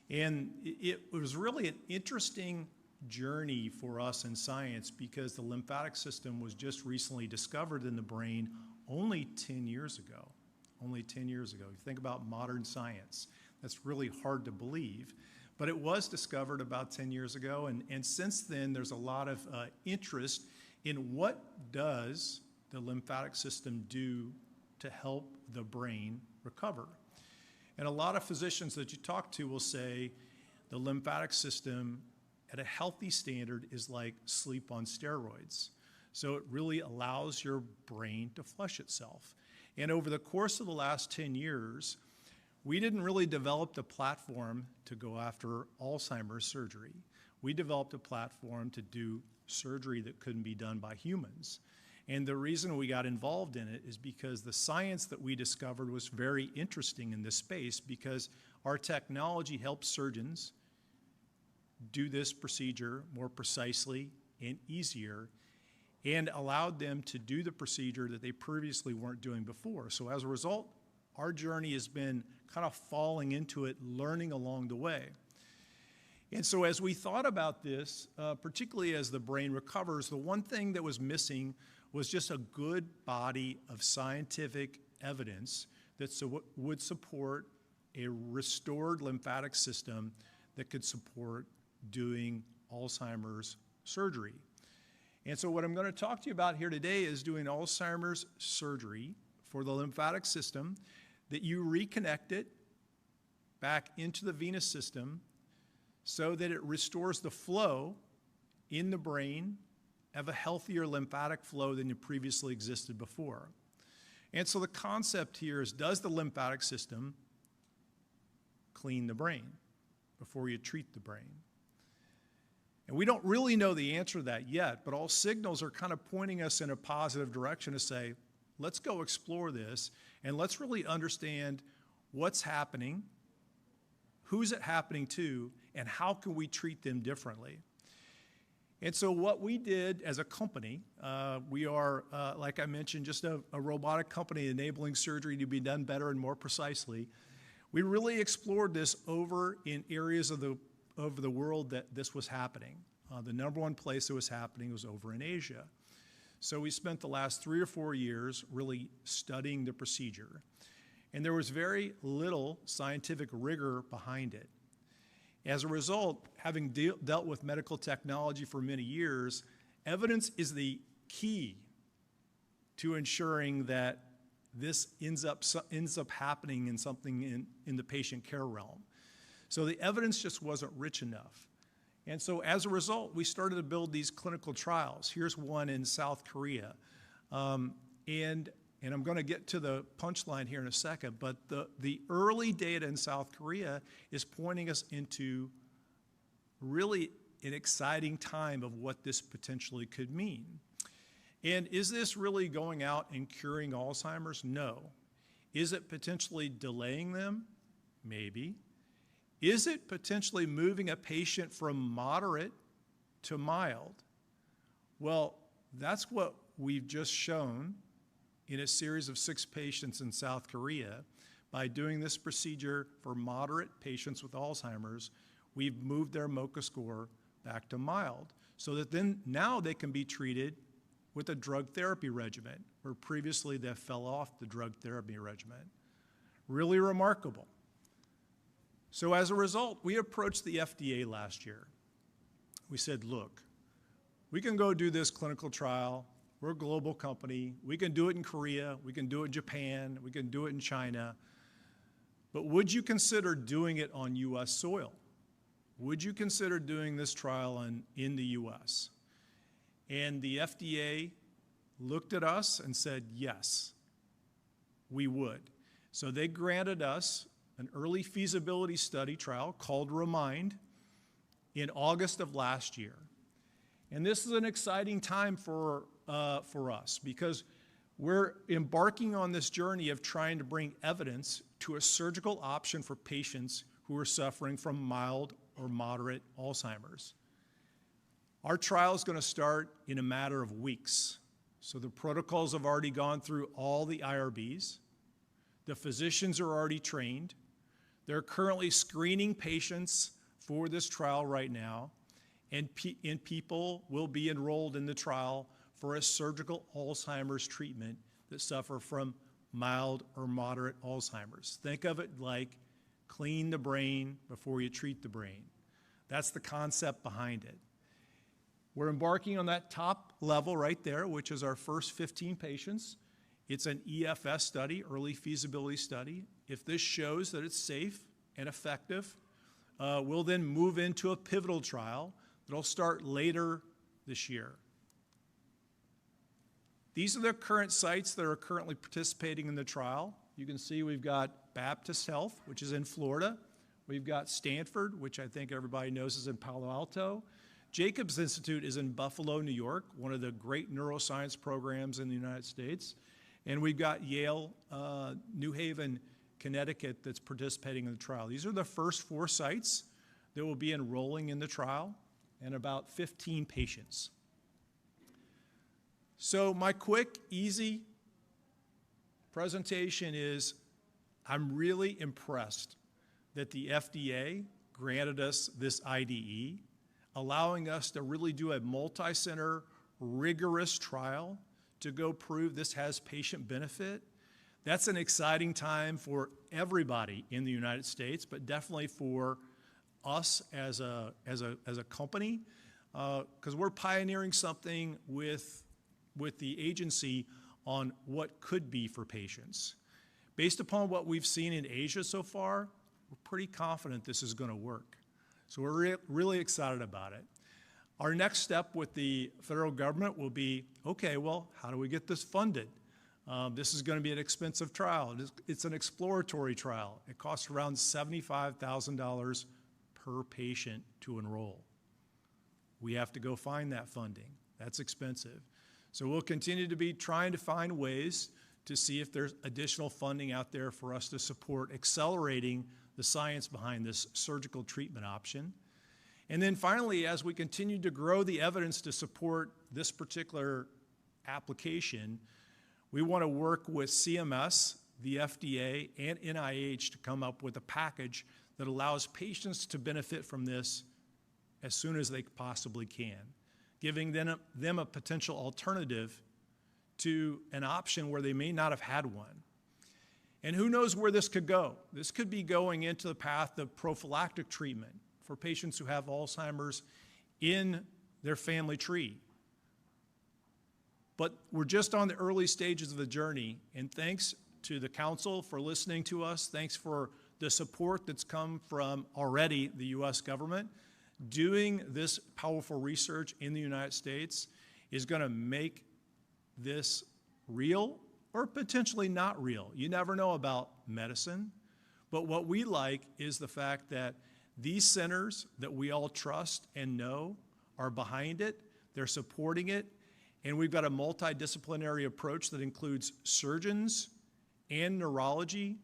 G: And it was really an interesting journey for us in science because the lymphatic system was just recently discovered in the brain only 10 years ago. Only 10 years ago. You think about modern science. That's really hard to believe. But it was discovered about 10 years ago, and since then there's a lot of interest in what does the lymphatic system do to help the brain recover. And a lot of physicians that you talk to will say the lymphatic system at a healthy standard is like sleep on steroids. So it really allows your brain to flush itself. And over the course of the last 10 years, we didn't really develop the platform to go after Alzheimer's surgery. We developed a platform to do surgery that couldn't be done by humans. And the reason we got involved in it is because the science that we discovered was very interesting in this space because our technology helps surgeons do this procedure more precisely and easier and allowed them to do the procedure that they previously weren't doing before. So as a result, our journey has been kind of falling into it, learning along the way. And so as we thought about this, particularly as the brain recovers, the one thing that was missing was just a good body of scientific evidence that would support a restored lymphatic system that could support doing Alzheimer's surgery. And so what I'm going to talk to you about here today is doing Alzheimer's surgery for the lymphatic system, that you reconnect it back into the venous system so that it restores the flow in the brain of a healthier lymphatic flow than it previously existed before. And so the concept here is, does the lymphatic system clean the brain before you treat the brain? And we don't really know the answer to that yet, but all signals are kind of pointing us in a positive direction to say, let's go explore this, and let's really understand what's happening, who's it happening to, and how can we treat them differently. And so what we did as a company, we are, like I mentioned, just a robotic company enabling surgery to be done better and more precisely. We really explored this over in areas of the world that this was happening. The number one place it was happening was over in Asia. So we spent the last 3 or 4 years really studying the procedure. And there was very little scientific rigor behind it. As a result, having dealt with medical technology for many years, evidence is the key to ensuring that this ends up happening in something in the patient care realm. So the evidence just wasn't rich enough. And so as a result, we started to build these clinical trials. Here's one in South Korea. And I'm going to get to the punchline here in a second, but the early data in South Korea is pointing us into really an exciting time of what this potentially could mean. And is this really going out and curing Alzheimer's? No. Is it potentially delaying them? Maybe. Is it potentially moving a patient from moderate to mild? Well, that's what we've just shown in a series of 6 patients in South Korea. By doing this procedure for moderate patients with Alzheimer's, we've moved their MoCA score back to mild, so that then now they can be treated with a drug therapy regimen, where previously they fell off the drug therapy regimen. Really remarkable. So as a result, we approached the FDA last year. We said, look, we can go do this clinical trial. We're a global company. We can do it in Korea. We can do it in Japan. We can do it in China. But would you consider doing it on U.S. soil? Would you consider doing this trial in the U.S.? And the FDA looked at us and said, yes, we would. So they granted us an early feasibility study trial called REMIND in August of last year. And this is an exciting time for us, because we're embarking on this journey of trying to bring evidence to a surgical option for patients who are suffering from mild or moderate Alzheimer's. Our trial is going to start in a matter of weeks. So the protocols have already gone through all the IRBs. The physicians are already trained. They're currently screening patients for this trial right now, and people will be enrolled in the trial for a surgical Alzheimer's treatment that suffer from mild or moderate Alzheimer's. Think of it like clean the brain before you treat the brain. That's the concept behind it. We're embarking on that top level right there, which is our first 15 patients. It's an EFS study, early feasibility study. If this shows that it's safe and effective, we'll then move into a pivotal trial that'll start later this year. These are the current sites that are currently participating in the trial. You can see we've got Baptist Health, which is in Florida. We've got Stanford, which I think everybody knows is in Palo Alto. Jacobs Institute is in Buffalo, New York, one of the great neuroscience programs in the United States. And we've got Yale, New Haven, Connecticut that's participating in the trial. These are the first 4 sites that will be enrolling in the trial, and about 15 patients. So my quick, easy presentation is, I'm really impressed that the FDA granted us this IDE, allowing us to really do a multi-center, rigorous trial to go prove this has patient benefit. That's an exciting time for everybody in the United States, but definitely for us as a company, because we're pioneering something with the agency on what could be for patients. Based upon what we've seen in Asia so far, we're pretty confident this is going to work. So we're really excited about it. Our next step with the federal government will be, okay, well, how do we get this funded? This is going to be an expensive trial. It's an exploratory trial. It costs around $75,000 per patient to enroll. We have to go find that funding. That's expensive. So we'll continue to be trying to find ways to see if there's additional funding out there for us to support accelerating the science behind this surgical treatment option. And then finally, as we continue to grow the evidence to support this particular application, we want to work with CMS, the FDA, and NIH to come up with a package that allows patients to benefit from this as soon as they possibly can, giving them a potential alternative to an option where they may not have had one. And who knows where this could go? This could be going into the path of prophylactic treatment for patients who have Alzheimer's in their family tree. But we're just on the early stages of the journey, and thanks to the council for listening to us. Thanks for the support that's come from already the U.S. government. Doing this powerful research in the United States is going to make this real or potentially not real. You never know about medicine. But what we like is the fact that these centers that we all trust and know are behind it. They're supporting it. And we've got a multidisciplinary approach that includes surgeons and neurology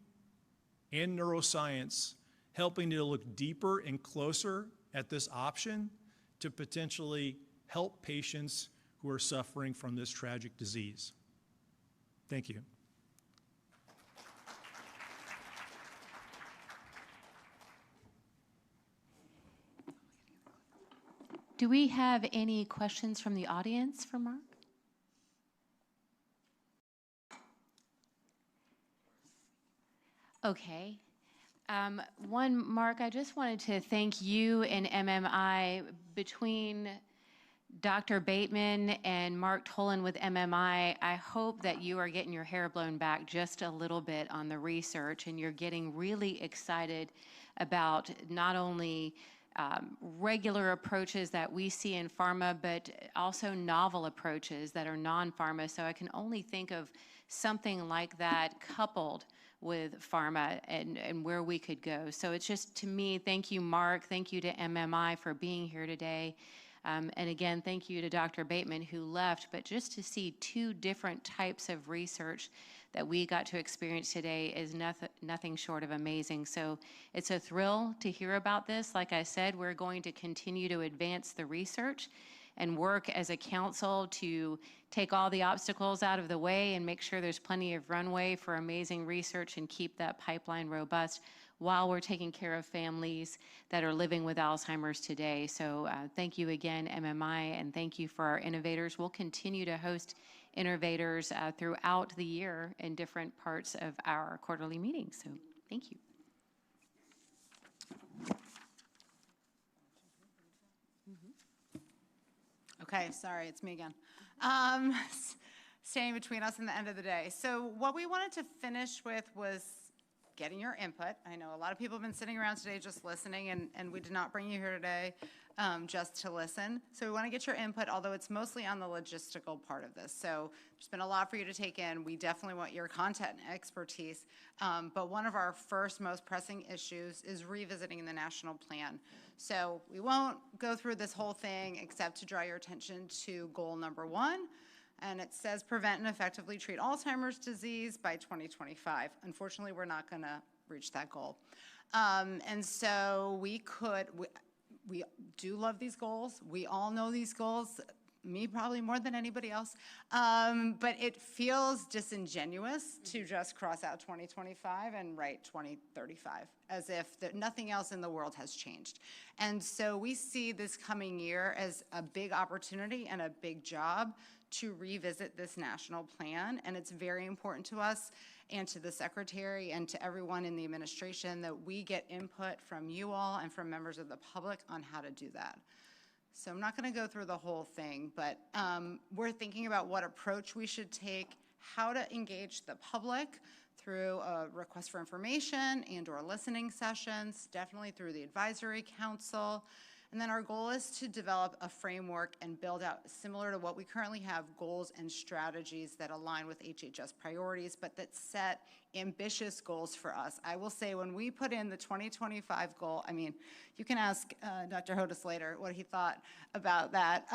G: and neuroscience, helping to look deeper and closer at this option to potentially help patients who are suffering from this tragic disease. Thank you.
E: Do we have any questions from the audience for Mark? Okay. Mark, I just wanted to thank you and MMI. Between Dr. Bateman and Mark Tolan with MMI, I hope that you are getting your hair blown back just a little bit on the research, and you're getting really excited about not only regular approaches that we see in pharma, but also novel approaches that are non-pharma. So I can only think of something like that coupled with pharma and where we could go. So it's just, to me, thank you, Mark. Thank you to MMI for being here today. And again, thank you to Dr. Bateman, who left, but just to see two different types of research that we got to experience today is nothing short of amazing. So it's a thrill to hear about this. Like I said, we're going to continue to advance the research and work as a council to take all the obstacles out of the way and make sure there's plenty of runway for amazing research and keep that pipeline robust while we're taking care of families that are living with Alzheimer's today. So thank you again, MMI, and thank you for our innovators. We'll continue to host innovators throughout the year in different parts of our quarterly meetings. So thank you.
A: Okay, sorry, it's me again. Staying between us and the end of the day. So what we wanted to finish with was getting your input. I know a lot of people have been sitting around today just listening, and we did not bring you here today just to listen. So we want to get your input, although it's mostly on the logistical part of this. So there's been a lot for you to take in. We definitely want your content and expertise. But one of our first most pressing issues is revisiting the national plan. So we won't go through this whole thing except to draw your attention to goal number 1. And it says prevent and effectively treat Alzheimer's disease by 2025. Unfortunately, we're not going to reach that goal. And so we do love these goals. We all know these goals, me probably more than anybody else. But it feels disingenuous to just cross out 2025 and write 2035 as if nothing else in the world has changed. And so we see this coming year as a big opportunity and a big job to revisit this national plan. And it's very important to us and to the secretary and to everyone in the administration that we get input from you all and from members of the public on how to do that. So I'm not going to go through the whole thing, but we're thinking about what approach we should take, how to engage the public through a request for information and/or listening sessions, definitely through the advisory council. And then our goal is to develop a framework and build out, similar to what we currently have, goals and strategies that align with HHS priorities, but that set ambitious goals for us. I will say when we put in the 2025 goal, I mean, you can ask Dr. Hodis later what he thought about that.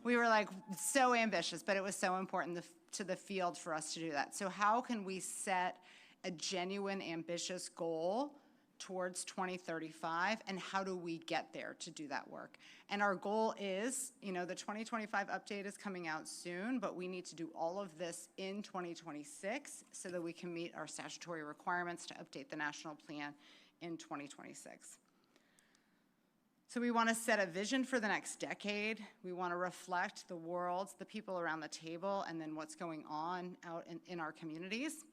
A: We were like so ambitious, but it was so important to the field for us to do that. So how can we set a genuine ambitious goal towards 2035, and how do we get there to do that work? And our goal is, you know, the 2025 update is coming out soon, but we need to do all of this in 2026 so that we can meet our statutory requirements to update the national plan in 2026. So we want to set a vision for the next decade. We want to reflect the world, the people around the table, and then what's going on out in our communities.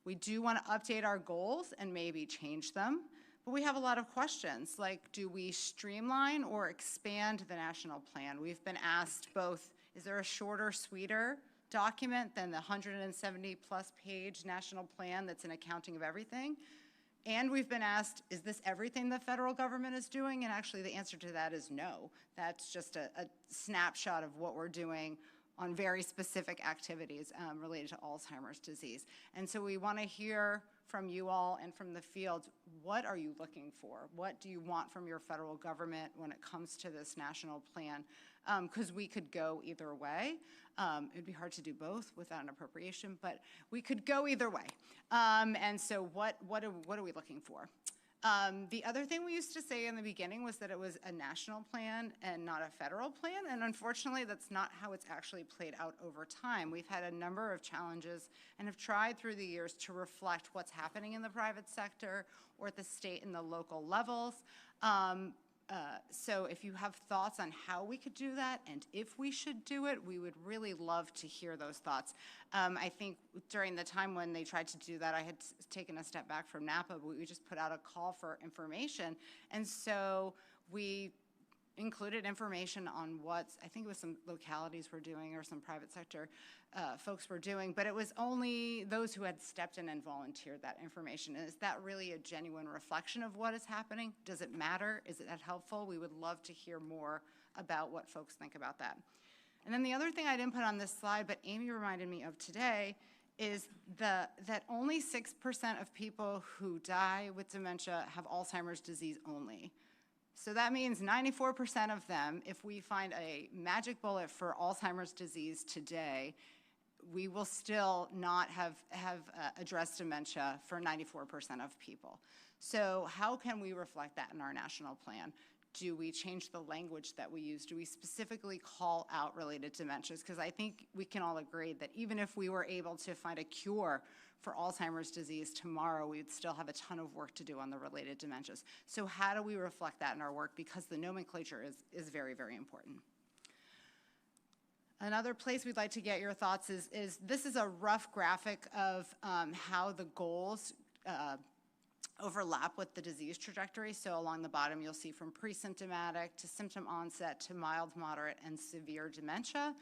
A: We do want to update our goals and maybe change them, but we have a lot of questions, like do we streamline or expand the national plan? We've been asked both, is there a shorter, sweeter document than the 170-plus page national plan that's an accounting of everything? And we've been asked, is this everything the federal government is doing? And actually the answer to that is no. That's just a snapshot of what we're doing on very specific activities related to Alzheimer's disease. And so we want to hear from you all and from the field, what are you looking for? What do you want from your federal government when it comes to this national plan? Because we could go either way. It'd be hard to do both without an appropriation, but we could go either way. And so what are we looking for? The other thing we used to say in the beginning was that it was a national plan and not a federal plan, and unfortunately that's not how it's actually played out over time. We've had a number of challenges and have tried through the years to reflect what's happening in the private sector or at the state and the local levels. So if you have thoughts on how we could do that and if we should do it, we would really love to hear those thoughts. I think during the time when they tried to do that, I had taken a step back from NAPA, but we just put out a call for information. And so we included information on what, I think it was some localities were doing or some private sector folks were doing, but it was only those who had stepped in and volunteered that information. And is that really a genuine reflection of what is happening? Does it matter? Is it that helpful? We would love to hear more about what folks think about that. And then the other thing I didn't put on this slide, but Amy reminded me of today, is that only 6% of people who die with dementia have Alzheimer's disease only. So that means 94% of them, if we find a magic bullet for Alzheimer's disease today, we will still not have addressed dementia for 94% of people. So how can we reflect that in our national plan? Do we change the language that we use? Do we specifically call out related dementias? Because I think we can all agree that even if we were able to find a cure for Alzheimer's disease tomorrow, we would still have a ton of work to do on the related dementias. So how do we reflect that in our work? Because the nomenclature is very, very important. Another place we'd like to get your thoughts is this is a rough graphic of how the goals overlap with the disease trajectory. So along the bottom, you'll see from pre-symptomatic to symptom onset to mild, moderate, and severe dementia.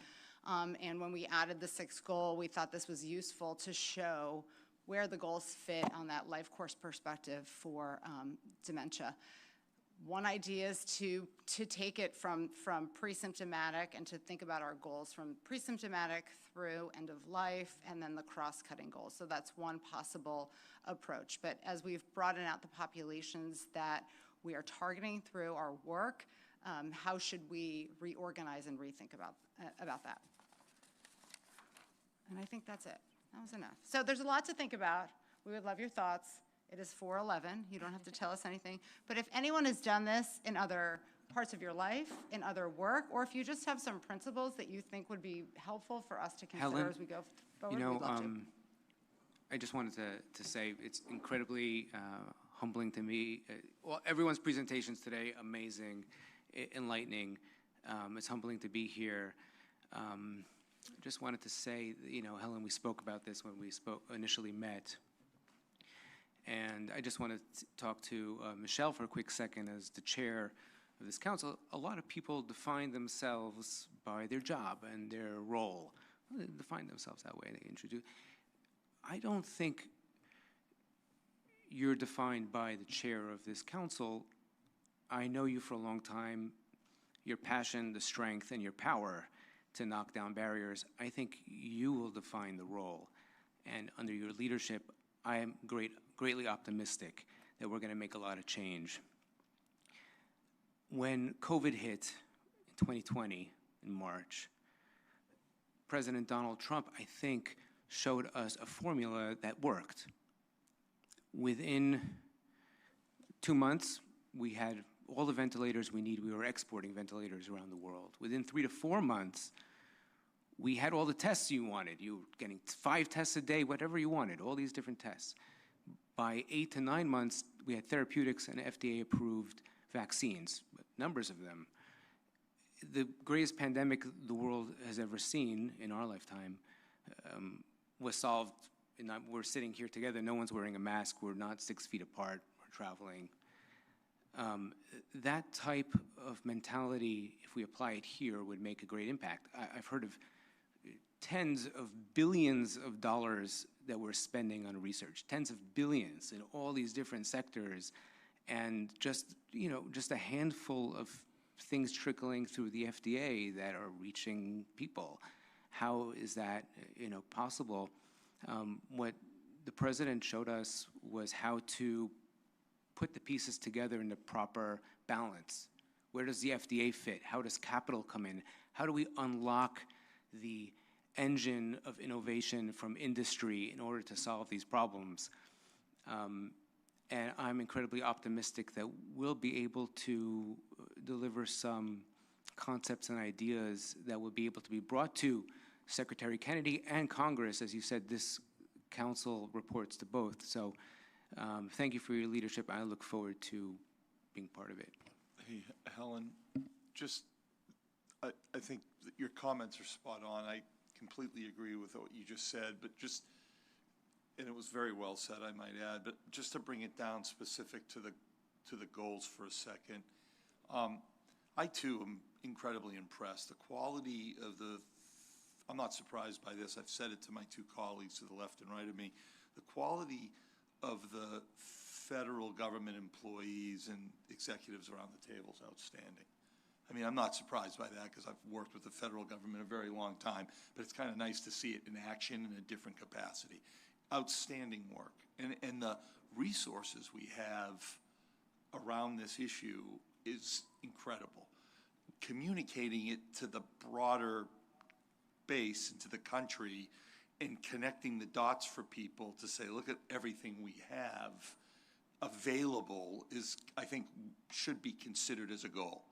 A: And when we added the sixth goal, we thought this was useful to show where the goals fit on that life course perspective for dementia. One idea is to take it from pre-symptomatic and to think about our goals from pre-symptomatic through end of life and then the cross-cutting goals. So that's one possible approach. But as we've broadened out the populations that we are targeting through our work, how should we reorganize and rethink about that? And I think that's it. That was enough. So there's a lot to think about. We would love your thoughts. It is 4:11. You don't have to tell us anything. But if anyone has done this in other parts of your life, in other work, or if you just have some principles that you think would be helpful for us to consider
H: Helen,
A: as we go forward,
H: we'd
A: love to.
H: I just wanted to say it's incredibly humbling to me. Well, everyone's presentations today, amazing, enlightening. It's humbling to be here. Just wanted to say, Helen, we spoke about this when we initially met. And I just want to talk to Michelle for a quick second as the chair of this council. A lot of people define themselves by their job and their role. They define themselves that way. They introduce. I don't think you're defined by the chair of this council. I know you for a long time, your passion, the strength, and your power to knock down barriers. I think you will define the role. And under your leadership, I am greatly optimistic that we're going to make a lot of change. When COVID hit in 2020, in March, President Donald Trump, I think, showed us a formula that worked. Within 2 months, we had all the ventilators we need. We were exporting ventilators around the world. Within 3 to 4 months, we had all the tests you wanted. You were getting 5 tests a day, whatever you wanted, all these different tests. By 8 to 9 months, we had therapeutics and FDA-approved vaccines, numbers of them. The greatest pandemic the world has ever seen in our lifetime was solved. We're sitting here together, no one's wearing a mask, we're not 6 feet apart, we're traveling. That type of mentality, if we apply it here, would make a great impact. I've heard of tens of billions of dollars that we're spending on research, tens of billions in all these different sectors, and just a handful of things trickling through the FDA that are reaching people. How is that possible? What the president showed us was how to put the pieces together in the proper balance. Where does the FDA fit? How does capital come in? How do we unlock the engine of innovation from industry in order to solve these problems? And I'm incredibly optimistic that we'll be able to deliver some concepts and ideas that will be able to be brought to Secretary Kennedy and Congress. As you said, this council reports to both. So thank you for your leadership. I look forward to being part of it.
I: Hey, Helen, I think that your comments are spot on. I completely agree with what you just said, but and it was very well said, I might add, but just to bring it down specific to the goals for a second, I too am incredibly impressed. The quality of I'm not surprised by this, I've said it to my 2 colleagues to the left and right of me, the quality of the federal government employees and executives around the table is outstanding. I mean, I'm not surprised by that because I've worked with the federal government a very long time, but it's kind of nice to see it in action in a different capacity. Outstanding work. And the resources we have around this issue is incredible. Communicating it to the broader base and to the country and connecting the dots for people to say, look at everything we have available is, I think, should be considered as a goal.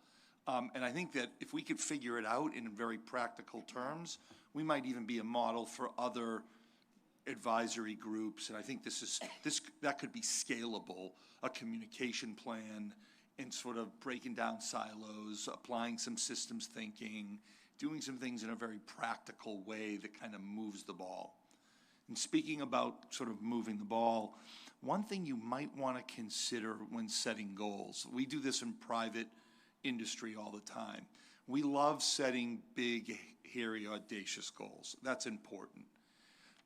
I: And I think that if we could figure it out in very practical terms, we might even be a model for other advisory groups, and I think that could be scalable, a communication plan, and sort of breaking down silos, applying some systems thinking, doing some things in a very practical way that kind of moves the ball. And speaking about sort of moving the ball, one thing you might want to consider when setting goals, we do this in private industry all the time. We love setting big, hairy, audacious goals. That's important.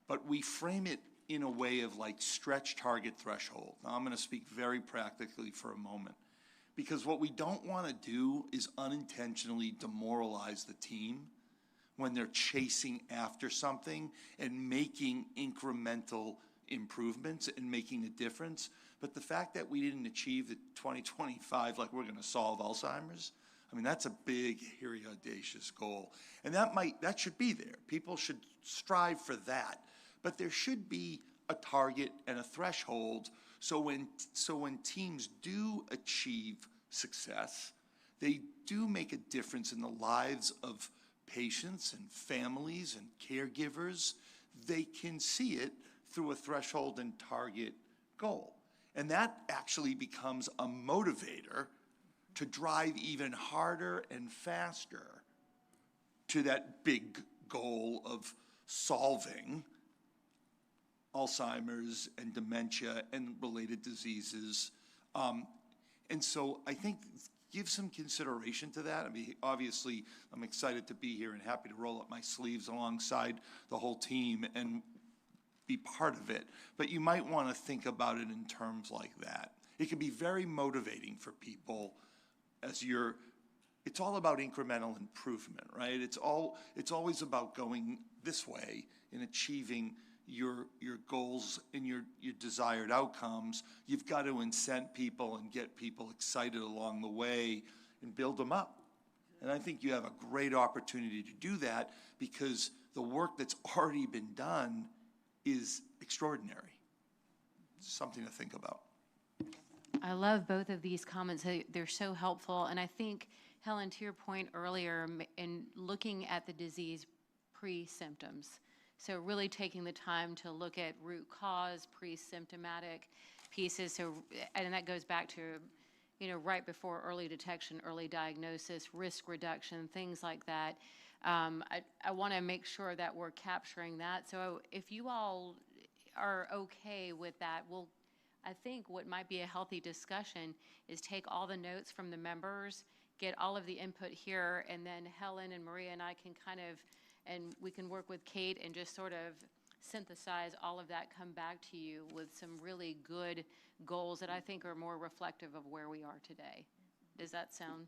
I: But we frame it in a way of like stretch target threshold. Now I'm going to speak very practically for a moment, because what we don't want to do is unintentionally demoralize the team when they're chasing after something and making incremental improvements and making a difference. But the fact that we didn't achieve the 2025, like we're going to solve Alzheimer's, I mean, that's a big, hairy, audacious goal. And that should be there. People should strive for that. But there should be a target and a threshold so when teams do achieve success, they do make a difference in the lives of patients and families and caregivers. They can see it through a threshold and target goal. And that actually becomes a motivator to drive even harder and faster to that big goal of solving Alzheimer's and dementia and related diseases. And so I think give some consideration to that. I mean, obviously, I'm excited to be here and happy to roll up my sleeves alongside the whole team and be part of it, but you might want to think about it in terms like that. It can be very motivating for people as it's all about incremental improvement, right? It's always about going this way and achieving your goals and your desired outcomes. You've got to incent people and get people excited along the way and build them up. And I think you have a great opportunity to do that because the work that's already been done is extraordinary. Something to think about.
E: I love both of these comments. They're so helpful. And I think, Helen, to your point earlier, in looking at the disease pre-symptoms, so really taking the time to look at root cause, pre-symptomatic pieces. So, and that goes back to, right before early detection, early diagnosis, risk reduction, things like that. I want to make sure that we're capturing that. So if you all are okay with that, I think what might be a healthy discussion is take all the notes from the members, get all of the input here, and then Helen and Maria and I can and we can work with Kate and just sort of synthesize all of that, come back to you with some really good goals that I think are more reflective of where we are today. Does that sound?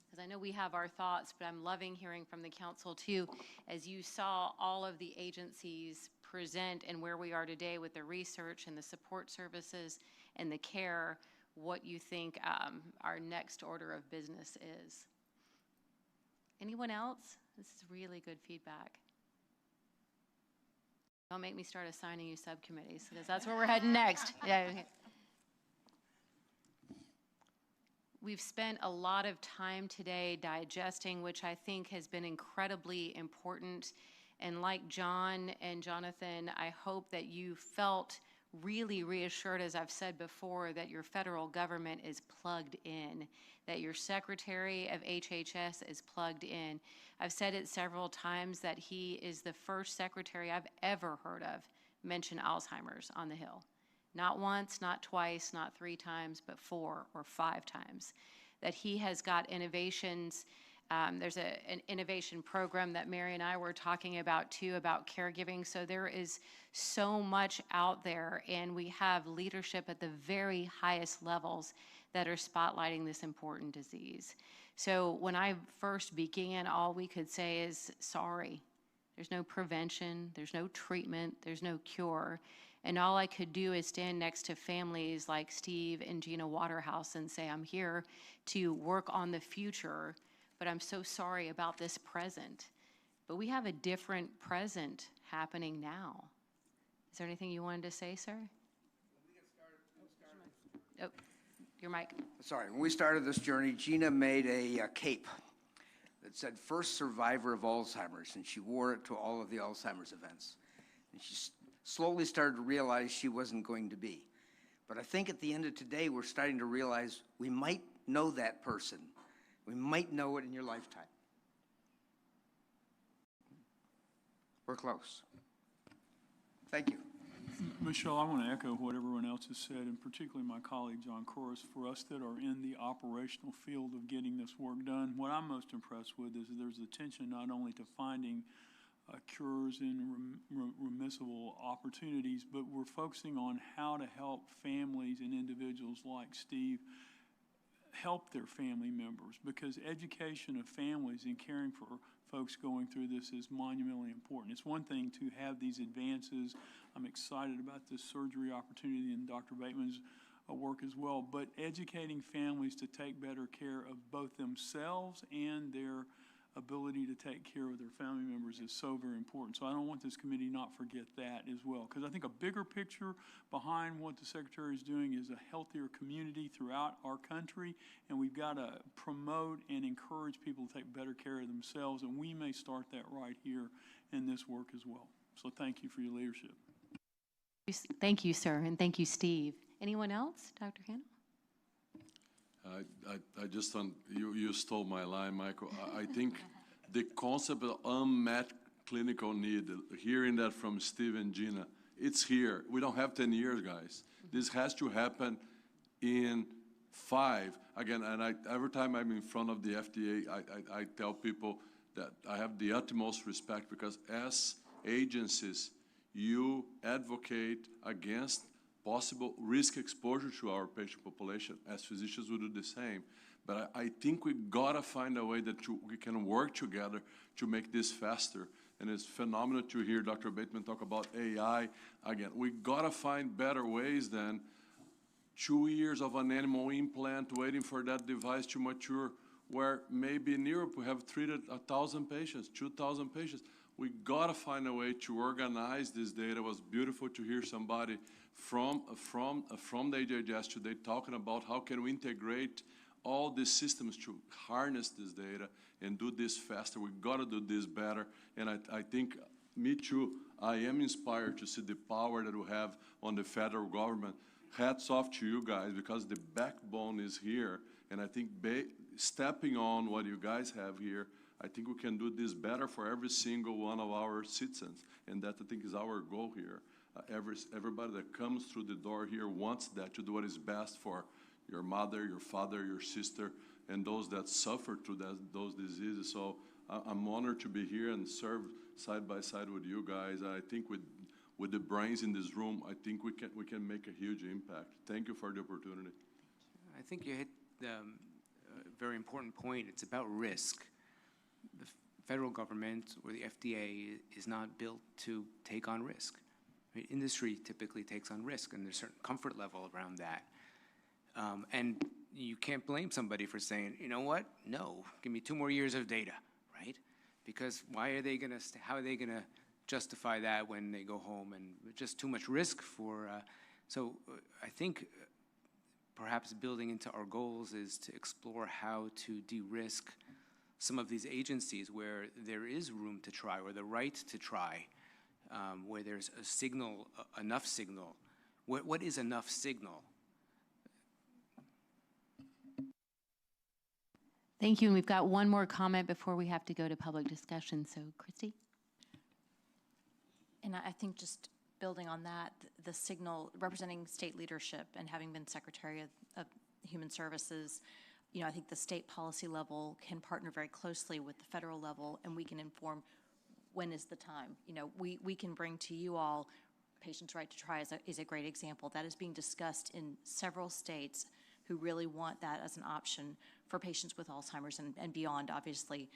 E: Because I know we have our thoughts, but I'm loving hearing from the council too, as you saw all of the agencies present and where we are today with the research and the support services and the care, what you think our next order of business is. Anyone else? This is really good feedback. Don't make me start assigning you subcommittees, because that's where we're heading next. Yeah. Okay. We've spent a lot of time today digesting, which I think has been incredibly important. And like John and Jonathan, I hope that you felt really reassured, as I've said before, that your federal government is plugged in, that your Secretary of HHS is plugged in. I've said it several times that he is the first secretary I've ever heard of mention Alzheimer's on the Hill. Not once, not twice, not 3 times, but 4 or 5 times. That he has got innovations. There's an innovation program that Mary and I were talking about too, about caregiving. So there is so much out there, and we have leadership at the very highest levels that are spotlighting this important disease. So when I first began, all we could say is, sorry. There's no prevention, there's no treatment, there's no cure. And all I could do is stand next to families like Steve and Gina Waterhouse and say, I'm here to work on the future, but I'm so sorry about this present. But we have a different present happening now. Is there anything you wanted to say, sir? Oh, your mic.
J: Sorry, when we started this journey, Gina made a cape that said first survivor of Alzheimer's, and she wore it to all of the Alzheimer's events. And she slowly started to realize she wasn't going to be. But I think at the end of today, we're starting to realize we might know that person. We might know it in your lifetime. We're close. Thank you.
V: Michelle, I want to echo what everyone else has said, and particularly my colleague John Corus. For us that are in the operational field of getting this work done, what I'm most impressed with is there's attention not only to finding cures and remissible opportunities, but we're focusing on how to help families and individuals like Steve help their family members, because education of families and caring for folks going through this is monumentally important. It's one thing to have these advances. I'm excited about this surgery opportunity and Dr. Bateman's work as well, but educating families to take better care of both themselves and their ability to take care of their family members is so very important. So I don't want this committee not forget that as well, because I think a bigger picture behind what the Secretary is doing is a healthier community throughout our country, and we've got to promote and encourage people to take better care of themselves, and we may start that right here in this work as well. So thank you for your leadership.
E: Thank you, sir, and thank you, Steve. Anyone else? Dr. Hanna?
W: I just thought you stole my line, Michael. I think the concept of unmet clinical need, hearing that from Steve and Gina, it's here. We don't have 10 years, guys. This has to happen in 5. Again, and every time I'm in front of the FDA, I tell people that I have the utmost respect, because as agencies, you advocate against possible risk exposure to our patient population, as physicians will do the same. But I think we gotta find a way that we can work together to make this faster. And it's phenomenal to hear Dr. Bateman talk about AI again. We gotta find better ways than 2 years of an animal implant waiting for that device to mature, where maybe in Europe we have treated 1,000 patients, 2,000 patients. We gotta find a way to organize this data. It was beautiful to hear somebody from the IHS today talking about how can we integrate all these systems to harness this data and do this faster. We gotta do this better. And I think, me too, I am inspired to see the power that we have on the federal government. Hats off to you guys, because the backbone is here. And I think stepping on what you guys have here, I think we can do this better for every single one of our citizens. And that, I think, is our goal here. Everybody that comes through the door here wants that, to do what is best for your mother, your father, your sister, and those that suffer through those diseases. So I'm honored to be here and serve side by side with you guys. I think with the brains in this room, I think we can make a huge impact. Thank you for the opportunity.
H: I think you hit a very important point. It's about risk. The federal government or the FDA is not built to take on risk. I mean, industry typically takes on risk, and there's a certain comfort level around that. And you can't blame somebody for saying, you know what, no, give me 2 more years of data, right? Because how are they gonna justify that when they go home, and just too much risk for, so I think perhaps building into our goals is to explore how to de-risk some of these agencies where there is room to try, or the right to try, where there's a signal, enough signal. What is enough signal?
E: Thank you. And we've got one more comment before we have to go to public discussion. So, Christy?
C: And I think just building on that, the signal, representing state leadership and having been Secretary of Human Services, you know, I think the state policy level can partner very closely with the federal level, and we can inform when is the time. You know, we can bring to you all, Patients' Right to Try is a great example. That is being discussed in several states who really want that as an option for patients with Alzheimer's and beyond, obviously.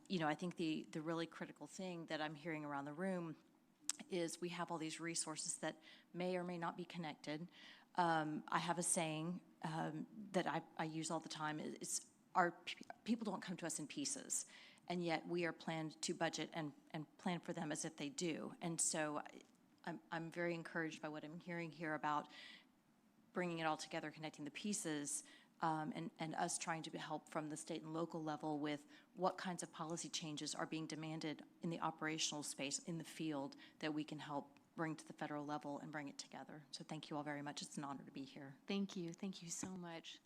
C: You know, I think the really critical thing that I'm hearing around the room is we have all these resources that may or may not be connected. I have a saying that I use all the time. It's people don't come to us in pieces, and yet we are planned to budget and plan for them as if they do. And so I'm very encouraged by what I'm hearing here about bringing it all together, connecting the pieces, and us trying to help from the state and local level with what kinds of policy changes are being demanded in the operational space, in the field, that we can help bring to the federal level and bring it together. So thank you all very much. It's an honor to be here.
E: Thank you. Thank you so much.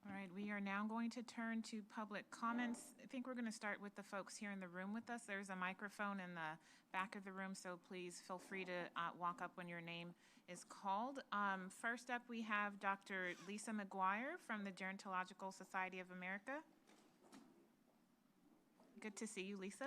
P: All right, we are now going to turn to public comments. I think we're going to start with the folks here in the room with us. There's a microphone in the back of the room, so please feel free to walk up when your name is called. First up, we have Dr. Lisa McGuire from the Gerontological Society of America. Good to see you, Lisa.